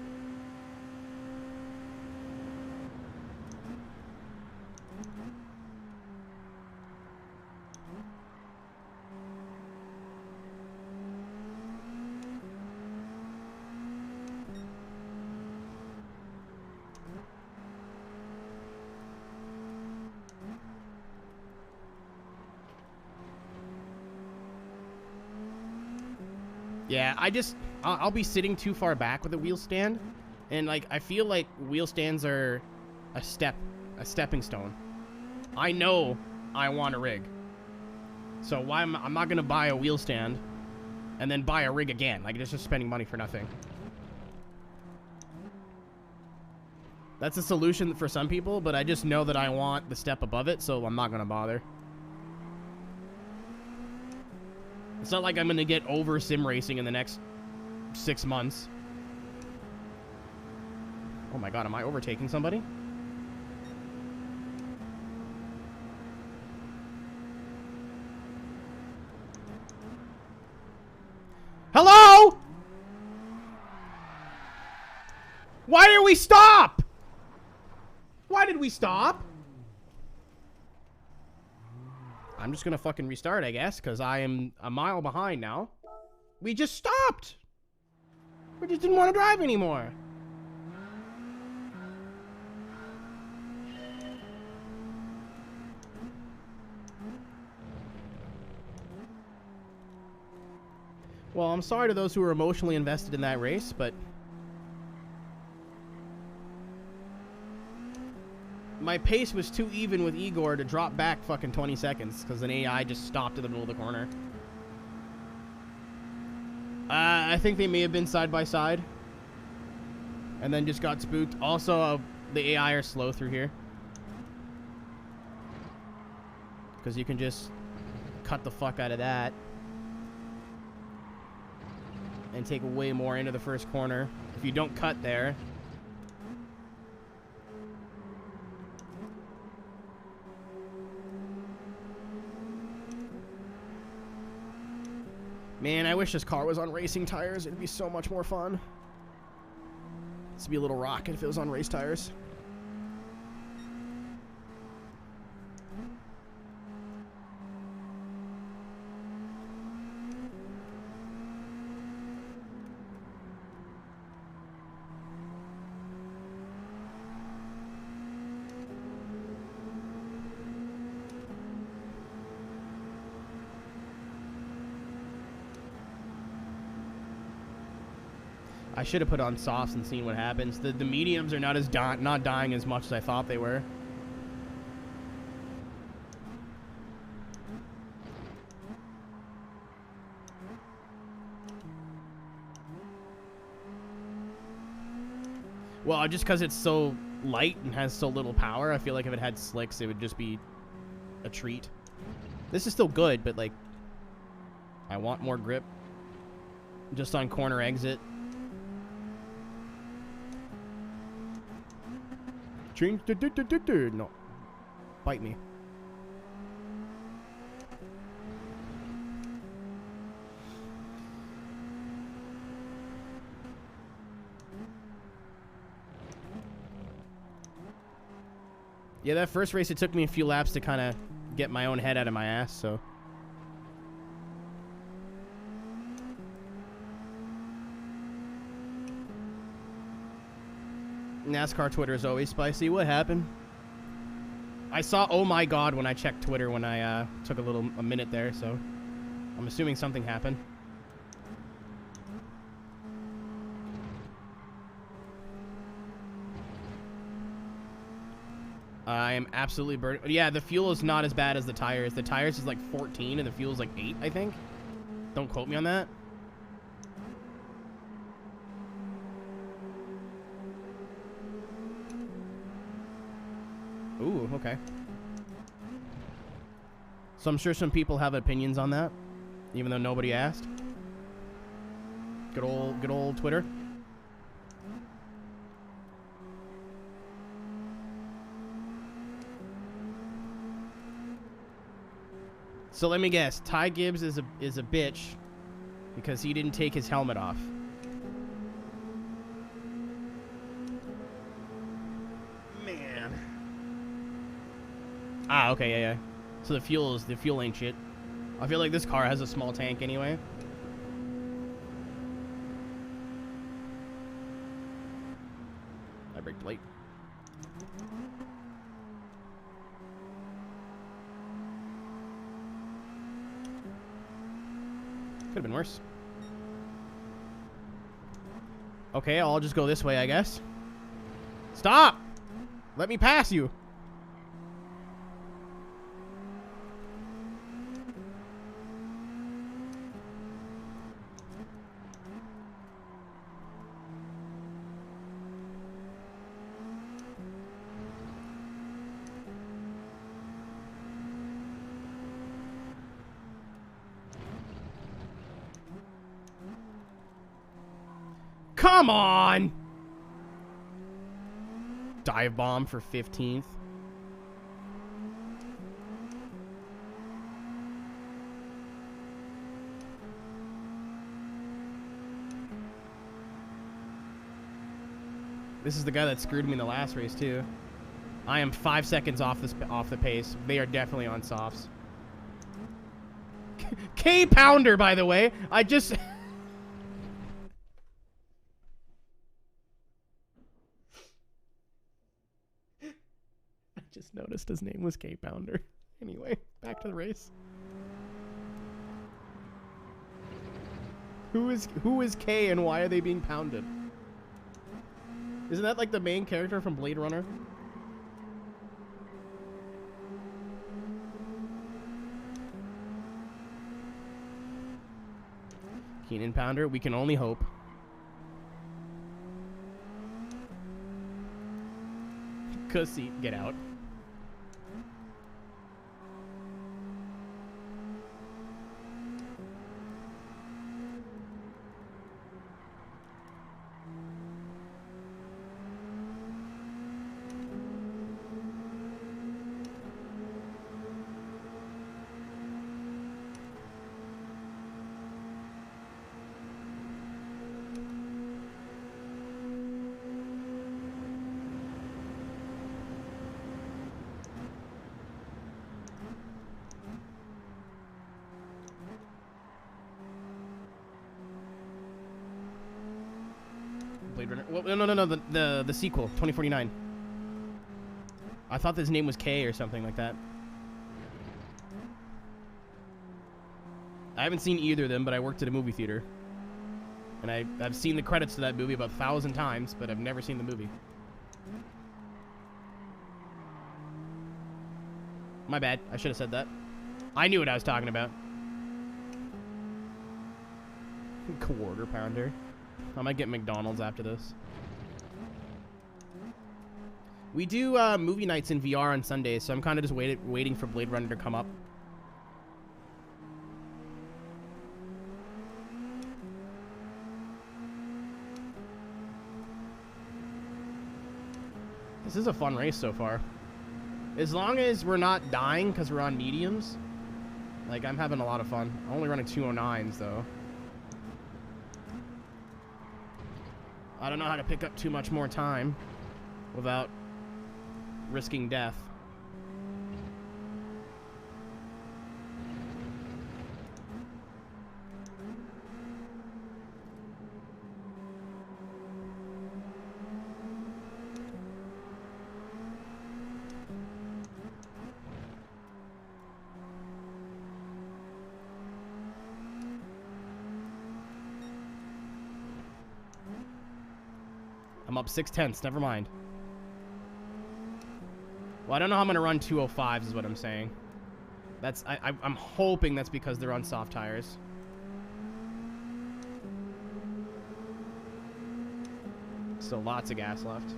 Yeah, I'll be sitting too far back with a wheel stand, and like I feel like wheel stands are a stepping stone. I know I want a rig, so I'm not gonna buy a wheel stand and then buy a rig again. Like, it's just spending money for nothing. That's a solution for some people, but I just know that I want the step above it, so I'm not gonna bother. It's not like I'm going to get over sim racing in the next 6 months. Oh my god, am I overtaking somebody? Hello? Why did we stop? Why did we stop? I'm just gonna fucking restart, I guess, because I am a mile behind now. We just stopped! We just didn't want to drive anymore. Well, I'm sorry to those who were emotionally invested in that race, but... my pace was too even with Igor to drop back fucking 20 seconds because an AI just stopped in the middle of the corner. I think they may have been side by side and then just got spooked. Also, the AI are slow through here because you can just cut the fuck out of that and take way more into the first corner. If you don't cut there... Man, I wish this car was on racing tires. It'd be so much more fun. This would be a little rocket if it was on race tires. I should have put on softs and seen what happens. The mediums are not as not dying as much as I thought they were. Well, just because it's so light and has so little power, I feel like if it had slicks, it would just be a treat. This is still good, but, like, I want more grip. Just on corner exit. Change the no. Bite me. Yeah, that first race, it took me a few laps to kind of get my own head out of my ass, so. NASCAR Twitter is always spicy. What happened? I saw "oh my god" when I checked Twitter when I took a minute there, so I'm assuming something happened. I am absolutely burning. Yeah, the fuel is not as bad as the tires. The tires is like 14 and the fuel is like 8, I think. Don't quote me on that. Ooh, okay. So I'm sure some people have opinions on that, even though nobody asked. Good old Twitter. So let me guess, Ty Gibbs is a bitch because he didn't take his helmet off. Man. Ah, okay, yeah. So the fuel ain't shit. I feel like this car has a small tank anyway. I braked late. Could have been worse. Okay, I'll just go this way, I guess. Stop! Let me pass you. Come on! Dive bomb for 15th. This is the guy that screwed me in the last race too. I am 5 seconds off the pace. They are definitely on softs. K Pounder, by the way. I just noticed his name was K Pounder. Anyway, back to the race. Who is K and why are they being pounded? Isn't that like the main character from Blade Runner? Keenan Pounder, we can only hope. Cussy, get out. Blade Runner. Well, no. The sequel, 2049. I thought his name was K or something like that. I haven't seen either of them, but I worked at a movie theater. And I've seen the credits to that movie about 1,000 times, but I've never seen the movie. My bad. I should have said that. I knew what I was talking about. Quarter pounder. I might get McDonald's after this. We do movie nights in VR on Sundays, so I'm kind of just waiting for Blade Runner to come up. This is a fun race so far. As long as we're not dying because we're on mediums, like, I'm having a lot of fun. I'm only running 209s, though. I don't know how to pick up too much more time without risking death. I'm up 6/10. Never mind. Well, I don't know how I'm going to run 205s is what I'm saying. That's I'm hoping that's because they're on soft tires. Still lots of gas left.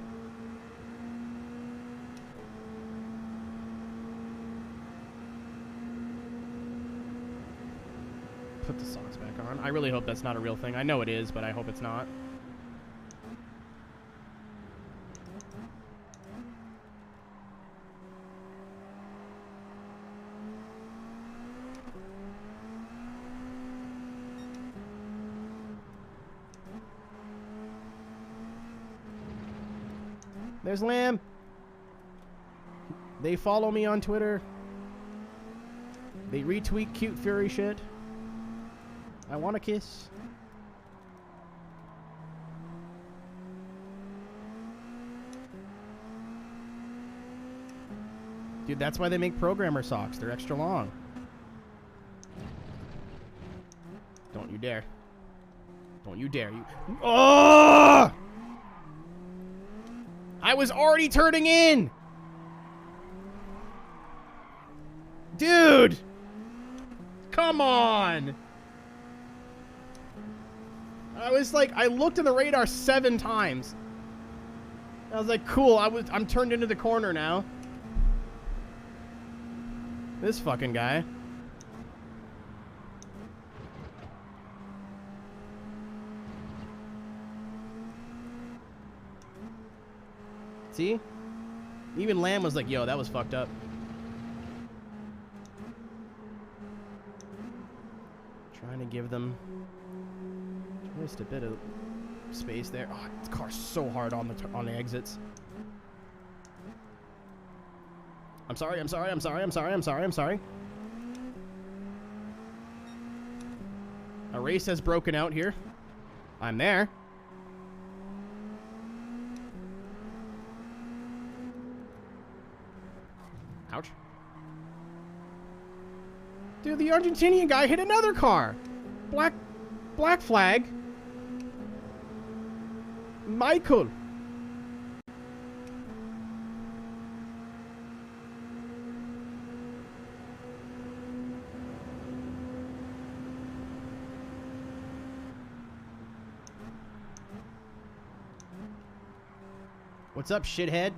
Put the socks back on. I really hope that's not a real thing. I know it is, but I hope it's not. There's Lamb. They follow me on Twitter. They retweet cute furry shit. I want a kiss. Dude, that's why they make programmer socks. They're extra long. Don't you dare. Don't you dare. You. Oh! I was already turning in! Dude! Come on! I was like, I looked at the radar 7 times. I was like, cool, I'm turned into the corner now. This fucking guy. See? Even Lamb was like, yo, that was fucked up. Trying to give them just a bit of space there. Oh, this car's so hard on the exits. I'm sorry. A race has broken out here. I'm there. Ouch. Dude, the Argentinian guy hit another car. Black flag. Michael. What's up, shithead?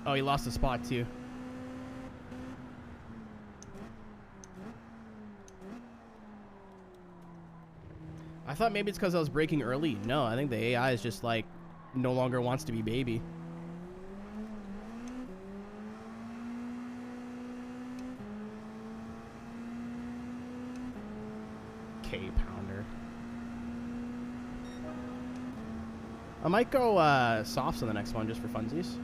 Oh, he lost a spot too. I thought maybe it's because I was braking early. No, I think the AI is just like no longer wants to be baby. K pounder. I might go softs on the next one just for funsies.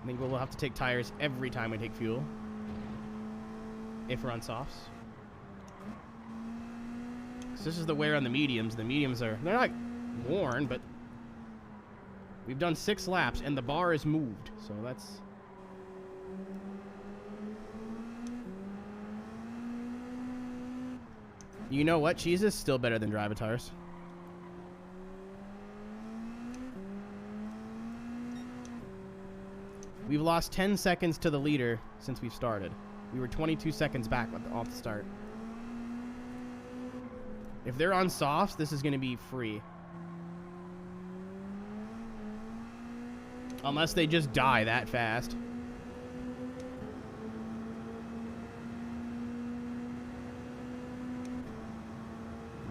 I think we'll have to take tires every time we take fuel. If we're on softs. So this is the wear on the mediums. The mediums they're not worn, but we've done 6 laps and the bar is moved. So that's... You know what? Cheese is still better than driver tires. We've lost 10 seconds to the leader since we've started. We were 22 seconds back off the start. If they're on softs, this is going to be free. Unless they just die that fast.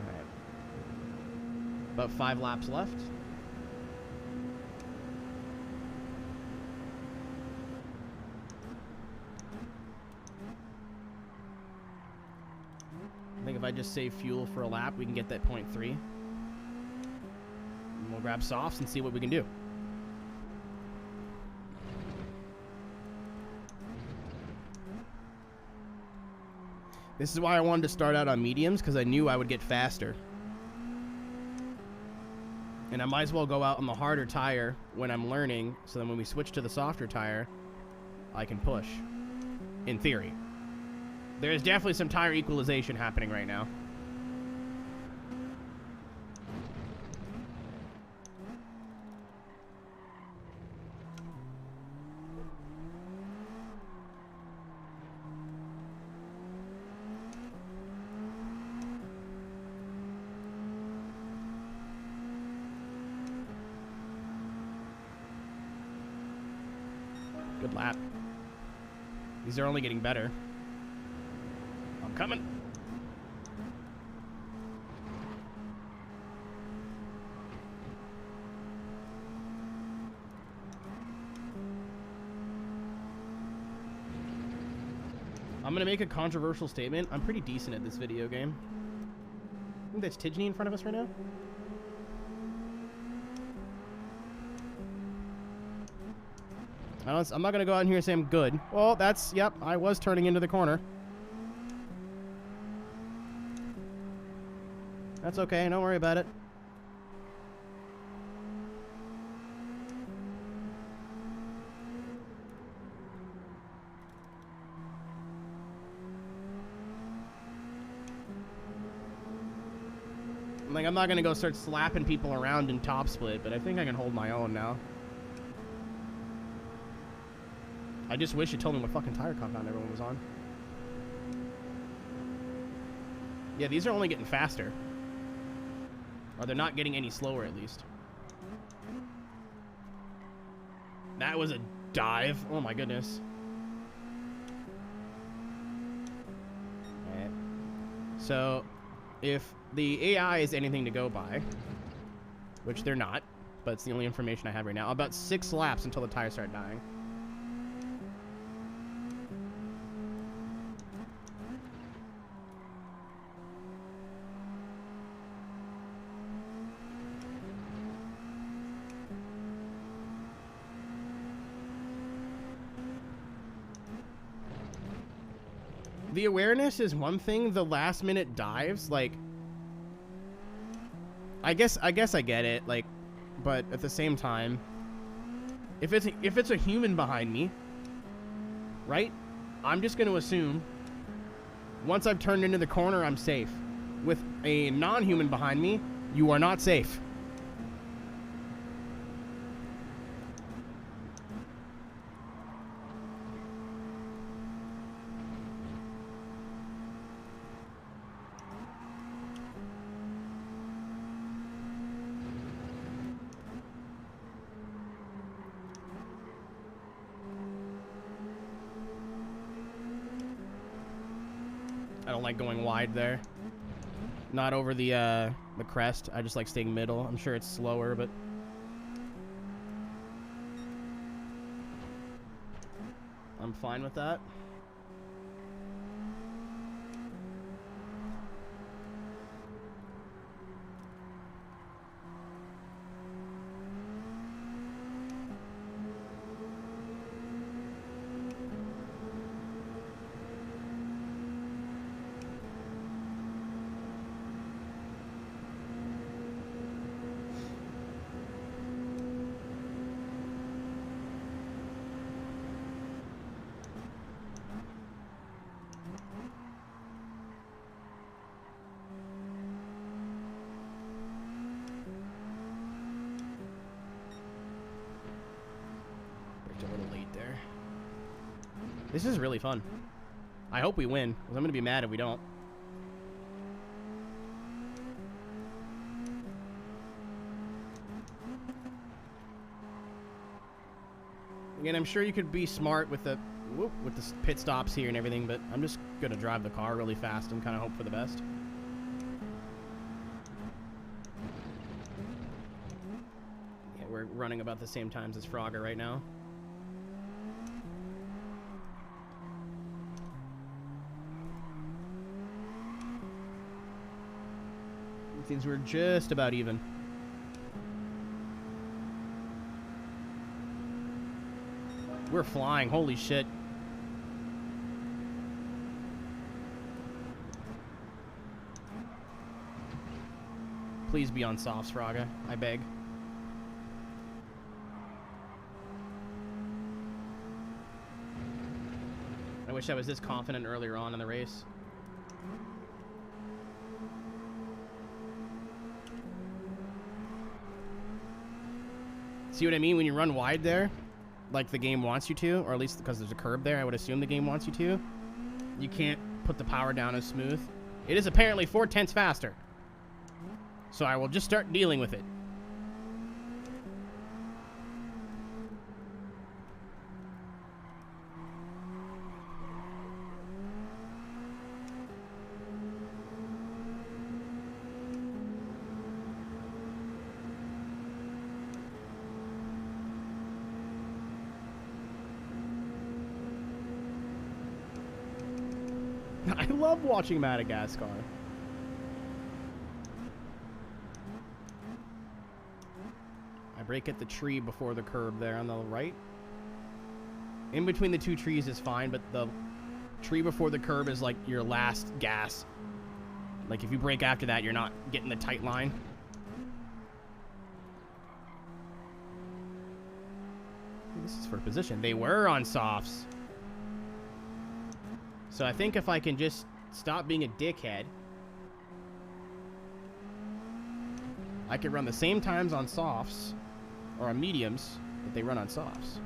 Alright. About 5 laps left. I think if I just save fuel for a lap, we can get that 0.3. And we'll grab softs and see what we can do. This is why I wanted to start out on mediums, because I knew I would get faster. And I might as well go out on the harder tire when I'm learning, so then when we switch to the softer tire, I can push. In theory. There's definitely some tire equalization happening right now. Good lap. These are only getting better. I'm coming. I'm gonna make a controversial statement. I'm pretty decent at this video game. I think that's Tidney in front of us right now. I'm not gonna go out in here and say I'm good. Well, that's, yep, I was turning into the corner. That's okay, don't worry about it. Like, I'm not gonna go start slapping people around in top split, but I think I can hold my own now. I just wish it told me what fucking tire compound everyone was on. Yeah, these are only getting faster. Or they're not getting any slower, at least. That was a dive. Oh my goodness. Alright. So, if the AI is anything to go by, which they're not, but it's the only information I have right now, about 6 laps until the tires start dying. The awareness is one thing. The last minute dives, like, I guess I get it, like, but at the same time, if it's a human behind me, right? I'm just going to assume once I've turned into the corner, I'm safe. With a non-human behind me, you are not safe. I don't like going wide there. Not over the crest. I just like staying middle. I'm sure it's slower, but I'm fine with that. This is really fun. I hope we win, because I'm going to be mad if we don't. Again, I'm sure you could be smart with the pit stops here and everything, but I'm just going to drive the car really fast and kind of hope for the best. Yeah, we're running about the same times as Frogger right now. It seems we're just about even. We're flying, holy shit. Please be on softs, Fraga, I beg. I wish I was this confident earlier on in the race. See what I mean? When you run wide there, like the game wants you to, or at least because there's a curb there, I would assume the game wants you to. You can't put the power down as smooth. It is apparently 4/10 faster. So I will just start dealing with it. I love watching Madagascar. I brake at the tree before the curb there on the right. In between the two trees is fine, but the tree before the curb is like your last gas. Like if you brake after that, you're not getting the tight line. This is for position. They were on softs. So I think if I can just stop being a dickhead, I can run the same times on softs, or on mediums, that they run on softs.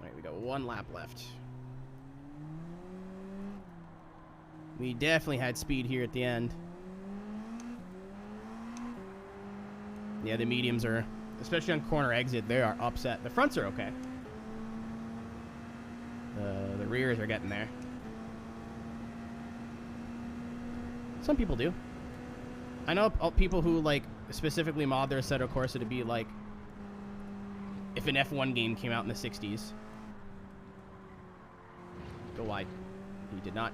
Alright, we got one lap left. We definitely had speed here at the end. Yeah, the mediums are... Especially on corner exit, they are upset. The fronts are okay. The rears are getting there. Some people do. I know people who, like, specifically mod their Assetto Corsa to be, like, if an F1 game came out in the 60s. Go wide. He did not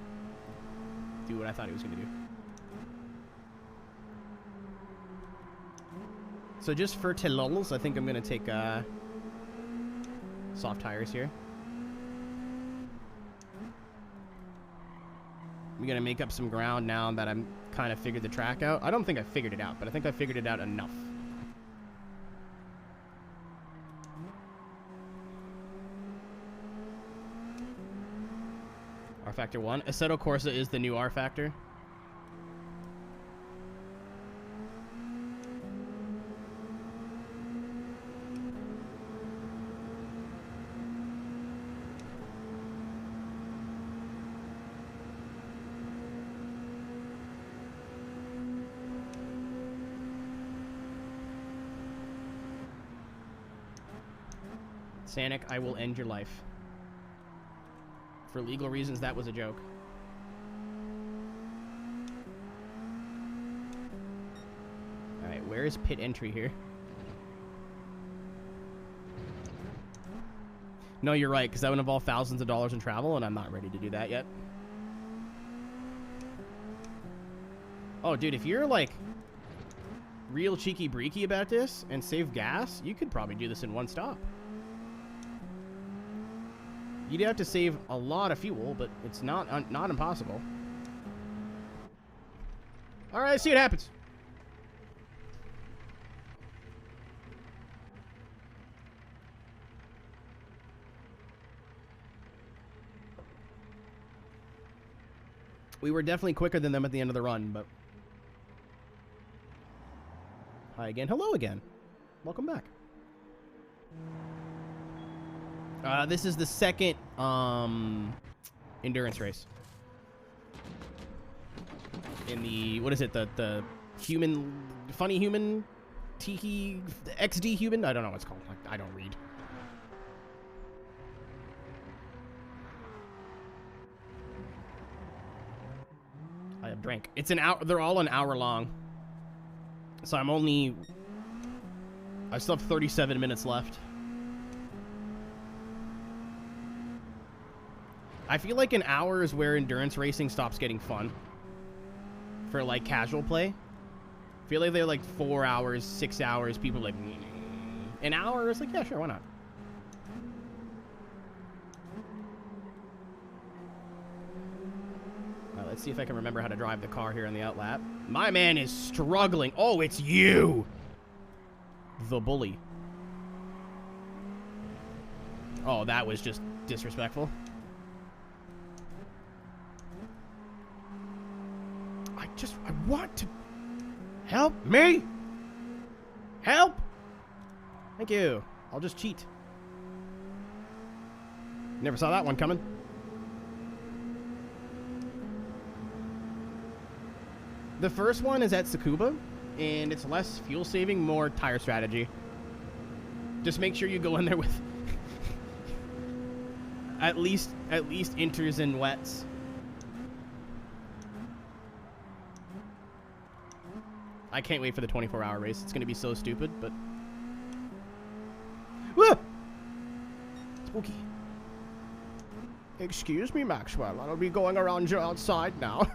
do what I thought he was going to do. So just for tills, I think I'm going to take soft tires here. I'm going to make up some ground now that I'm kind of figured the track out. I don't think I figured it out, but I think I figured it out enough. R Factor 1. Assetto Corsa is the new R Factor. Sanic, I will end your life. For legal reasons, that was a joke. Alright, where is pit entry here? No, you're right, because that would involve thousands of dollars in travel, and I'm not ready to do that yet. Oh, dude, if you're, like, real cheeky-breaky about this and save gas, you could probably do this in one stop. You'd have to save a lot of fuel, but it's not impossible. All right, see what happens. We were definitely quicker than them at the end of the run, but... Hi again. Hello again. Welcome back. This is the second endurance race. In the, what is it, the human, funny human, tiki, XD human? I don't know what it's called. I don't read. I have drank. It's an hour, they're all an hour long. So I still have 37 minutes left. I feel like an hour is where endurance racing stops getting fun. For, like, casual play. I feel like they're, like, 4 hours, 6 hours. People are like, an hour? It's like, yeah, sure, why not? Alright, let's see if I can remember how to drive the car here on the outlap. My man is struggling. Oh, it's you! The bully. Oh, that was just disrespectful. I want to... Help me! Help! Thank you. I'll just cheat. Never saw that one coming. The first one is at Tsukuba, and it's less fuel saving, more tire strategy. Just make sure you go in there with at least inters and wets. I can't wait for the 24-hour race. It's going to be so stupid, but... Woo! Spooky. Excuse me, Maxwell. I'll be going around your outside now.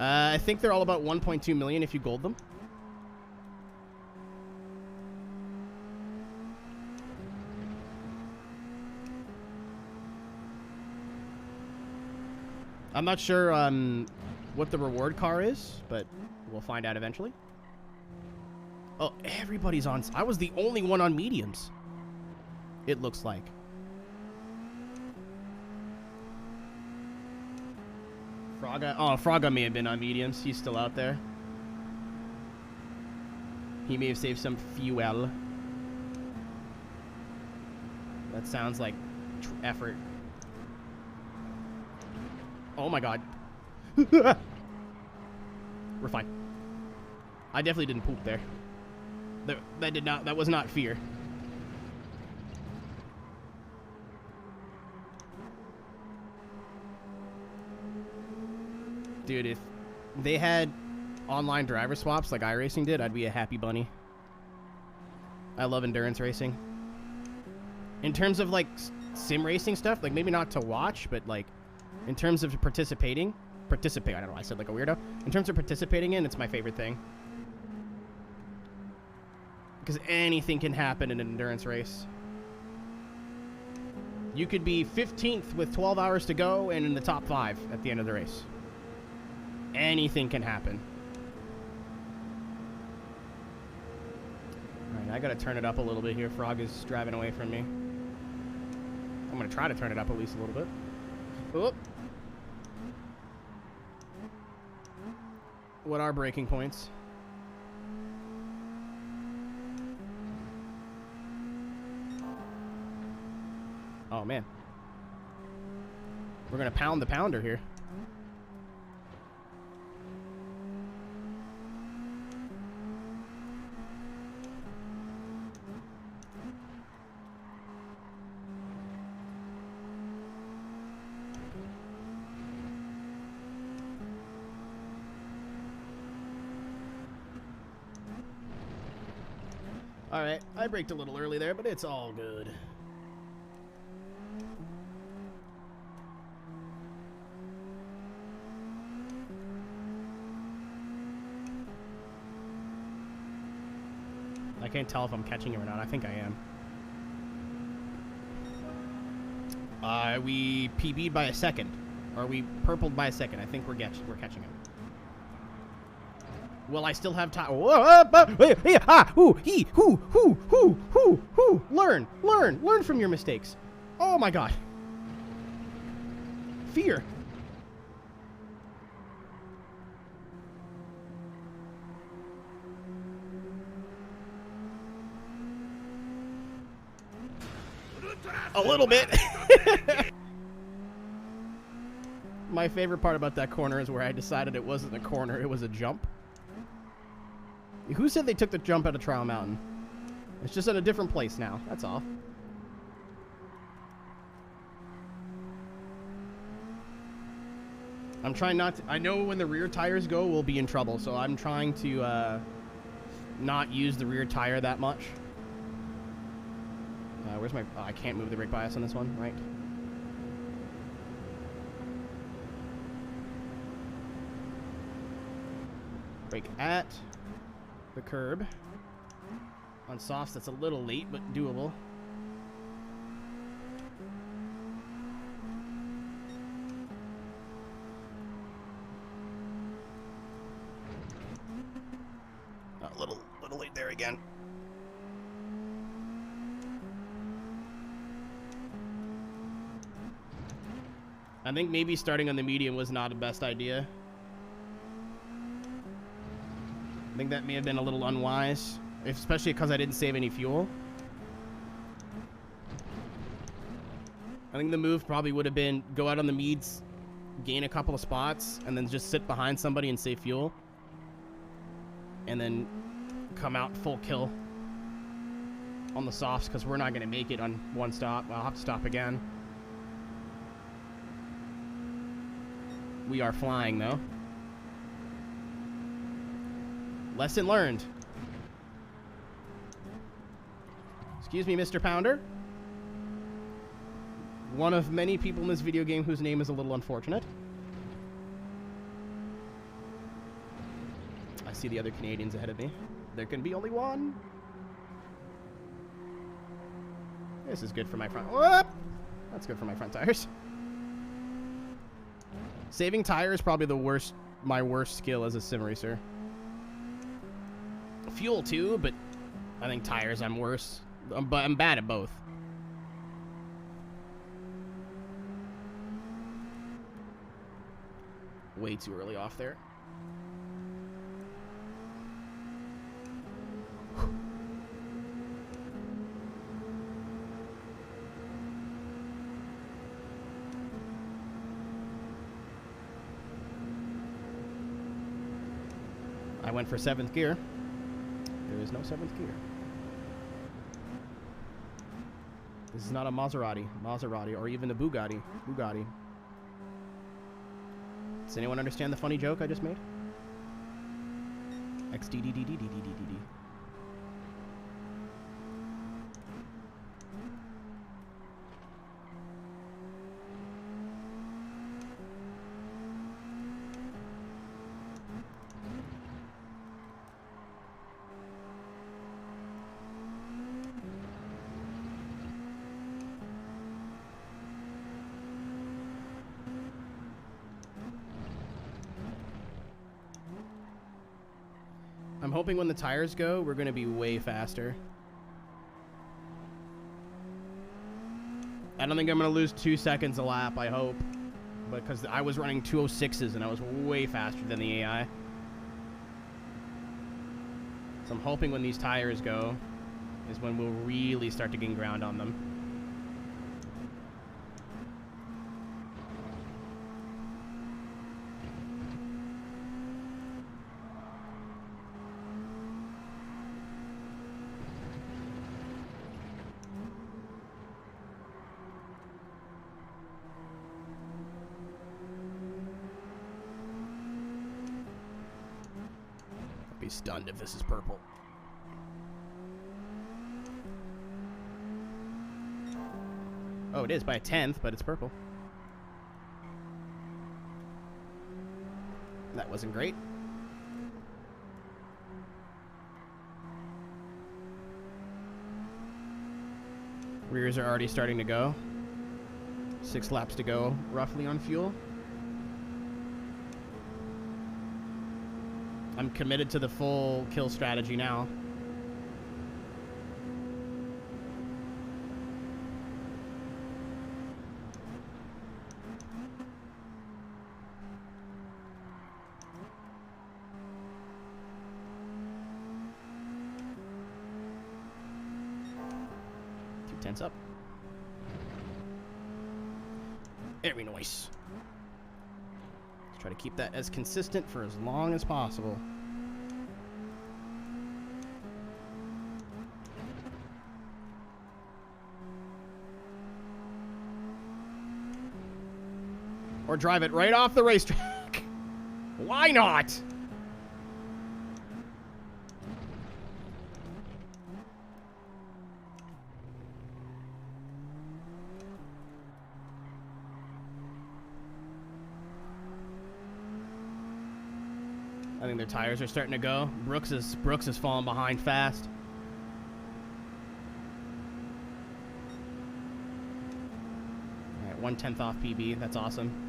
I think they're all about 1.2 million if you gold them. I'm not sure what the reward car is, but we'll find out eventually. Oh, everybody's on... I was the only one on mediums. It looks like. Fraga... Oh, Fraga may have been on mediums. He's still out there. He may have saved some fuel. That sounds like effort. Oh my god. We're fine. I definitely didn't poop there. That was not fear. Dude, if they had online driver swaps like iRacing did, I'd be a happy bunny. I love endurance racing. In terms of like sim racing stuff, like maybe not to watch, but like in terms of participate, I don't know, I said like a weirdo. In terms of participating in, it's my favorite thing. Because anything can happen in an endurance race. You could be 15th with 12 hours to go and in the top 5 at the end of the race. Anything can happen. Alright, I gotta turn it up a little bit here. Frog is driving away from me. I'm gonna try to turn it up at least a little bit. Oop. What are breaking points? Oh, man. We're gonna pound the pounder here. Alright, I braked a little early there, but it's all good. I can't tell if I'm catching him or not. I think I am. We PB'd by a second. Or we purpled by a second. I think we're catching him. Well, I still have time. Learn from your mistakes. Oh my god. Fear. A little bit. My favorite part about that corner is where I decided it wasn't a corner, it was a jump. Who said they took the jump out of Trial Mountain? It's just in a different place now, that's all. I'm trying not to... I know when the rear tires go, we'll be in trouble, so I'm trying to not use the rear tire that much. Where's my... Oh, I can't move the brake bias on this one, right? Brake at the curb. On softs, that's a little late, but doable. A little late there again. I think maybe starting on the medium was not the best idea. I think that may have been a little unwise, especially because I didn't save any fuel. I think the move probably would have been go out on the mediums, gain a couple of spots, and then just sit behind somebody and save fuel. And then come out full kill on the softs, because we're not going to make it on one stop. I'll have to stop again. We are flying, though. Lesson learned. Excuse me, Mr. Pounder. One of many people in this video game whose name is a little unfortunate. I see the other Canadians ahead of me. There can be only one. This is good for my front. Whoop! That's good for my front tires. Saving tire is probably my worst skill as a sim racer. Fuel too, but I think tires I'm worse. But I'm bad at both. Way too early off there. I went for 7th gear. There is no 7th gear. This is not a Maserati, or even a Bugatti. Does anyone understand the funny joke I just made? XDDDDDDDD. I'm hoping when the tires go, we're going to be way faster. I don't think I'm going to lose 2 seconds a lap, I hope. Because I was running 206s and I was way faster than the AI. So I'm hoping when these tires go is when we'll really start to gain ground on them. Be stunned if this is purple. Oh, it is by a 10th, but it's purple. That wasn't great. Rears are already starting to go. 6 laps to go, roughly, on fuel. I'm committed to the full kill strategy now. Two tenths up. Very nice. Let's try to keep that as consistent for as long as possible. Or drive it right off the racetrack. Why not? I think their tires are starting to go. Brooks is falling behind fast. All right, 1/10 off PB. That's awesome.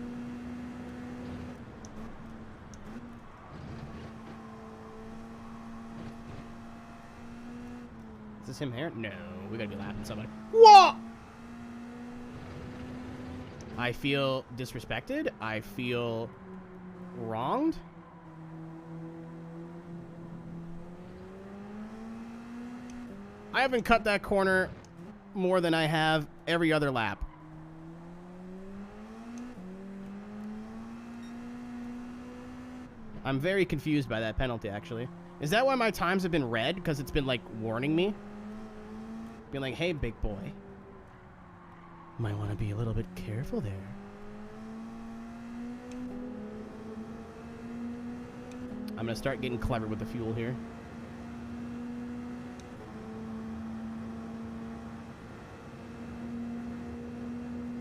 Is this him here? No, we gotta be lapping somebody. Whoa! I feel disrespected. I feel wronged. I haven't cut that corner more than I have every other lap. I'm very confused by that penalty, actually. Is that why my times have been red? Because it's been, like, warning me? Being like, hey, big boy. Might want to be a little bit careful there. I'm going to start getting clever with the fuel here.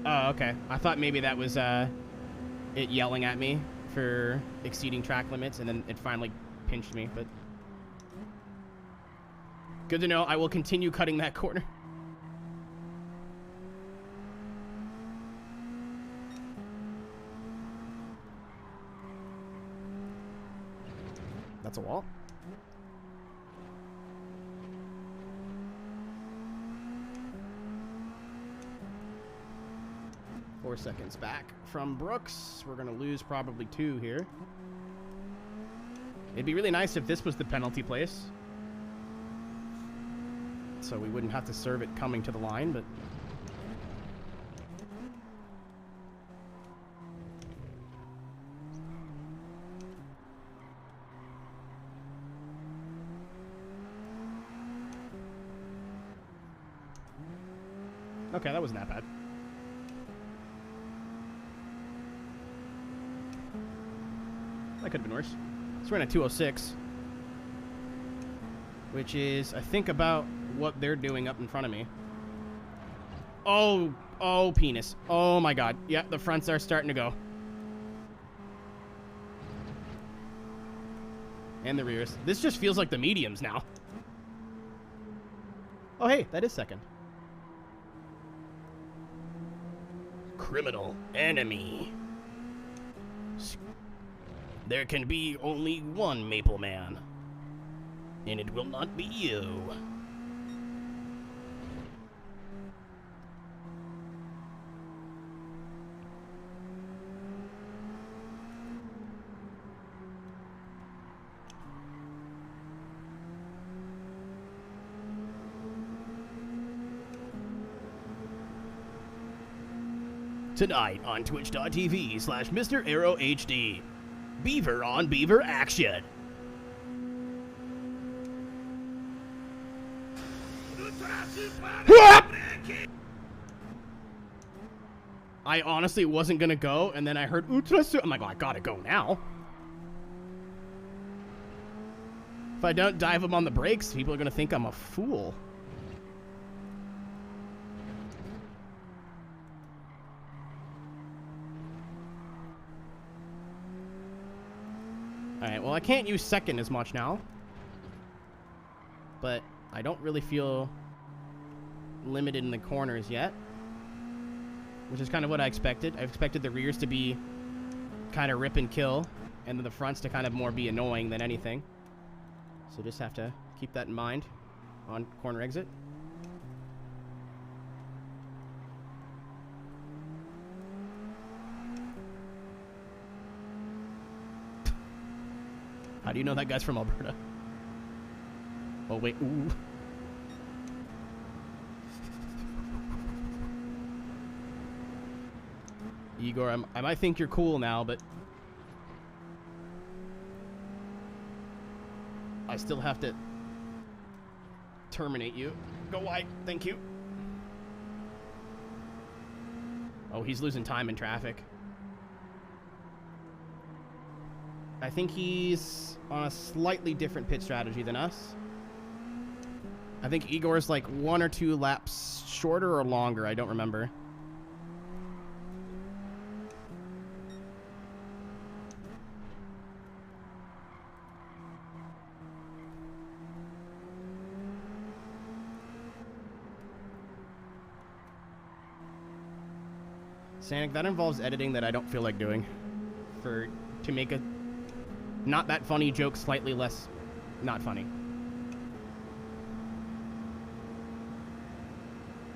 Oh, okay. I thought maybe that was it yelling at me for exceeding track limits, and then it finally pinched me, but... Good to know. I will continue cutting that corner. That's a wall. Four seconds back from Brooks. We're going to lose probably 2 here. It'd be really nice if this was the penalty place, so we wouldn't have to serve it coming to the line, but... Okay, that wasn't that bad. That could have been worse. So we're in a 206. Which is, I think, about what they're doing up in front of me. Oh, penis. Oh my god. Yeah, the fronts are starting to go. And the rears. This just feels like the mediums now. Oh, hey, that is second. Criminal enemy. There can be only one Maple Man, and it will not be you. Tonight on twitch.tv/Mr. Aero HD. Beaver on Beaver action. I honestly wasn't gonna go, and then I heard Ultra. I'm like, oh, I gotta go now. If I don't dive him on the brakes, people are gonna think I'm a fool. Alright, well, I can't use second as much now. But I don't really feel limited in the corners yet. Which is kind of what I expected. I expected the rears to be kind of rip and kill, and then the fronts to kind of more be annoying than anything. So just have to keep that in mind on corner exit. How do you know that guy's from Alberta? Oh, wait. Ooh. Igor, I might think you're cool now, but I still have to terminate you. Go wide. Thank you. Oh, he's losing time in traffic. I think he's on a slightly different pit strategy than us. I think Igor's like 1 or 2 laps shorter or longer. I don't remember. Sanic, that involves editing that I don't feel like doing to make a not that funny joke slightly less not funny.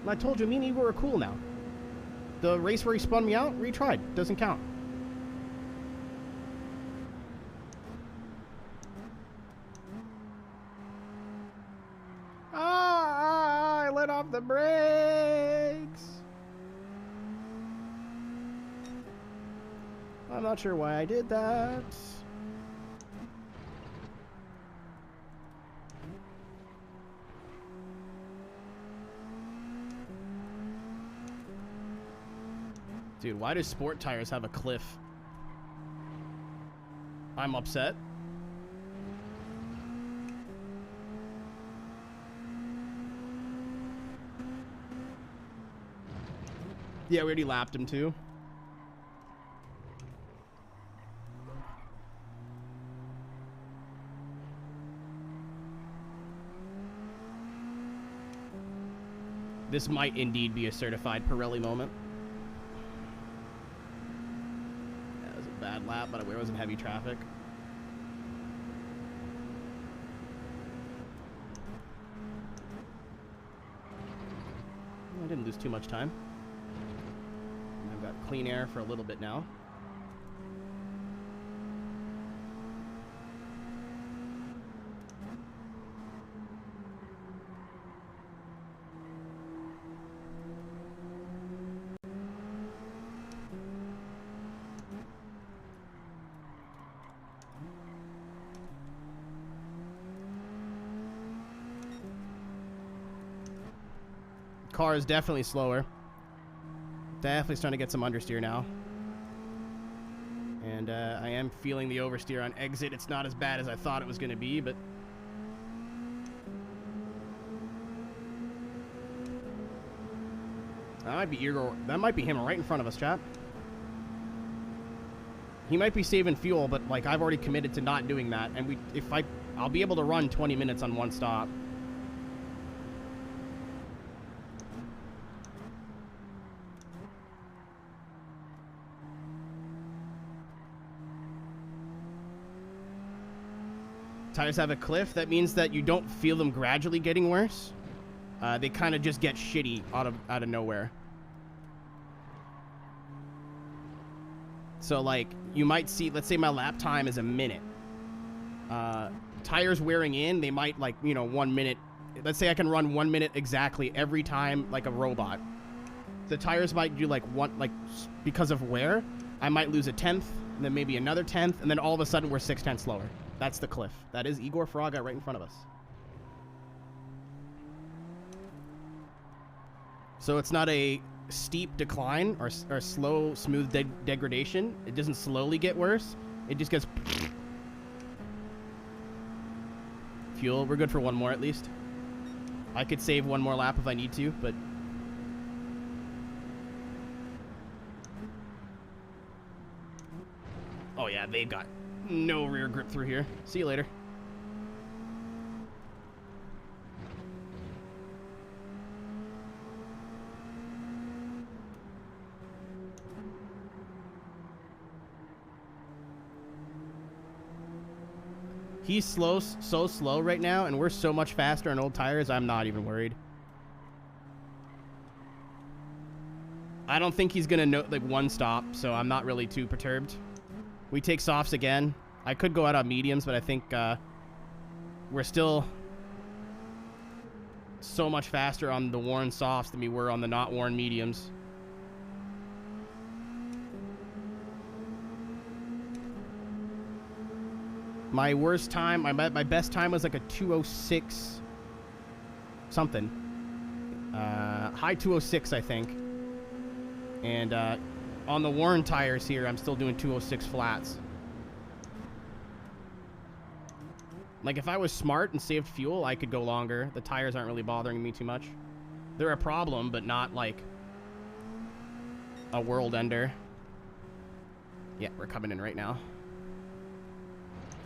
I told you, me and Igor are cool now. The race where he spun me out, retried. Doesn't count. Ah, I let off the brakes. I'm not sure why I did that. Dude, why do sport tires have a cliff? I'm upset. Yeah, we already lapped him too. This might indeed be a certified Pirelli moment. That was a bad lap, but it wasn't heavy traffic. I didn't lose too much time. I've got clean air for a little bit now. Car is definitely slower. Definitely starting to get some understeer now. And I am feeling the oversteer on exit. It's not as bad as I thought it was going to be, but... That might be Igor. That might be him right in front of us, chap. He might be saving fuel, but like I've already committed to not doing that. And I'll be able to run 20 minutes on one stop. Tires have a cliff. That means that you don't feel them gradually getting worse. They kind of just get shitty out of nowhere. So like you might see, let's say my lap time is a minute. Tires wearing in, they might like, 1 minute. Let's say I can run 1 minute exactly every time like a robot. The tires might do because of wear, I might lose a 1/10, and then maybe another 1/10, and then all of a sudden we're 6/10 slower. That's the cliff. That is Igor Fraga right in front of us. So it's not a steep decline or slow, smooth degradation. It doesn't slowly get worse. It just gets... Fuel. We're good for one more at least. I could save one more lap if I need to, but... Oh yeah, they've got no rear grip through here. See you later. He's so slow right now, and we're so much faster on old tires, I'm not even worried. I don't think he's gonna know, like, one stop, so I'm not really too perturbed. We take softs again. I could go out on mediums, but I think we're still so much faster on the worn softs than we were on the not worn mediums. My worst time, my best time was like a 206 something. High 206, I think. And on the worn tires here, I'm still doing 206 flats. Like, if I was smart and saved fuel, I could go longer. The tires aren't really bothering me too much. They're a problem, but not, like, a world ender. Yeah, we're coming in right now.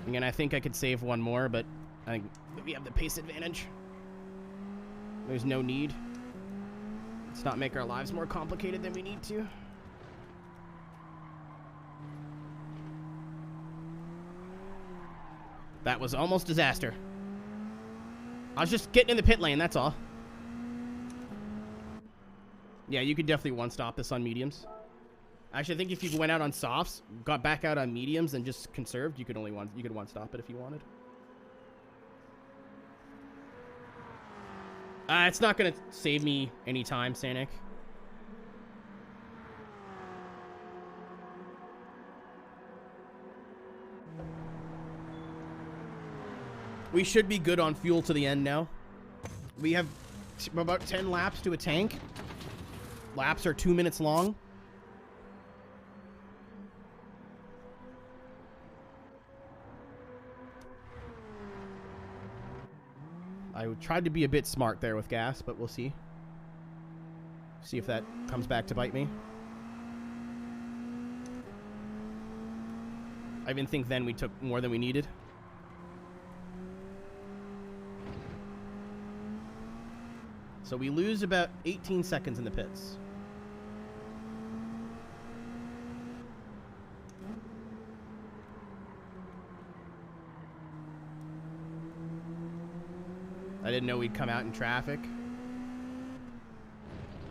Again, I think I could save one more, but I think we have the pace advantage. There's no need. Let's not make our lives more complicated than we need to. That was almost disaster. I was just getting in the pit lane, that's all. Yeah, you could definitely one-stop this on mediums. Actually, I think if you went out on softs, got back out on mediums, and just conserved, you could one-stop it if you wanted. It's not gonna save me any time, Sanic. We should be good on fuel to the end now. We have about 10 laps to a tank. Laps are 2 minutes long. I tried to be a bit smart there with gas, but we'll see. See if that comes back to bite me. I didn't think then we took more than we needed. So we lose about 18 seconds in the pits. I didn't know we'd come out in traffic.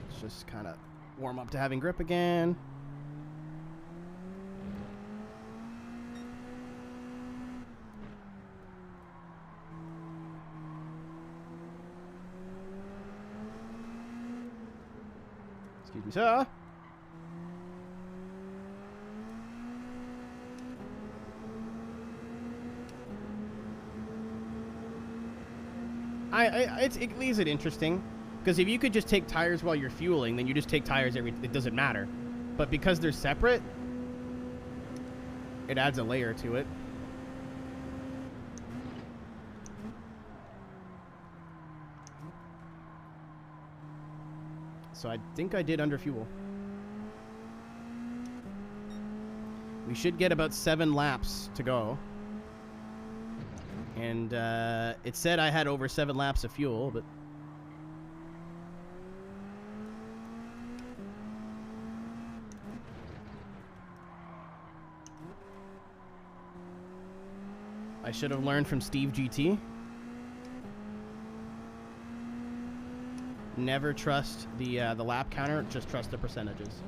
Let's just kind of warm up to having grip again. Excuse me, sir. It leaves it interesting, because if you could just take tires while you're fueling, then you just take tires it doesn't matter. But because they're separate, it adds a layer to it. So I think I did under fuel. We should get about 7 laps to go. And it said I had over 7 laps of fuel, but... I should have learned from Steve GT. Never trust the lap counter, just trust the percentages.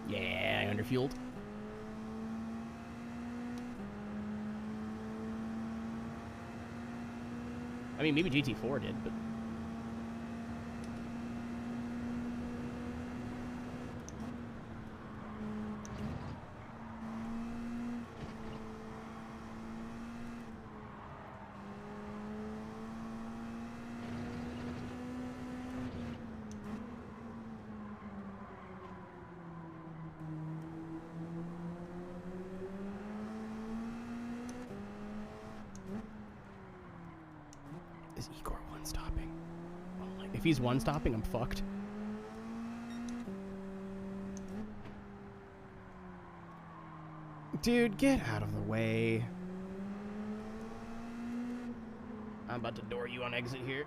Yeah, I underfueled. I mean, maybe GT4 did, but... Is Igor one-stopping? Oh my... If he's one-stopping, I'm fucked. Dude, get out of the way. I'm about to door you on exit here.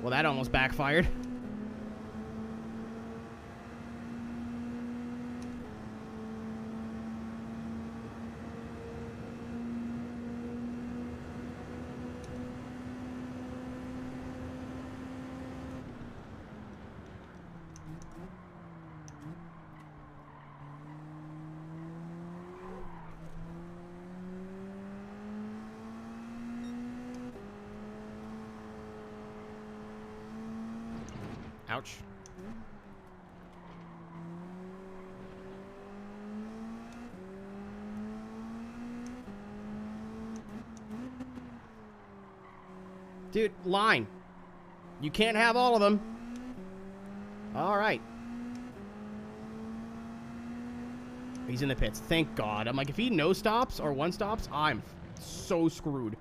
Well, that almost backfired. Ouch. Dude, line. You can't have all of them. All right. He's in the pits. Thank God. I'm like, if he no stops or one stops, I'm so screwed.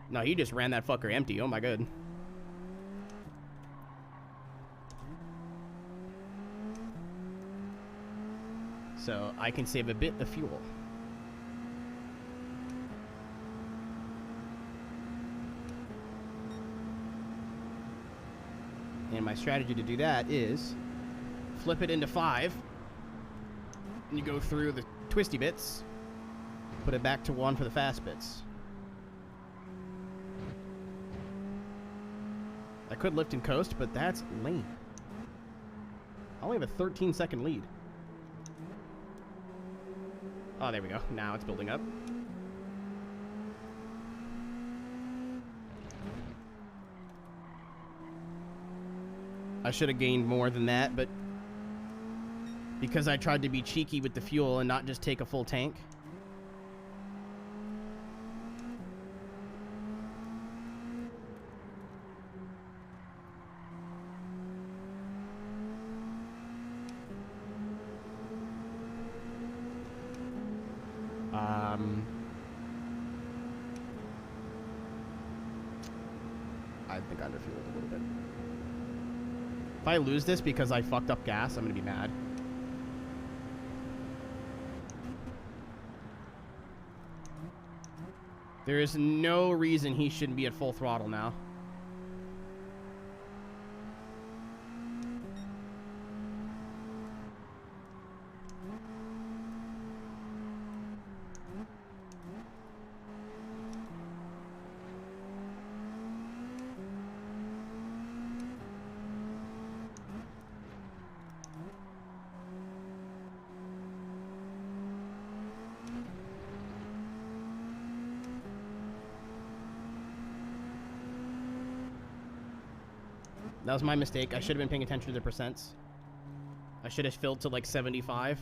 No, he just ran that fucker empty. Oh my God. So I can save a bit of fuel. And my strategy to do that is flip it into 5. And you go through the twisty bits. Put it back to 1 for the fast bits. I could lift and coast, but that's lame. I only have a 13-second lead. Oh, there we go. Now it's building up. I should have gained more than that, but because I tried to be cheeky with the fuel and not just take a full tank. I think I underfueled a little bit. If I lose this because I fucked up gas, I'm gonna be mad. There is no reason he shouldn't be at full throttle now. That was my mistake. I should have been paying attention to the percents. I should have filled to like 75.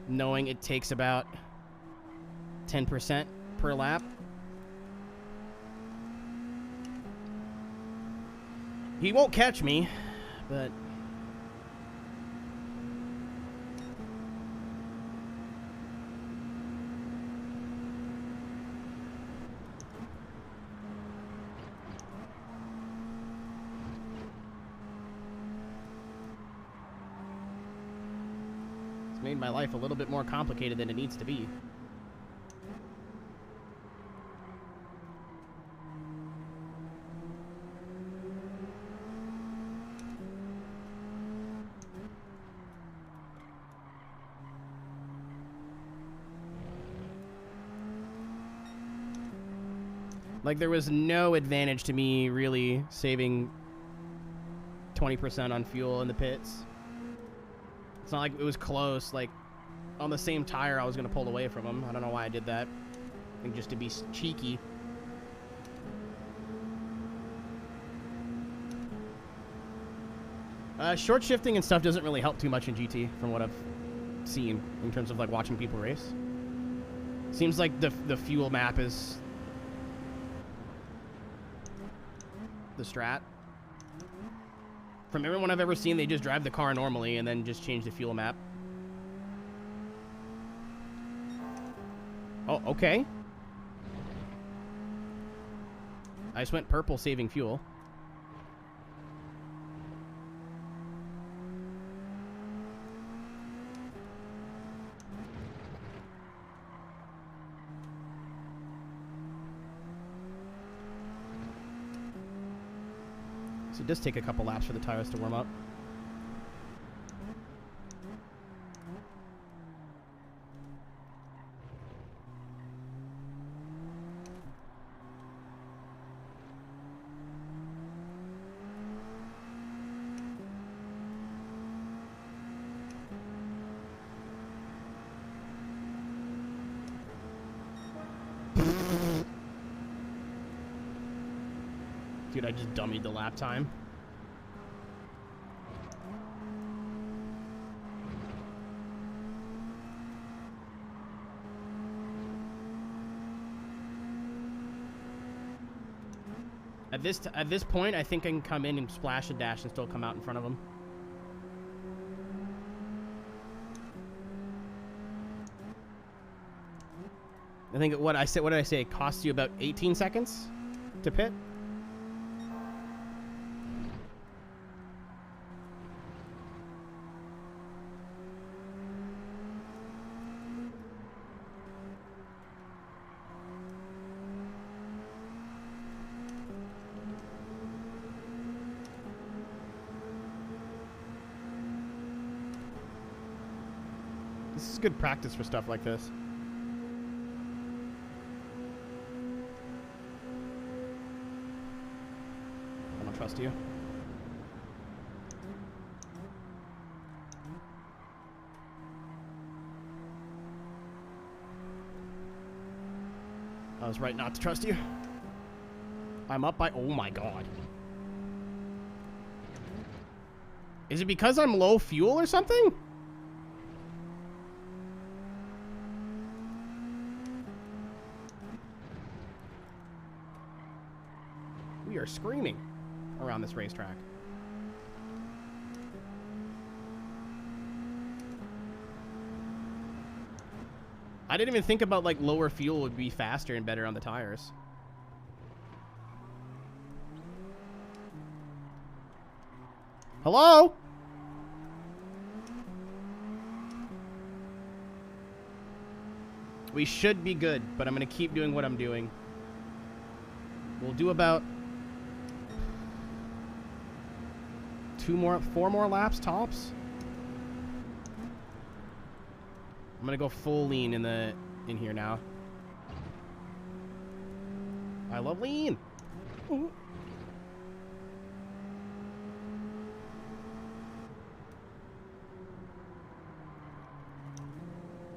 Knowing it takes about 10% per lap. He won't catch me, but... made my life a little bit more complicated than it needs to be. Like, there was no advantage to me really saving 20% on fuel in the pits. It's not like it was close. Like, on the same tire, I was going to pull away from him. I don't know why I did that. I think just to be cheeky. Short shifting and stuff doesn't really help too much in GT, from what I've seen, in terms of, like, watching people race. Seems like the fuel map is the strat. From everyone I've ever seen, they just drive the car normally and then just change the fuel map. Oh, okay. I just went purple saving fuel. So it does take a couple laps for the tires to warm up. Dude, I just dummied the lap time. At this point, I think I can come in and splash a dash and still come out in front of him. I think what did I say? It costs you about 18 seconds to pit. This is good practice for stuff like this. I don't trust you. I was right not to trust you. I'm up by... Oh my god. Is it because I'm low fuel or something? We are screaming around this racetrack. I didn't even think about like lower fuel would be faster and better on the tires. Hello? We should be good, but I'm gonna keep doing what I'm doing. We'll do about 4 more laps tops. I'm gonna go full lean in here now. I love lean. Ooh.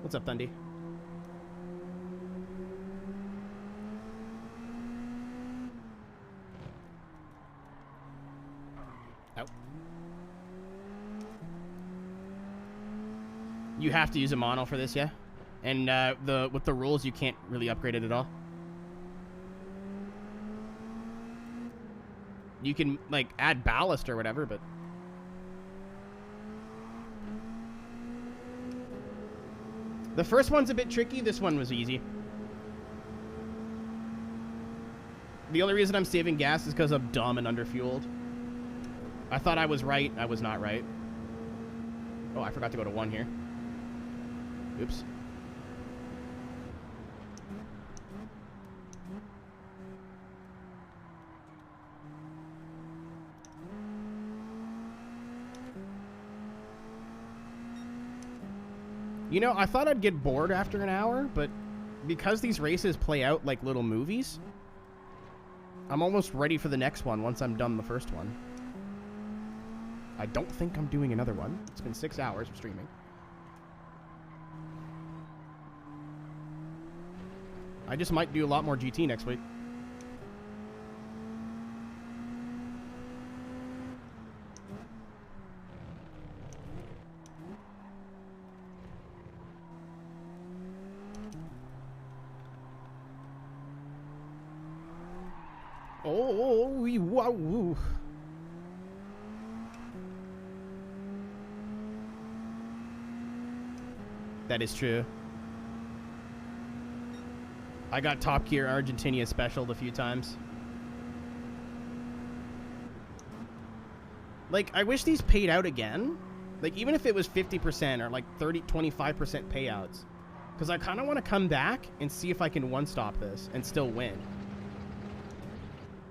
What's up, Thundy? Out. You have to use a mono for this, yeah? And with the rules, you can't really upgrade it at all. You can, like, add ballast or whatever, but... The first one's a bit tricky. This one was easy. The only reason I'm saving gas is because I'm dumb and underfueled. I thought I was right. I was not right. Oh, I forgot to go to 1 here. Oops. You know, I thought I'd get bored after an hour, but because these races play out like little movies, I'm almost ready for the next one once I'm done the first one. I don't think I'm doing another one. It's been 6 hours of streaming. I just might do a lot more GT next week. Oh, wow. That is true. I got Top Gear Argentina specialed a few times. Like, I wish these paid out again. Like, even if it was 50% or like 25% payouts. Because I kind of want to come back and see if I can one-stop this and still win.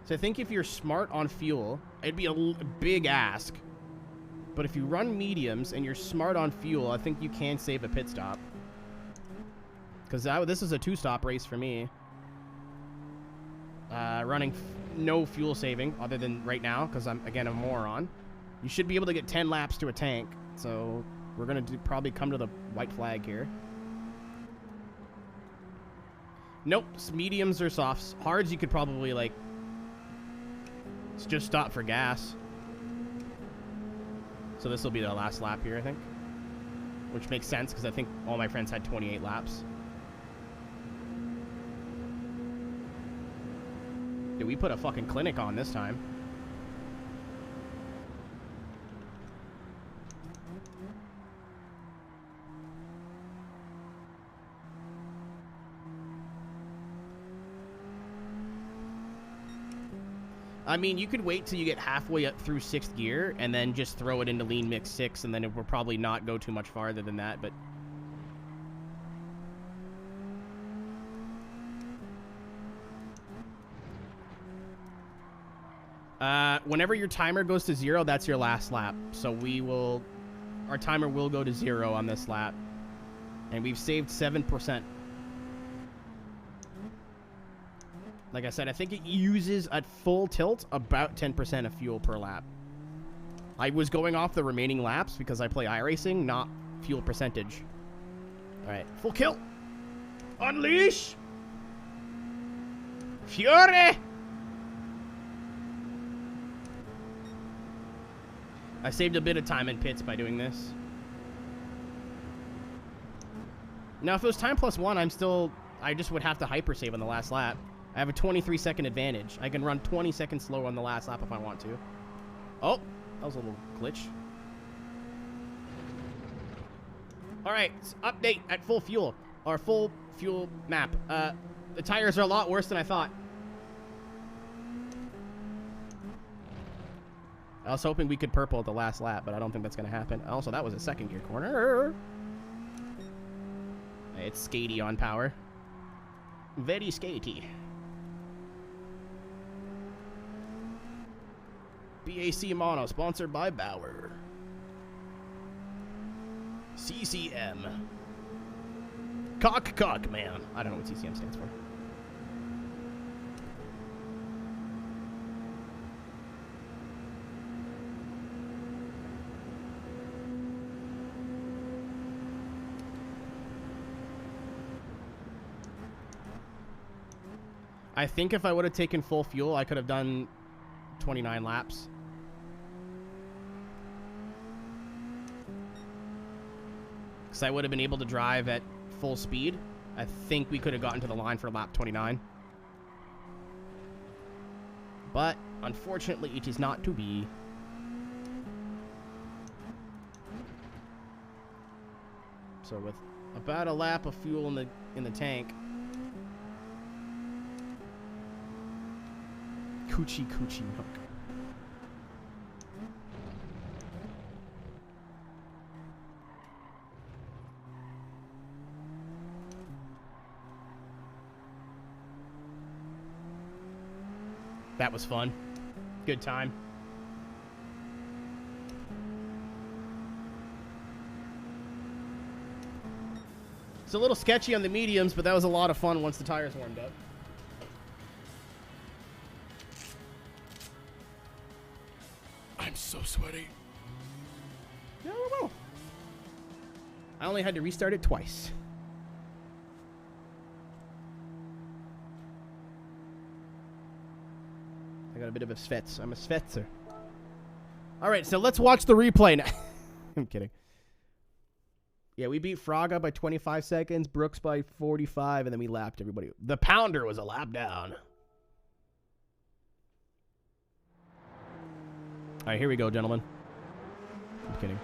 So I think if you're smart on fuel, it'd be a big ask. But if you run mediums and you're smart on fuel, I think you can save a pit stop. Because this is a 2-stop race for me. Running no fuel saving other than right now, because I'm, again, a moron. You should be able to get 10 laps to a tank. So we're going to probably come to the white flag here. Nope, mediums or softs. Hards you could probably, like, just stop for gas. So this will be the last lap here, I think. Which makes sense, because I think all my friends had 28 laps. Dude, we put a fucking clinic on this time. I mean, you could wait till you get halfway up through 6th gear and then just throw it into lean mix 6, and then it will probably not go too much farther than that, but... whenever your timer goes to 0, that's your last lap. So our timer will go to 0 on this lap. And we've saved 7%. Like I said, I think it uses at full tilt about 10% of fuel per lap. I was going off the remaining laps because I play iRacing, not fuel percentage. Alright, full kill. Unleash! Fury! I saved a bit of time in pits by doing this. Now, if it was time plus 1, I just would have to hypersave on the last lap. I have a 23-second advantage. I can run 20 seconds slower on the last lap if I want to. Oh, that was a little glitch. Alright, update at full fuel. Or full fuel map. The tires are a lot worse than I thought. I was hoping we could purple at the last lap, but I don't think that's going to happen. Also, that was a 2nd gear corner. It's skatey on power. Very skatey. BAC Mono, sponsored by Bauer. CCM. Cock, man. I don't know what CCM stands for. I think if I would have taken full fuel, I could have done 29 laps. Because I would have been able to drive at full speed. I think we could have gotten to the line for lap 29. But, unfortunately, it is not to be. So with about a lap of fuel in the tank... Coochie milk. That was fun. Good time. It's a little sketchy on the mediums, but that was a lot of fun once the tires warmed up. So sweaty. No. I only had to restart it twice. I got a bit of a Svets. I'm a Svetzer. Alright, so let's watch the replay now. I'm kidding. Yeah, we beat Fraga by 25 seconds, Brooks by 45, and then we lapped everybody. The Pounder was a lap down. All right, here we go, gentlemen. I'm kidding.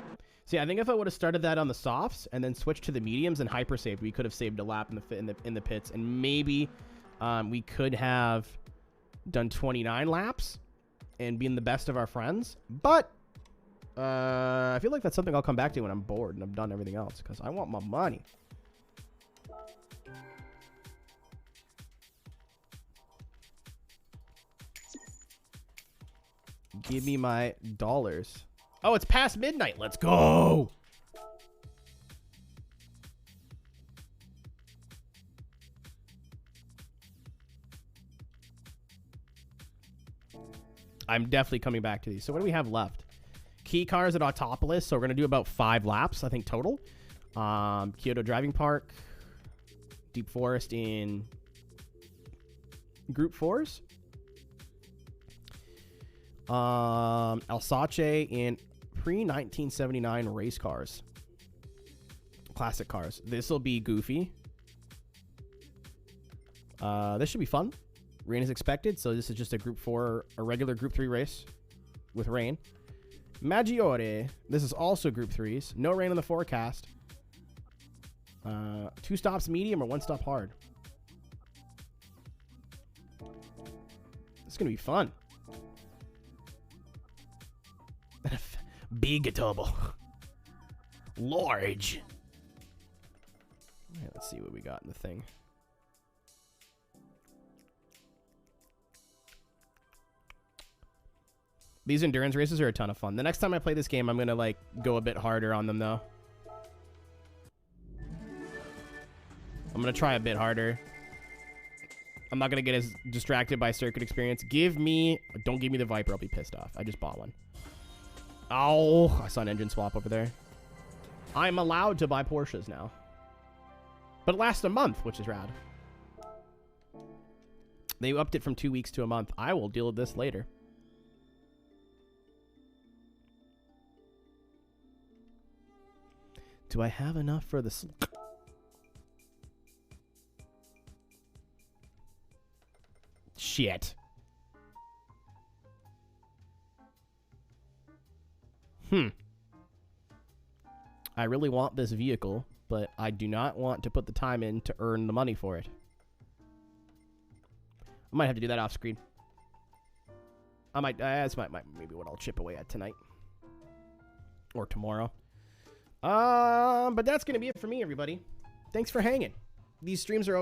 See, I think if I would have started that on the softs and then switched to the mediums and hyper saved, we could have saved a lap in the pits, and maybe we could have done 29 laps and been the best of our friends. But I feel like that's something I'll come back to when I'm bored and I've done everything else because I want my money. Give me my dollars. Oh, it's past midnight. Let's go. I'm definitely coming back to these. So what do we have left? Key cars at Autopolis. So we're going to do about 5 laps, I think, total. Kyoto Driving Park. Deep Forest in Group 4s. Alsace in pre-1979 race cars. Classic cars. This will be goofy. This should be fun. Rain is expected, so this is just a a regular Group 3 race with rain. Maggiore, this is also Group 3s. No rain in the forecast. 2 stops medium or 1 stop hard. It's going to be fun. Big turbo. Large. Let's see what we got in the thing. These endurance races are a ton of fun. The next time I play this game, I'm going to like go a bit harder on them though. I'm going to try a bit harder. I'm not going to get as distracted by circuit experience. Don't give me the Viper. I'll be pissed off. I just bought one. Oh, I saw an engine swap over there. I'm allowed to buy Porsches now. But it lasts a month, which is rad. They upped it from 2 weeks to a month. I will deal with this later. Do I have enough for the... Shit. I really want this vehicle, but I do not want to put the time in to earn the money for it. I might have to do that off screen. That's maybe what I'll chip away at tonight. Or tomorrow. But that's going to be it for me, everybody. Thanks for hanging. These streams are always